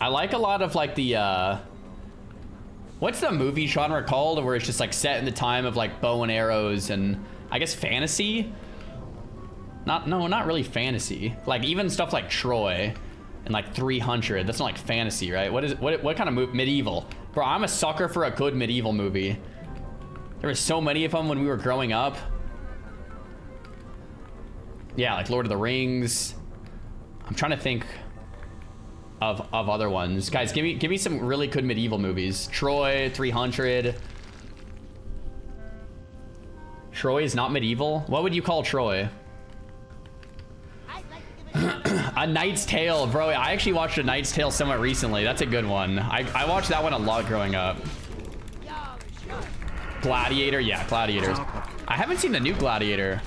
I like a lot of like the what's the movie genre called where it's just like set in the time of like bow and arrows and I guess fantasy? Not really fantasy. Like even stuff like Troy and like 300, that's not like fantasy, right? What kind of movie? Medieval. Bro, I'm a sucker for a good medieval movie. There were so many of them when we were growing up. Yeah, like Lord of the Rings. I'm trying to think. of other ones. Guys, give me some really good medieval movies. Troy, 300. Troy is not medieval? What would you call Troy? A Knight's Tale, bro. I actually watched A Knight's Tale somewhat recently. That's a good one. I watched that one a lot growing up. Gladiator, yeah, Gladiators. I haven't seen the new Gladiator.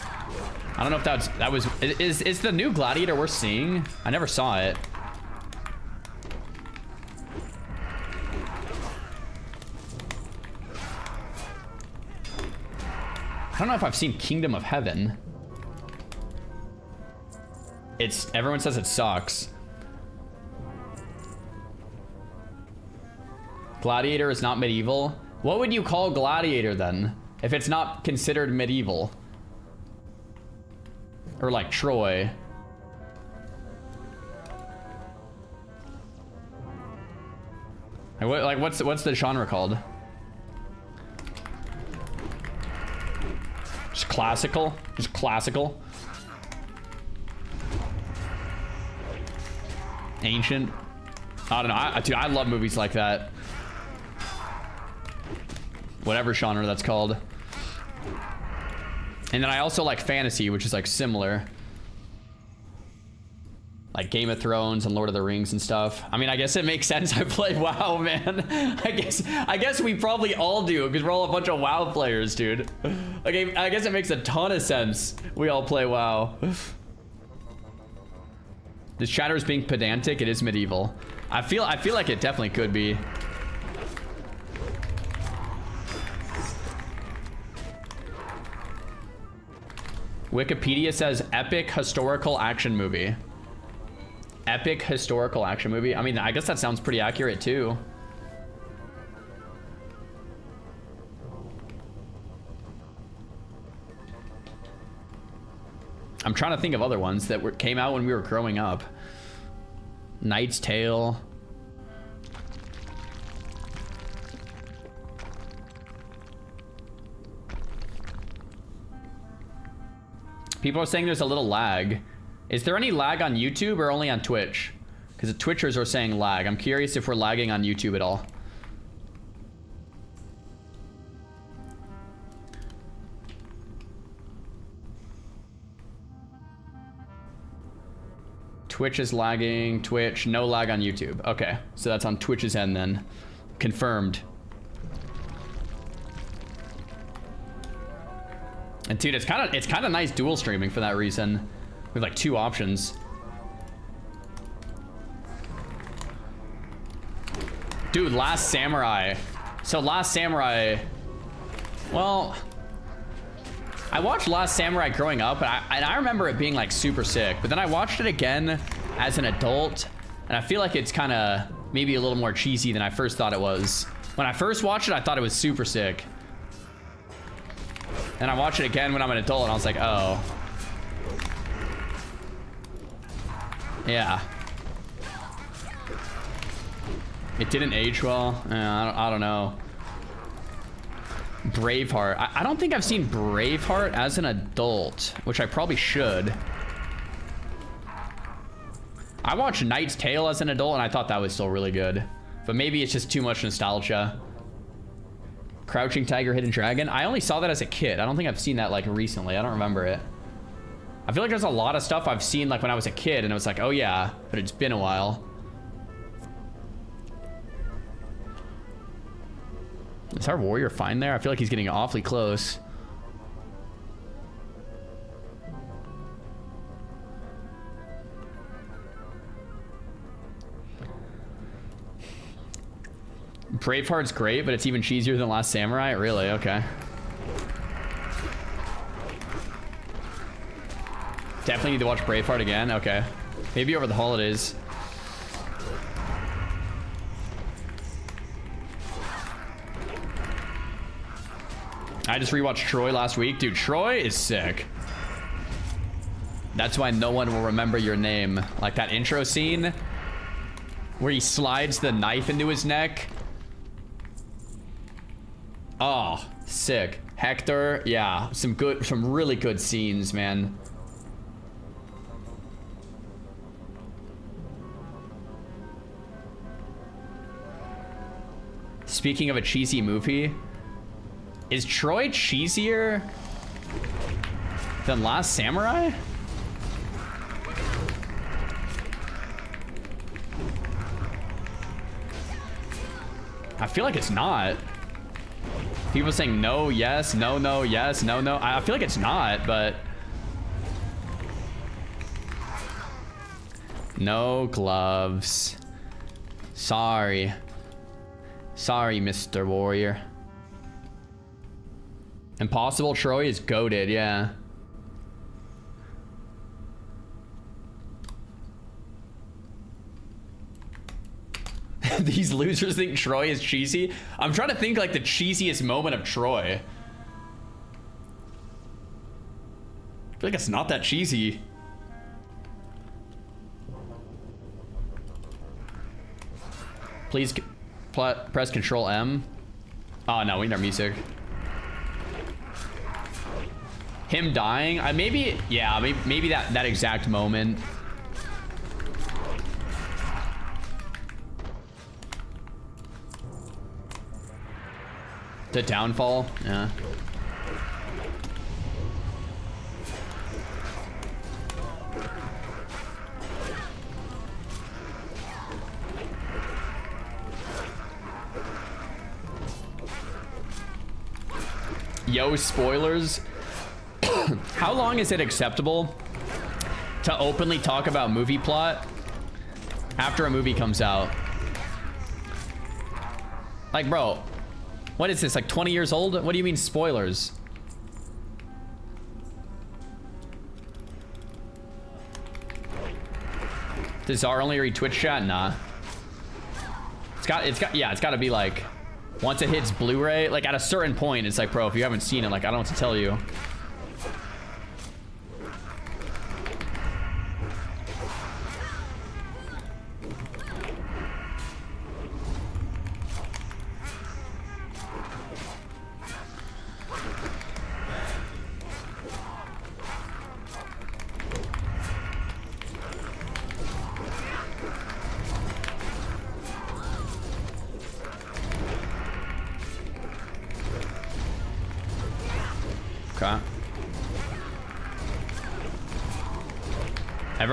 I don't know if that was is the new Gladiator worth seeing? I never saw it. I don't know if I've seen Kingdom of Heaven. Everyone says it sucks. Gladiator is not medieval. What would you call Gladiator then? If it's not considered medieval? Or like Troy. Like what's the genre called? Just classical? Just classical? Ancient? I don't know. Dude, I love movies like that. Whatever genre that's called. And then I also like fantasy, which is like similar. Like Game of Thrones and Lord of the Rings and stuff. I mean, I guess it makes sense I play WoW, man. I guess we probably all do, because we're all a bunch of WoW players, dude. Okay, I guess it makes a ton of sense we all play WoW. This chatter is being pedantic. It is medieval. I feel like it definitely could be. Wikipedia says epic historical action movie. Epic historical action movie. I mean, I guess that sounds pretty accurate too. I'm trying to think of other ones that came out when we were growing up. Knight's Tale. People are saying there's a little lag. Is there any lag on YouTube or only on Twitch? Because the Twitchers are saying lag. I'm curious if we're lagging on YouTube at all. Twitch is lagging. Twitch, no lag on YouTube. Okay, so that's on Twitch's end then. Confirmed. And dude, it's kind of nice dual streaming for that reason. We have like 2 options. Dude, Last Samurai. So Last Samurai, well, I watched Last Samurai growing up, and I remember it being like super sick. But then I watched it again as an adult, and I feel like it's kind of maybe a little more cheesy than I first thought it was. When I first watched it, I thought it was super sick. And I watched it again when I'm an adult, and I was like, oh. Yeah. It didn't age well. I don't know. Braveheart. I don't think I've seen Braveheart as an adult, which I probably should. I watched Knight's Tale as an adult, and I thought that was still really good. But maybe it's just too much nostalgia. Crouching Tiger, Hidden Dragon. I only saw that as a kid. I don't think I've seen that like recently. I don't remember it. I feel like there's a lot of stuff I've seen like when I was a kid, and it was like, oh yeah, but it's been a while. Is our warrior fine there? I feel like he's getting awfully close. Braveheart's great, but it's even cheesier than Last Samurai? Really? Okay. Definitely need to watch Braveheart again. Okay. Maybe over the holidays. I just rewatched Troy last week. Dude, Troy is sick. That's why no one will remember your name. Like that intro scene where he slides the knife into his neck. Oh, sick. Hector, yeah, some really good scenes, man. Speaking of a cheesy movie, is Troy cheesier than Last Samurai? I feel like it's not. People saying no, yes, no, no, yes, no, no. I feel like it's not, but... No gloves. Sorry. Sorry, Mr. Warrior. Impossible Troy is goated, yeah. These losers think Troy is cheesy. I'm trying to think like the cheesiest moment of Troy. I feel like it's not that cheesy. Please press Control M. Oh no, we need our music. Him dying? Maybe, yeah, maybe that exact moment. The downfall, yeah. Yo, spoilers. How long is it acceptable to openly talk about movie plot after a movie comes out? Like, bro, what is this, like 20 years old? What do you mean spoilers? Does Czar only read Twitch chat? Nah. It's got to be like, once it hits Blu-ray, like at a certain point, it's like, bro, if you haven't seen it, like, I don't know what to tell you.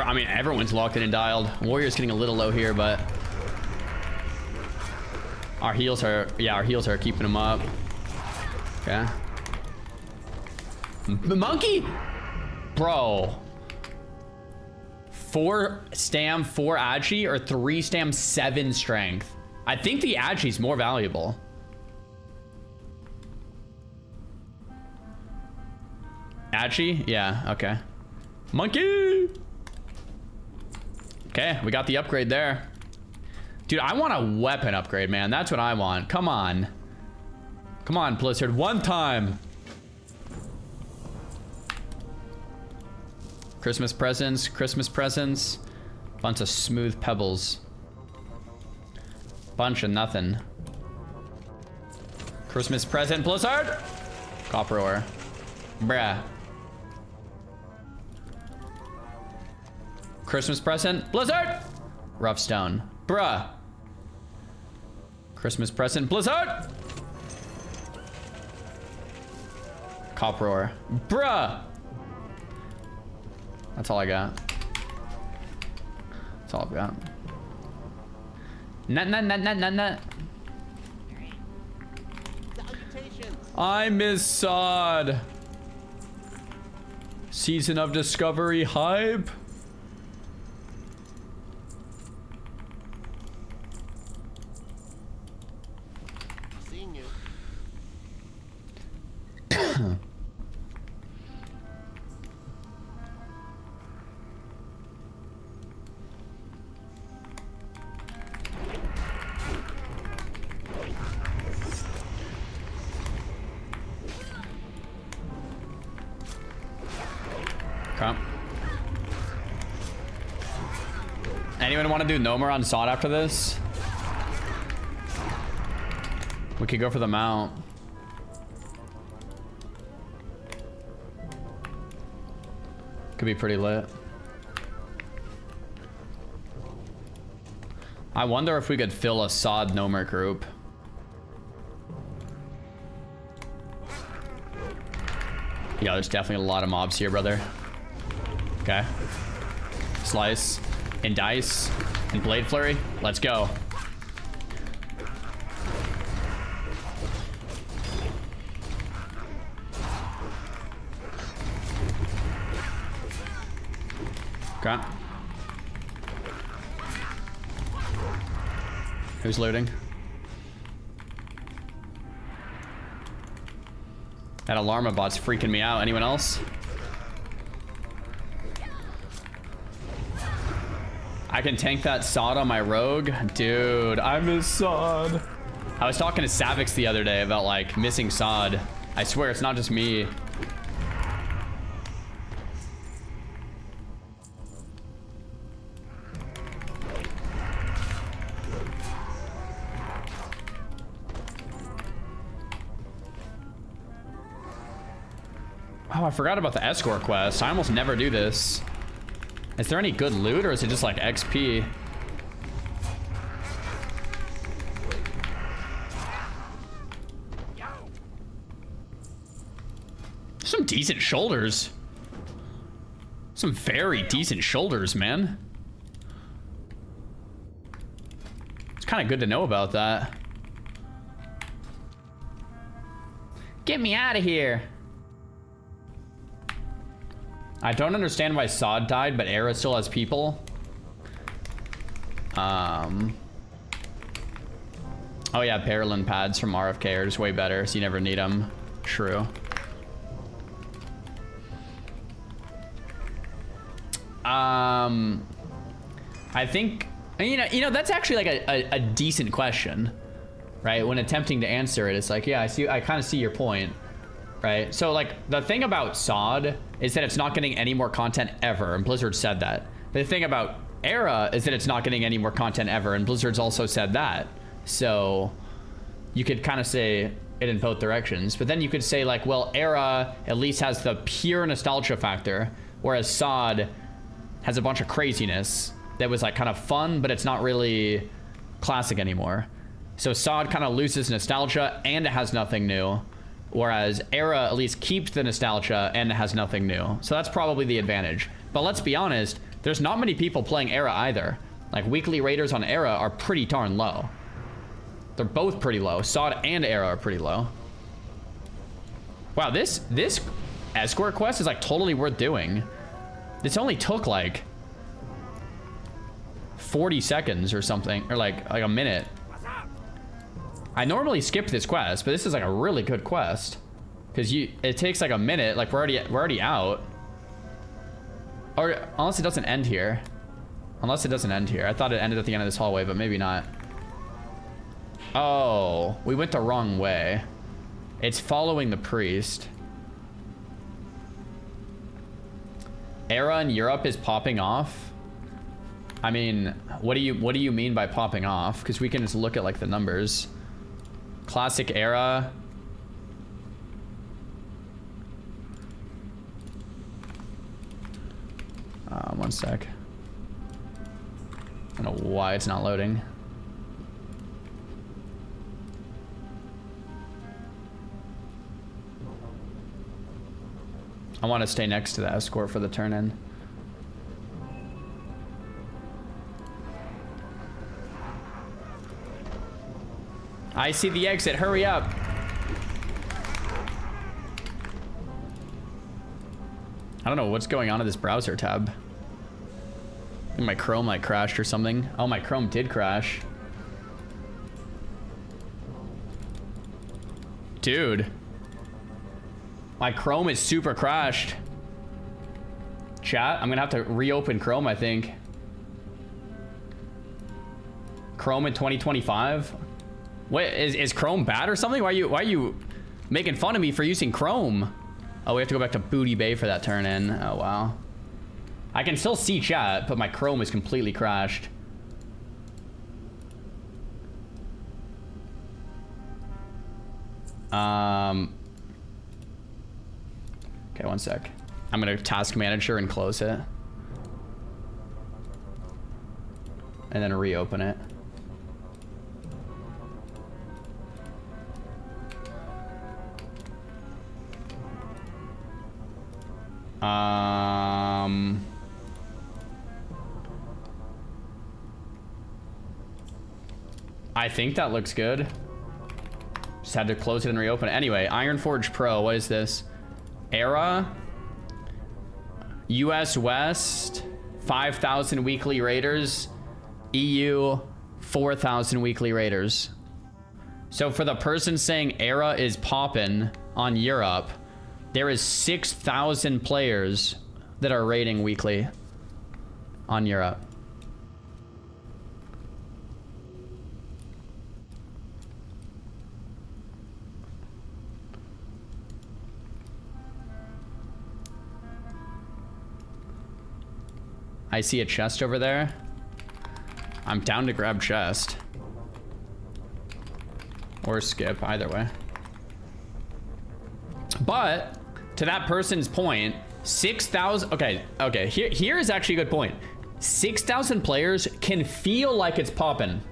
I mean, everyone's locked in and dialed. Warrior's getting a little low here, but our heals are, yeah, our heals are keeping him up. Okay. Monkey, bro. 4 stam, 4 agi, or 3 stam, 7 strength. I think the agi's more valuable. Agi? Yeah, okay. Monkey! Okay, we got the upgrade there. Dude, I want a weapon upgrade, man. That's what I want. Come on. Come on, Blizzard. One time. Christmas presents. Christmas presents. Bunch of smooth pebbles. Bunch of nothing. Christmas present, Blizzard. Copper ore. Bruh. Christmas present, Blizzard! Rough stone. Bruh. Christmas present, Blizzard! Copper ore. Bruh! That's all I got. That's all I've got. Nut. I miss Sod. Season of Discovery hype. Anyone want to do Gnomer on Sod after this? We could go for the mount. Could be pretty lit. I wonder if we could fill a Sod Gnomer group. Yeah, there's definitely a lot of mobs here, brother. Okay. Slice and dice and blade flurry. Let's go. Okay. Who's looting? That alarma bot's freaking me out. Anyone else? I can tank that sod on my rogue. Dude, I miss sod. I was talking to Savix the other day about like missing sod. I swear it's not just me. Oh, I forgot about the escort quest. I almost never do this. Is there any good loot or is it just like XP? Some decent shoulders. Some very decent shoulders, man. It's kind of good to know about that. Get me out of here. I don't understand why Sod died, but Era still has people. Oh yeah, Paralyn pads from RFK are just way better, so you never need them. True. I think, you know, that's actually like a decent question, right? When attempting to answer it, it's like, yeah, I kind of see your point. Right, so like the thing about Sod is that it's not getting any more content ever, and Blizzard said that. The thing about Era is that it's not getting any more content ever, and Blizzard's also said that. So you could kind of say it in both directions, but then you could say like, well, Era at least has the pure nostalgia factor, whereas Sod has a bunch of craziness that was like kind of fun, but it's not really classic anymore. So Sod kind of loses nostalgia and it has nothing new. Whereas Era at least keeps the nostalgia and has nothing new. So that's probably the advantage. But let's be honest, there's not many people playing Era either. Like weekly raiders on Era are pretty darn low. They're both pretty low. Sod and Era are pretty low. Wow, this escort quest is like totally worth doing. This only took like 40 seconds or something, or like a minute. I normally skip this quest, but this is like a really good quest because it takes like a minute. Like we're already out, or unless it doesn't end here. Unless it doesn't end here. I thought it ended at the end of this hallway, but maybe not. Oh, we went the wrong way. It's following the priest. Era in Europe is popping off. I mean, what do you mean by popping off? Because we can just look at like the numbers. Classic Era. One sec. I don't know why it's not loading. I want to stay next to the escort for the turn-in. I see the exit, hurry up. I don't know what's going on in this browser tab. I think my Chrome like crashed or something. Oh, my Chrome did crash. Dude. My Chrome is super crashed. Chat, I'm gonna have to reopen Chrome, I think. Chrome in 2025? Wait, is Chrome bad or something? Why are you making fun of me for using Chrome? Oh, we have to go back to Booty Bay for that turn in. Oh, wow. I can still see chat, but my Chrome is completely crashed. Okay, one sec. I'm gonna task manager and close it. And then reopen it. I think that looks good. Just had to close it and reopen it. Anyway, Ironforge Pro, what is this? Era. US West, 5,000 weekly raiders. EU, 4,000 weekly raiders. So for the person saying Era is poppin' on Europe, there is 6,000 players that are raiding weekly on Europe. I see a chest over there. I'm down to grab chest. Or skip, either way. But, to that person's point, 6,000... Okay, here is actually a good point. 6,000 players can feel like it's poppin'.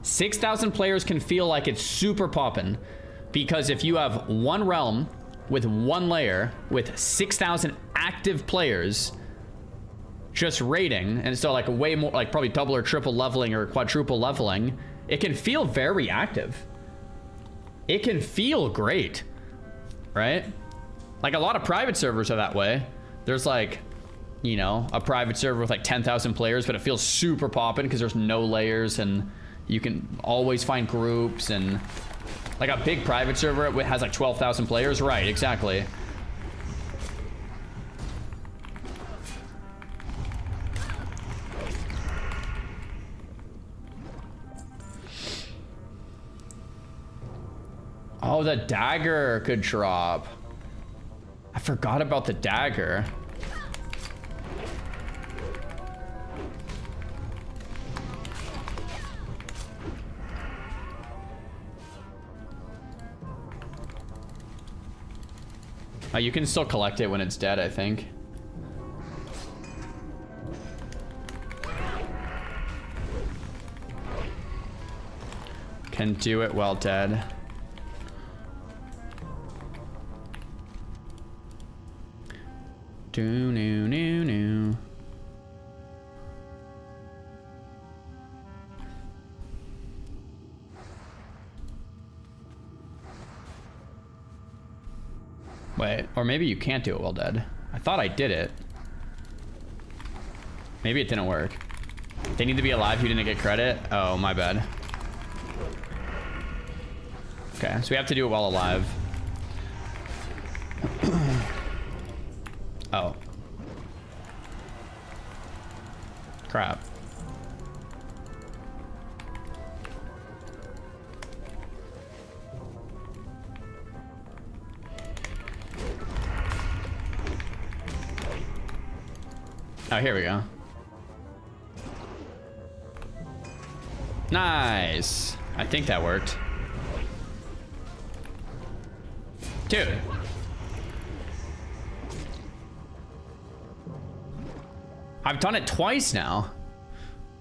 6,000 players can feel like it's super poppin'. Because if you have one realm with one layer with 6,000 active players just raiding, and so like way more, like probably double or triple leveling or quadruple leveling, it can feel very active. It can feel great, right? Like a lot of private servers are that way. There's like, you know, a private server with like 10,000 players, but it feels super poppin' because there's no layers and you can always find groups, and like a big private server has like 12,000 players. Right, exactly. Oh, the dagger could drop. I forgot about the dagger. Oh, you can still collect it when it's dead, I think. Can do it while dead. Do-no-no-no. Wait, or maybe you can't do it while dead. I thought I did it. Maybe it didn't work. They need to be alive, you didn't get credit? Oh, my bad. Okay, so we have to do it while alive. Oh. Crap. Oh, here we go. Nice. I think that worked. Dude. I've done it twice now,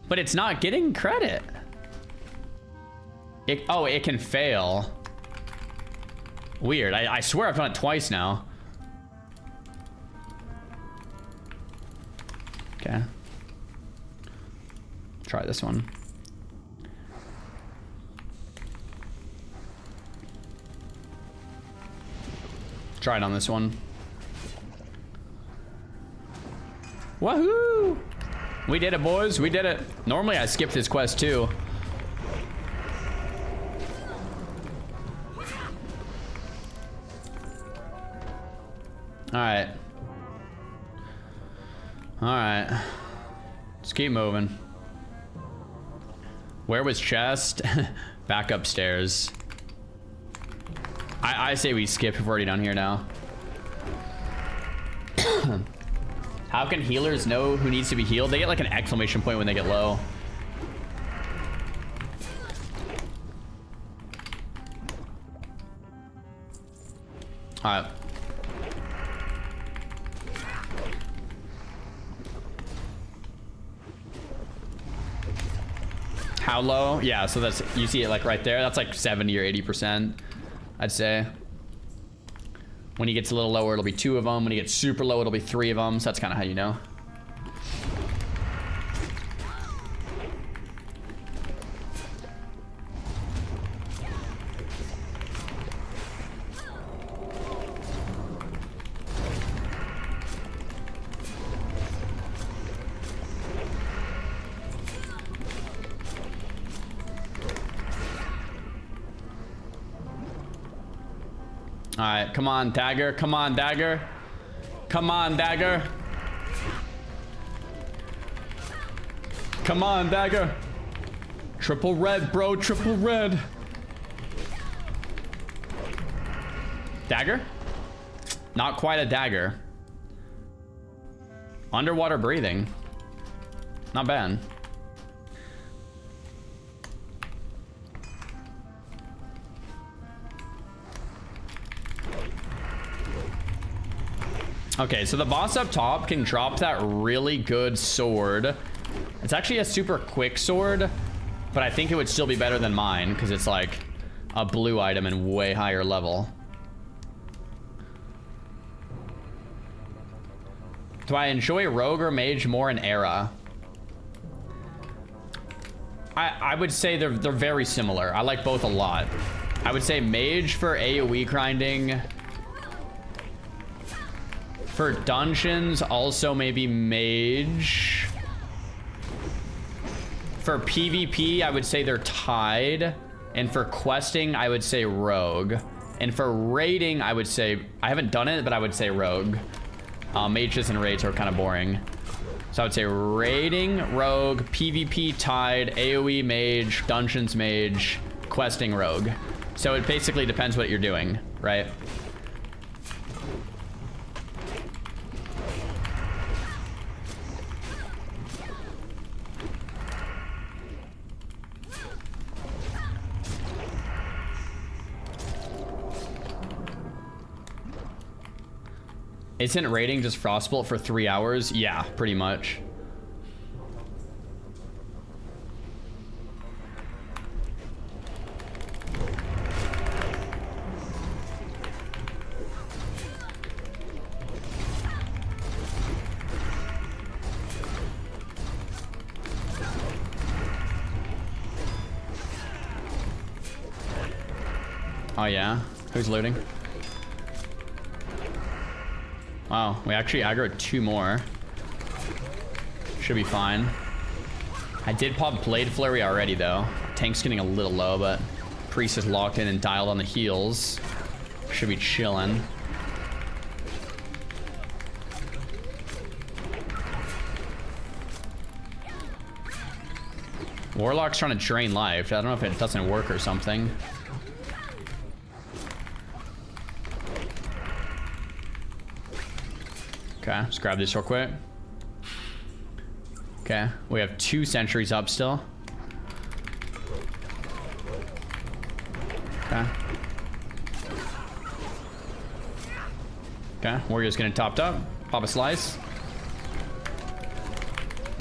but it's not getting credit. Oh, it can fail. Weird. I swear I've done it twice now. Okay. Try this one. Try it on this one. Woohoo! We did it, boys. We did it. Normally I skip this quest too. Alright. Alright. Let's keep moving. Where was chest? Back upstairs. I say we skip if we're already down here now. How can healers know who needs to be healed? They get like an exclamation point when they get low. Alright. How low? Yeah, so that's, you see it like right there. That's like 70 or 80%, I'd say. When he gets a little lower, it'll be 2 of them. When he gets super low, it'll be 3 of them. So that's kind of how you know. All right, come on, dagger. Come on, dagger. Come on, dagger. Come on, dagger. Triple red, bro. Triple red. Dagger? Not quite a dagger. Underwater breathing. Not bad. Okay, so the boss up top can drop that really good sword. It's actually a super quick sword, but I think it would still be better than mine because it's like a blue item and way higher level. Do I enjoy rogue or mage more in era? I would say they're very similar. I like both a lot. I would say mage for AoE grinding. For dungeons, also maybe mage. For PvP, I would say they're tied. And for questing, I would say rogue. And for raiding, I would say, I haven't done it, but I would say rogue. Mages and raids are kind of boring. So I would say raiding, rogue, PvP tied, AoE mage, dungeons mage, questing rogue. So it basically depends what you're doing, right? Isn't raiding just Frostbolt for 3 hours? Yeah, pretty much. Oh yeah? Who's looting? Wow, we actually aggroed 2 more. Should be fine. I did pop Blade Flurry already though. Tank's getting a little low, but Priest is locked in and dialed on the heals. Should be chilling. Warlock's trying to drain life. I don't know if it doesn't work or something. Okay, let's grab this real quick. Okay, we have 2 sentries up still. Okay. Okay, Warrior's getting topped up. Pop a slice.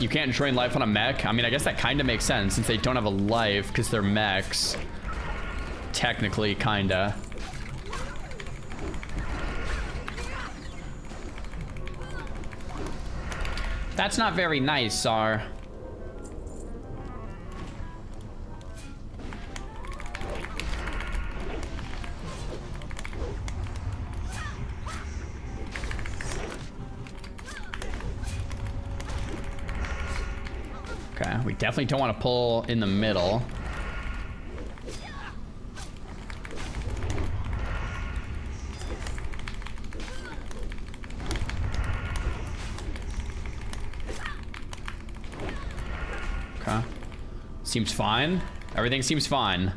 You can't drain life on a mech. I mean, I guess that kind of makes sense since they don't have a life because they're mechs. Technically, kinda. That's not very nice, Sar. Okay, we definitely don't want to pull in the middle. Seems fine. Everything seems fine.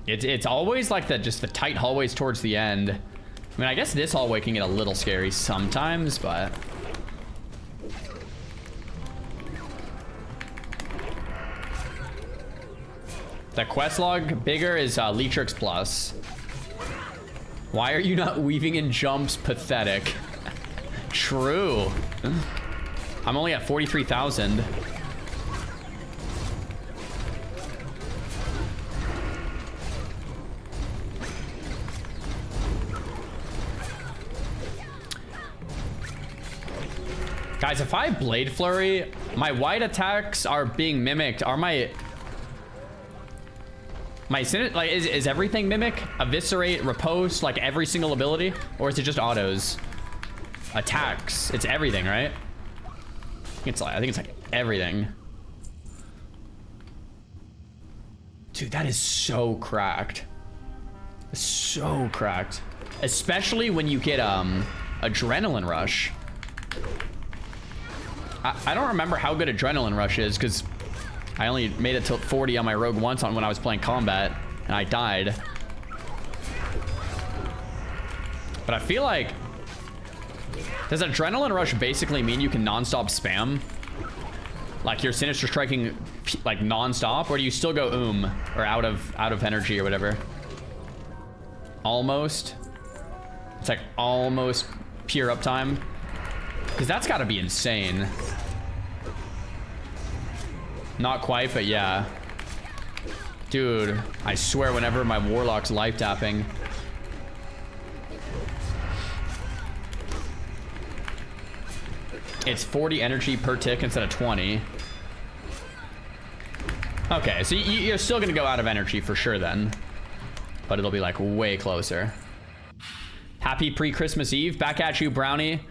It's always like just the tight hallways towards the end. I mean, I guess this hallway can get a little scary sometimes, but the quest log bigger is Leetrix Plus. Why are you not weaving in jumps? Pathetic. True. I'm only at 43,000. Guys, if I Blade Flurry, my white attacks are being mimicked. Are my like is everything mimic? Eviscerate, riposte, like every single ability, or is it just autos? Attacks, it's everything, right? I think it's like everything. Dude, that is so cracked. So cracked. Especially when you get Adrenaline Rush. I don't remember how good Adrenaline Rush is because I only made it to 40 on my rogue once when I was playing combat and I died. But I feel like, does Adrenaline Rush basically mean you can non-stop spam? Like you're Sinister Striking like non-stop, or do you still go or out of energy or whatever? Almost. It's like almost pure uptime. Because that's got to be insane. Not quite, but yeah. Dude, I swear whenever my Warlock's life tapping. It's 40 energy per tick instead of 20. Okay, so you're still going to go out of energy for sure then. But it'll be like way closer. Happy pre-Christmas Eve. Back at you, Brownie.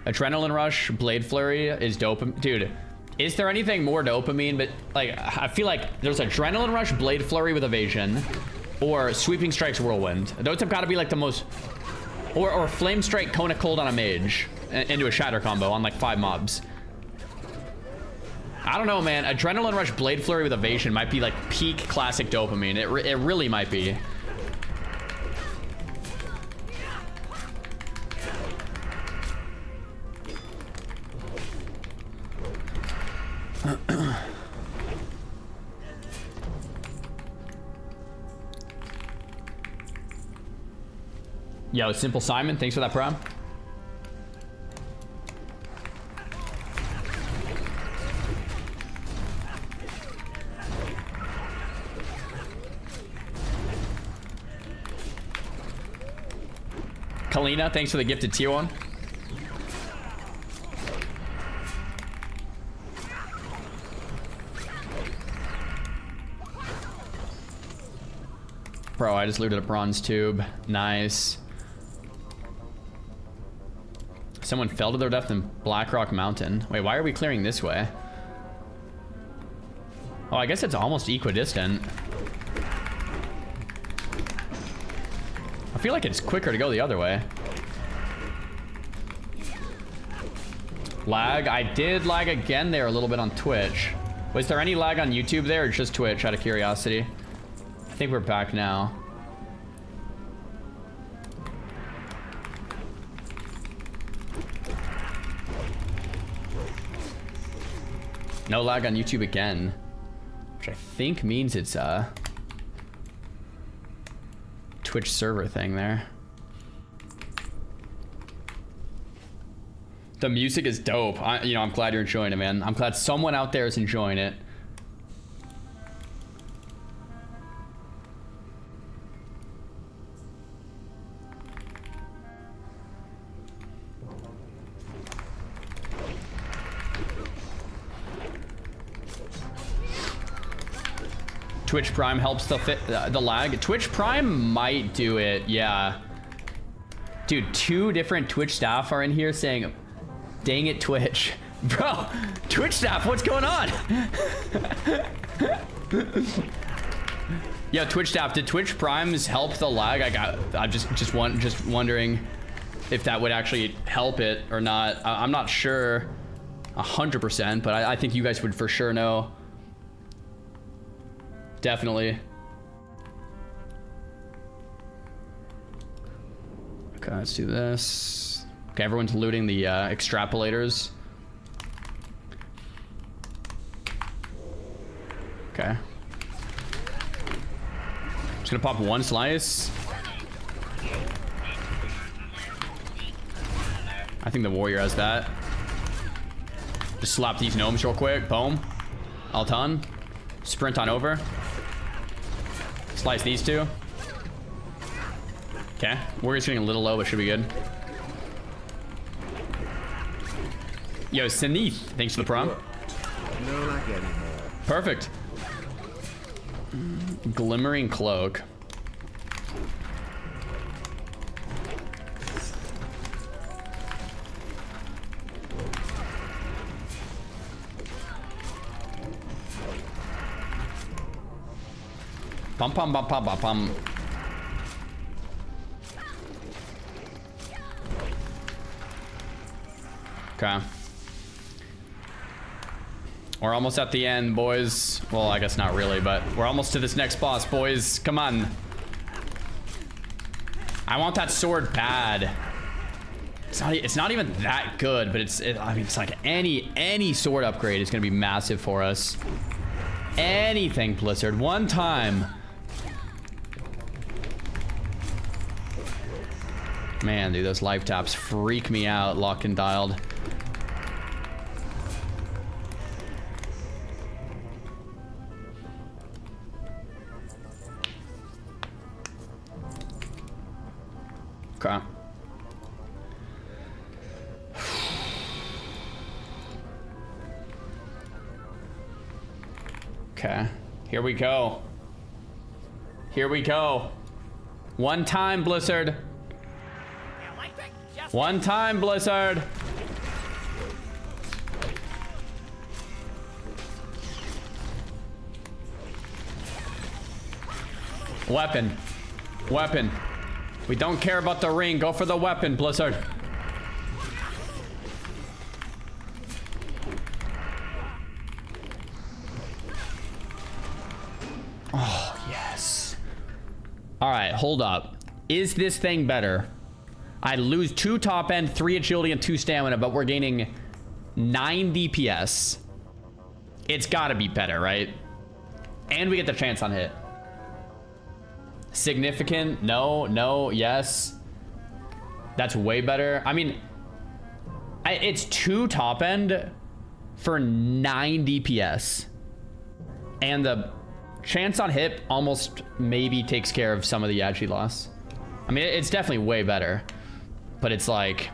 Adrenaline Rush, Blade Flurry is dope. Dude, is there anything more dopamine? But like, I feel like there's Adrenaline Rush, Blade Flurry with evasion, or Sweeping Strikes Whirlwind. Those have got to be like the most, or Flame Strike Cone of Cold on a mage into a Shatter combo on like 5 mobs. I don't know, man. Adrenaline Rush, Blade Flurry with evasion might be like peak classic dopamine. It really might be. Yo, Simple Simon, thanks for that prime. Kalina, thanks for the gifted tier 1. Bro, I just looted a bronze tube. Nice. Someone fell to their death in Blackrock Mountain. Wait, why are we clearing this way? Oh, I guess it's almost equidistant. I feel like it's quicker to go the other way. Lag? I did lag again there a little bit on Twitch. Was there any lag on YouTube there or just Twitch out of curiosity? I think we're back now. No lag on YouTube again, which I think means it's a Twitch server thing there. The music is dope. I'm glad you're enjoying it, man. I'm glad someone out there is enjoying it. Twitch Prime helps the lag. Twitch Prime might do it, yeah. Dude, 2 different Twitch staff are in here saying, dang it, Twitch. Bro, Twitch staff, what's going on? Yeah, Twitch staff, did Twitch Primes help the lag? I'm just wondering if that would actually help it or not. I'm not sure 100%, but I think you guys would for sure know. Definitely. Okay, let's do this. Okay, everyone's looting the extrapolators. Okay. Just gonna pop 1 slice. I think the warrior has that. Just slap these gnomes real quick. Boom. All done. Sprint on over. Slice these 2. Okay. Warrior's getting a little low, but should be good. Yo, Sanith, thanks for the prom. No lag anymore. Perfect. Glimmering cloak. Pum pum pum pum pum pum. Okay. We're almost at the end, boys. Well, I guess not really, but we're almost to this next boss, boys. Come on. I want that sword bad. It's not even that good, but I mean, it's like any sword upgrade is gonna be massive for us. Anything, Blizzard. One time. Man, dude, those life taps freak me out, locked and dialed. Okay. Okay. Here we go. Here we go. One time, Blizzard. One time, Blizzard. Weapon. Weapon. We don't care about the ring. Go for the weapon, Blizzard. Oh, yes. All right, hold up. Is this thing better? I lose 2 top end, 3 agility, and 2 stamina, but we're gaining 9 DPS. It's gotta be better, right? And we get the chance on hit. Significant? No, no, yes. That's way better. I mean, it's 2 top end for 9 DPS. And the chance on hit almost maybe takes care of some of the agi loss. I mean, it's definitely way better. But it's like...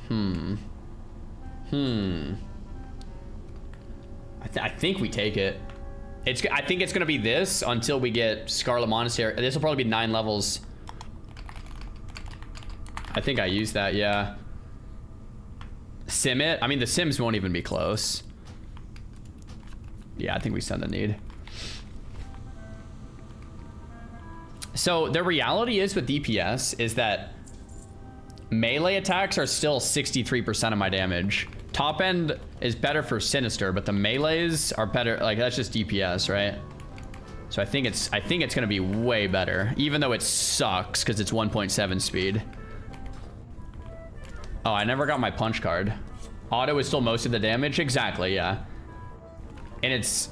I think we take it. I think it's gonna be this until we get Scarlet Monastery. This will probably be 9 levels. I think I used that, yeah. Sim it? I mean, the Sims won't even be close. Yeah, I think we send the need. So the reality is with DPS is that melee attacks are still 63% of my damage. Top end is better for Sinister, but the melees are better. Like, that's just DPS, right? So I think it's gonna be way better, even though it sucks because it's 1.7 speed. Oh, I never got my punch card. Auto is still most of the damage. Exactly, yeah. And it's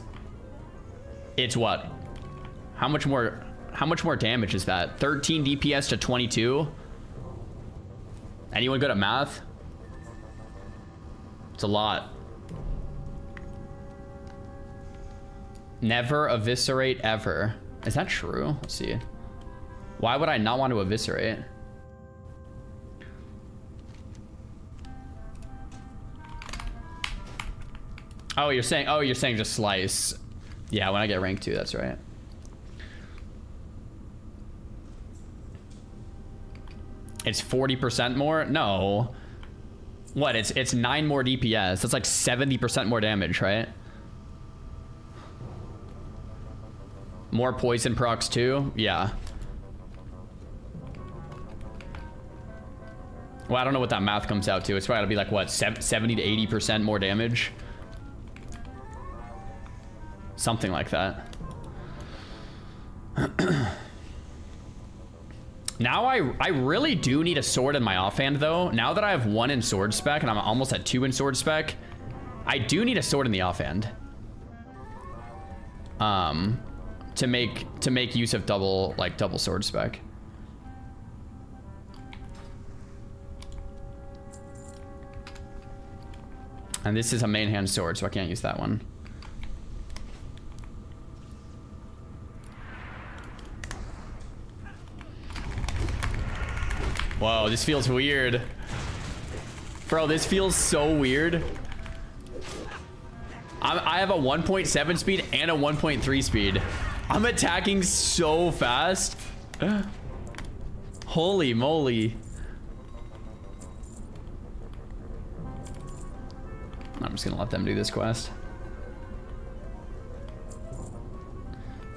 what? How much more damage is that? 13 DPS to 22? Anyone good at math? It's a lot. Never eviscerate ever. Is that true? Let's see. Why would I not want to eviscerate? Oh, you're saying just slice. Yeah, when I get rank 2, that's right. It's 40% more? No. What? It's 9 more DPS. That's like 70% more damage, right? More poison procs too? Yeah. Well, I don't know what that math comes out to. It's probably gotta be like, what, 70 to 80% more damage? Something like that. Now I really do need a sword in my offhand though. Now that I have 1 in sword spec and I'm almost at 2 in sword spec, I do need a sword in the offhand. To make use of double sword spec. And this is a main hand sword, so I can't use that one. Whoa. Yo, this feels weird. Bro, this feels so weird. I have a 1.7 speed and a 1.3 speed. I'm attacking so fast. Holy moly. I'm just gonna let them do this quest.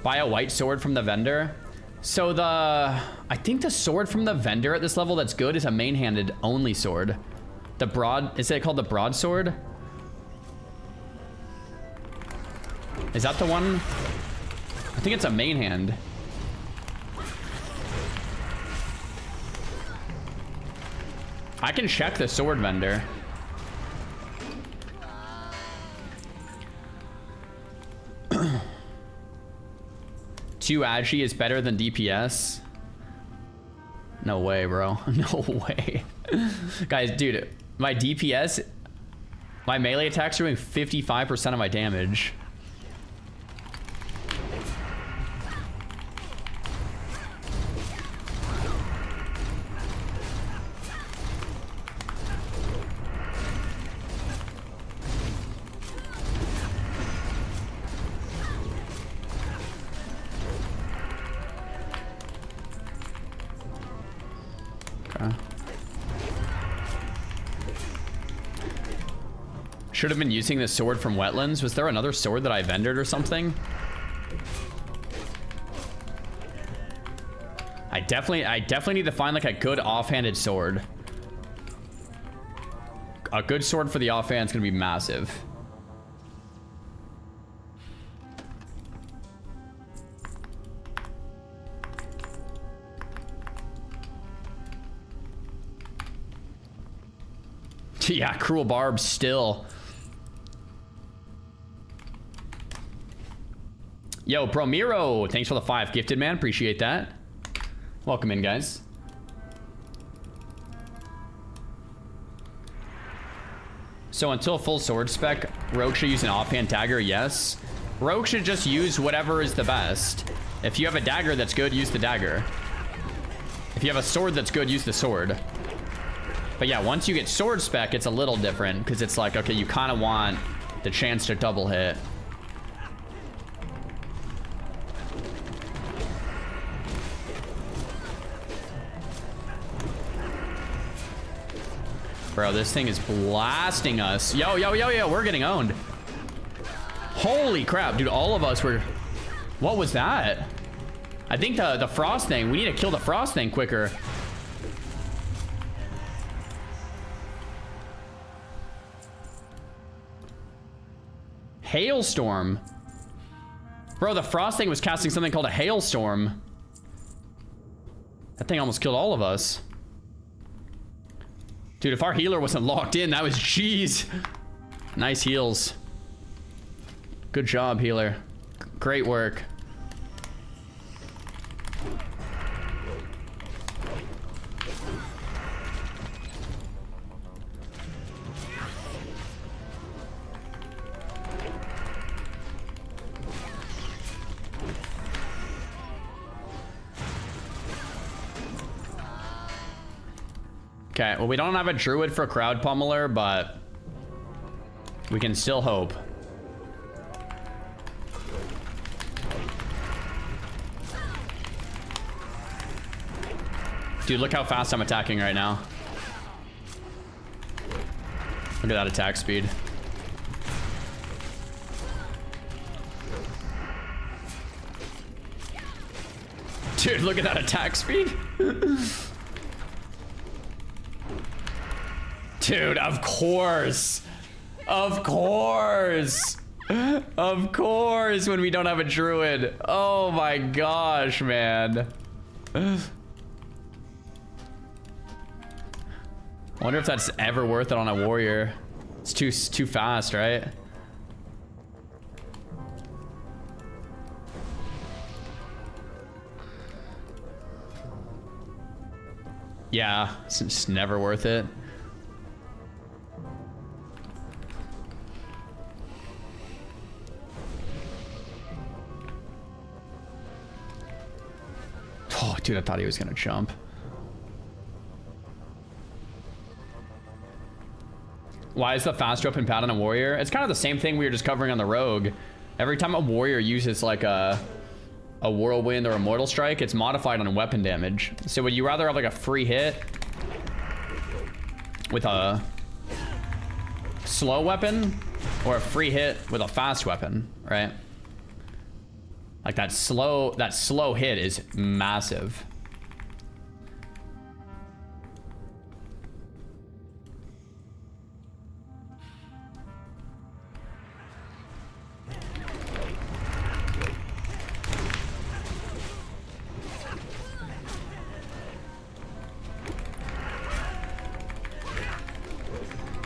Buy a white sword from the vendor. So I think the sword from the vendor at this level that's good is a main-handed only sword. Is it called the broadsword? Is that the one? I think it's a main hand. I can check the sword vendor. Two Agi is better than DPS? No way, bro. No way. Guys, dude, my DPS, my melee attacks are doing 55% of my damage. Should have been using the sword from Wetlands. Was there another sword that I vendored or something? I definitely need to find like a good offhanded sword. A good sword for the offhand is gonna be massive. Yeah, cruel barb still. Yo, Bromiro, thanks for the 5 gifted, man. Appreciate that. Welcome in, guys. So until full sword spec, Rogue should use an offhand dagger, yes. Rogue should just use whatever is the best. If you have a dagger that's good, use the dagger. If you have a sword that's good, use the sword. But yeah, once you get sword spec, it's a little different because it's like, okay, you kind of want the chance to double hit. Bro, this thing is blasting us. Yo, we're getting owned. Holy crap, dude, all of us were... What was that? I think the frost thing, we need to kill the frost thing quicker. Hailstorm. Bro, the frost thing was casting something called a hailstorm. That thing almost killed all of us. Dude, if our healer wasn't locked in, that was jeez. Nice heals. Good job, healer. Great work. Okay, well, we don't have a druid for crowd pummeler, but we can still hope. Dude, look how fast I'm attacking right now. Look at that attack speed. Dude, look at that attack speed. Dude, of course. Of course. Of course, when we don't have a druid. Oh my gosh, man. I wonder if that's ever worth it on a warrior. It's too fast, right? Yeah, it's just never worth it. Oh, dude, I thought he was gonna jump. Why is the fast weapon bad on a warrior? It's kind of the same thing we were just covering on the rogue. Every time a warrior uses like a whirlwind or a mortal strike, it's modified on weapon damage. So would you rather have like a free hit with a slow weapon or a free hit with a fast weapon, right? Like that slow hit is massive.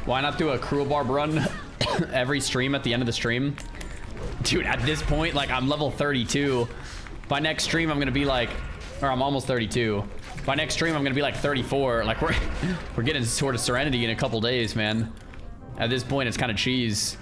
Why not do a cruel barb run every stream at the end of the stream? Dude, at this point, like, I'm level 32. By next stream, I'm gonna be like, or I'm almost 32. By next stream, I'm gonna be like 34. Like, we're getting Sword of Serenity in a couple days, man. At this point, it's kind of cheese.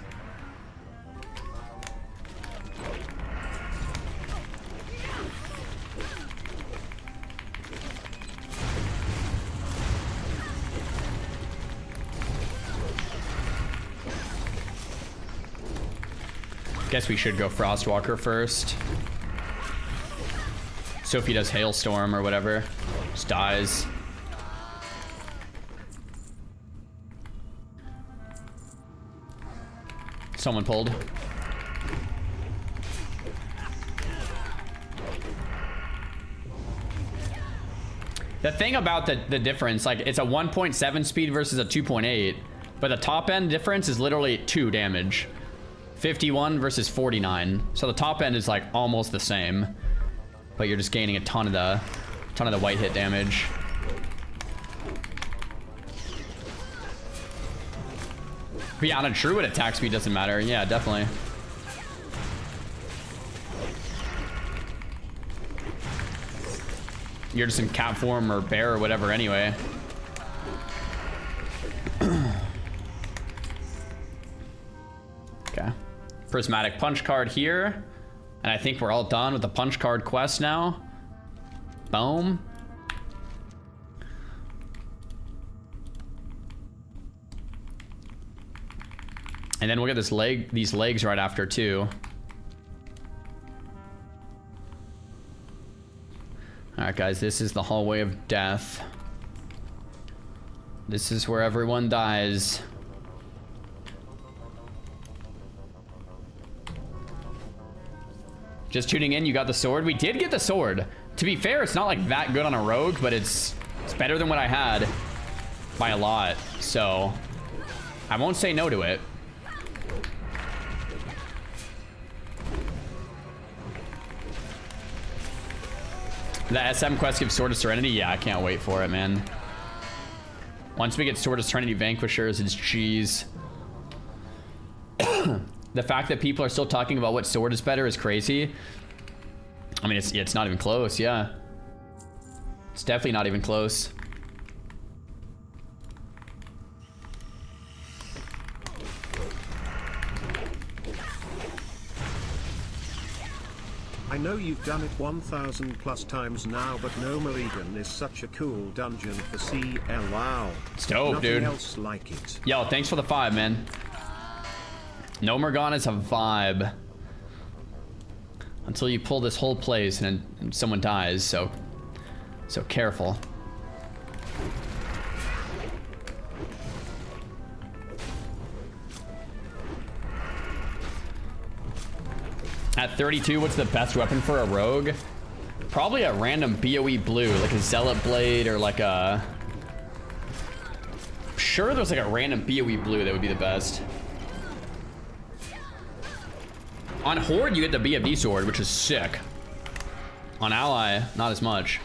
Guess we should go Frostwalker first. Sophie does Hailstorm or whatever. Just dies. Someone pulled. The thing about the difference, like, it's a 1.7 speed versus a 2.8, but the top end difference is literally 2 damage. 51 versus 49. So the top end is like almost the same, but you're just gaining a ton of the white hit damage. But yeah, on a druid, attack speed doesn't matter. Yeah, definitely. You're just in cat form or bear or whatever anyway. Okay. Prismatic punch card here. And I think we're all done with the punch card quest now. Boom. And then we'll get these legs right after too. All right, guys, this is the hallway of death. This is where everyone dies. Just tuning in, you got the sword. We did get the sword. To be fair, it's not like that good on a rogue, but it's better than what I had by a lot. So I won't say no to it. The SM quest gives Sword of Serenity. Yeah, I can't wait for it, man. Once we get Sword of Serenity Vanquishers, it's cheese. The fact that people are still talking about what sword is better is crazy. I mean, it's not even close, yeah. It's definitely not even close. I know you've done it 1,000 plus times now, but Gnomeregan is such a cool dungeon for CL. Wow. It's dope, Nothing dude. else like it. Yo, thanks for the 5, man. Gnomeregan is a vibe. Until you pull this whole place and someone dies, so careful. At 32, what's the best weapon for a rogue? Probably a random BOE blue, like a Zealot Blade or like a... I'm sure there's like a random BOE blue that would be the best. On Horde, you get the BFD sword, which is sick. On Ally, not as much.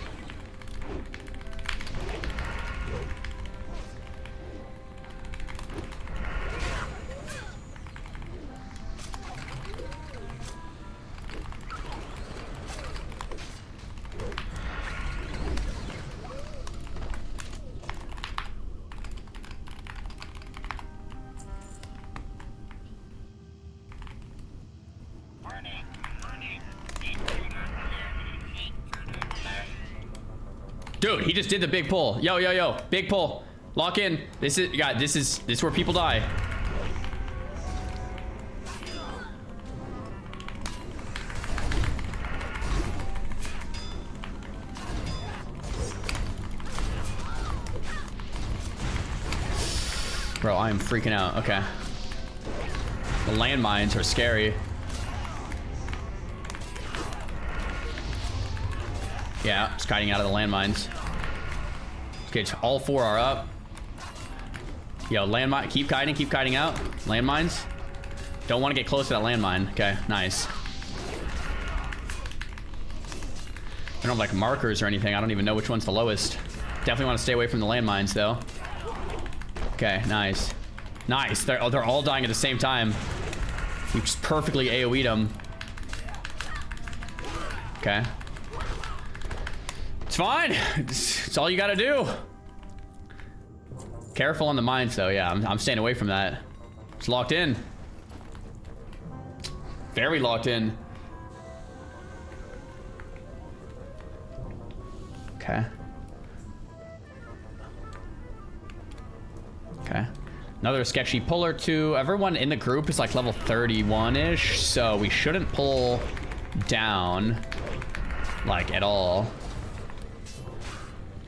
Dude, he just did the big pull. Yo, yo, yo. Big pull. Lock in. This is where people die. Bro, I am freaking out. Okay. The landmines are scary. Yeah, just kiting out of the landmines. Okay, all 4 are up. Yo, landmine, keep kiting out. Landmines. Don't want to get close to that landmine. Okay, nice. I don't have like markers or anything. I don't even know which one's the lowest. Definitely want to stay away from the landmines though. Okay, nice. Nice. They're all dying at the same time. We just perfectly AoE'd them. Okay. It's fine. It's all you gotta do. Careful on the mines though. Yeah, I'm staying away from that. It's locked in. Very locked in. Okay. Okay. Another sketchy pull or two. Everyone in the group is like level 31-ish, so we shouldn't pull down like at all.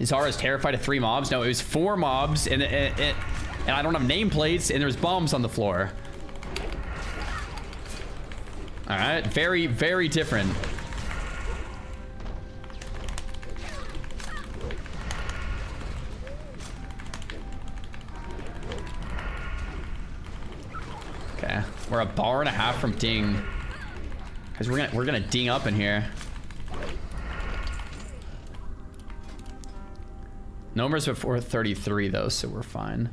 Zara's terrified of 3 mobs. No, it was 4 mobs, and I don't have nameplates, and there's bombs on the floor. All right, very, very different. Okay, we're a bar and a half from ding, because we're gonna ding up in here. Numbers before 33 though, so we're fine.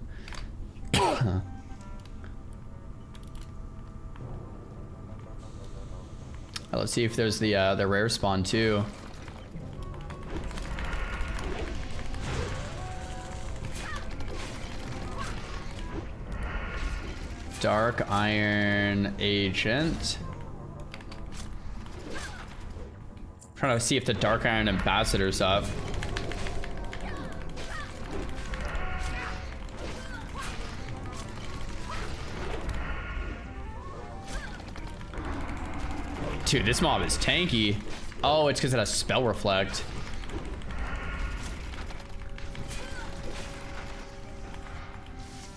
Let's see if there's the rare spawn too. Dark Iron Agent. Trying to see if the Dark Iron Ambassador's up. Dude, this mob is tanky. Oh, it's because it has spell reflect.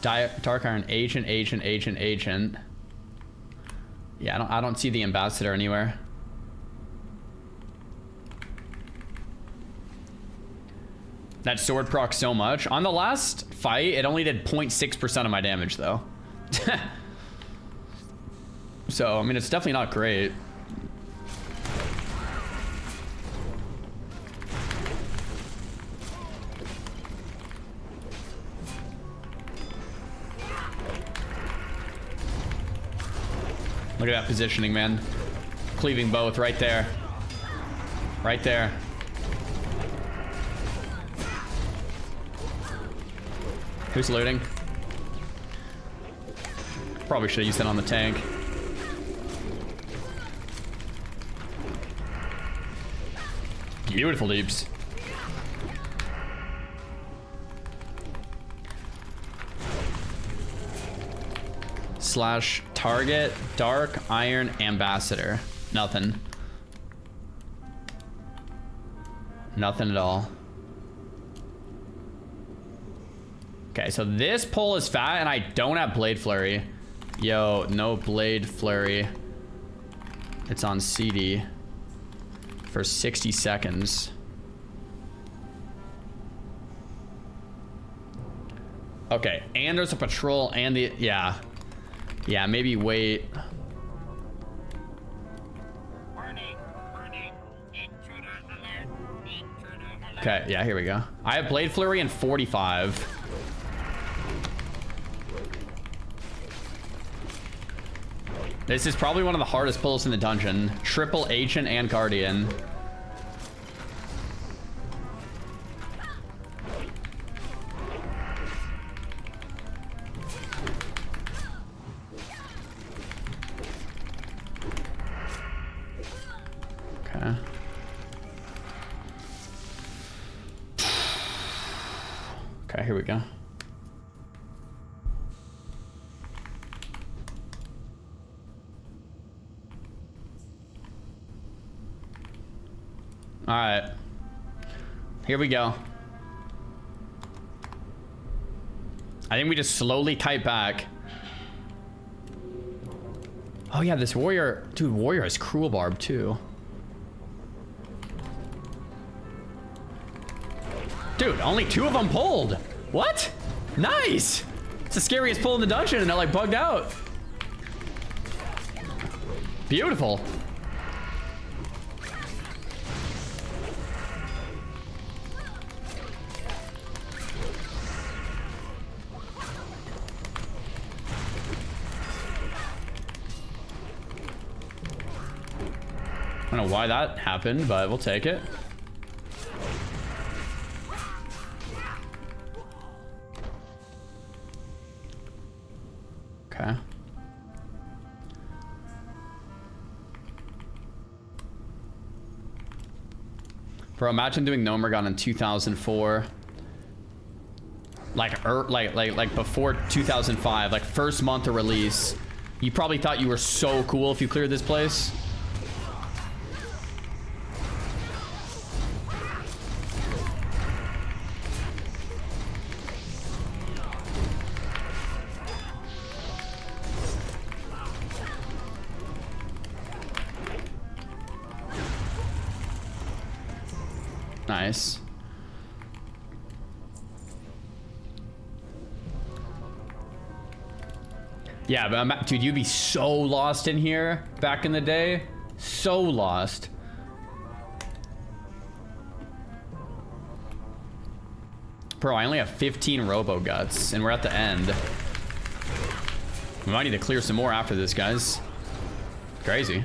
Dark Iron Agent. Yeah, I don't see the ambassador anywhere. That sword procs so much. On the last fight, it only did 0.6% of my damage though. So, I mean, it's definitely not great. Look at that positioning, man. Cleaving both right there. Right there. Who's looting? Probably should have used that on the tank. Beautiful deeps. Slash target Dark Iron Ambassador. Nothing. Nothing at all. Okay, so this pull is fat and I don't have Blade Flurry. Yo, no Blade Flurry. It's on CD for 60 seconds. Okay, and there's a patrol and the, yeah. Yeah, maybe wait. Okay, yeah, here we go. I have Blade Flurry in 45. This is probably one of the hardest pulls in the dungeon. Triple Agent and Guardian. Okay. Okay, here we go. All right. Here we go. I think we just slowly kite back. Oh yeah, this warrior, dude, warrior has cruel barb too. Dude, only 2 of them pulled. What? Nice. It's the scariest pull in the dungeon and they're like bugged out. Beautiful. I don't know why that happened, but we'll take it. Okay. Bro, imagine doing Gnomeregan in 2004. Like before 2005, like first month of release. You probably thought you were so cool if you cleared this place. Nice. Yeah, but dude, you'd be so lost in here back in the day. So lost. Bro, I only have 15 robo guts and we're at the end. We might need to clear some more after this, guys. Crazy.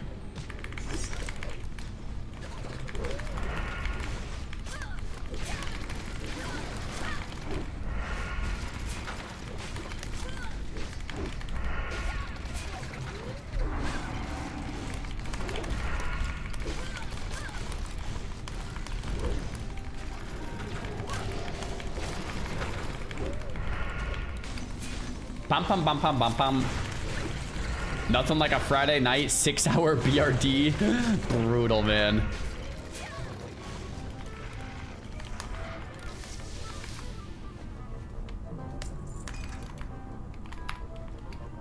Bum, bum, bum, bum, bum, bum. Nothing like a Friday night 6-hour BRD. Brutal, man.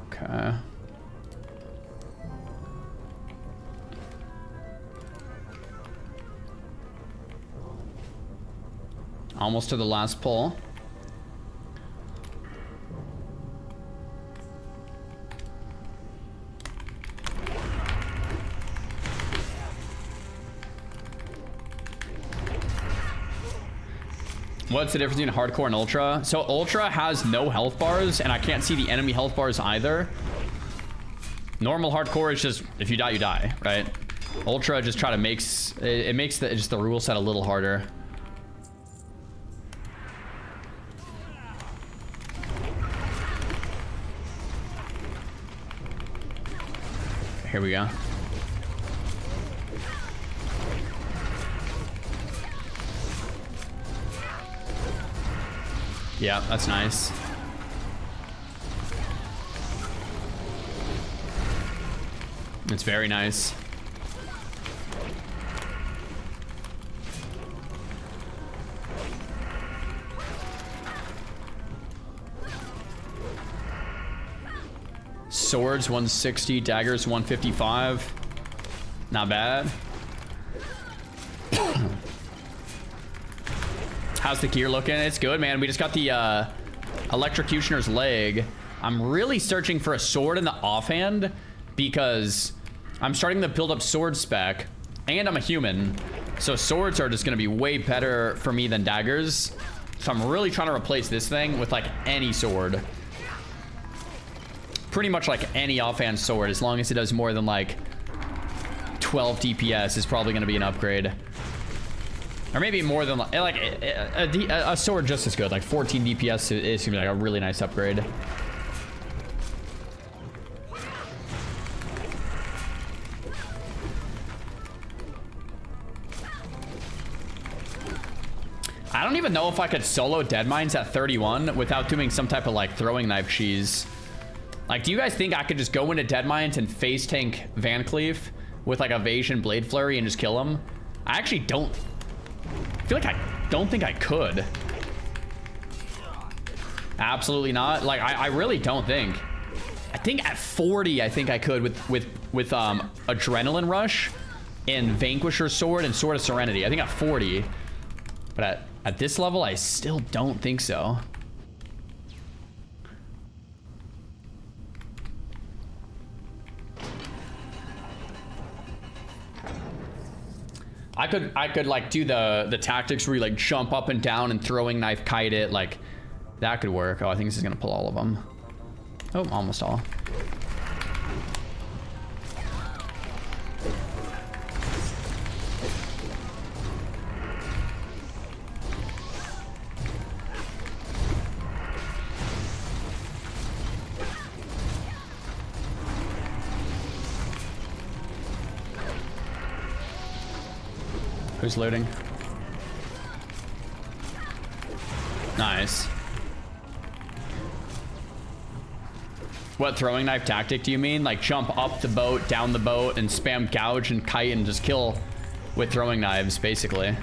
Okay. Almost to the last pull. What's the difference between hardcore and ultra? So ultra has no health bars and I can't see the enemy health bars either. Normal hardcore is just if you die, you die, right? Ultra just try to makes just the rule set a little harder. Here we go. Yeah, that's nice. It's very nice. Swords 160, daggers 155. Not bad. How's the gear looking? It's good, man. We just got the electrocutioner's leg. I'm really searching for a sword in the offhand because I'm starting to build up sword spec and I'm a human. So swords are just going to be way better for me than daggers. So I'm really trying to replace this thing with like any sword. Pretty much like any offhand sword, as long as it does more than like 12 DPS is probably going to be an upgrade. Or maybe more than like a sword just as good, like 14 DPS is gonna be like a really nice upgrade. I don't even know if I could solo Deadmines at 31 without doing some type of like throwing knife cheese. Like, do you guys think I could just go into Deadmines and face tank Van Cleef with like Evasion Blade Flurry and just kill him? I actually don't feel like I don't think I could. Absolutely not. Like, I really don't think. I think at 40, I think I could with Adrenaline Rush and Vanquisher's Sword and Sword of Serenity. I think at 40. But at this level, I still don't think so. I could like do the tactics where you like jump up and down and throwing knife kite it, like that could work. Oh, I think this is gonna pull all of them. Oh, almost all. Who's looting? Nice. What throwing knife tactic do you mean? Like jump up the boat, down the boat, and spam gouge and kite and just kill with throwing knives, basically.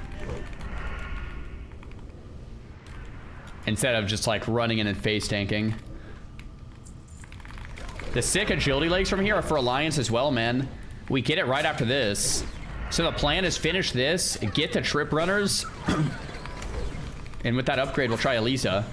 Instead of just like running in and face tanking. The sick agility legs from here are for Alliance as well, man. We get it right after this. So the plan is finish this, get the trip runners, and with that upgrade, we'll try Elisa.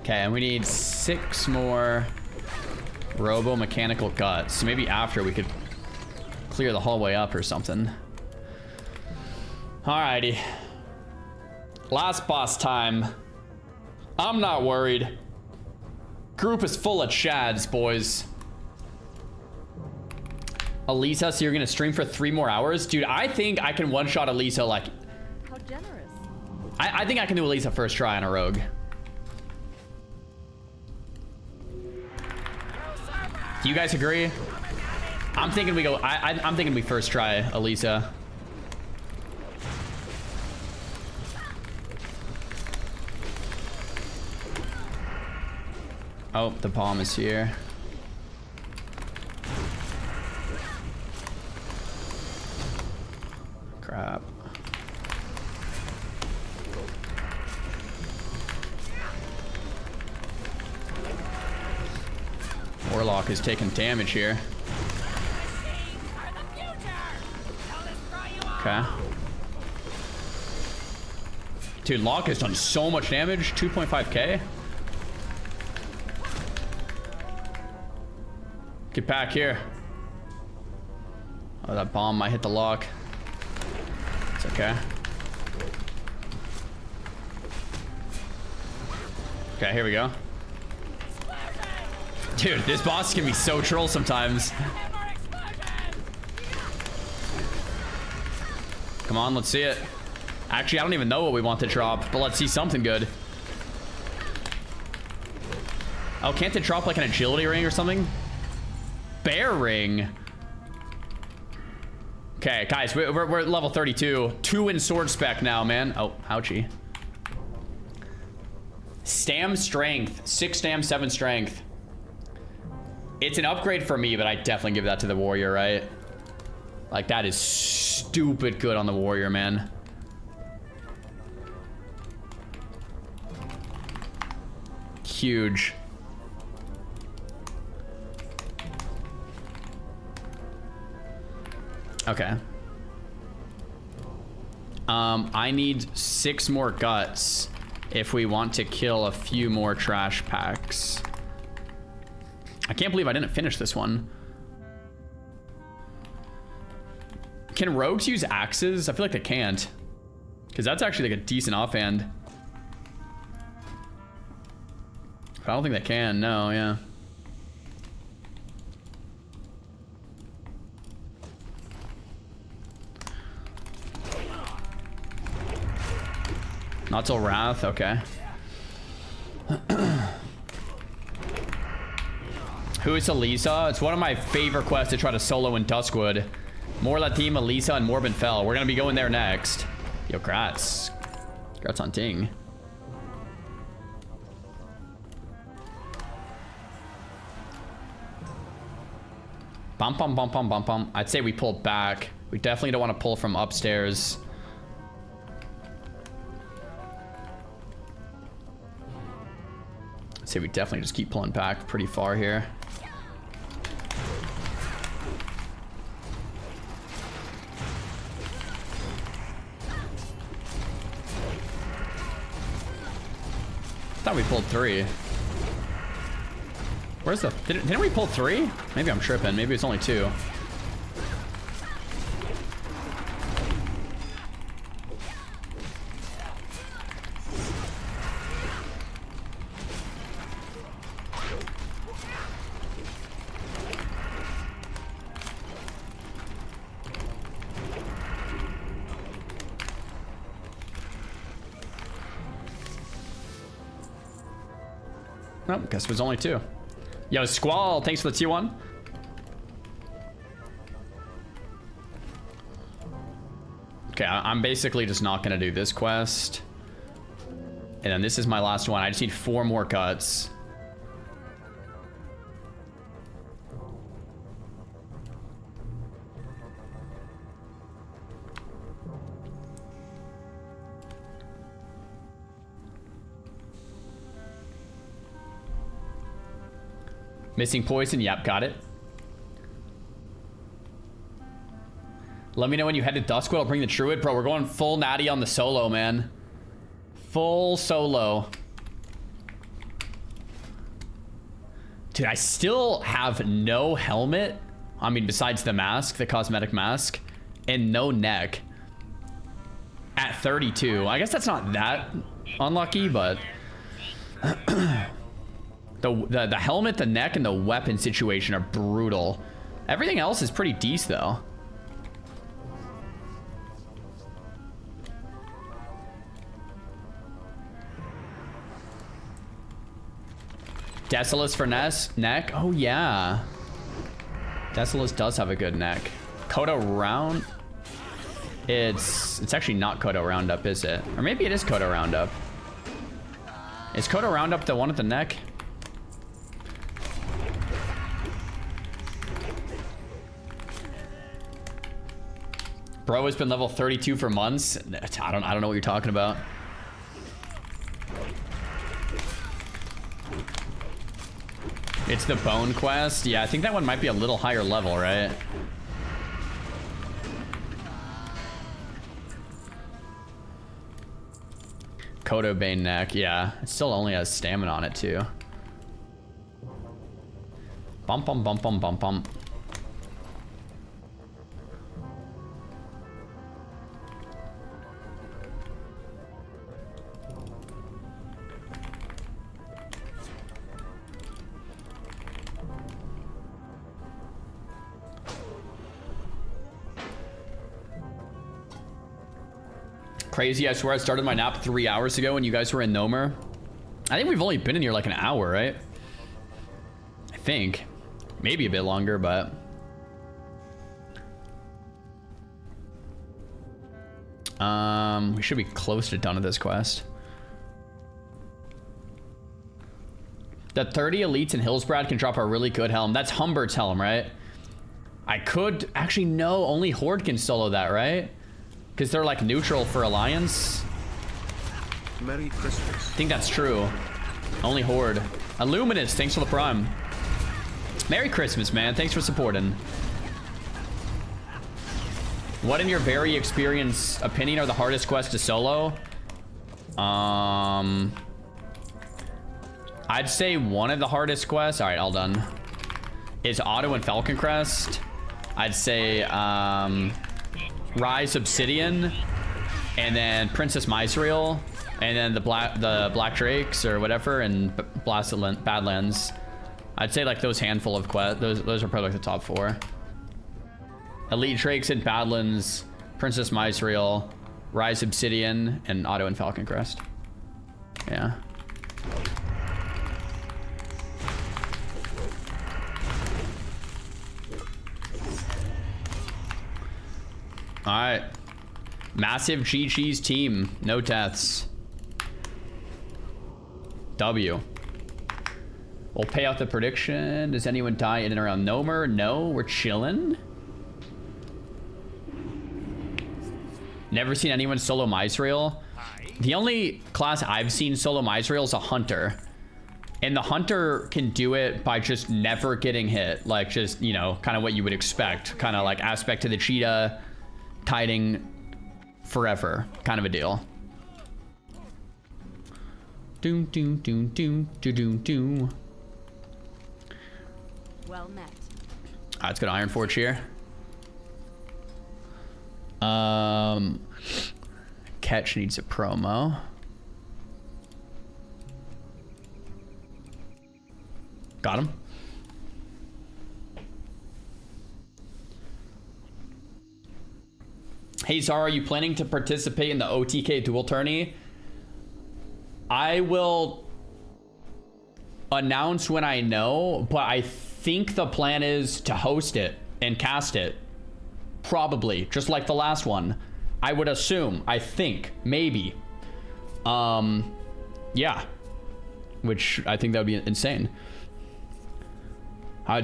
Okay, and we need 6 more Robo Mechanical Guts. So maybe after we could clear the hallway up or something. Alrighty. Last boss time. I'm not worried. Group is full of chads, boys. Elisa, so you're gonna stream for 3 more hours? Dude, I think I can one-shot Elisa like... How generous. I think I can do Elisa first try on a rogue. Do you guys agree? I'm thinking we go... I'm thinking we first try Elisa. Oh, the bomb is here. Crap. Warlock is taking damage here. Okay. Dude, Locke has done so much damage. 2.5k. Get back here. Oh, that bomb might hit the lock. It's okay. Okay, here we go. Dude, this boss can be so troll sometimes. Come on, let's see it. Actually, I don't even know what we want to drop, but let's see something good. Oh, can't they drop like an agility ring or something? Bear ring. Okay, guys, we're at level 32. 2 in sword spec now, man. Oh, ouchie. Stam strength. 6 stam, 7 strength. It's an upgrade for me, but I definitely give that to the warrior, right? Like, that is stupid good on the warrior, man. Huge. Okay. I need 6 more guts if we want to kill a few more trash packs. I can't believe I didn't finish this one. Can rogues use axes? I feel like they can't. Because that's actually like a decent offhand. But I don't think they can. No, yeah. Not till Wrath? Okay. Who is Elisa? It's one of my favorite quests to try to solo in Duskwood. Morla team, Elisa, and Morbin Fell. We're gonna be going there next. Yo, grats. Grats on Ting. Bum, bum, bum, bum, bum, bum. I'd say we pull back. We definitely don't want to pull from upstairs. I'd say we definitely just keep pulling back pretty far here. I thought we pulled 3. Where's the... Didn't we pull 3? Maybe I'm tripping. Maybe it's only 2. Nope, guess it was only 2. Yo, Squall, thanks for the T1. Okay, I'm basically just not gonna do this quest. And then this is my last one. I just need 4 more cuts. Missing poison, yep, got it. Let me know when you head to Duskwood, I'll bring the Druid. Bro, we're going full natty on the solo, man. Full solo. Dude, I still have no helmet. I mean, besides the mask, the cosmetic mask. And no neck. At 32. I guess that's not that unlucky, but... The helmet, the neck, and the weapon situation are brutal. Everything else is pretty decent, though. Desolus for neck? Oh, yeah. Desolus does have a good neck. Kodo Round? It's actually not Kodo Roundup, is it? Or maybe it is Kodo Roundup. Is Kodo Roundup the one at the neck? Bro has been level 32 for months. I don't know what you're talking about. It's the bone quest. Yeah, I think that one might be a little higher level, right? Kodo Bane neck. Yeah, it still only has stamina on it too. Bump, bump, bump, bump, bump, bump. Crazy, I swear I started my nap 3 hours ago when you guys were in Gnomer. I think we've only been in here like an hour, right? I think. Maybe a bit longer, but... we should be close to done with this quest. The 30 elites in Hillsbrad can drop a really good helm. That's Humbert's helm, right? I could... Actually, no. Only Horde can solo that, right? Because they're like neutral for Alliance. Merry Christmas. I think that's true. Only Horde. Illuminous, thanks for the prime. Merry Christmas, man. Thanks for supporting. What, in your very experienced opinion, are the hardest quests to solo? I'd say one of the hardest quests. All right, all done. Is Otto and Falcon Crest. I'd say Rise Obsidian, and then Princess Mysriel, and then the Black Drakes or whatever, and Badlands. I'd say like those handful of quests. Those are probably like the top 4. Elite Drakes and Badlands, Princess Mysriel, Rise Obsidian, and Otto and Falcon Crest. Yeah. All right. Massive GG's team. No deaths. W. We'll pay out the prediction. Does anyone die in and around Gnomer? No, we're chilling. Never seen anyone solo Misrael. The only class I've seen solo Misrael is a hunter. And the hunter can do it by just never getting hit. Like just, you know, kind of what you would expect. Kind of like aspect to the cheetah, kiting forever kind of a deal. Doom, doom, doom, doom, doom, doom, doom. Well met. Let's go to Ironforge here. Catch needs a promo. Got him. Hey Zara, are you planning to participate in the OTK dual tourney? I will announce when I know, but I think the plan is to host it and cast it. Probably, just like the last one. I would assume, I think, maybe. Yeah. Which I think that would be insane.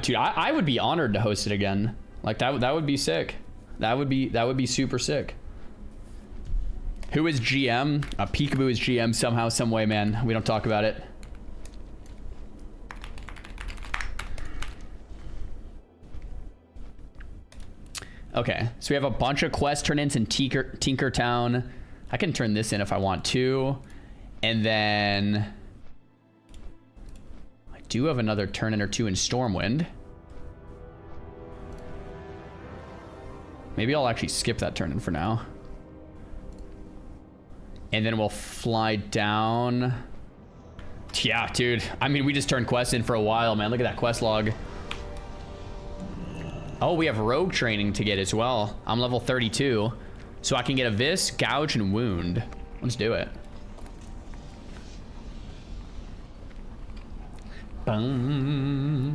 Dude, I would be honored to host it again. Like that would be sick. That would be super sick. Who is GM? Peekaboo is GM somehow, some way, man. We don't talk about it. Okay, so we have a bunch of quest turn-ins in Tinkertown. I can turn this in if I want to. And then I do have another turn-in or two in Stormwind. Maybe I'll actually skip that turn-in for now. And then we'll fly down. Yeah, dude. I mean, we just turned quests in for a while, man. Look at that quest log. Oh, we have rogue training to get as well. I'm level 32. So I can get a vis, gouge, and wound. Let's do it. Boom.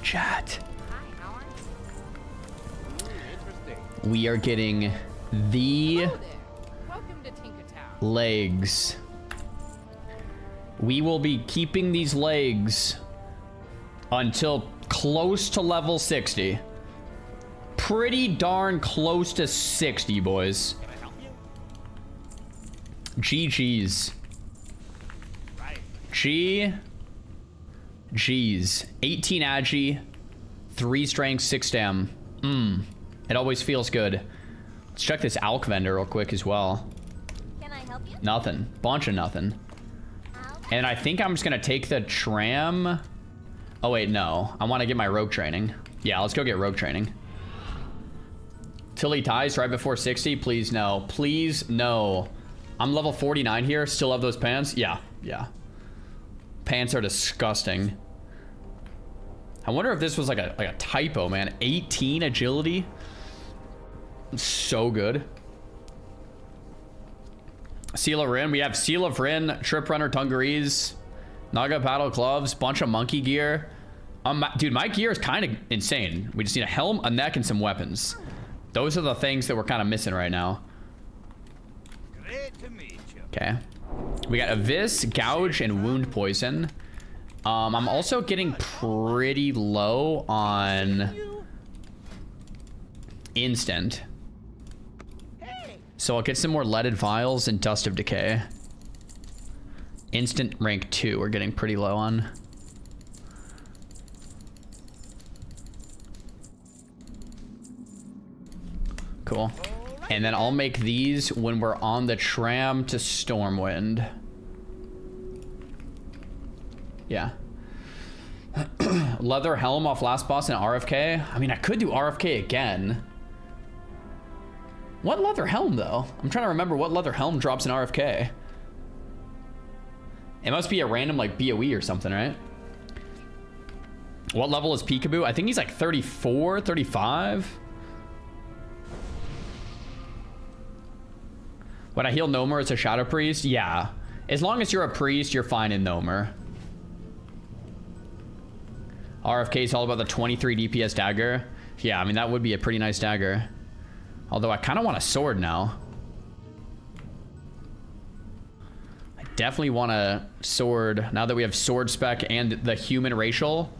Chat. We are getting the legs. We will be keeping these legs until close to level 60. Pretty darn close to 60, boys. GG's. G's. 18 agi, 3 strength, 6 stam. It always feels good. Let's check this alk vendor real quick as well. Can I help you? Nothing. Bunch of nothing. And I think I'm just gonna take the tram. Oh wait, no. I want to get my rogue training. Yeah, let's go get rogue training. Till he ties right before 60. Please no. Please no. I'm level 49 here. Still have those pants? Yeah, yeah. Pants are disgusting. I wonder if this was like a typo, man. 18 agility. So good. Seal of Rin. We have Seal of Rin, Trip Runner Dungarees, Naga Paddle Gloves, bunch of monkey gear. Dude, my gear is kind of insane. We just need a helm, a neck, and some weapons. Those are the things that we're kind of missing right now. Okay. We got a vis, gouge, and wound poison. I'm also getting pretty low on instant. So I'll get some more leaded vials and dust of decay. Instant rank 2 we're getting pretty low on. Cool. And then I'll make these when we're on the tram to Stormwind. Yeah. Leather helm off last boss and RFK. I mean, I could do RFK again. What leather helm, though? I'm trying to remember what leather helm drops in RFK. It must be a random like BOE or something, right? What level is Peekaboo? I think he's like 34, 35. Would I heal Gnomer as a Shadow Priest? Yeah. As long as you're a priest, you're fine in Gnomer. RFK is all about the 23 DPS dagger. Yeah, I mean, that would be a pretty nice dagger. Although I kind of want a sword now. I definitely want a sword now that we have sword spec and the human racial.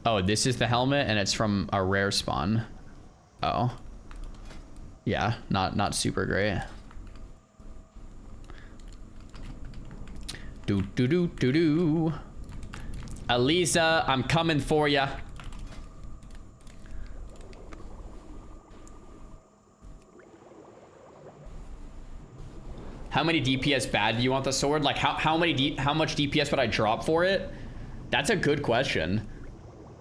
Oh, this is the helmet and it's from a rare spawn. Oh. Yeah, not super great. Do. Elisa, I'm coming for ya. How many DPS bad do you want the sword? Like how much DPS would I drop for it? That's a good question.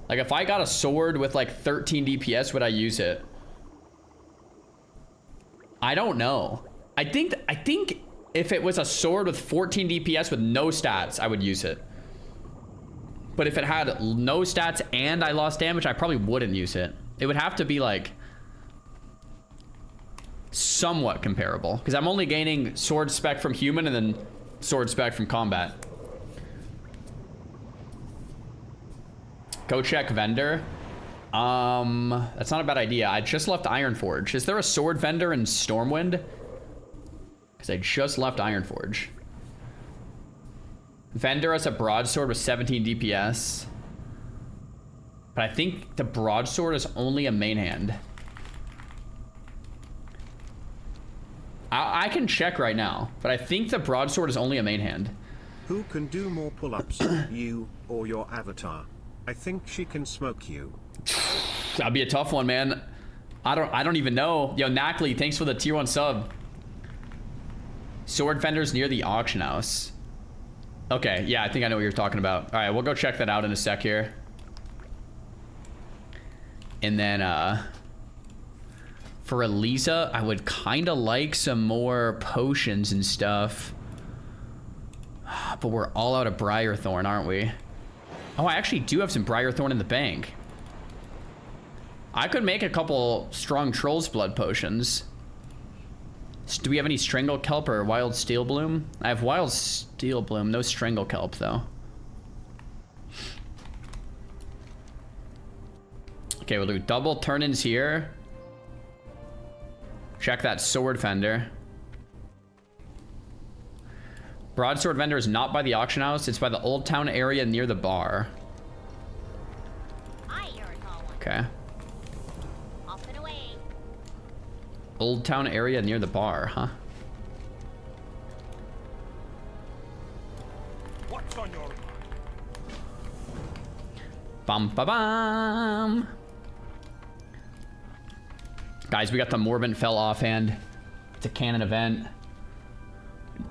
Like if I got a sword with like 13 DPS, would I use it? I don't know. I think if it was a sword with 14 DPS with no stats, I would use it. But if it had no stats and I lost damage, I probably wouldn't use it. It would have to be like somewhat comparable because I'm only gaining sword spec from human and then sword spec from combat. Go check vendor. That's not a bad idea. I just left Ironforge. Is there a sword vendor in Stormwind? Because I just left Ironforge. Vendor has a broadsword with 17 DPS. But I think the broadsword is only a main hand. I can check right now, but I think the broadsword is only a main hand. Who can do more pull-ups, you or your avatar? I think she can smoke you. That'd be a tough one, man. I don't even know. Yo, Knackley, thanks for the tier 1 sub. Sword vendors near the auction house. Okay, yeah, I think I know what you're talking about. All right, we'll go check that out in a sec here. And then for Elisa, I would kind of like some more potions and stuff. But we're all out of Briarthorn, aren't we? Oh, I actually do have some Briarthorn in the bank. I could make a couple strong Troll's Blood potions. Do we have any Strangle Kelp or Wild Steel Bloom? I have Wild Steel Bloom, no Strangle Kelp though. Okay, we'll do double turn-ins here. Check that sword vendor. Broadsword vendor is not by the auction house. It's by the Old Town area near the bar. Okay. Off and away. Old Town area near the bar, huh? What's on your mind? Bum ba bum. Guys, we got the Morbent Fell offhand. It's a canon event.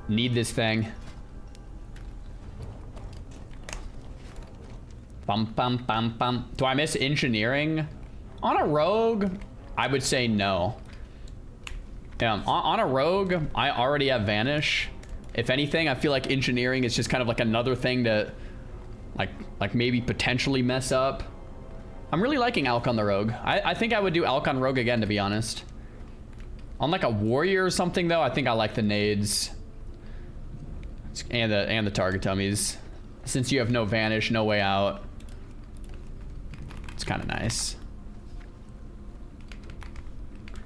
Need this thing. Bum bum bum bum. Do I miss engineering? On a rogue, I would say no. Yeah, on a rogue, I already have Vanish. If anything, I feel like engineering is just kind of like another thing to like maybe potentially mess up. I'm really liking Alk on the rogue. I think I would do Alk on rogue again, to be honest. On like a warrior or something though, I think I like the nades. And the target tummies. Since you have no Vanish, no way out. It's kind of nice.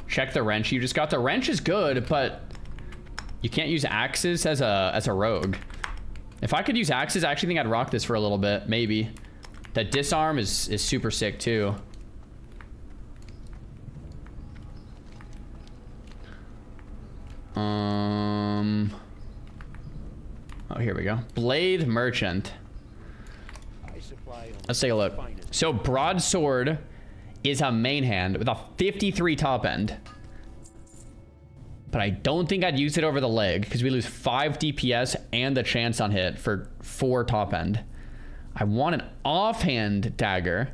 Check the wrench you just got. The wrench is good, but you can't use axes as a rogue. If I could use axes, I actually think I'd rock this for a little bit, maybe. That disarm is super sick too. Oh, here we go. Blade Merchant. Let's take a look. So broadsword is a main hand with a 53 top end. But I don't think I'd use it over the leg because we lose 5 DPS and the chance on hit for 4 top end. I want an offhand dagger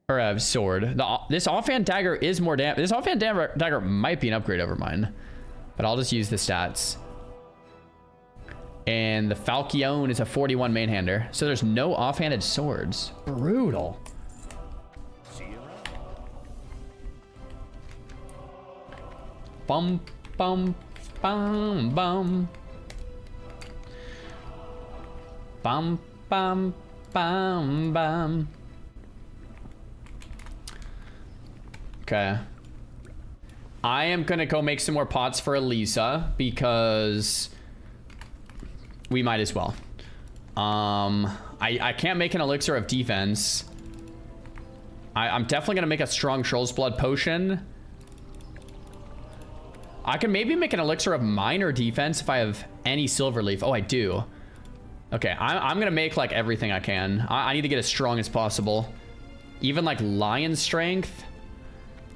or a sword. This offhand dagger is more damage. This offhand dagger might be an upgrade over mine, but I'll just use the stats. And the Falchion is a 41 main-hander. So there's no offhanded swords. Brutal. Bum, bum, bum, bum. Bum, bum, bum, bum. Okay. I am gonna go make some more pots for Elisa because we might as well. I can't make an elixir of defense. I'm definitely gonna make a strong Troll's Blood potion. I can maybe make an elixir of minor defense if I have any silver leaf. Oh, I do. Okay, I'm gonna make like everything I can. I need to get as strong as possible. Even like lion strength.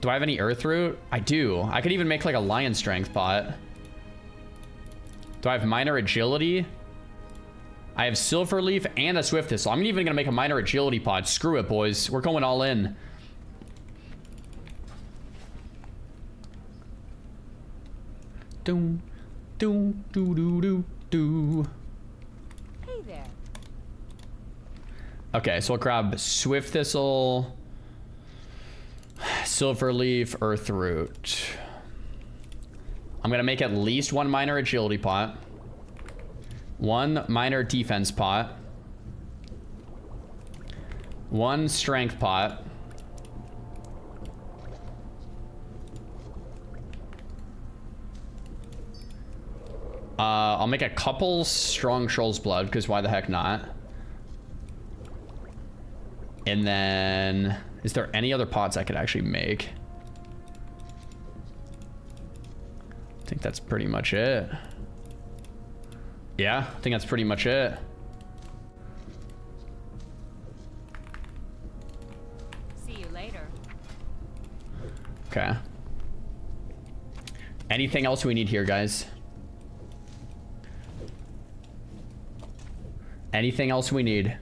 Do I have any earth root? I do. I could even make like a lion strength pot. Do I have minor agility? I have silver leaf and a swift thistle. I'm even gonna make a minor agility pot. Screw it, boys. We're going all in. Doom, doom, doo, doo, doo, doo. Hey there. Okay, so I'll grab swift thistle, silver leaf, earth root. I'm gonna make at least one minor agility pot, one minor defense pot, one strength pot, I'll make a couple strong Troll's Blood, because why the heck not? And then, is there any other pots I could actually make? I think that's pretty much it. Yeah, I think that's pretty much it. See you later. Okay. Anything else we need here, guys? Anything else we need?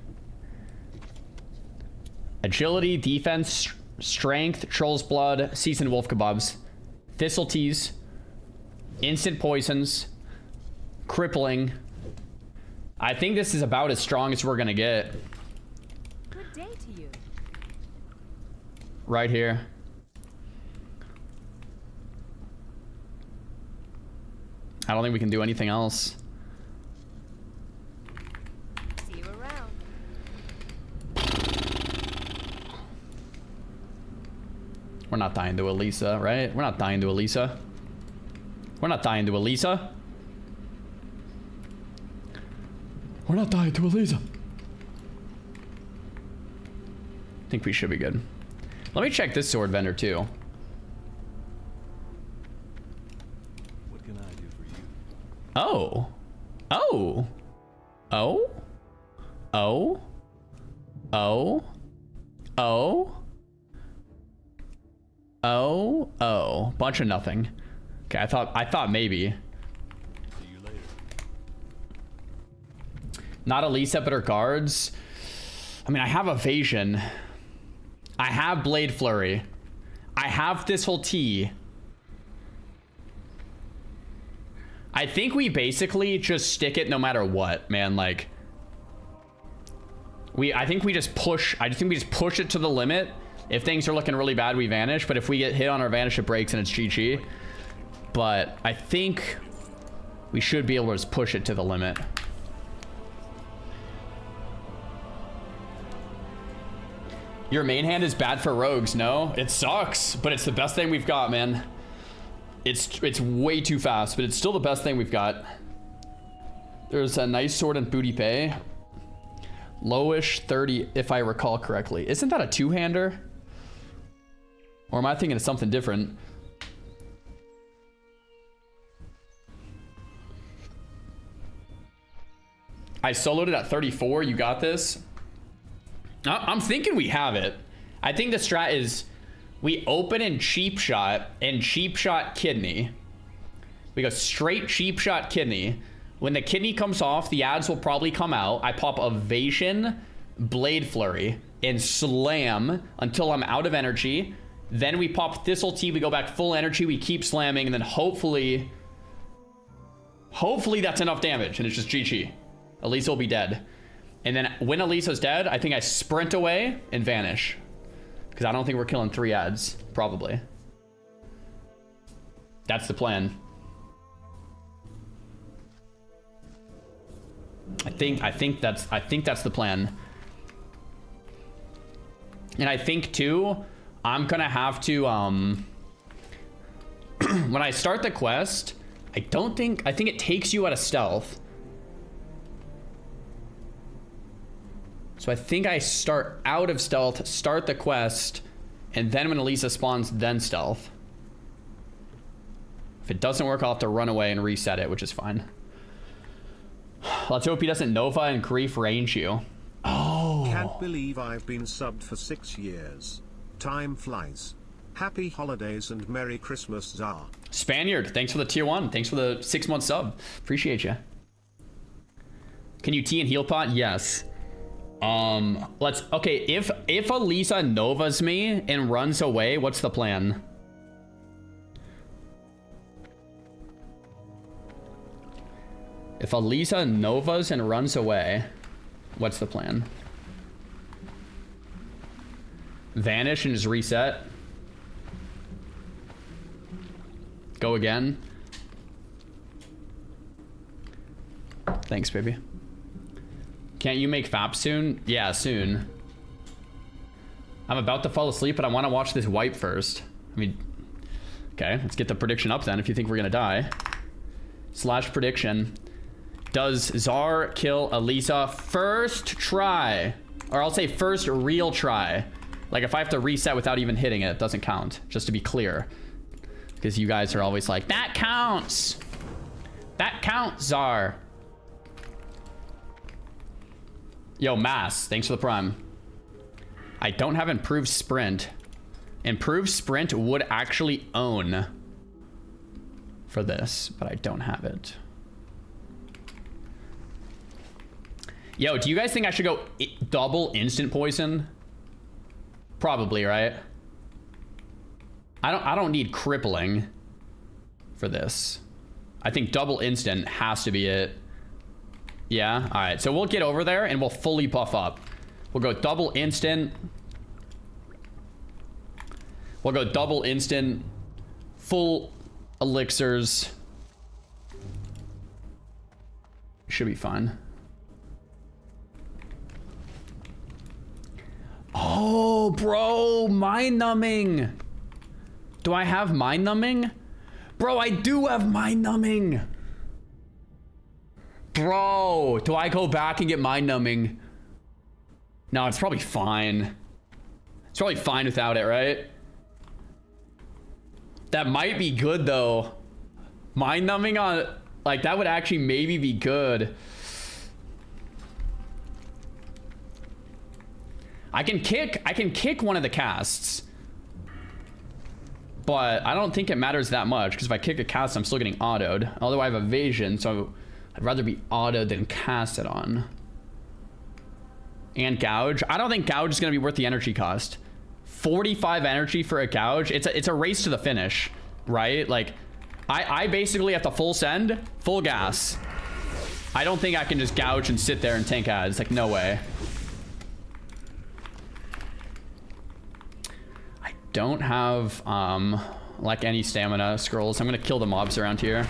Agility, defense, strength, Troll's Blood, seasoned wolf kebabs, thistle teas, instant poisons, crippling. I think this is about as strong as we're gonna get. Good day to you. Right here. I don't think we can do anything else. See you around. We're not dying to Elisa, right? We're not dying to Elisa. We're not dying to Elisa. We're not dying to Elisa. I think we should be good. Let me check this sword vendor too. What can I do for you? Oh. Oh. Oh. Oh. Oh. Oh. Oh. Oh. Bunch of nothing. Okay, I thought maybe. See you later. Not Elisa, but her guards. I mean, I have evasion. I have blade flurry. I have this whole T. I think we basically just stick it no matter what, man. Like, I think we just push it to the limit. If things are looking really bad, we vanish. But if we get hit on our vanish, it breaks and it's GG. But I think we should be able to just push it to the limit. Your main hand is bad for rogues. No, it sucks, but it's the best thing we've got, man. It's way too fast, but it's still the best thing we've got. There's a nice sword and booty pay. Lowish 30, if I recall correctly. Isn't that a two-hander? Or am I thinking of something different? I soloed it at 34. You got this. I'm thinking we have it. I think the strat is we open in cheap shot and cheap shot kidney. We go straight cheap shot kidney. When the kidney comes off, the ads will probably come out. I pop evasion, blade flurry, and slam until I'm out of energy. Then we pop thistle tea. We go back full energy. We keep slamming, and then hopefully Hopefully that's enough damage and it's just GG. Elisa will be dead. And then when Elisa's dead, I think I sprint away and vanish. Because I don't think we're killing 3 ads, probably. That's the plan. I think that's the plan. And I think too, I'm gonna have to when I start the quest, I think it takes you out of stealth. So I think I start out of stealth, start the quest, and then when Elisa spawns, then stealth. If it doesn't work, I'll have to run away and reset it, which is fine. Let's hope he doesn't Nova and grief range you. Oh. Can't believe I've been subbed for 6 years. Time flies. Happy holidays and Merry Christmas, Xar. Spaniard, thanks for the tier 1. Thanks for the 6-month sub. Appreciate you. Can you T and heal pot? Yes. Okay, if Elisa Novas me and runs away, what's the plan? If Elisa Novas and runs away, what's the plan? Vanish and just reset. Go again. Thanks, baby. Can't you make FAP soon? Yeah, soon. I'm about to fall asleep, but I want to watch this wipe first. I mean, okay, let's get the prediction up then if you think we're gonna die. Slash prediction. Does Xar kill Elisa first try? Or I'll say first real try. Like if I have to reset without even hitting it, it doesn't count. Just to be clear. Because you guys are always like, that counts. That counts, Xar. Yo, Mass, thanks for the prime. I don't have improved sprint. Improved sprint would actually own for this, but I don't have it. Yo, do you guys think I should go double instant poison? Probably, right? I don't need crippling for this. I think double instant has to be it. Yeah, all right. So we'll get over there and we'll fully buff up. We'll go double instant. We'll go double instant, full elixirs. Should be fine. Oh, bro, mind numbing. Do I have mind numbing? Bro, I do have mind numbing. Bro, do I go back and get mind numbing? No, it's probably fine. It's probably fine without it, right? That might be good though. Mind numbing on, like, that would actually maybe be good. I can kick one of the casts. But I don't think it matters that much, because if I kick a cast, I'm still getting autoed. Although I have evasion, so I'd rather be autoed than cast it on. And gouge. I don't think gouge is going to be worth the energy cost. 45 energy for a gouge. It's a race to the finish, right? Like, I basically have to full send, full gas. I don't think I can just gouge and sit there and tank ads. Like, no way. I don't have, like, any stamina scrolls. I'm going to kill the mobs around here.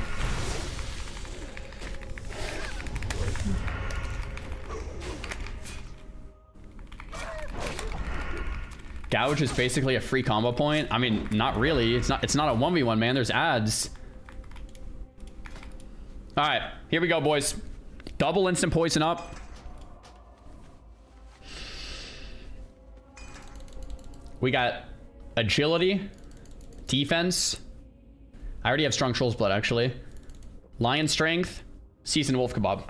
Gouge is basically a free combo point. I mean, not really. It's not a 1v1, man. There's ads. All right, here we go, boys. Double instant poison up. We got agility, defense. I already have strong troll's blood, actually. Lion strength, seasoned wolf kebab.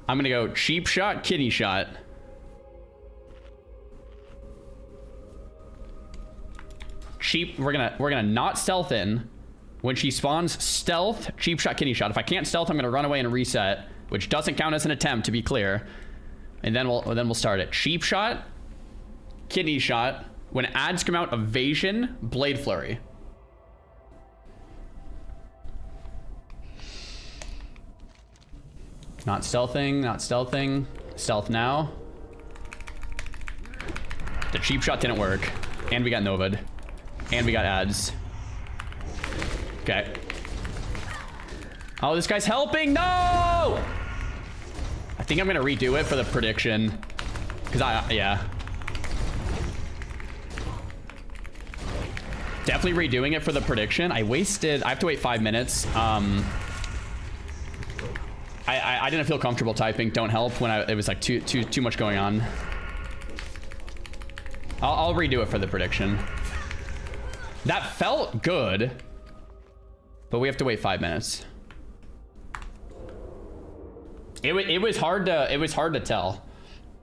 I'm gonna go cheap shot, kidney shot. Cheap, we're gonna not stealth in. When she spawns, stealth, cheap shot, kidney shot. If I can't stealth, I'm gonna run away and reset, which doesn't count as an attempt, to be clear. And then we'll start it. Cheap shot, kidney shot. When ads come out, evasion, blade flurry. Not stealthing, not stealthing. Stealth now. The cheap shot didn't work. And we got Novad. And we got ads. Okay. Oh, this guy's helping. No! I think I'm gonna redo it for the prediction. Cause yeah. Definitely redoing it for the prediction. I have to wait 5 minutes. I didn't feel comfortable typing don't help when it was like too much going on. I'll redo it for the prediction. That felt good, but we have to wait 5 minutes. It was hard to tell.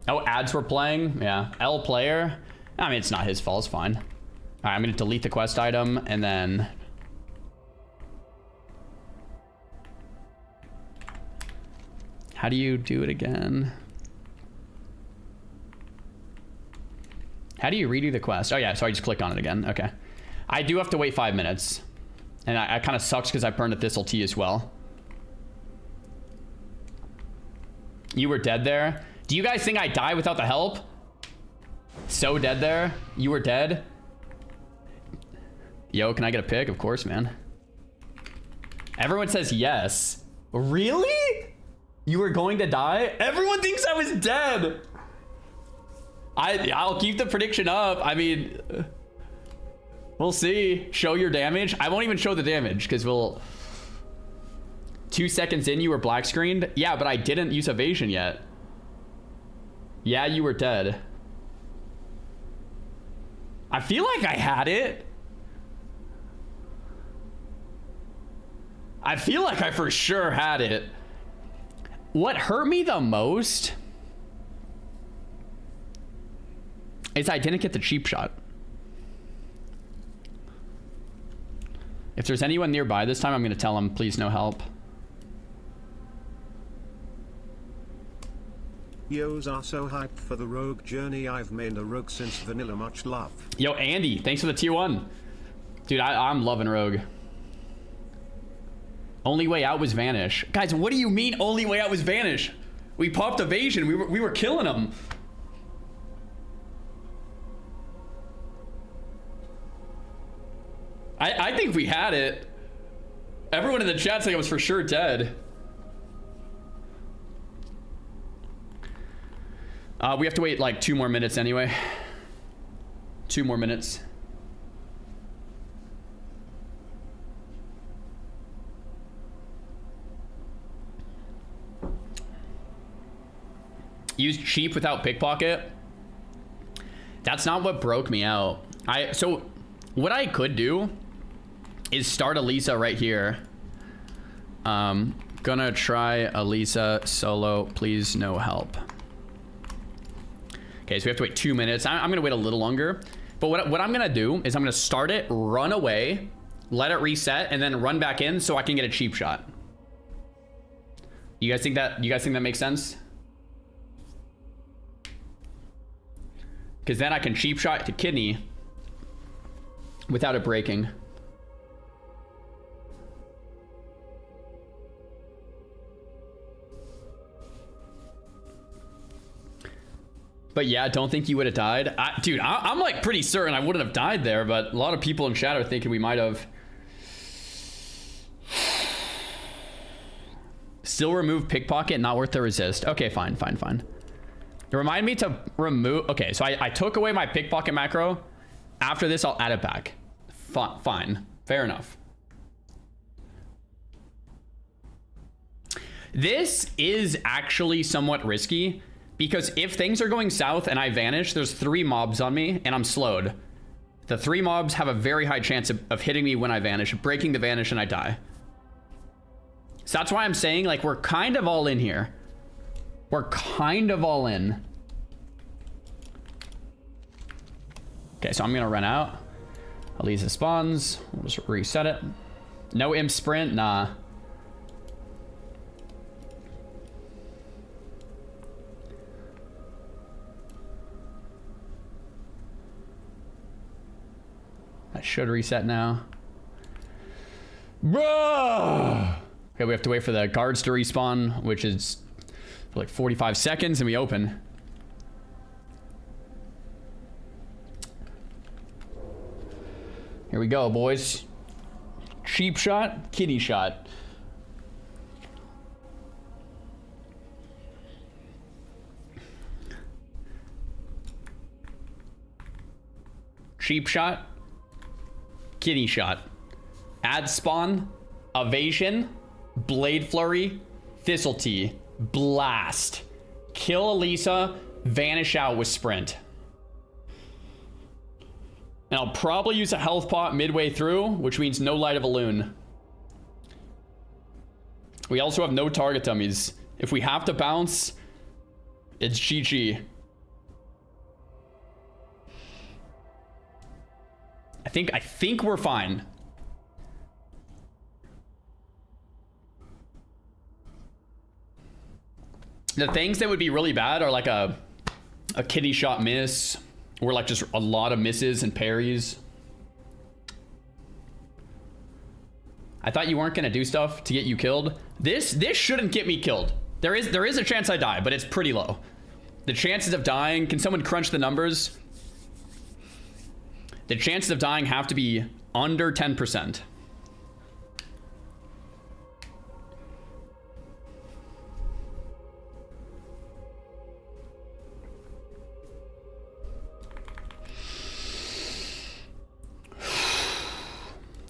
Oh, ads were playing. Yeah, L player. I mean, it's not his fault. It's fine. All right, I'm gonna delete the quest item and then. How do you do it again? How do you redo the quest? Oh yeah, so I just click on it again. Okay. I do have to wait 5 minutes. And I kind of sucks because I burned a Thistle Tea as well. You were dead there. Do you guys think I die without the help? So dead there. You were dead. Yo, can I get a pick? Of course, man. Everyone says yes. Really? You were going to die? Everyone thinks I was dead. I'll keep the prediction up. I mean, we'll see. Show your damage. I won't even show the damage because we'll... 2 seconds in, you were black screened. Yeah, but I didn't use evasion yet. Yeah, you were dead. I feel like I had it. I feel like I for sure had it. What hurt me the most is I didn't get the cheap shot. If there's anyone nearby this time, I'm going to tell them, please no help. Yos are so hyped for the rogue journey. I've made a rogue since vanilla. Much love. Yo, Andy, thanks for the tier 1. Dude, I'm loving rogue. Only way out was vanish. Guys, what do you mean only way out was vanish? We popped evasion. We were killing them. I think we had it. Everyone in the chat saying I was for sure dead. We have to wait like 2 more minutes anyway. 2 more minutes. Use cheap without pickpocket. That's not what broke me out. So what I could do is start Elisa right here. Gonna try Elisa solo, please no help. Okay, so we have to wait 2 minutes. I'm gonna wait a little longer. But what I'm gonna do is I'm gonna start it, run away, let it reset, and then run back in so I can get a cheap shot. You guys think that makes sense? Because then I can cheap shot to kidney without it breaking. But yeah, I don't think you would have died. Dude, I'm like pretty certain I wouldn't have died there, but a lot of people in chat are thinking we might have. Still remove pickpocket, not worth the resist. Okay, fine. Remind me to remove. Okay, so I took away my pickpocket macro. After this, I'll add it back. Fine. Fair enough. This is actually somewhat risky because if things are going south and I vanish, there's 3 mobs on me and I'm slowed. The 3 mobs have a very high chance of hitting me when I vanish, breaking the vanish, and I die. So that's why I'm saying, like, we're kind of all in here. We're kind of all in. Okay, so I'm gonna run out. Elisa spawns. We'll just reset it. No imp sprint, nah. That should reset now. Bro! Okay, we have to wait for the guards to respawn, which is For like 45 seconds and we open. Here we go, boys. Cheap shot, kitty shot. Cheap shot, kitty shot. Ad spawn, evasion, blade flurry, thistle tea, blast. Kill Elisa, vanish out with sprint. And I'll probably use a health pot midway through, which means no light of a loon. We also have no target dummies. If we have to bounce, it's GG. I think we're fine. The things that would be really bad are like a kitty shot miss, or like just a lot of misses and parries. I thought you weren't gonna do stuff to get you killed. This shouldn't get me killed. There is a chance I die, but it's pretty low. The chances of dying, can someone crunch the numbers? The chances of dying have to be under 10%.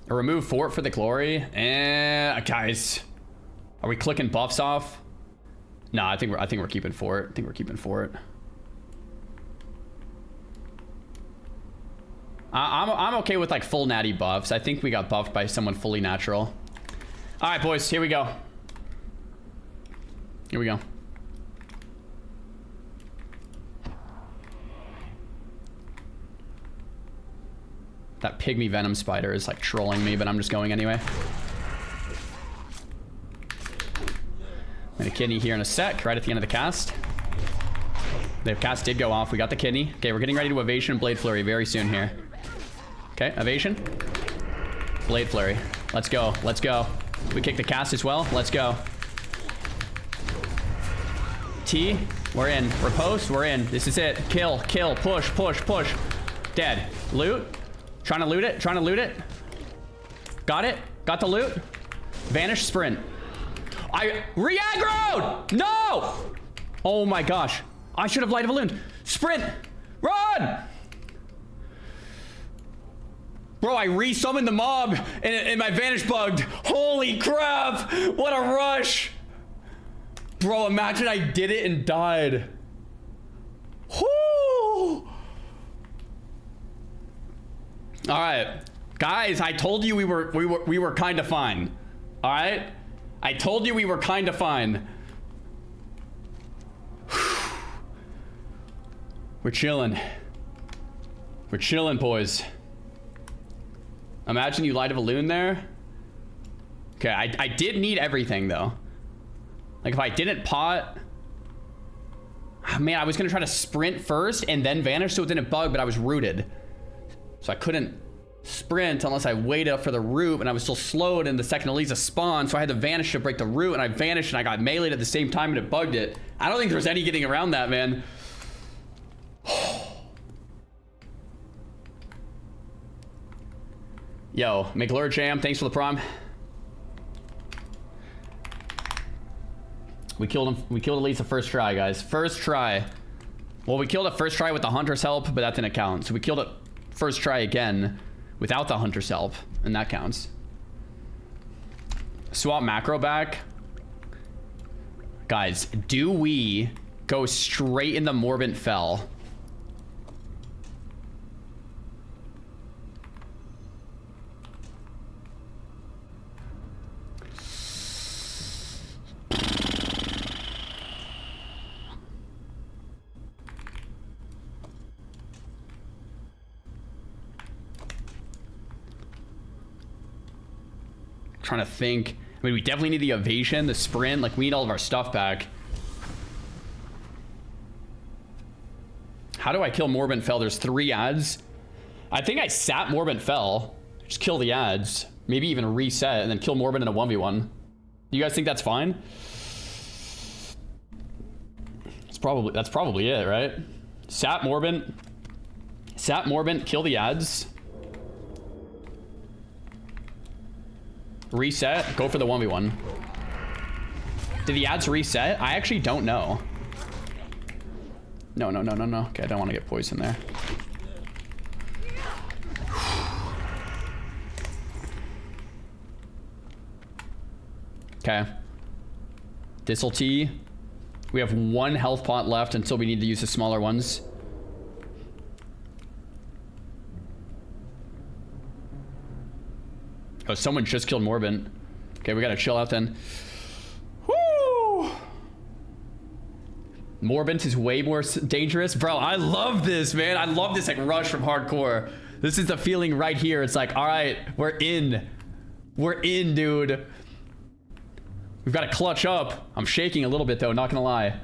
A remove fort for the glory. Guys, are we clicking buffs off? No, I think we're keeping fort. I think we're keeping fort. I'm okay with like full natty buffs. I think we got buffed by someone fully natural. All right, boys, here we go. Here we go. That pygmy venom spider is like trolling me, but I'm just going anyway. I'm gonna kidney here in a sec, right at the end of the cast. The cast did go off. We got the kidney. Okay, we're getting ready to evasion and blade flurry very soon here. Okay, evasion. Blade flurry. Let's go. Let's go. We kick the cast as well. Let's go. T. We're in. Riposte. We're in. This is it. Kill. Kill. Push. Push. Push. Dead. Loot. Trying to loot it. Trying to loot it. Got it. Got the loot. Vanish. Sprint. I re-aggroed! No! Oh my gosh. I should have light of a loon. Sprint. Run! Bro, I re-summoned the mob and my vanish bugged. Holy crap! What a rush! Bro, imagine I did it and died. Whoo! All right, guys, I told you we were kind of fine. All right, I told you we were kind of fine. We're chilling. We're chilling, boys. Imagine you light of a loon there. Okay, I did need everything though. Like if I didn't pot, man, I was gonna try to sprint first and then vanish so it didn't bug, but I was rooted. So I couldn't sprint unless I waited up for the root, and I was still slowed in the second Elisa spawn, so I had to vanish to break the root, and I vanished and I got meleeed at the same time and it bugged it. I don't think there's any getting around that, man. Yo, McLure Jam, thanks for the prom. We killed him. We killed Elisa first try, guys. First try. Well, we killed it first try with the hunter's help, but that didn't count. So we killed it first try again without the hunter's help, and that counts. Swap macro back. Guys, do we go straight in the Morbant Fell? Trying to think. I mean, we definitely need the evasion, the sprint. Like, we need all of our stuff back. How do I kill Morbant Fell? There's 3 ads. I think I sat Morbant Fell. Just kill the ads. Maybe even reset and then kill Morbant in a 1v1. Do you guys think that's fine? That's probably it, right? Sap Morbent. Sap Morbent, kill the ads. Reset, go for the 1v1. Did the ads reset? I actually don't know. No. Okay, I don't want to get poison there. Okay. This'll T. We have 1 health pot left until we need to use the smaller ones. Oh, someone just killed Morbent. Okay, we gotta chill out then. Woo! Morbent is way more dangerous. Bro, I love this, man. I love this like rush from hardcore. This is the feeling right here. It's like, all right, we're in. We're in, dude. We've got to clutch up. I'm shaking a little bit though, not gonna lie.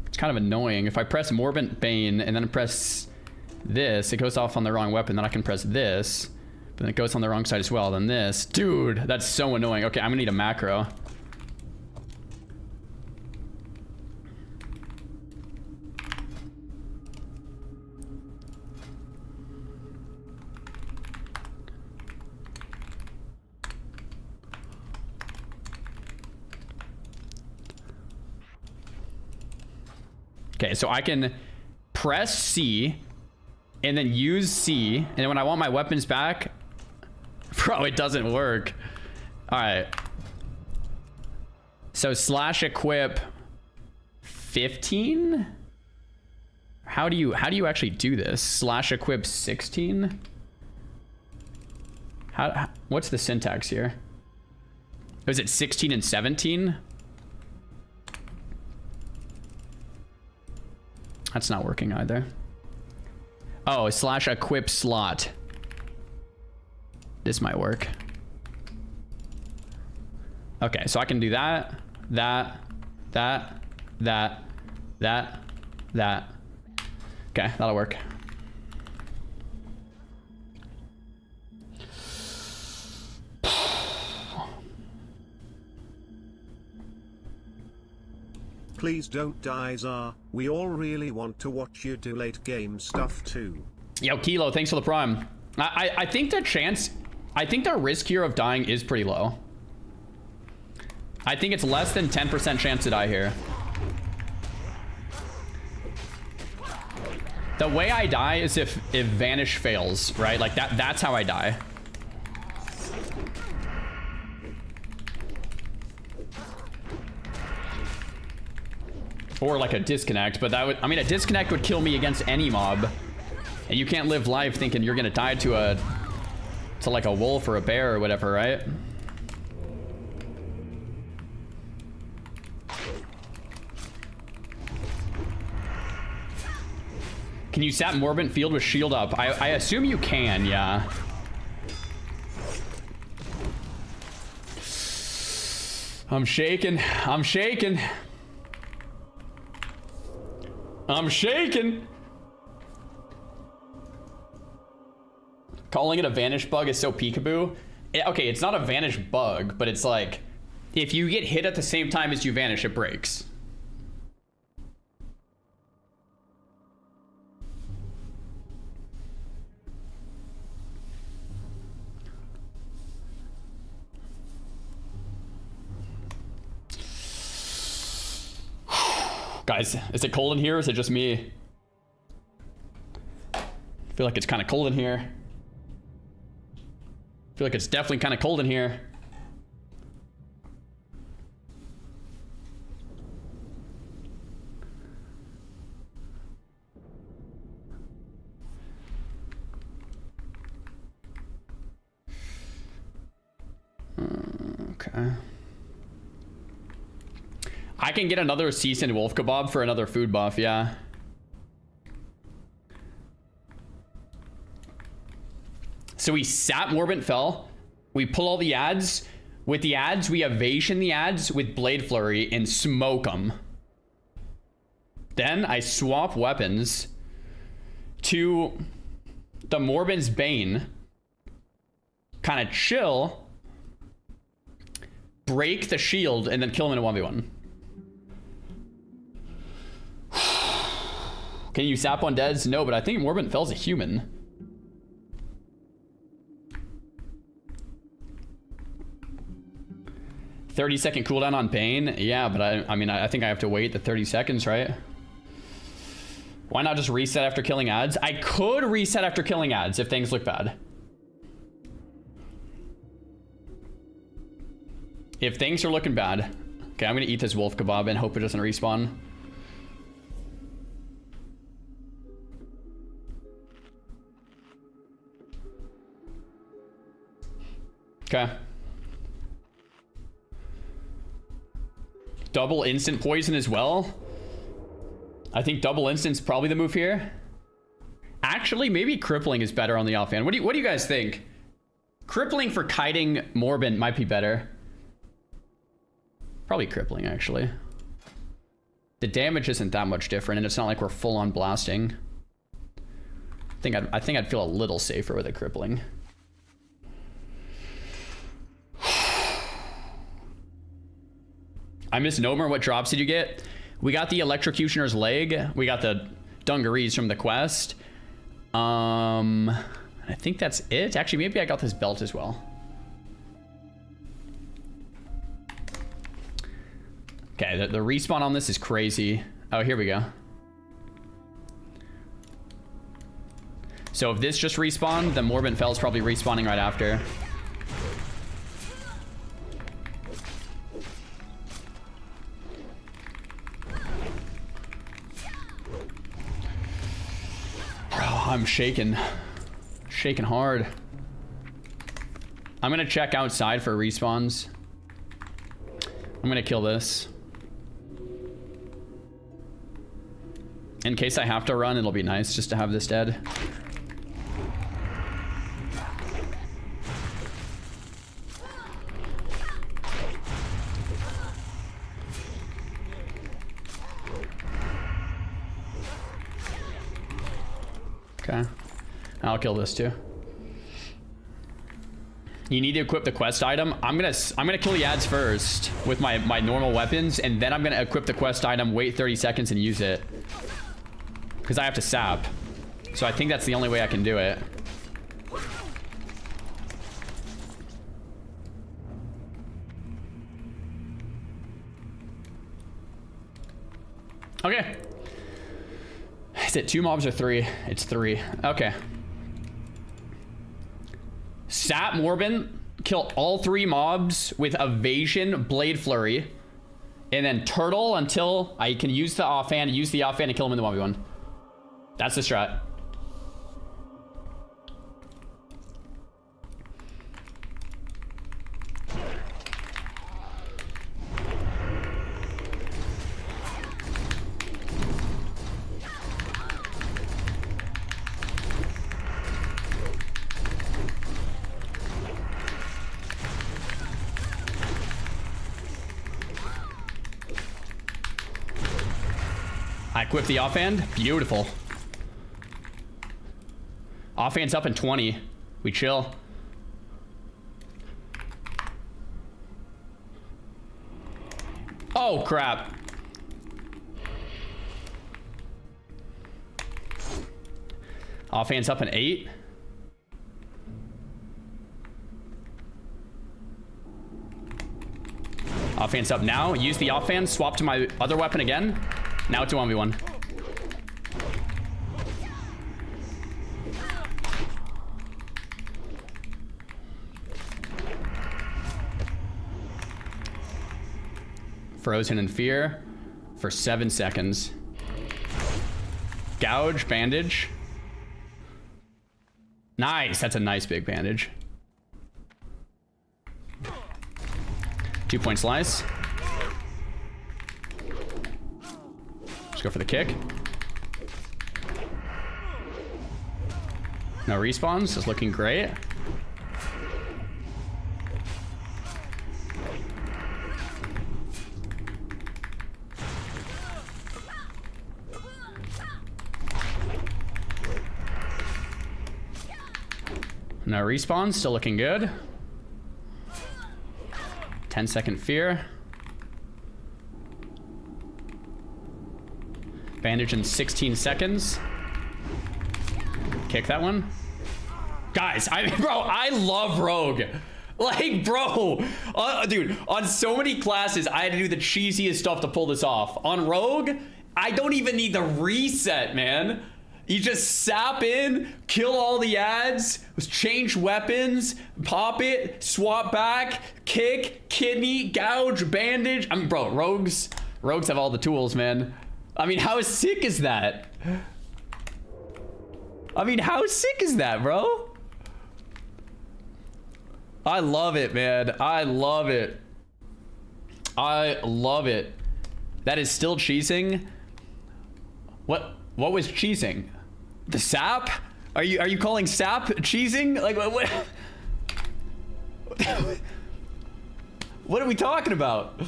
It's kind of annoying. If I press Morbent Bane and then press this, it goes off on the wrong weapon. Then I can press this, but then it goes on the wrong side as well. Then this. Dude, that's so annoying. Okay, I'm gonna need a macro. Okay, so I can press C and then use C, and then when I want my weapons back, bro, it doesn't work. All right. So slash equip 15? How do you actually do this? Slash equip 16? What's the syntax here? Was it 16 and 17? That's not working either. Oh, slash equip slot. This might work. Okay, so I can do that. Okay, that'll work. Please don't die, Xar. We all really want to watch you do late game stuff too. Yo, Kilo, thanks for the prime. I think the chance, I think the risk here of dying is pretty low. I think it's less than 10% chance to die here. The way I die is if Vanish fails, right? Like that's how I die. Or like a disconnect, but that would, I mean, a disconnect would kill me against any mob. And you can't live life thinking you're gonna die to like a wolf or a bear or whatever, right? Can you sap Morbent Field with shield up? I assume you can, yeah. I'm shaking. I'm shaking. I'm shaking. Calling it a vanish bug is so peekaboo. Okay, it's not a vanish bug, but it's like, if you get hit at the same time as you vanish, it breaks. Guys, is it cold in here or is it just me? I feel like it's kind of cold in here. I feel like it's definitely kind of cold in here. Okay. I can get another seasoned wolf kebab for another food buff, yeah. So we sap Morbent Fell. We pull all the ads. With the ads, we evasion the ads with Blade Flurry and smoke them. Then I swap weapons to the Morbin's Bane. Kind of chill. Break the shield and then kill him in a 1v1. Can you sap on deads? No, but I think Morbin Fell's a human. "30-second cooldown on Bane." Yeah, but I mean, I think I have to wait the 30 seconds, right? Why not just reset after killing ads? I could reset after killing ads if things look bad. If things are looking bad. Okay, I'm gonna eat this wolf kebab and hope it doesn't respawn. Okay. Double instant poison as well. I think double instant's probably the move here. Actually, maybe crippling is better on the offhand. What do you guys think? Crippling for kiting Morbin might be better. Probably crippling, actually. The damage isn't that much different, and it's not like we're full on blasting. I think I'd feel a little safer with a crippling. I misnomer. What drops did you get? We got the Electrocutioner's Leg. We got the dungarees from the quest. I think that's it. Actually, maybe I got this belt as well. Okay, the respawn on this is crazy. Oh, here we go. So if this just respawned, then Morbin Fell's probably respawning right after. Bro, I'm shaking. Shaking hard. I'm gonna check outside for respawns. I'm gonna kill this. In case I have to run, it'll be nice just to have this dead. Okay. I'll kill this too. You need to equip the quest item. I'm gonna kill the ads first with my normal weapons, and then I'm gonna equip the quest item, wait 30 seconds, and use it. Because I have to sap. So I think that's the only way I can do it. Okay. Is it 2 mobs or 3? It's 3. Okay. Sap Morbin, kill all 3 mobs with Evasion, Blade Flurry, and then Turtle until I can use the offhand and kill him in the 1v1. That's the strat. I equip the offhand. Beautiful. Offhand's up in 20. We chill. Oh, crap. Offhand's up in 8. Offhand's up now. Use the offhand. Swap to my other weapon again. Now it's a 1v1. Frozen in fear for 7 seconds. Gouge, bandage. Nice, that's a nice big bandage. 2-point slice. Let's go for the kick. No respawns, it's looking great. No respawn, still looking good. 10-second fear. Bandage in 16 seconds. Kick that one. Guys, bro, I love Rogue. Like, bro, dude, on so many classes, I had to do the cheesiest stuff to pull this off. On Rogue, I don't even need the reset, man. You just sap in, kill all the ads, change weapons, pop it, swap back, kick, kidney, gouge, bandage. I mean, bro, rogues have all the tools, man. I mean, how sick is that? I mean, how sick is that, bro? I love it, man. I love it. I love it. That is still cheesing. What was cheesing? The sap? Are you calling sap cheesing? Like what? What are we talking about?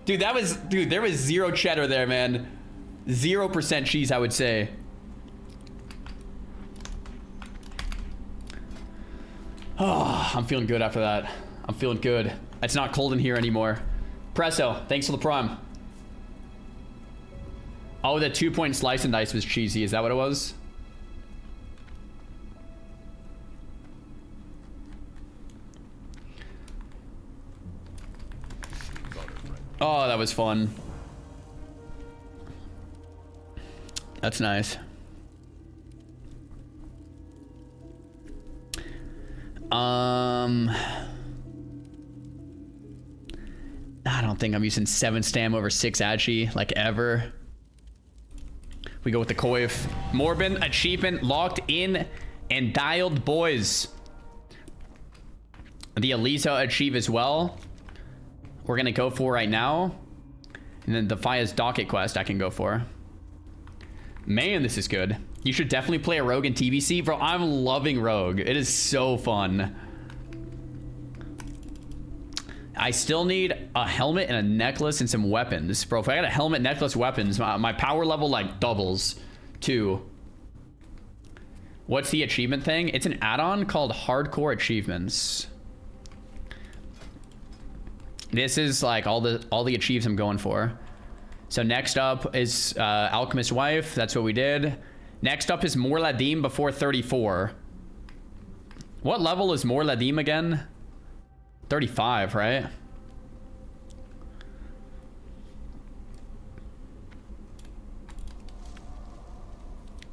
Dude, there was zero cheddar there, man. 0% cheese, I would say. Oh, I'm feeling good after that. I'm feeling good. It's not cold in here anymore. Presso, thanks for the prime. Oh, the 2-point slice and dice was cheesy. Is that what it was? Oh, that was fun. That's nice. I don't think I'm using 7 stam over 6 Achi, like ever. We go with the Coif. Morbin, achievement locked in and dialed, boys. The Elisa achieve as well. We're gonna go for right now. And then the Fia's docket quest I can go for. Man, this is good. You should definitely play a Rogue in TBC. Bro, I'm loving Rogue. It is so fun. I still need a helmet and a necklace and some weapons. Bro, if I got a helmet, necklace, weapons, my power level like doubles too. What's the achievement thing? It's an add-on called Hardcore Achievements. This is like all the achieves I'm going for. So next up is Alchemist Wife. That's what we did. Next up is Mor Ladim before 34. What level is Mor Ladim again? 35, right?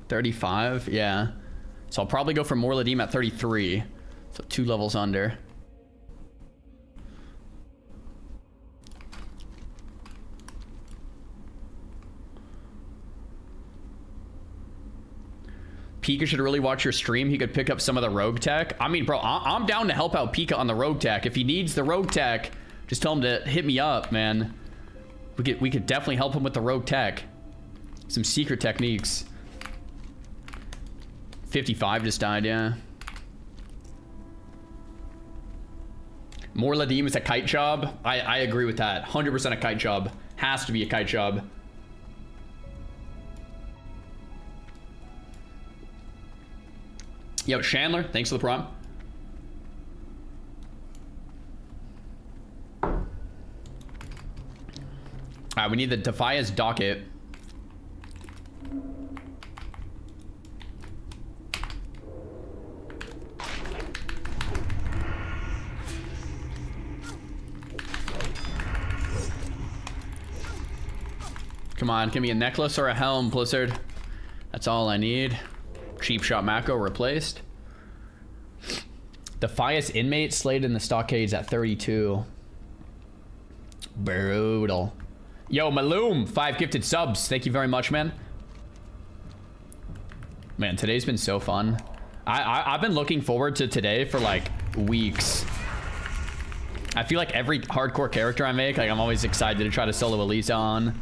$35, yeah. So I'll probably go for Mor Ladim at 33. So 2 levels under. Pika should really watch your stream. He could pick up some of the rogue tech. I mean, bro, I'm down to help out Pika on the rogue tech. If he needs the rogue tech, just tell him to hit me up, man. We could definitely help him with the rogue tech. Some secret techniques. 55 just died, yeah. Mor Ladim is a kite job. I agree with that. 100% a kite job. Has to be a kite job. Yo, Chandler, thanks for the prompt. Alright, we need the Defia's docket. Come on, give me a necklace or a helm, Blizzard. That's all I need. Cheap shot Mako replaced. Defias inmate slayed in the stockades at 32. Brutal. Yo, Maloom, 5 gifted subs. Thank you very much, man. Man, today's been so fun. I've been looking forward to today for like weeks. I feel like every hardcore character I make, like I'm always excited to try to solo Elisa on.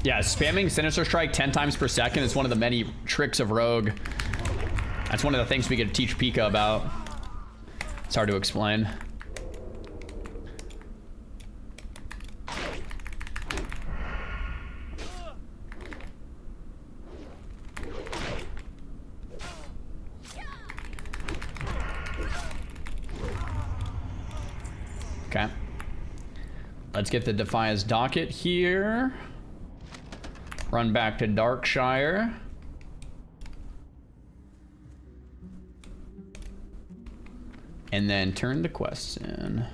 Yeah, spamming Sinister Strike 10 times per second is one of the many tricks of Rogue. That's one of the things we get to teach Pika about. It's hard to explain. Okay. Let's get the Defiance docket here. Run back to Darkshire. And then turn the quests in.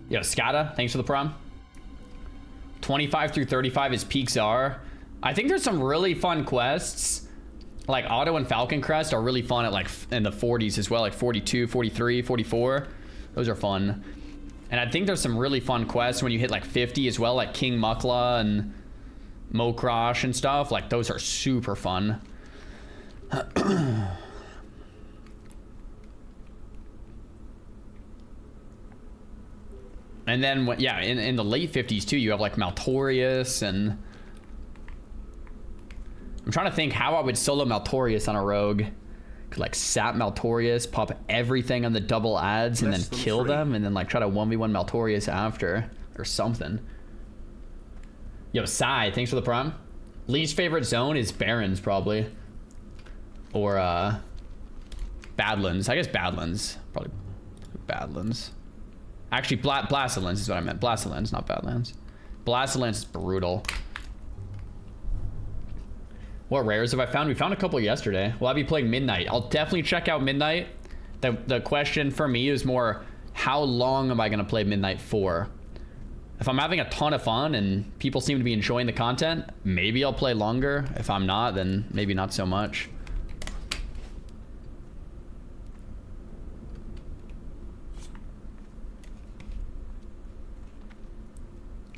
Yo, Scata, thanks for the prom. 25 through 35 is peak Czar. I think there's some really fun quests. Like Otto and Falcon Crest are really fun at like in the 40s as well, like 42, 43, 44. Those are fun. And I think there's some really fun quests when you hit like 50 as well, like King Mukla and Mokrosh and stuff. Like those are super fun. And then, yeah, in the late 50s too, you have like Maltorius, and I'm trying to think how I would solo Maltorius on a rogue. Could like sap Maltorius, pop everything on the double adds, and then kill them, and then like try to 1v1 Maltorius after, or something. Yo, Sai, thanks for the prom. Least favorite zone is Barrens, probably. Or, Badlands. I guess Badlands. Probably Badlands. Actually, Blastlands is what I meant. Blastlands, not Badlands. Blastlands is brutal. What rares have I found? We found a couple yesterday. Will I be playing Midnight? I'll definitely check out Midnight. The question for me is more, how long am I going to play Midnight for? If I'm having a ton of fun and people seem to be enjoying the content, maybe I'll play longer. If I'm not, then maybe not so much.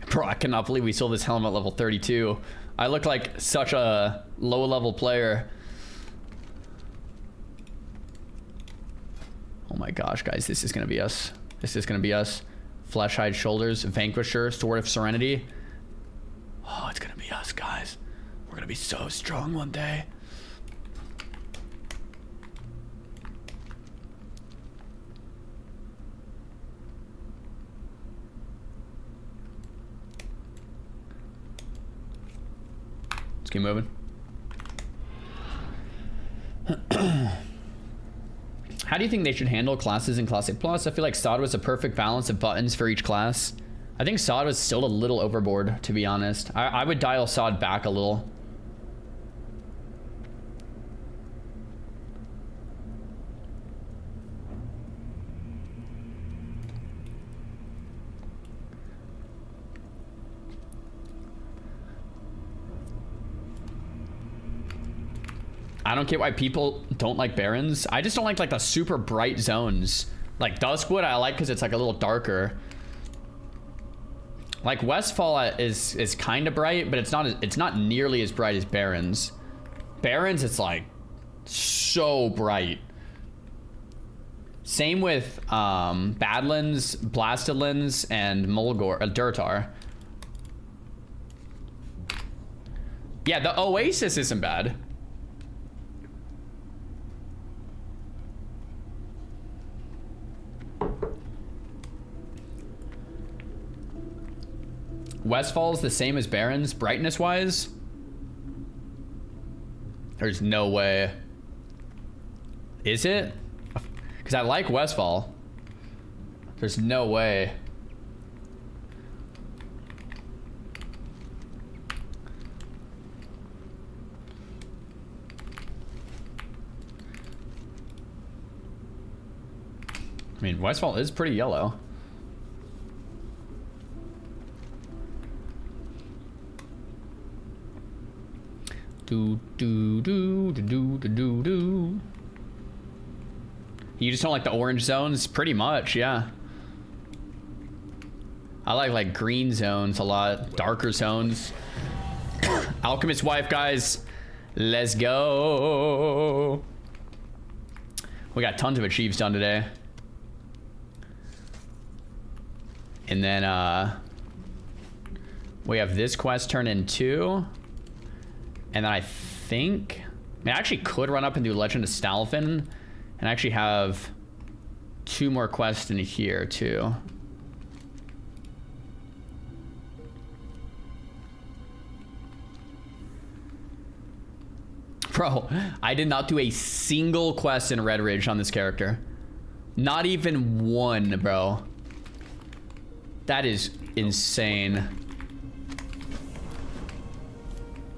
Bro, I cannot believe we sold this helmet level 32. I look like such a low-level player. Oh my gosh, guys, this is gonna be us. This is gonna be us. Flesh Hide Shoulders, Vanquisher, Sword of Serenity. Oh, it's gonna be us, guys. We're gonna be so strong one day. Let's keep moving. How do you think they should handle classes in Classic Plus? I feel like SOD was a perfect balance of buttons for each class. I think SOD was still a little overboard, to be honest. I would dial SOD back a little. I don't get why people don't like Barons. I just don't like the super bright zones. Like Duskwood I like because it's like a little darker. Like Westfall is kind of bright, but it's not nearly as bright as Barons. Barons, it's like so bright. Same with Badlands, Blastlands, and Durtar. Yeah, the Oasis isn't bad. Westfall is the same as Barons, brightness-wise. There's no way. Is it? Because I like Westfall. There's no way. I mean, Westfall is pretty yellow. Do. You just don't like the orange zones? Pretty much, yeah. I like green zones a lot, darker zones. Alchemist wife, guys. Let's go. We got tons of achieves done today. And then we have this quest turn in 2. And then I think, I mean, I actually could run up and do Legend of Stalfin, and I actually have 2 more quests in here too. Bro, I did not do a single quest in Red Ridge on this character. Not even one, bro. That is insane.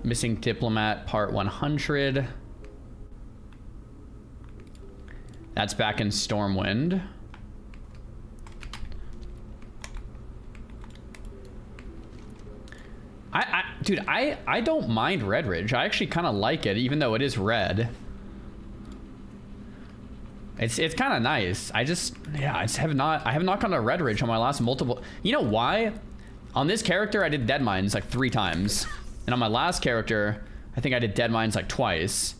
Missing Diplomat part 100. That's back in Stormwind. Dude, I don't mind Red Ridge. I actually kind of like it, even though it is red. It's kind of nice. I have not gone to Red Ridge on my last multiple. You know why? On this character, I did Dead Mines like 3 times. And on my last character, I think I did Dead Mines like twice.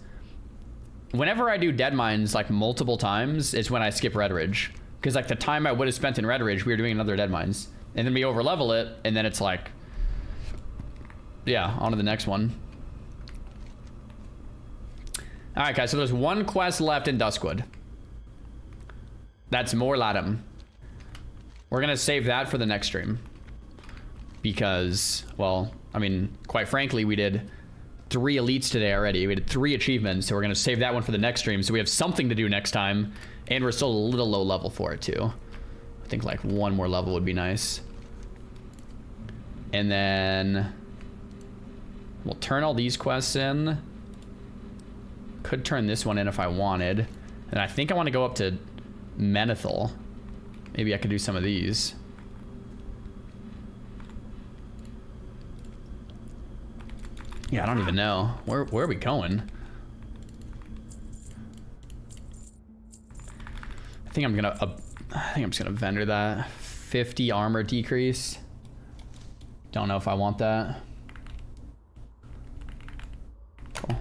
Whenever I do Dead Mines like multiple times is when I skip Red Ridge. Because like the time I would have spent in Red Ridge, we were doing another Dead Mines. And then we over level it, and then it's like, yeah, on to the next one. Alright guys, so there's 1 quest left in Duskwood. That's more Latum. We're gonna save that for the next stream. Because, well, I mean, quite frankly, we did 3 elites today already. We did 3 achievements, so we're gonna save that one for the next stream, so we have something to do next time, and we're still a little low level for it too. I think like 1 more level would be nice. And then we'll turn all these quests in. Could turn this one in if I wanted. And I think I want to go up to Menethil. Maybe I could do some of these. Yeah, I don't even know. Where are we going? I think I'm just gonna vendor that. 50 armor decrease. Don't know if I want that. Cool.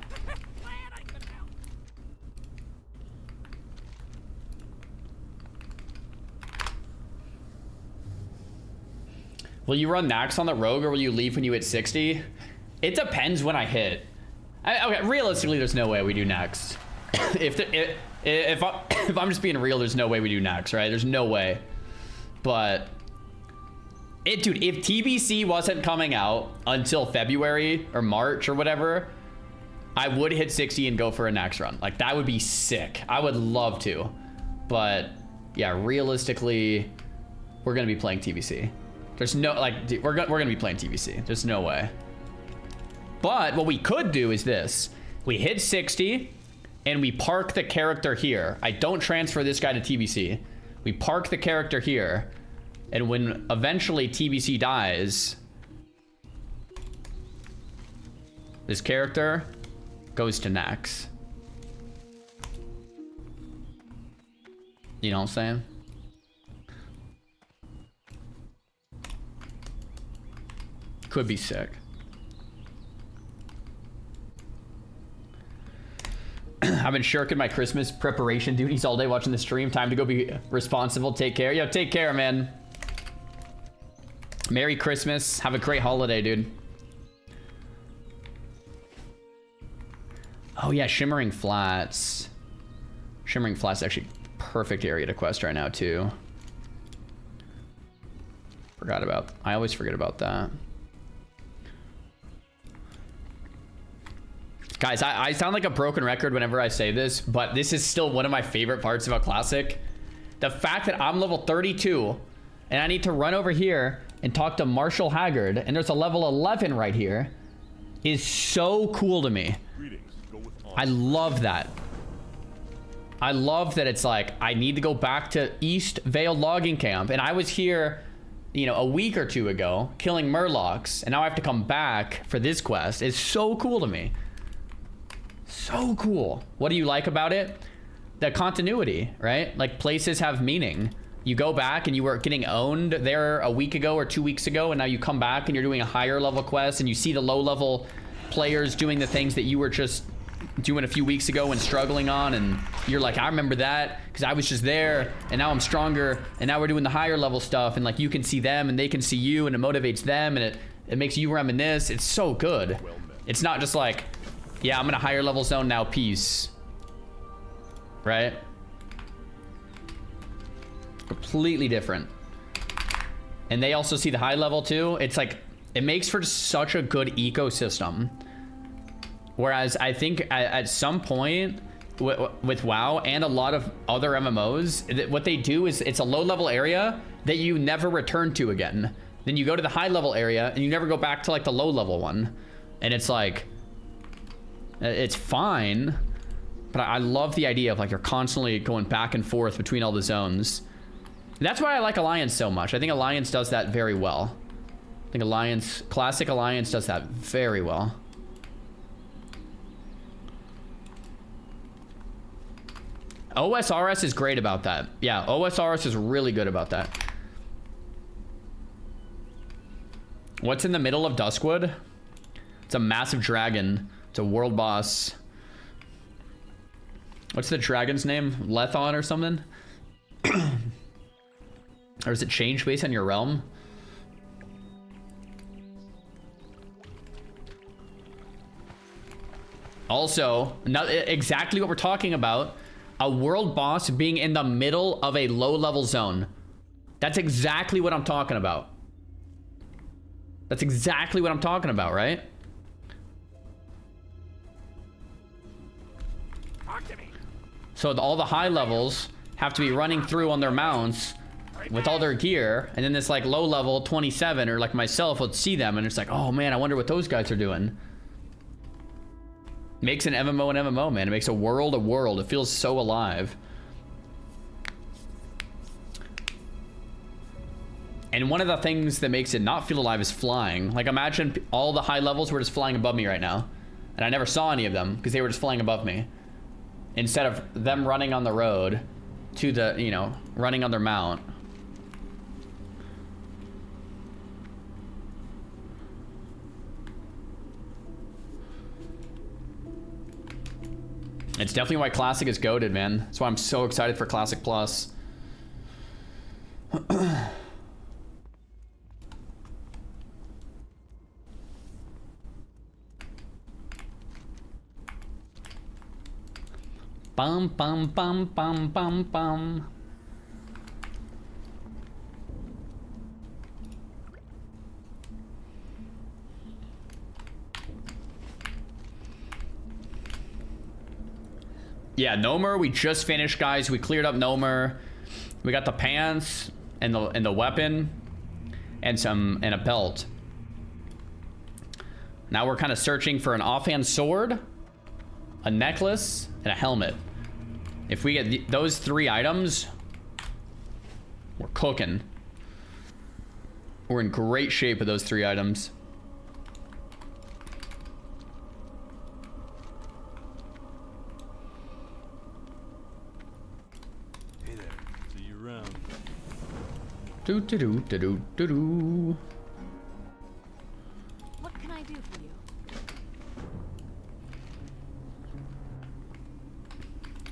Will you run Nax on the rogue, or will you leave when you hit 60? It depends when I hit. Okay, realistically, there's no way we do Nax. if I'm just being real, there's no way we do Nax, right? There's no way. But dude, if TBC wasn't coming out until February or March or whatever, I would hit 60 and go for a Nax run. Like, that would be sick. I would love to. But yeah, realistically, we're gonna be playing TBC. There's no, like, dude, we're gonna be playing TBC. There's no way. But what we could do is this. We hit 60 and we park the character here. I don't transfer this guy to TBC. We park the character here, and when eventually TBC dies, this character goes to Nax. You know what I'm saying? Could be sick. I've been shirking my Christmas preparation duties all day watching the stream. Time to go be responsible. Take care. Yo, take care, man. Merry Christmas. Have a great holiday, dude. Oh yeah, Shimmering Flats. Shimmering Flats is actually perfect area to quest right now too. I always forget about that. Guys, I sound like a broken record whenever I say this, but this is still one of my favorite parts about Classic. The fact that I'm level 32 and I need to run over here and talk to Marshall Haggard, and there's a level 11 right here, is so cool to me. I love that. I love that it's like, I need to go back to East Vale Logging Camp, and I was here, you know, a week or 2 ago, killing Murlocs, and now I have to come back for this quest. It's so cool to me. So cool. What do you like about it? The continuity, right? Like, places have meaning. You go back and you were getting owned there a week ago or 2 weeks ago, and now you come back and you're doing a higher level quest, and you see the low level players doing the things that you were just doing a few weeks ago and struggling on, and you're like, I remember that because I was just there and now I'm stronger, and now we're doing the higher level stuff, and like you can see them and they can see you, and it motivates them, and it makes you reminisce. It's so good. It's not just like, yeah, I'm in a higher level zone now, peace. Right? Completely different. And they also see the high level too. It's like, it makes for such a good ecosystem. Whereas I think at some point with WoW and a lot of other MMOs, what they do is it's a low level area that you never return to again. Then you go to the high level area and you never go back to like the low level one. And it's like, it's fine, but I love the idea of like you're constantly going back and forth between all the zones. That's why I like Alliance so much. I think Alliance does that very well. I think Alliance, classic Alliance does that very well. OSRS is great about that. Yeah, OSRS is really good about that. What's in the middle of Duskwood? It's a massive dragon. It's a world boss. What's the dragon's name? Lethon or something? Or does it change based on your realm? Also, exactly what we're talking about. A world boss being in the middle of a low level zone. That's exactly what I'm talking about. That's exactly what I'm talking about, right? So all the high levels have to be running through on their mounts with all their gear, and then this like low level 27 or like myself would see them and it's like, oh man, I wonder what those guys are doing. Makes an MMO an MMO, man. It makes a world. It feels so alive. And one of the things that makes it not feel alive is flying. Like imagine all the high levels were just flying above me right now, and I never saw any of them because they were just flying above me. Instead of them running on the road to the, you know, running on their mount. It's definitely why Classic is goated, man. That's why I'm so excited for Classic Plus. Bum bum bum bum bum bum. Yeah, Gnomer, we just finished, guys. We cleared up Gnomer. We got the pants and the weapon and a belt. Now we're kind of searching for an offhand sword, a necklace, and a helmet. If we get those 3 items, we're cooking. We're in great shape with those 3 items. Hey there. See you around. Do do do do do do do. What can I do for you?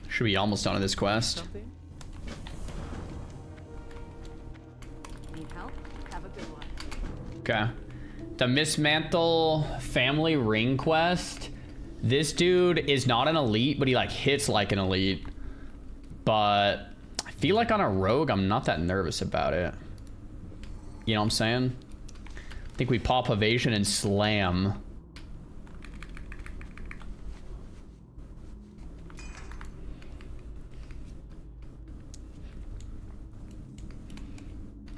Should be almost done with this quest. Need help? Have a good one. Okay. The Mismantle Family Ring quest. This dude is not an elite, but he like hits like an elite. But I feel like on a rogue, I'm not that nervous about it. You know what I'm saying? I think we pop evasion and slam.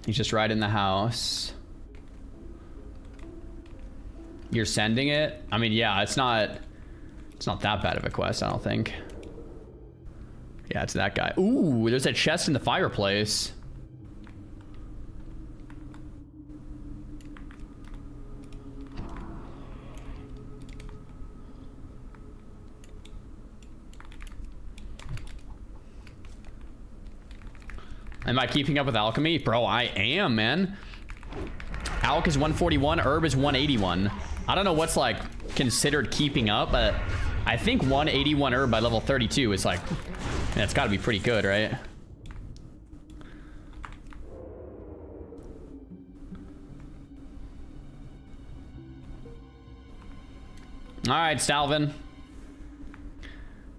He's just right in the house. You're sending it? I mean, yeah, it's not that bad of a quest, I don't think. Yeah, it's that guy. Ooh, there's a chest in the fireplace. Am I keeping up with alchemy? Bro, I am, man. Alch is 141, herb is 181. I don't know what's like considered keeping up, but I think 181 herb by level 32 is like, that's got to be pretty good, right? All right, Stalvin.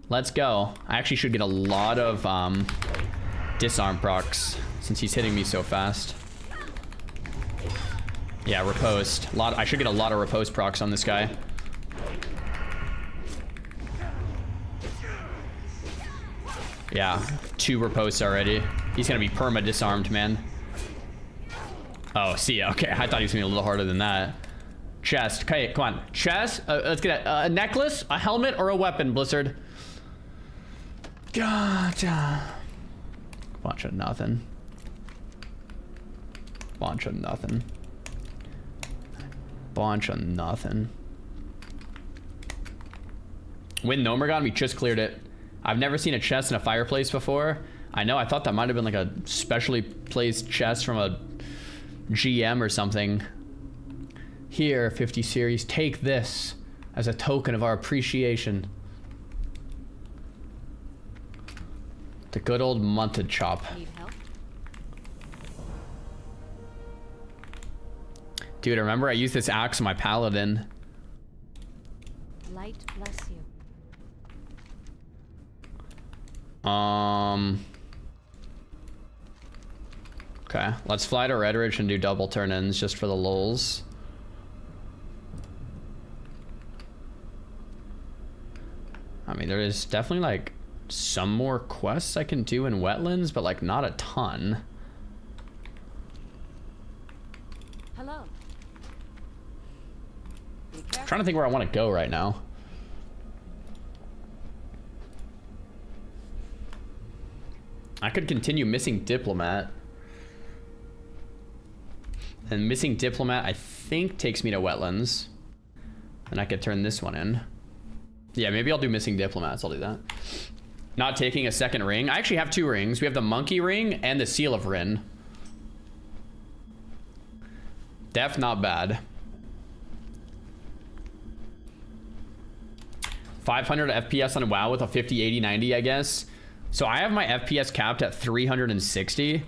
Let's go. I actually should get a lot of disarm procs since he's hitting me so fast. Yeah, riposte. I should get a lot of riposte procs on this guy. Yeah, 2 ripostes already. He's gonna be perma disarmed, man. Oh, see ya. Okay, I thought he was gonna be a little harder than that. Chest. Okay, come on. Chest. Let's get a necklace, a helmet, or a weapon, Blizzard. Gotcha. Bunch of nothing. Bunch of nothing. Bunch of nothing. Win Gnomeregan, we just cleared it. I've never seen a chest in a fireplace before. I know, I thought that might have been like a specially placed chest from a GM or something. Here, 50 series, take this as a token of our appreciation. The good old munted chop. Need help? Dude, remember I used this axe on my paladin. Light bless you. Okay, let's fly to Redridge and do double turn-ins just for the lulz. I mean, there is definitely like some more quests I can do in wetlands, but like not a ton. Hello. I'm trying to think where I want to go right now. I could continue missing diplomat. And missing diplomat, I think, takes me to wetlands. And I could turn this one in. Yeah, maybe I'll do missing diplomats. I'll do that. Not taking a second ring. I actually have 2 rings. We have the monkey ring and the seal of Rin. Def, not bad. 500 FPS on WoW with a 50, 80, 90, I guess. So I have my FPS capped at 360.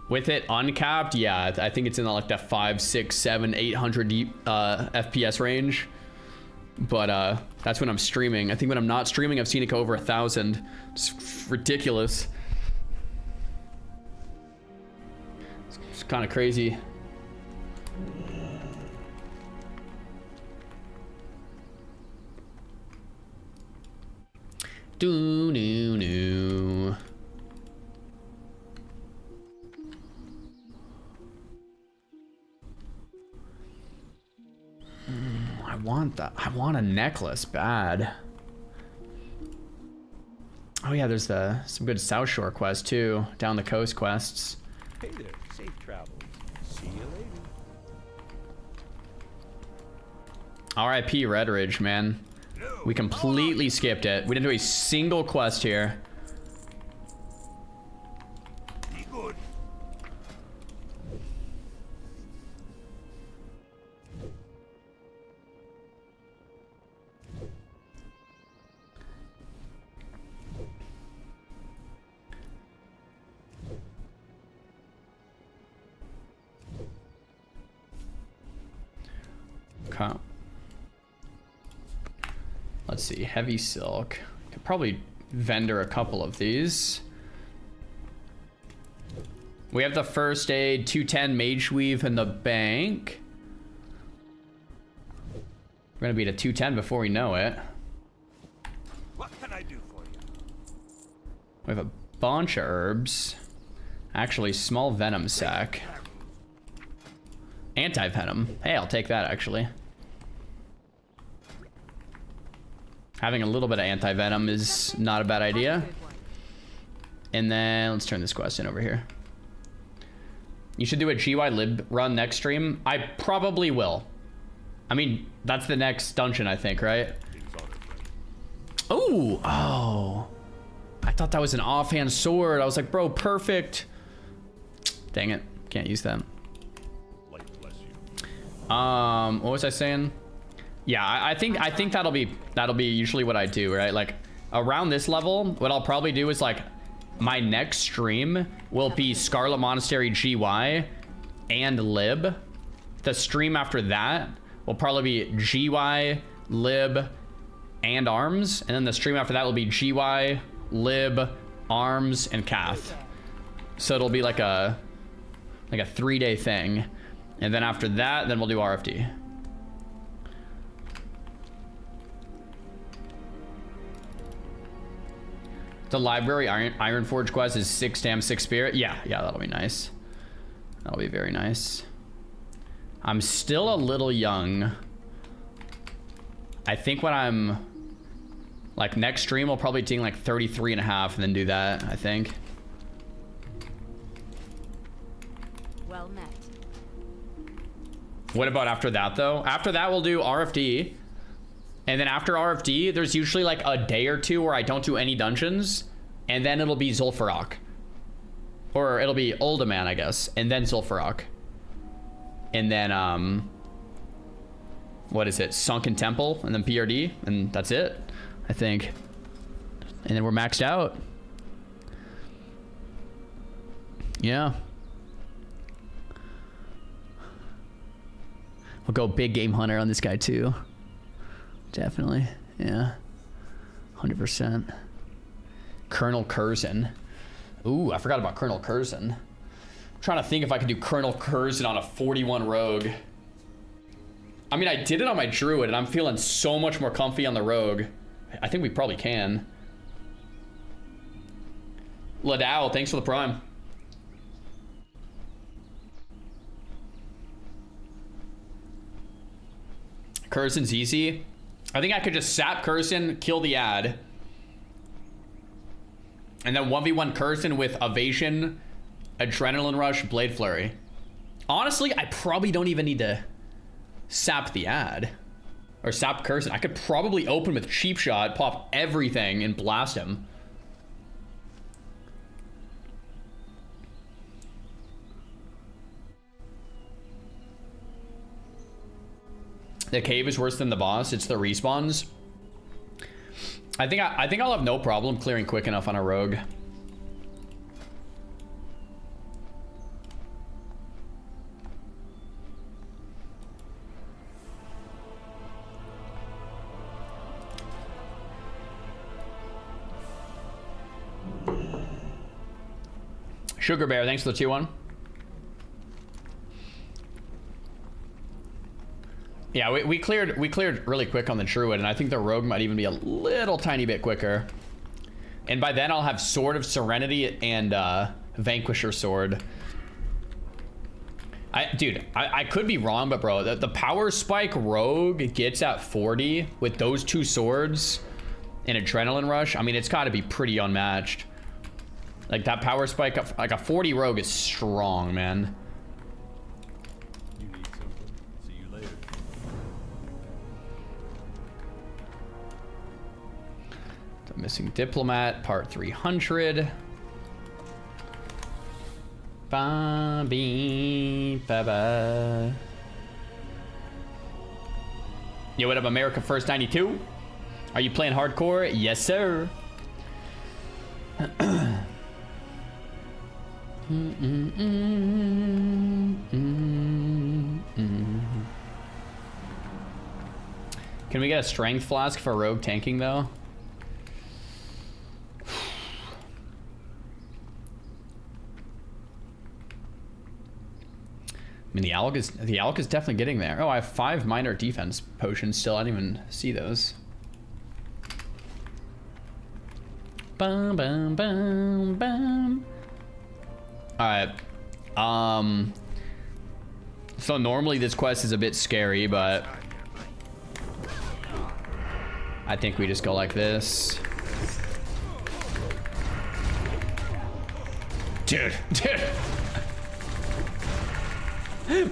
With it uncapped, yeah, I think it's in like the 5, 6, 7, 800 FPS range. But that's when I'm streaming. I think when I'm not streaming, I've seen it go over 1,000. It's ridiculous. It's kind of crazy. Do-no-no. I want that. I want a necklace bad. Oh yeah, there's some good South Shore quests too. Down the coast quests. Hey there, safe travels. See you later. RIP Redridge, man. We completely skipped it. We didn't do a single quest here. Be good. Okay. Let's see, heavy silk. Could probably vendor a couple of these. We have the first aid, 210 mage weave in the bank. We're gonna be at a 210 before we know it. What can I do for you? We have a bunch of herbs. Actually, small venom sac. Anti-venom. Hey, I'll take that actually. Having a little bit of anti-venom is not a bad idea. And then let's turn this quest in over here. You should do a GY lib run next stream. I probably will. I mean, that's the next dungeon, I think, right? Ooh, oh. I thought that was an offhand sword. I was like, bro, perfect. Dang it, can't use that. What was I saying? Yeah, I think that'll be usually what I do, right? Like around this level, what I'll probably do is like my next stream will be Scarlet Monastery GY and Lib. The stream after that will probably be GY, Lib, and Arms, and then the stream after that will be GY, Lib, Arms, and Cath. So it'll be like a 3-day thing, and then after that, then we'll do RFD. The library Ironforge quest is 6 Dam 6 Spirit. Yeah, that'll be nice. That'll be very nice. I'm still a little young. I think when I'm like next stream, I'll probably take like 33 and a half and then do that, I think. Well met. What about after that though? After that, we'll do RFD. And then after RFD, there's usually like a day or two where I don't do any dungeons. And then it'll be Zul'Farrak. Or it'll be Uldaman, I guess. And then Zul'Farrak. And then, what is it? Sunken Temple, and then PRD, and that's it, I think. And then we're maxed out. Yeah. We'll go big game hunter on this guy too. Definitely, yeah. 100%. Colonel Curzon. Ooh, I forgot about Colonel Curzon. I'm trying to think if I could do Colonel Curzon on a 41 rogue. I mean, I did it on my druid, and I'm feeling so much more comfy on the rogue. I think we probably can. Ladau, thanks for the prime. Curzon's easy. I think I could just sap Curzon, kill the ad. And then 1v1 Curzon with Evasion, Adrenaline Rush, Blade Flurry. Honestly, I probably don't even need to sap the ad. Or sap Curzon. I could probably open with Cheap Shot, pop everything, and blast him. The cave is worse than the boss. It's the respawns. I think I'll have no problem clearing quick enough on a rogue. Sugar Bear, thanks for the tier 1. Yeah, we cleared really quick on the druid, and I think the rogue might even be a little tiny bit quicker. And by then I'll have Sword of Serenity and Vanquisher Sword. I could be wrong, but bro, the power spike rogue gets at 40 with those two swords and Adrenaline Rush. I mean, it's got to be pretty unmatched. Like that power spike, like a 40 rogue is strong, man. Missing Diplomat, part 300. Ba-bee, ba-ba. Yo, what up, America First 92? Are you playing hardcore? Yes, sir. Can we get a strength flask for rogue tanking though? I mean, the Alk is definitely getting there. Oh, I have 5 minor defense potions still. I didn't even see those. Bum, bum, bum, bum. All right. So normally this quest is a bit scary, but I think we just go like this. Dude.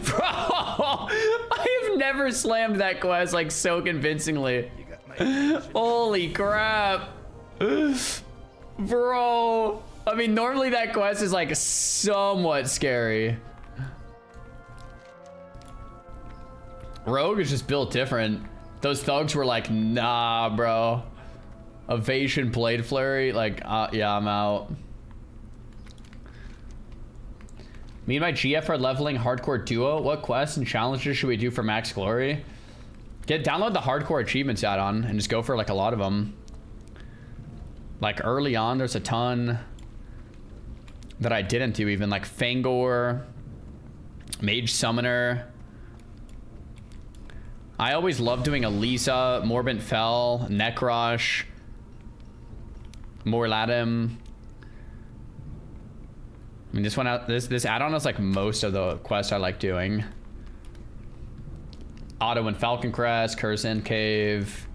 Bro, I've never slammed that quest like so convincingly. Holy crap. Bro, I mean, normally that quest is like somewhat scary. Rogue is just built different. Those thugs were like, nah, bro. Evasion Blade Flurry, like, yeah, I'm out. Me and my GF are leveling hardcore duo. What quests and challenges should we do for max glory? Download the hardcore achievements add-on and just go for like a lot of them. Like early on, there's a ton that I didn't do even, like Fangor, Mage Summoner. I always love doing Elisa, Morbent Fell, Nekrosh, Morladim. I mean, this one out, this add-on is like most of the quests I like doing. Otto and Falcon Crest, Curse Cave,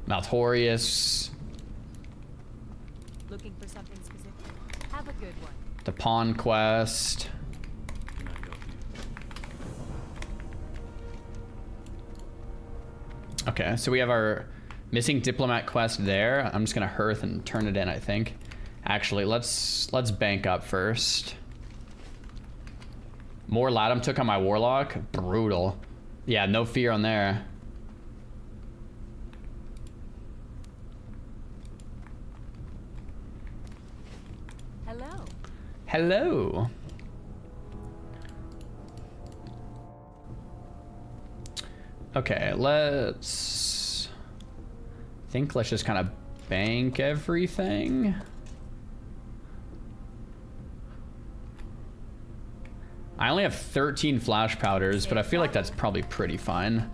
Maltorius. Looking for something specific? Have a good one. The Pawn Quest. Okay, so we have our missing diplomat quest there. I'm just gonna hearth and turn it in, I think. Actually, let's bank up first. More Latum took on my Warlock. Brutal. Yeah, no fear on there. Hello. Hello. Okay, let's just kind of bank everything. I only have 13 flash powders, but I feel like that's probably pretty fine.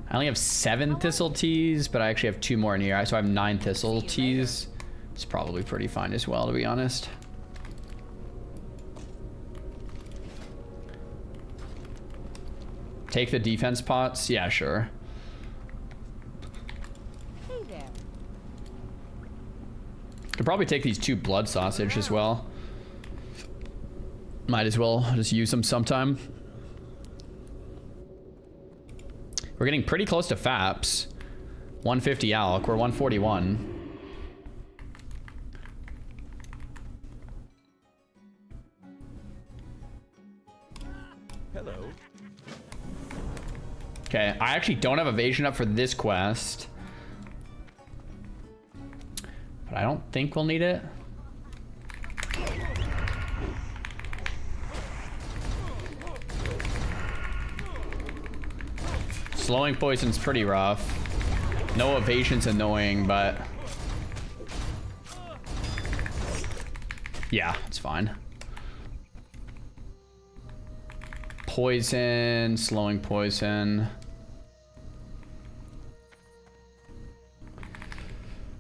I only have 7 thistle teas, but I actually have 2 more in here, so I have 9 thistle teas. It's probably pretty fine as well, to be honest. Take the defense pots? Yeah, sure. Hey there. Could probably take these 2 blood sausage as well. Might as well just use them sometime. We're getting pretty close to FAPS. 150 Alk, we're 141. Hello. Okay, I actually don't have evasion up for this quest. But I don't think we'll need it. Slowing poison's pretty rough. No evasion's annoying, but yeah, it's fine. Poison, slowing poison.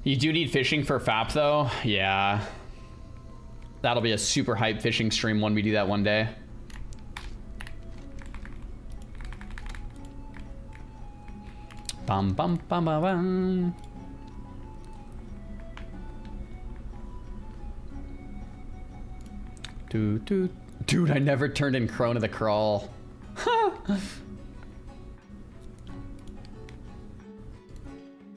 You do need fishing for FAP though? Yeah. That'll be a super hype fishing stream when we do that one day. Bum bum bum bum bum. Dude, I never turned in Crone of the Crawl.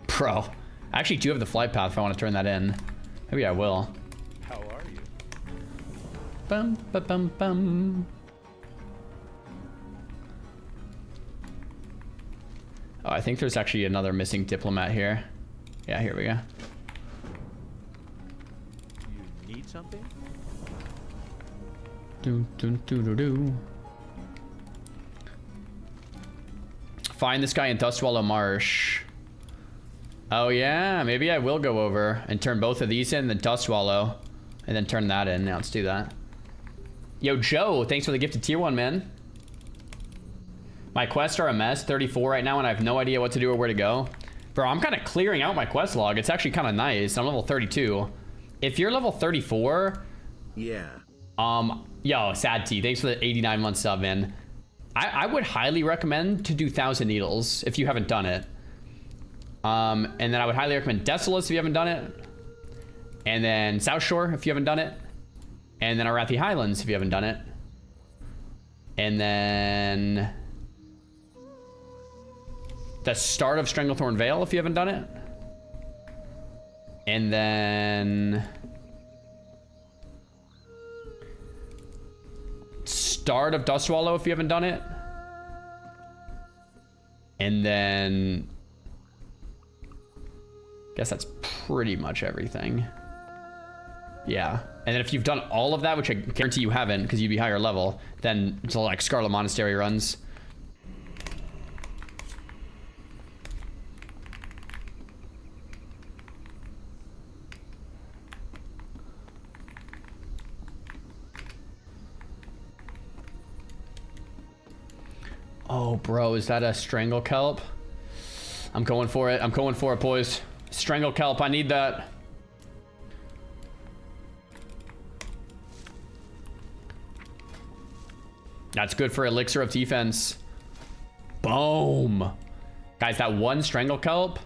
Bro, I actually do have the flight path if I want to turn that in. Maybe I will. How are you? Bum bum bum bum. Oh, I think there's actually another missing diplomat here. Yeah, here we go. You need something? Find this guy in Dustwallow Marsh. Oh yeah, maybe I will go over and turn both of these in, then Dustwallow, and then turn that in. Now let's do that. Yo, Joe, thanks for the gifted tier 1, man. My quests are a mess, 34 right now, and I have no idea what to do or where to go. Bro, I'm kind of clearing out my quest log. It's actually kind of nice. I'm level 32. If you're level 34... Yeah. Yo, Sad T, thanks for the 89-month sub, man. I would highly recommend to do 1,000 Needles if you haven't done it. And then I would highly recommend Desolus if you haven't done it. And then South Shore if you haven't done it. And then Arathi Highlands if you haven't done it. And then... the start of Stranglethorn Vale if you haven't done it. And then... start of Dustwallow if you haven't done it. And then guess that's pretty much everything. Yeah. And then if you've done all of that, which I guarantee you haven't because you'd be higher level, then it's all like Scarlet Monastery runs. Oh, bro, is that a Strangle Kelp? I'm going for it. I'm going for it, boys. Strangle Kelp, I need that. That's good for Elixir of Defense. Boom. Guys, that one Strangle Kelp,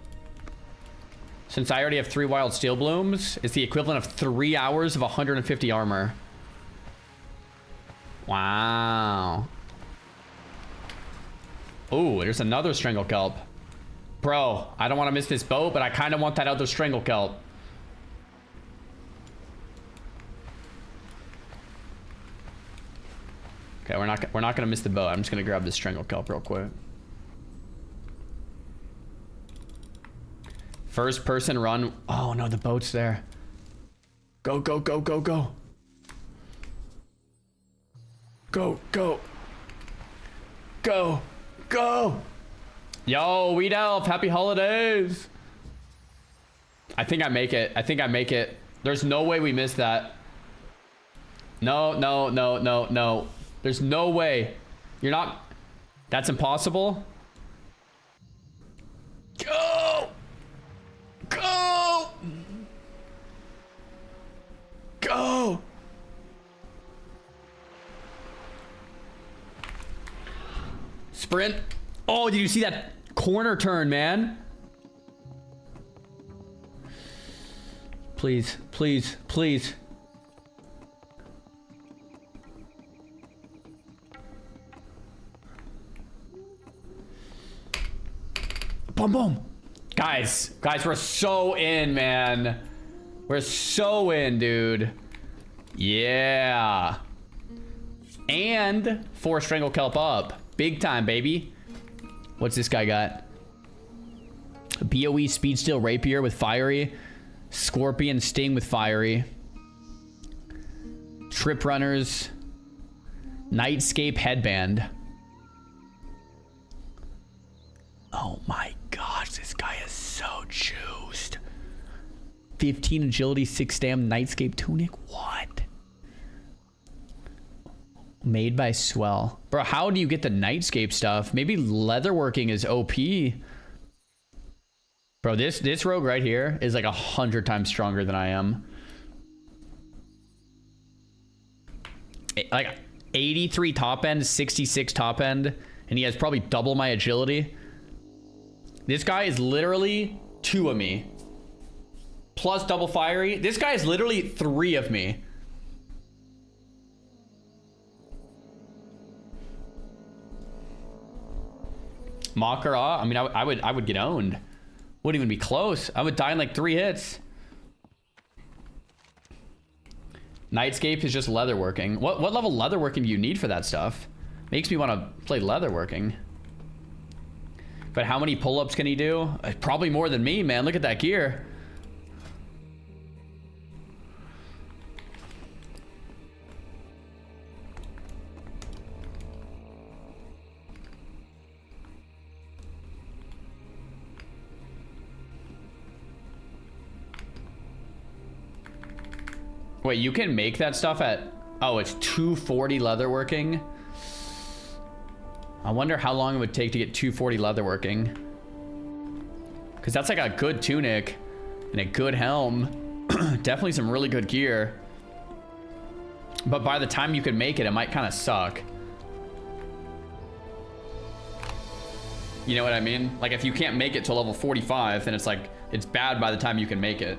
since I already have 3 Wild Steel Blooms, is the equivalent of 3 hours of 150 armor. Wow. Oh, there's another Strangle Kelp. Bro, I don't want to miss this boat, but I kind of want that other Strangle Kelp. Okay, we're not gonna miss the boat. I'm just gonna grab this Strangle Kelp real quick. First person run. Oh no, the boat's there. Go, go, go, go, go. Go, go. Go, go. Yo, Weed Elf, happy holidays. I think I make it. I think I make it. There's no way we missed that. No, no, no, no, no. There's no way. You're not. That's impossible. Go! Go! Go! Sprint. Oh, did you see that corner turn, man? Please, please, please. Boom, boom. Guys, we're so in, man. We're so in, dude. Yeah. And 4 Strangle Kelp up. Big time, baby. What's this guy got? BOE Speed Steel Rapier with Fiery. Scorpion Sting with Fiery. Trip Runners. Nightscape Headband. Oh my gosh, this guy is so juiced. 15 agility, 6 stam, Nightscape Tunic. What? Made by Swell. Bro, how do you get the Nightscape stuff? Maybe leatherworking is OP. Bro, this rogue right here is like 100 times stronger than I am. Like 83 top end, 66 top end, and he has probably double my agility. This guy is literally 2 of me. Plus double fiery. This guy is literally 3 of me. Makara, I mean, I would get owned. Wouldn't even be close. I would die in like 3 hits. Nightscape is just leatherworking. What level leatherworking do you need for that stuff? Makes me want to play leatherworking. But how many pull-ups can he do? Probably more than me, man. Look at that gear. Wait, you can make that stuff at... Oh, it's 240 leatherworking. I wonder how long it would take to get 240 leatherworking. Because that's like a good tunic and a good helm. Definitely some really good gear. But by the time you can make it, it might kind of suck. You know what I mean? Like if you can't make it to level 45, then it's like, it's bad by the time you can make it.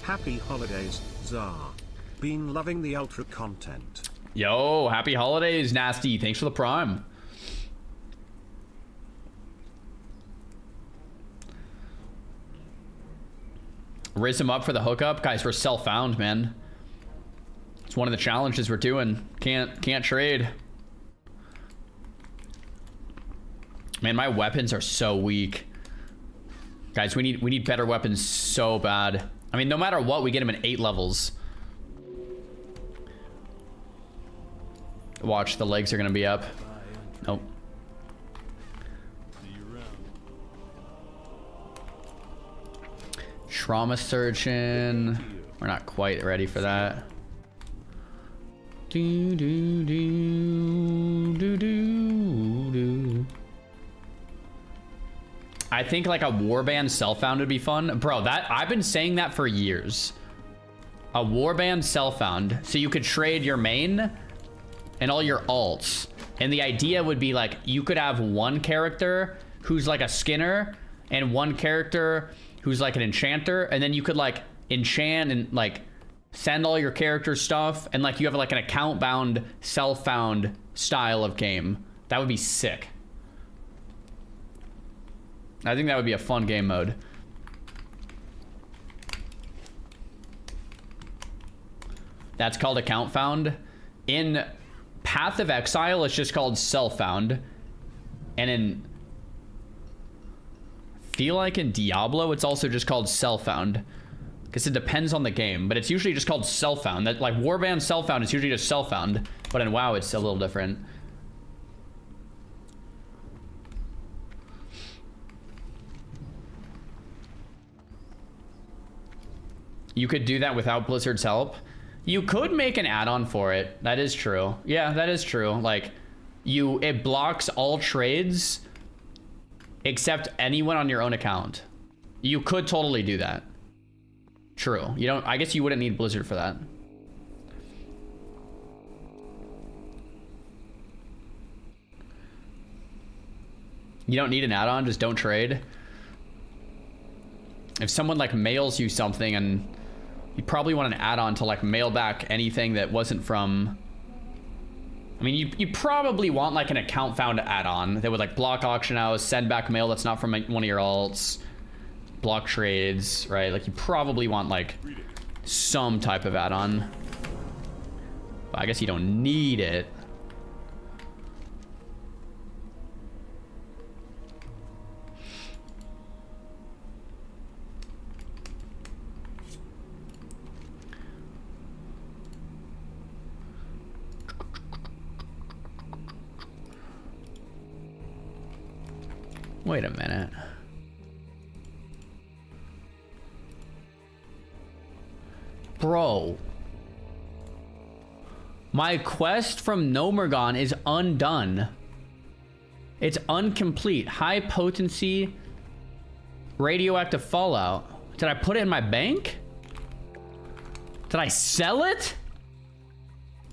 Happy holidays, Czar. Been loving the ultra content. Yo, happy holidays, Nasty. Thanks for the prime. Riz him up for the hookup. Guys, we're self-found, man. It's one of the challenges we're doing. Can't trade. Man, my weapons are so weak. Guys, we need better weapons so bad. I mean, no matter what, we get them in 8 levels. Watch, the legs are gonna be up. Nope. Trauma surgeon. We're not quite ready for that. Do do do do do do. I think like a warband self-found would be fun. Bro, that I've been saying that for years. A warband self-found. So you could trade your main and all your alts. And the idea would be like you could have one character who's like a skinner and one character who's like an enchanter, and then you could like enchant and like send all your character stuff, and like you have like an account bound self-found style of game. That would be sick. I think that would be a fun game mode. That's called account found. In Path of Exile, it's just called self-found. And in feel like in Diablo, it's also just called self-found. Because it depends on the game, but it's usually just called self-found. That like warband self-found is usually just self-found, but in WoW it's a little different. You could do that without Blizzard's help. You could make an add-on for it. That is true. Yeah, that is true. Like, it blocks all trades except anyone on your own account. You could totally do that. True. You don't. I guess you wouldn't need Blizzard for that. You don't need an add-on. Just don't trade. If someone like mails you something, and you probably want an add-on to like mail back anything that wasn't from. I mean, you probably want like an account found add-on that would like block auction house, send back mail that's not from one of your alts, block trades, right? Like you probably want like some type of add-on. But I guess you don't need it. Wait a minute. Bro. My quest from Gnomeregan is undone. It's incomplete. High potency radioactive fallout. Did I put it in my bank? Did I sell it?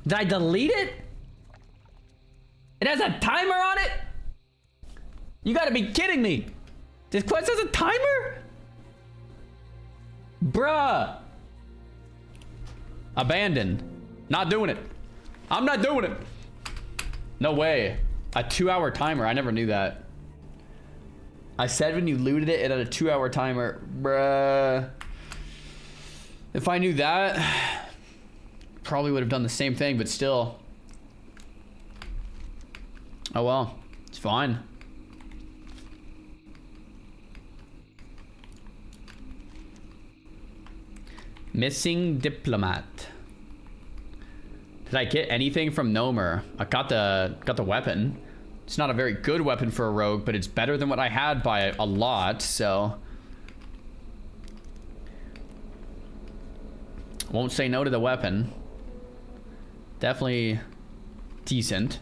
Did I delete it? It has a timer on it? You gotta be kidding me. This quest has a timer? Bruh. Abandoned. Not doing it. I'm not doing it. No way. A 2-hour timer. I never knew that. I said when you looted it, it had a 2-hour timer. Bruh. If I knew that, probably would have done the same thing, but still. Oh well. It's fine. Missing diplomat. Did I get anything from Gnomer? I got the weapon. It's not a very good weapon for a rogue, but it's better than what I had by a lot, so won't say no to the weapon. Definitely decent.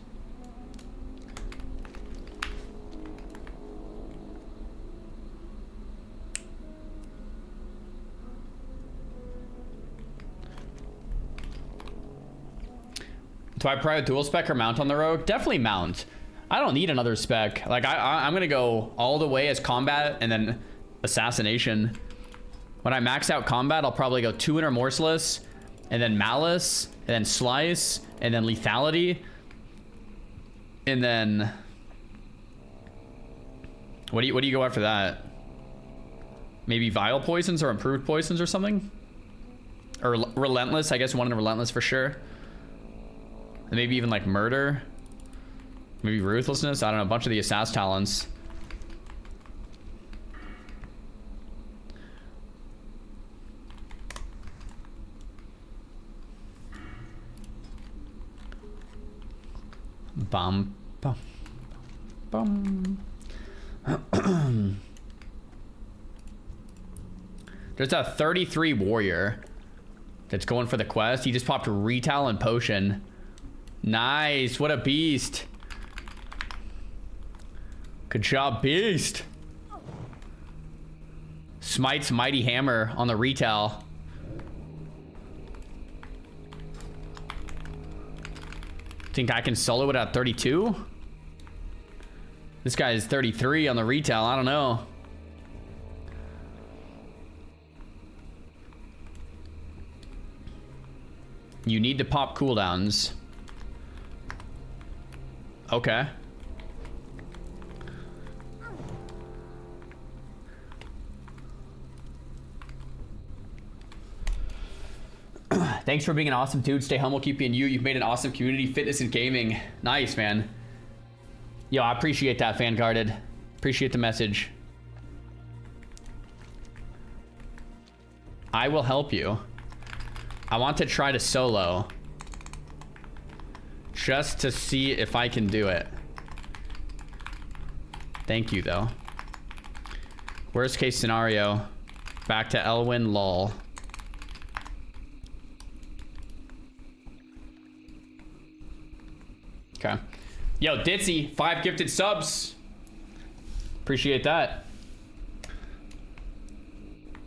Do I probably dual spec or mount on the rogue? Definitely mount. I don't need another spec. Like I'm gonna go all the way as combat and then assassination. When I max out combat, I'll probably go 2 inner merciless, and then malice, and then slice, and then lethality, and then what do you go after that? Maybe vile poisons or improved poisons or something. Or relentless, I guess one in relentless for sure. And maybe even like murder. Maybe ruthlessness. I don't know, a bunch of the assassin talents. Bum, bum, bum. There's a 33 warrior that's going for the quest. He just popped a Retail and Potion. Nice, what a beast. Good job, beast. Smite's Mighty Hammer on the Retail. Think I can solo it at 32? This guy is 33 on the Retail. I don't know. You need to pop cooldowns. Okay. Thanks for being an awesome dude. Stay humble, keep being you. You've made an awesome community. Fitness and gaming. Nice, man. Yo, I appreciate that, Fanguarded. Appreciate the message. I will help you. I want to try to solo. Just to see if I can do it. Thank you, though. Worst case scenario. Back to Elwyn, lol. Okay. Yo, Ditzy, 5 gifted subs. Appreciate that.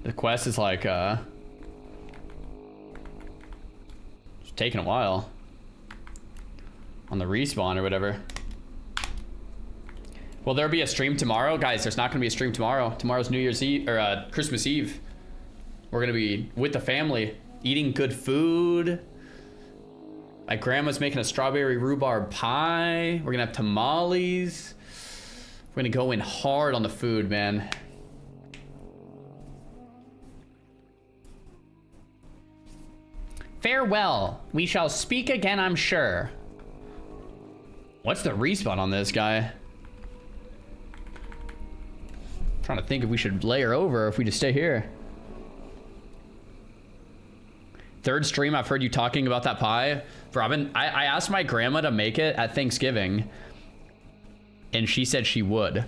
The quest is like, it's taking a while. On the respawn or whatever. Will there be a stream tomorrow? Guys, there's not gonna be a stream tomorrow. Tomorrow's New Year's Eve, or Christmas Eve. We're gonna be with the family, eating good food. My grandma's making a strawberry rhubarb pie. We're gonna have tamales. We're gonna go in hard on the food, man. Farewell. We shall speak again, I'm sure. What's the respawn on this guy? I'm trying to think if we should layer over or if we just stay here. Third stream I've heard you talking about that pie. Robin, I asked my grandma to make it at Thanksgiving, and she said she would.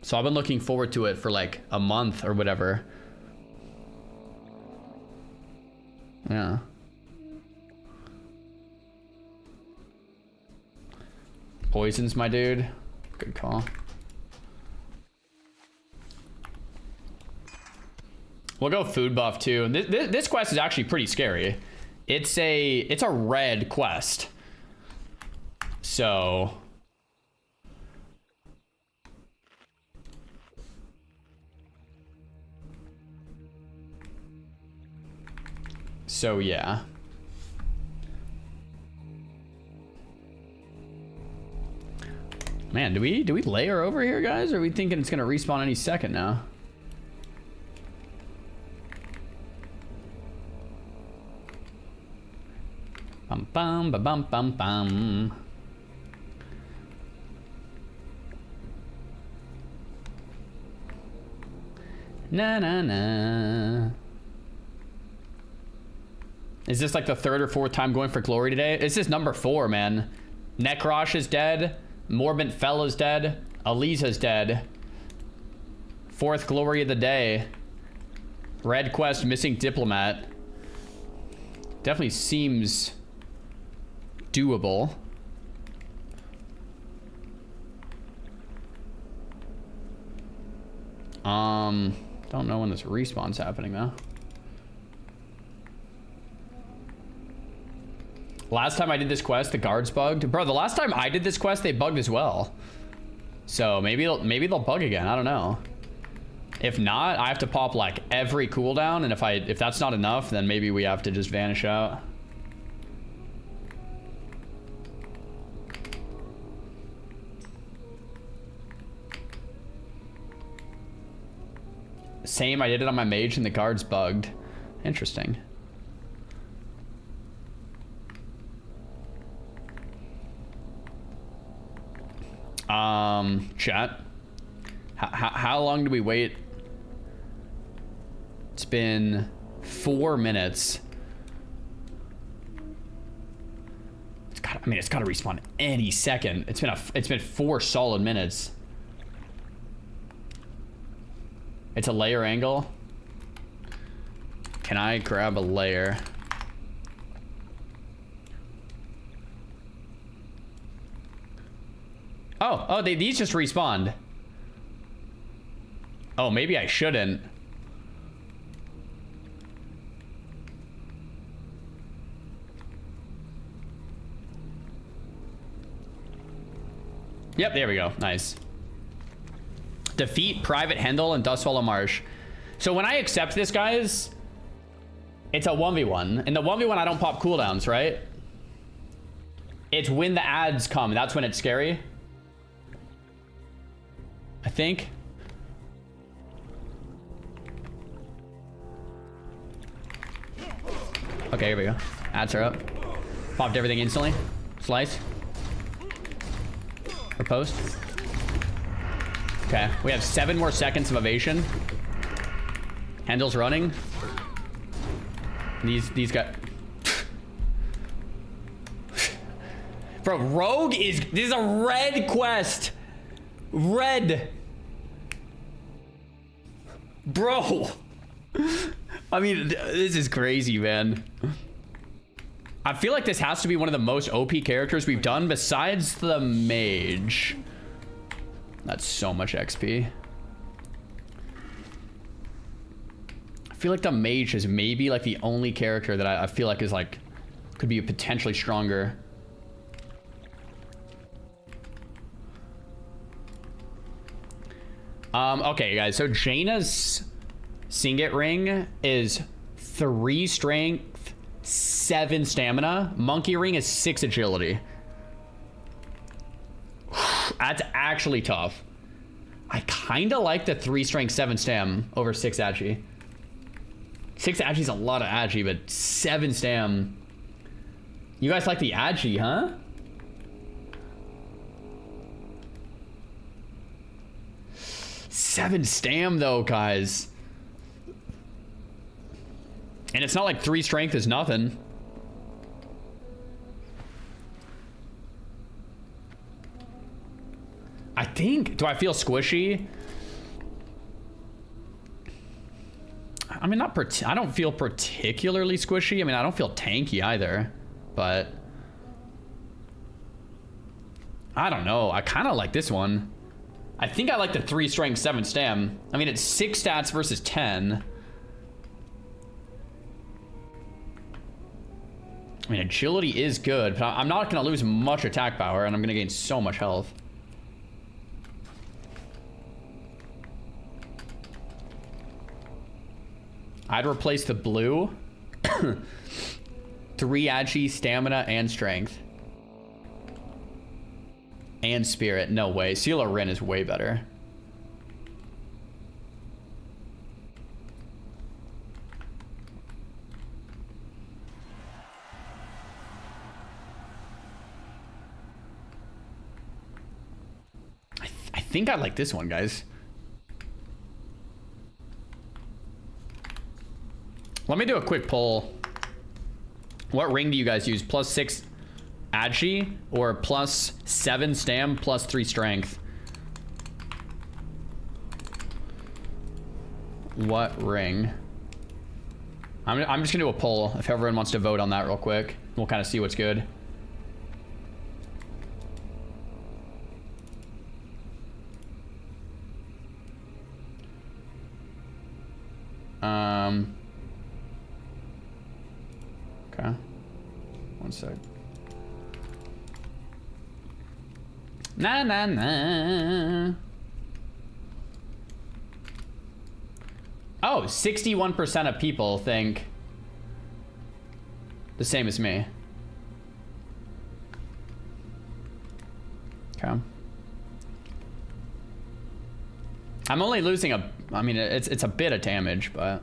So I've been looking forward to it for like a month or whatever. Yeah. Poisons, my dude. Good call. We'll go food buff too. This quest is actually pretty scary. It's a red quest. So yeah. Man, do we layer over here, guys? Or are we thinking it's gonna respawn any second now? Bum bum ba bum bum bum. Na na na. Is this like the third or fourth time going for glory today? This is number 4, man. Nekrosh is dead. Morbent Fell is dead. Aliza's dead. 4th glory of the day. Red quest, missing diplomat. Definitely seems doable. Don't know when this respawn's happening though. Last time I did this quest, the guards bugged. Bro, the last time I did this quest, they bugged as well. So maybe they'll bug again. I don't know. If not, I have to pop like every cooldown, and if that's not enough, then maybe we have to just vanish out. Same, I did it on my mage and the guard's bugged. Interesting. Chat. How long do we wait? It's been 4 minutes. It's gotta respawn any second. It's been 4 solid minutes. It's a layer angle. Can I grab a layer? Oh, these just respawned. Oh, maybe I shouldn't. Yep, there we go. Nice. Defeat Private Hendel and Dustfallow Marsh. So when I accept this, guys, it's a 1v1. In the 1v1, I don't pop cooldowns, right? It's when the ads come. That's when it's scary. I think. Okay, here we go. Ads are up. Popped everything instantly. Slice. Or post. Okay, we have 7 more seconds of evasion. Handel's running. These got... Bro, Rogue is... This is a red quest. Red. Bro. I mean, this is crazy, man. I feel like this has to be one of the most OP characters we've done besides the mage. That's so much XP. I feel like the mage is maybe like the only character that I feel like is like could be potentially stronger. Okay, guys, so Jaina's Singed Ring is 3 strength, 7 stamina. Monkey Ring is 6 agility. That's actually tough. I kind of like the 3 strength, 7 stam over 6 agi. 6 agi is a lot of agi, but 7 stam. You guys like the agi, huh? Seven stam though, guys. And it's not like 3 strength is nothing. I think, do I feel squishy? I mean, I don't feel particularly squishy. I mean, I don't feel tanky either, but I don't know. I kind of like this one. I think I like the 3 strength, 7 stam. I mean, it's 6 stats versus 10. I mean, agility is good, but I'm not going to lose much attack power, and I'm going to gain so much health. I'd replace the blue. 3 agi, stamina, and strength. And spirit. No way. Seal of Rin is way better. I think I like this one, guys. Let me do a quick poll. What ring do you guys use? +6 agi or +7 stam +3 strength? What ring? I'm just gonna do a poll if everyone wants to vote on that real quick. We'll kind of see what's good. Okay. One sec. Nah, nah, nah. Oh, 61% of people think the same as me. Okay. I'm only losing I mean, it's a bit of damage, but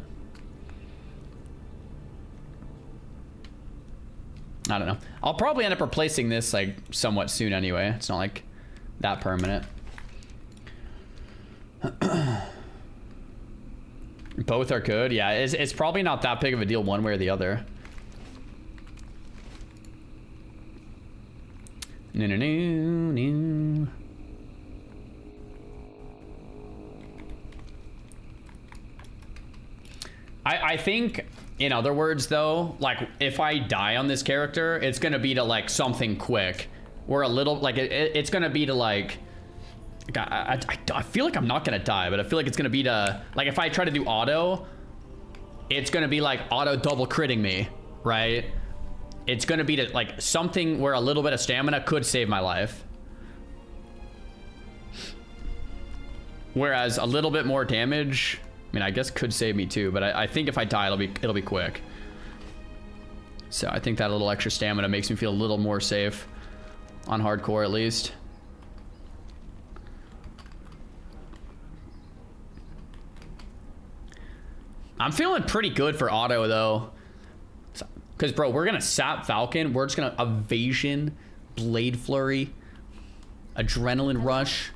I don't know. I'll probably end up replacing this like somewhat soon anyway. It's not like that permanent. Both are good. Yeah, it's probably not that big of a deal one way or the other. No. I think, in other words, though, like, if I die on this character, it's gonna be to, like, something quick. Or a little, like, it's gonna be to, like... I feel like I'm not gonna die, but I feel like it's gonna be to... Like, if I try to do auto, it's gonna be, like, auto double critting me, right? It's gonna be to, like, something where a little bit of stamina could save my life. Whereas a little bit more damage... I mean, I guess could save me too, but I think if I die, it'll be quick. So I think that little extra stamina makes me feel a little more safe on hardcore, at least. I'm feeling pretty good for auto though, because bro, we're gonna sap Falcon. We're just gonna evasion, blade flurry, adrenaline rush,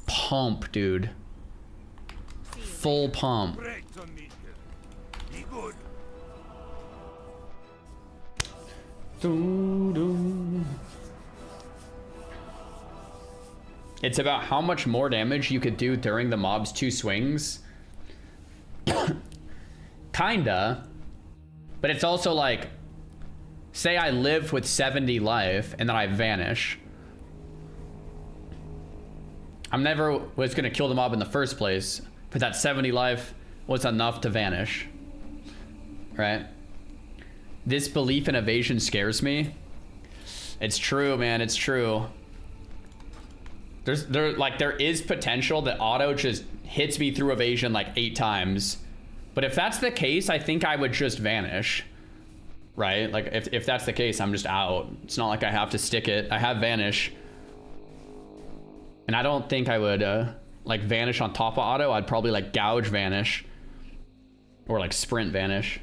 pump, dude. Full pump. It's about how much more damage you could do during the mob's 2 swings. Kinda. But it's also like, say I live with 70 life and then I vanish. I'm never was gonna kill the mob in the first place. But that 70 life was enough to vanish, right? This belief in evasion scares me. It's true, man, it's true. There is potential that auto just hits me through evasion like 8 times. But if that's the case, I think I would just vanish, right? Like if that's the case, I'm just out. It's not like I have to stick it. I have vanish. And I don't think I would, like vanish on top of auto. I'd probably like gouge vanish or like sprint vanish.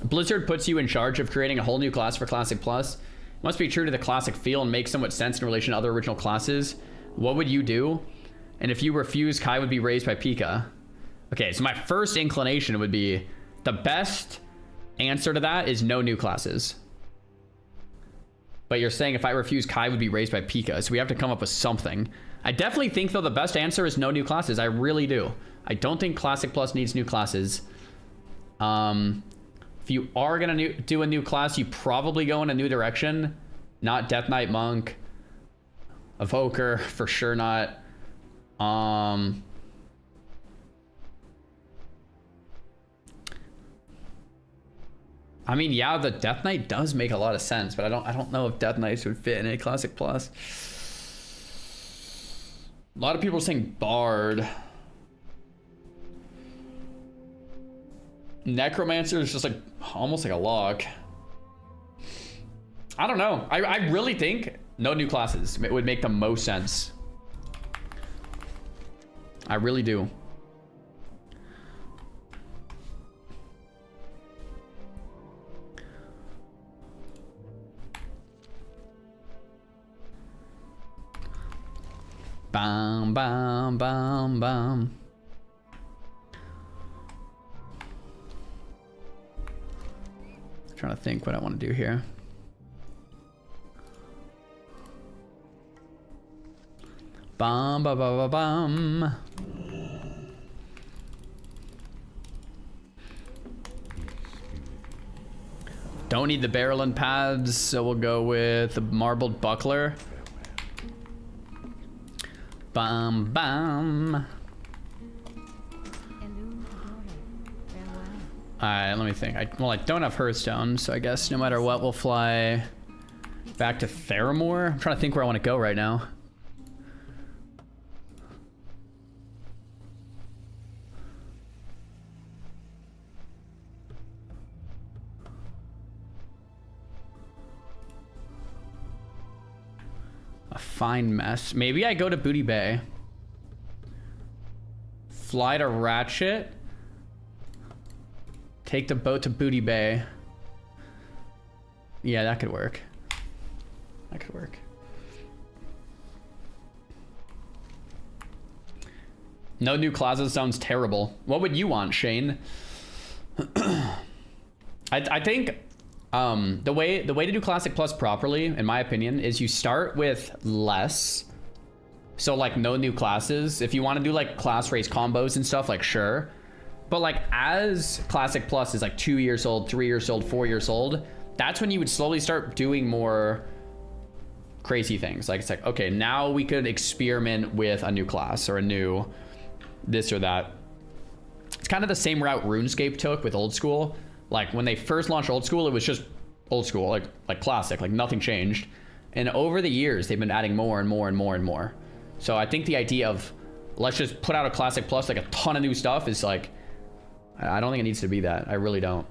Blizzard puts you in charge of creating a whole new class for Classic Plus. It must be true to the classic feel and make somewhat sense in relation to other original classes. What would you do? And if you refuse, Kai would be raised by Pika. Okay, so my first inclination would be the best answer to that is no new classes. But you're saying if I refuse, Kai would be raised by Pika. So we have to come up with something. I definitely think, though, the best answer is no new classes. I really do. I don't think Classic Plus needs new classes. If you are going to do a new class, you probably go in a new direction. Not Death Knight Monk. Evoker, for sure not. I mean, yeah, the Death Knight does make a lot of sense, but I don't know if Death Knights would fit in a Classic Plus. A lot of people are saying Bard. Necromancer is just like almost like a lock. I don't know. I really think no new classes would make the most sense. I really do. Bam, bam, bam, bam. I'm trying to think what I want to do here. Bam, ba, ba, ba, bam. Don't need the barrel and pads, so we'll go with the marbled buckler. Bam, bam. Alright, let me think. Well, I don't have Hearthstone, so I guess no matter what, we'll fly back to Theramore. I'm trying to think where I want to go right now. A fine mess. Maybe I go to Booty Bay. Fly to Ratchet. Take the boat to Booty Bay. Yeah, that could work. That could work. No new classes sounds terrible. What would you want, Shane? I think the way to do Classic Plus properly, in my opinion, is you start with less. So like no new classes. If you want to do like class race combos and stuff, like sure. But like as Classic Plus is like 2 years old, 3 years old, 4 years old, that's when you would slowly start doing more crazy things. Like it's like, okay, now we could experiment with a new class or a new this or that. It's kind of the same route RuneScape took with Old School. Like when they first launched Old School, it was just Old School, like classic, like nothing changed. And over the years, they've been adding more and more and more and more. So I think the idea of let's just put out a Classic Plus, like a ton of new stuff, is like, I don't think it needs to be that. I really don't.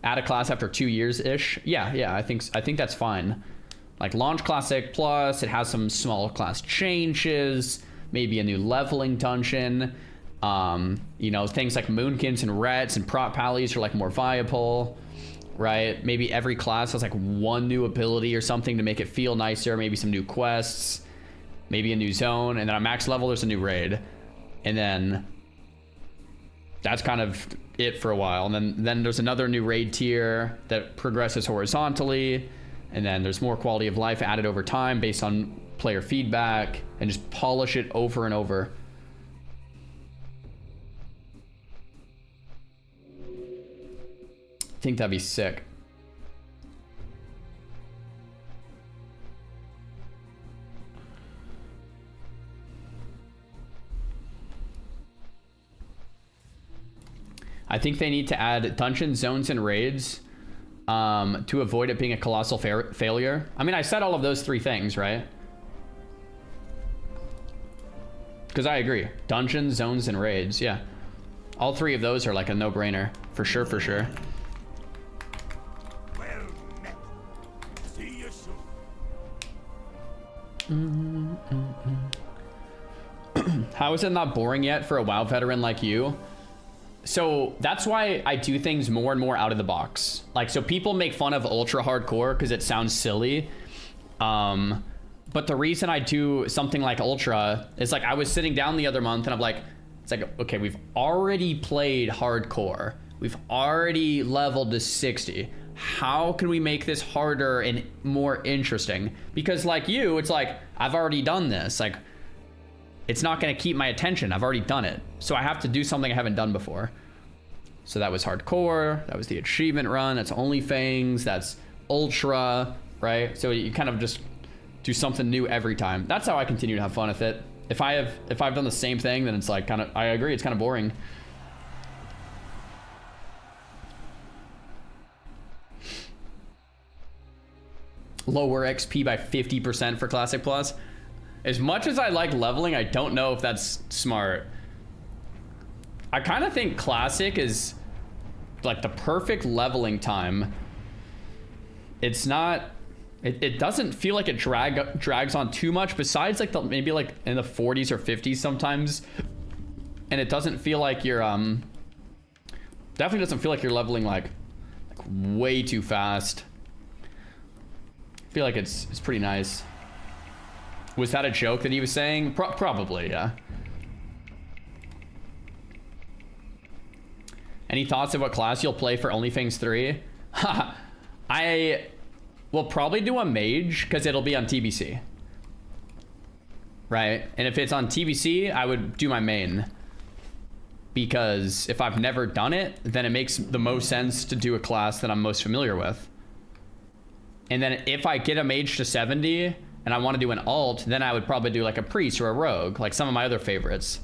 Add a class after 2 years-ish. Yeah, I think that's fine. Like launch Classic Plus, it has some small class changes, maybe a new leveling dungeon. You know, things like Moonkins and Rets and Prot Pallies are like more viable, right? Maybe every class has like one new ability or something to make it feel nicer. Maybe some new quests, maybe a new zone, and then on max level there's a new raid, and then that's kind of it for a while. And then there's another new raid tier that progresses horizontally, and then there's more quality of life added over time based on player feedback, and just polish it over and over. I think that'd be sick. I think they need to add dungeon zones and raids to avoid it being a colossal failure. I mean, I said all of those three things, right? Because I agree. Dungeons, zones, and raids, yeah. All three of those are like a no-brainer. For sure, for sure. Well met. See you soon. How is it not boring yet for a WoW veteran like you? So that's why I do things more and more out of the box. Like, so people make fun of ultra hardcore because it sounds silly. But the reason I do something like ultra is like I was sitting down the other month and I'm like, it's like, okay, we've already played hardcore. We've already leveled to 60. How can we make this harder and more interesting? Because like you, it's like, I've already done this. Like, it's not going to keep my attention. I've already done it. So I have to do something I haven't done before. So that was hardcore. That was the achievement run. That's Only Fangs. That's ultra, right? So you kind of just do something new every time. That's how I continue to have fun with it. If I've done the same thing, then it's like kind of, I agree, it's kind of boring. Lower XP by 50% for Classic Plus. As much as I like leveling, I don't know if that's smart. I kind of think Classic is like the perfect leveling time. It's not, it doesn't feel like it drags on too much, besides like maybe like in the 40s or 50s sometimes. And it doesn't feel like you're, definitely doesn't feel like you're leveling like way too fast. I feel like it's pretty nice. Was that a joke that he was saying? Probably, yeah. Any thoughts of what class you'll play for OnlyFans 3? I will probably do a mage because it'll be on TBC. Right? And if it's on TBC, I would do my main. Because if I've never done it, then it makes the most sense to do a class that I'm most familiar with. And then if I get a mage to 70 and I want to do an alt, then I would probably do like a priest or a rogue, like some of my other favorites.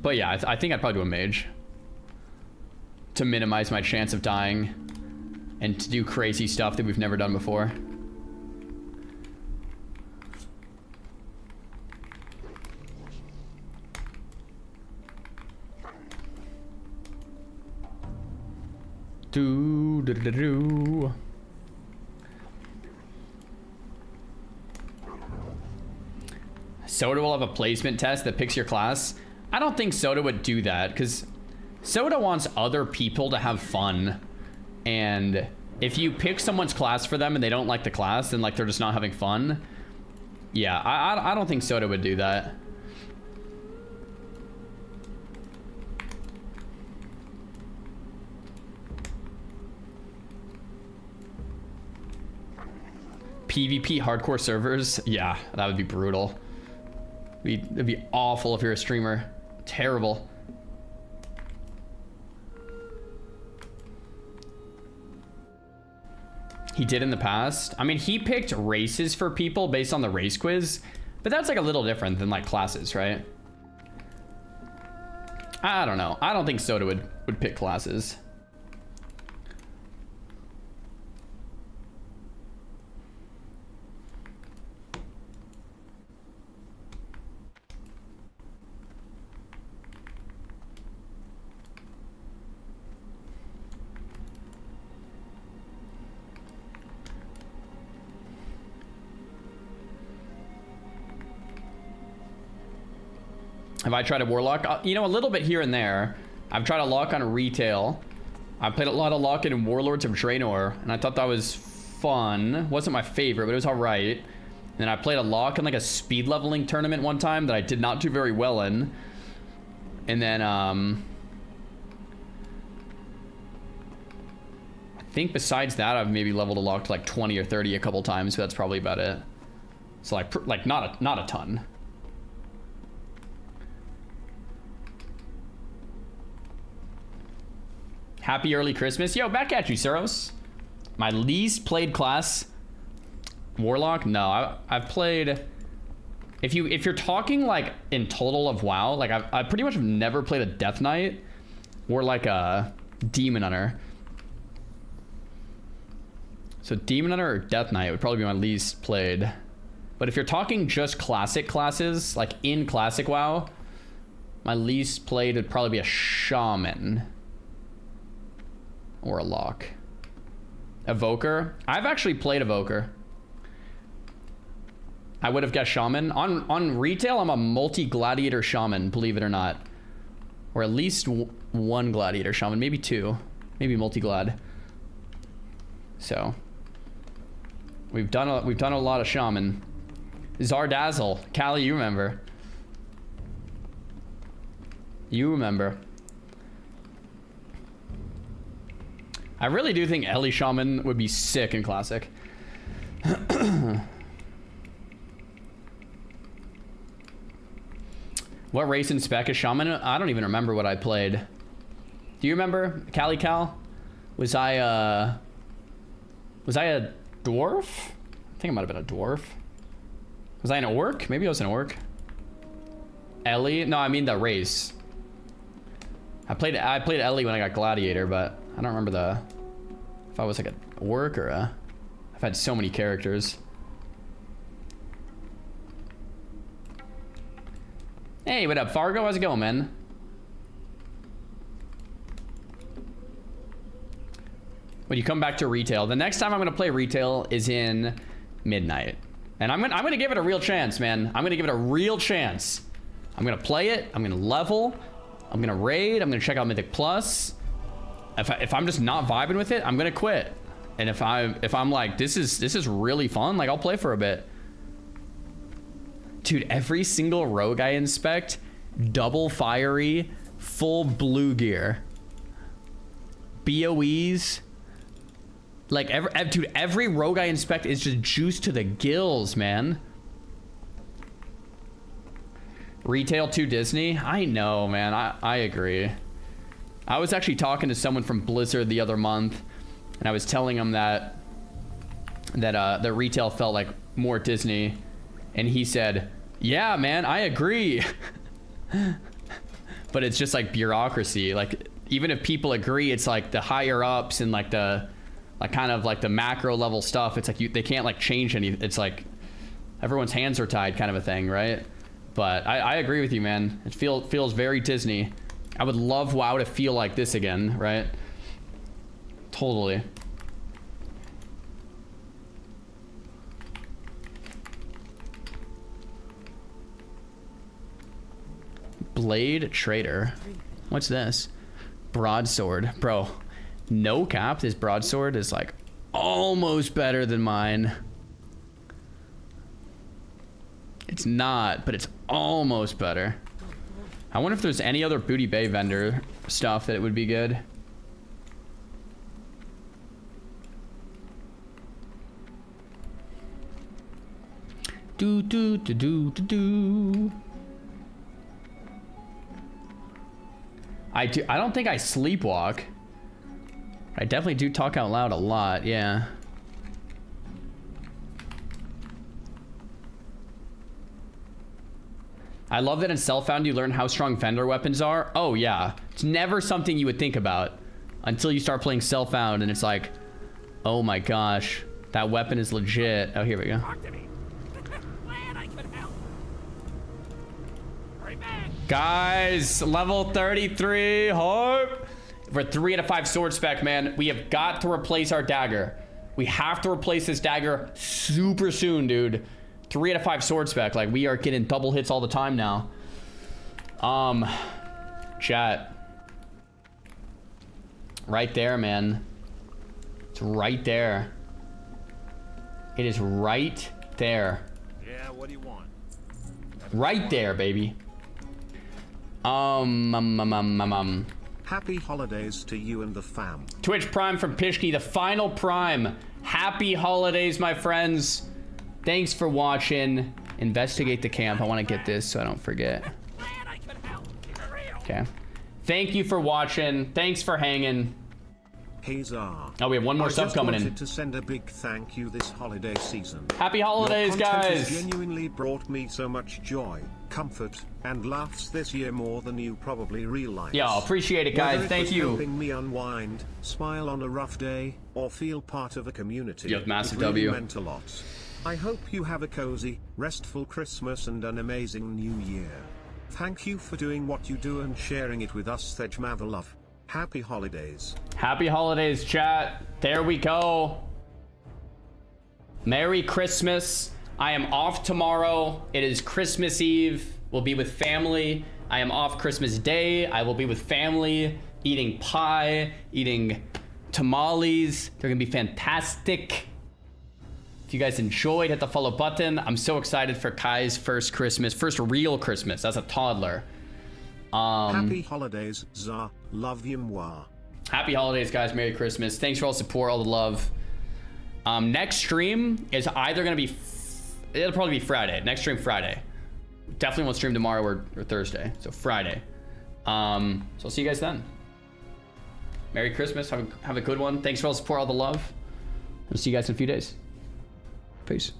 But yeah, I think I'd probably do a mage to minimize my chance of dying and to do crazy stuff that we've never done before. Do. Soda will have a placement test that picks your class. I don't think Soda would do that, because Soda wants other people to have fun. And if you pick someone's class for them and they don't like the class, then like they're just not having fun. Yeah, I don't think Soda would do that. PvP hardcore servers, yeah, that would be brutal. It'd be awful if you're a streamer. Terrible. He did in the past. I mean, he picked races for people based on the race quiz, but that's like a little different than like classes, right? I don't know. I don't think Soda would pick classes. Have I tried a Warlock? You know, a little bit here and there. I've tried a lock on a retail. I played a lot of lock in Warlords of Draenor, and I thought that was fun. Wasn't my favorite, but it was all right. And then I played a lock in like a speed leveling tournament one time that I did not do very well in. And then, I think besides that, I've maybe leveled a lock to like 20 or 30 a couple times, but that's probably about it. So like not a ton. Happy early Christmas. Yo, back at you, Suros. My least played class, Warlock? No, I've played... If you're talking like in total of WoW, like I pretty much have never played a Death Knight or like a Demon Hunter. So Demon Hunter or Death Knight would probably be my least played. But if you're talking just classic classes, like in classic WoW, my least played would probably be a Shaman. Or a lock. Evoker. I've actually played Evoker. I would have guessed Shaman. On retail, I'm a multi-gladiator Shaman, believe it or not. Or at least one gladiator Shaman, maybe two. Maybe multi-glad. So we've done a lot of Shaman. Zardazzle. Callie, you remember. You remember. I really do think Ellie Shaman would be sick in Classic. What race and spec is Shaman? I don't even remember what I played. Do you remember, Callie Cal? Was I a dwarf? I think I might have been a dwarf. Was I an orc? Maybe I was an orc. Ellie? No, I mean the race. I played Ellie when I got Gladiator, but I don't remember if I was like an orc or I've had so many characters. Hey, what up, Fargo? How's it going, man? When you come back to retail, the next time I'm gonna play retail is in Midnight, and I'm gonna give it a real chance, man. I'm gonna give it a real chance. I'm gonna play it. I'm gonna level. I'm gonna raid. I'm gonna check out Mythic Plus. If I'm just not vibing with it, I'm gonna quit. And if I'm like, this is really fun, like I'll play for a bit. Dude, every single rogue I inspect, double fiery, full blue gear, BOEs. Like dude, every rogue I inspect is just juice to the gills, man. Retail to Disney? I know, man. I agree. I was actually talking to someone from Blizzard the other month, and I was telling him that the retail felt like more Disney, and he said, "Yeah, man, I agree." But it's just like bureaucracy. Like even if people agree, it's like the higher ups and like the kind of like the macro level stuff. It's like they can't like change any. It's like everyone's hands are tied, kind of a thing, right? But I agree with you, man. It feels very Disney. I would love WoW to feel like this again, right? Totally. Blade Trader. What's this? Broadsword. Bro, no cap, this broadsword is like almost better than mine. It's not, but it's almost better. I wonder if there's any other Booty Bay vendor stuff that would be good. Do do do do do do. I don't think I sleepwalk. I definitely do talk out loud a lot, yeah. I love that in Self-Found you learn how strong vendor weapons are. Oh yeah, it's never something you would think about until you start playing Self-Found and it's like, oh my gosh, that weapon is legit. Oh, here we go. Guys, level 33, hope. We're 3 out of 5 sword spec, man. We have got to replace our dagger. We have to replace this dagger super soon, dude. 3 out of 5 sword spec. Like, we are getting double hits all the time now. Chat. Right there, man. It's right there. It is right there. Yeah, what do you want? Right there, baby. Happy holidays to you and the fam. Twitch Prime from Pishki, the final Prime. Happy holidays, my friends. Thanks for watching. Investigate the camp. I want to get this so I don't forget. Okay. Thank you for watching. Thanks for hanging. Hey Xar. Oh, we have one more sub coming in. I just wanted to send a big thank you this holiday season. Happy holidays, Your content guys. has genuinely brought me so much joy, comfort, and laughs this year more than you probably realize. Yo, appreciate it, guys. Thank you. Helping me unwind, smile on a rough day, or feel part of a community. Yo, massive it really W. meant a lot. I hope you have a cozy, restful Christmas and an amazing New Year. Thank you for doing what you do and sharing it with us. Thejmava love. Happy holidays. Happy holidays, chat. There we go. Merry Christmas. I am off tomorrow. It is Christmas Eve. We'll be with family. I am off Christmas Day. I will be with family, eating pie, eating tamales. They're gonna be fantastic. If you guys enjoyed, hit the follow button. I'm so excited for Kai's first Christmas, first real Christmas as a toddler. Happy holidays, Xar. Love you, moi. Happy holidays, guys. Merry Christmas. Thanks for all the support, all the love. Next stream is either gonna be, it'll probably be Friday. Next stream Friday. Definitely won't stream tomorrow or Thursday. So Friday. So I'll see you guys then. Merry Christmas. Have a good one. Thanks for all the support, all the love. I'll see you guys in a few days. Peace.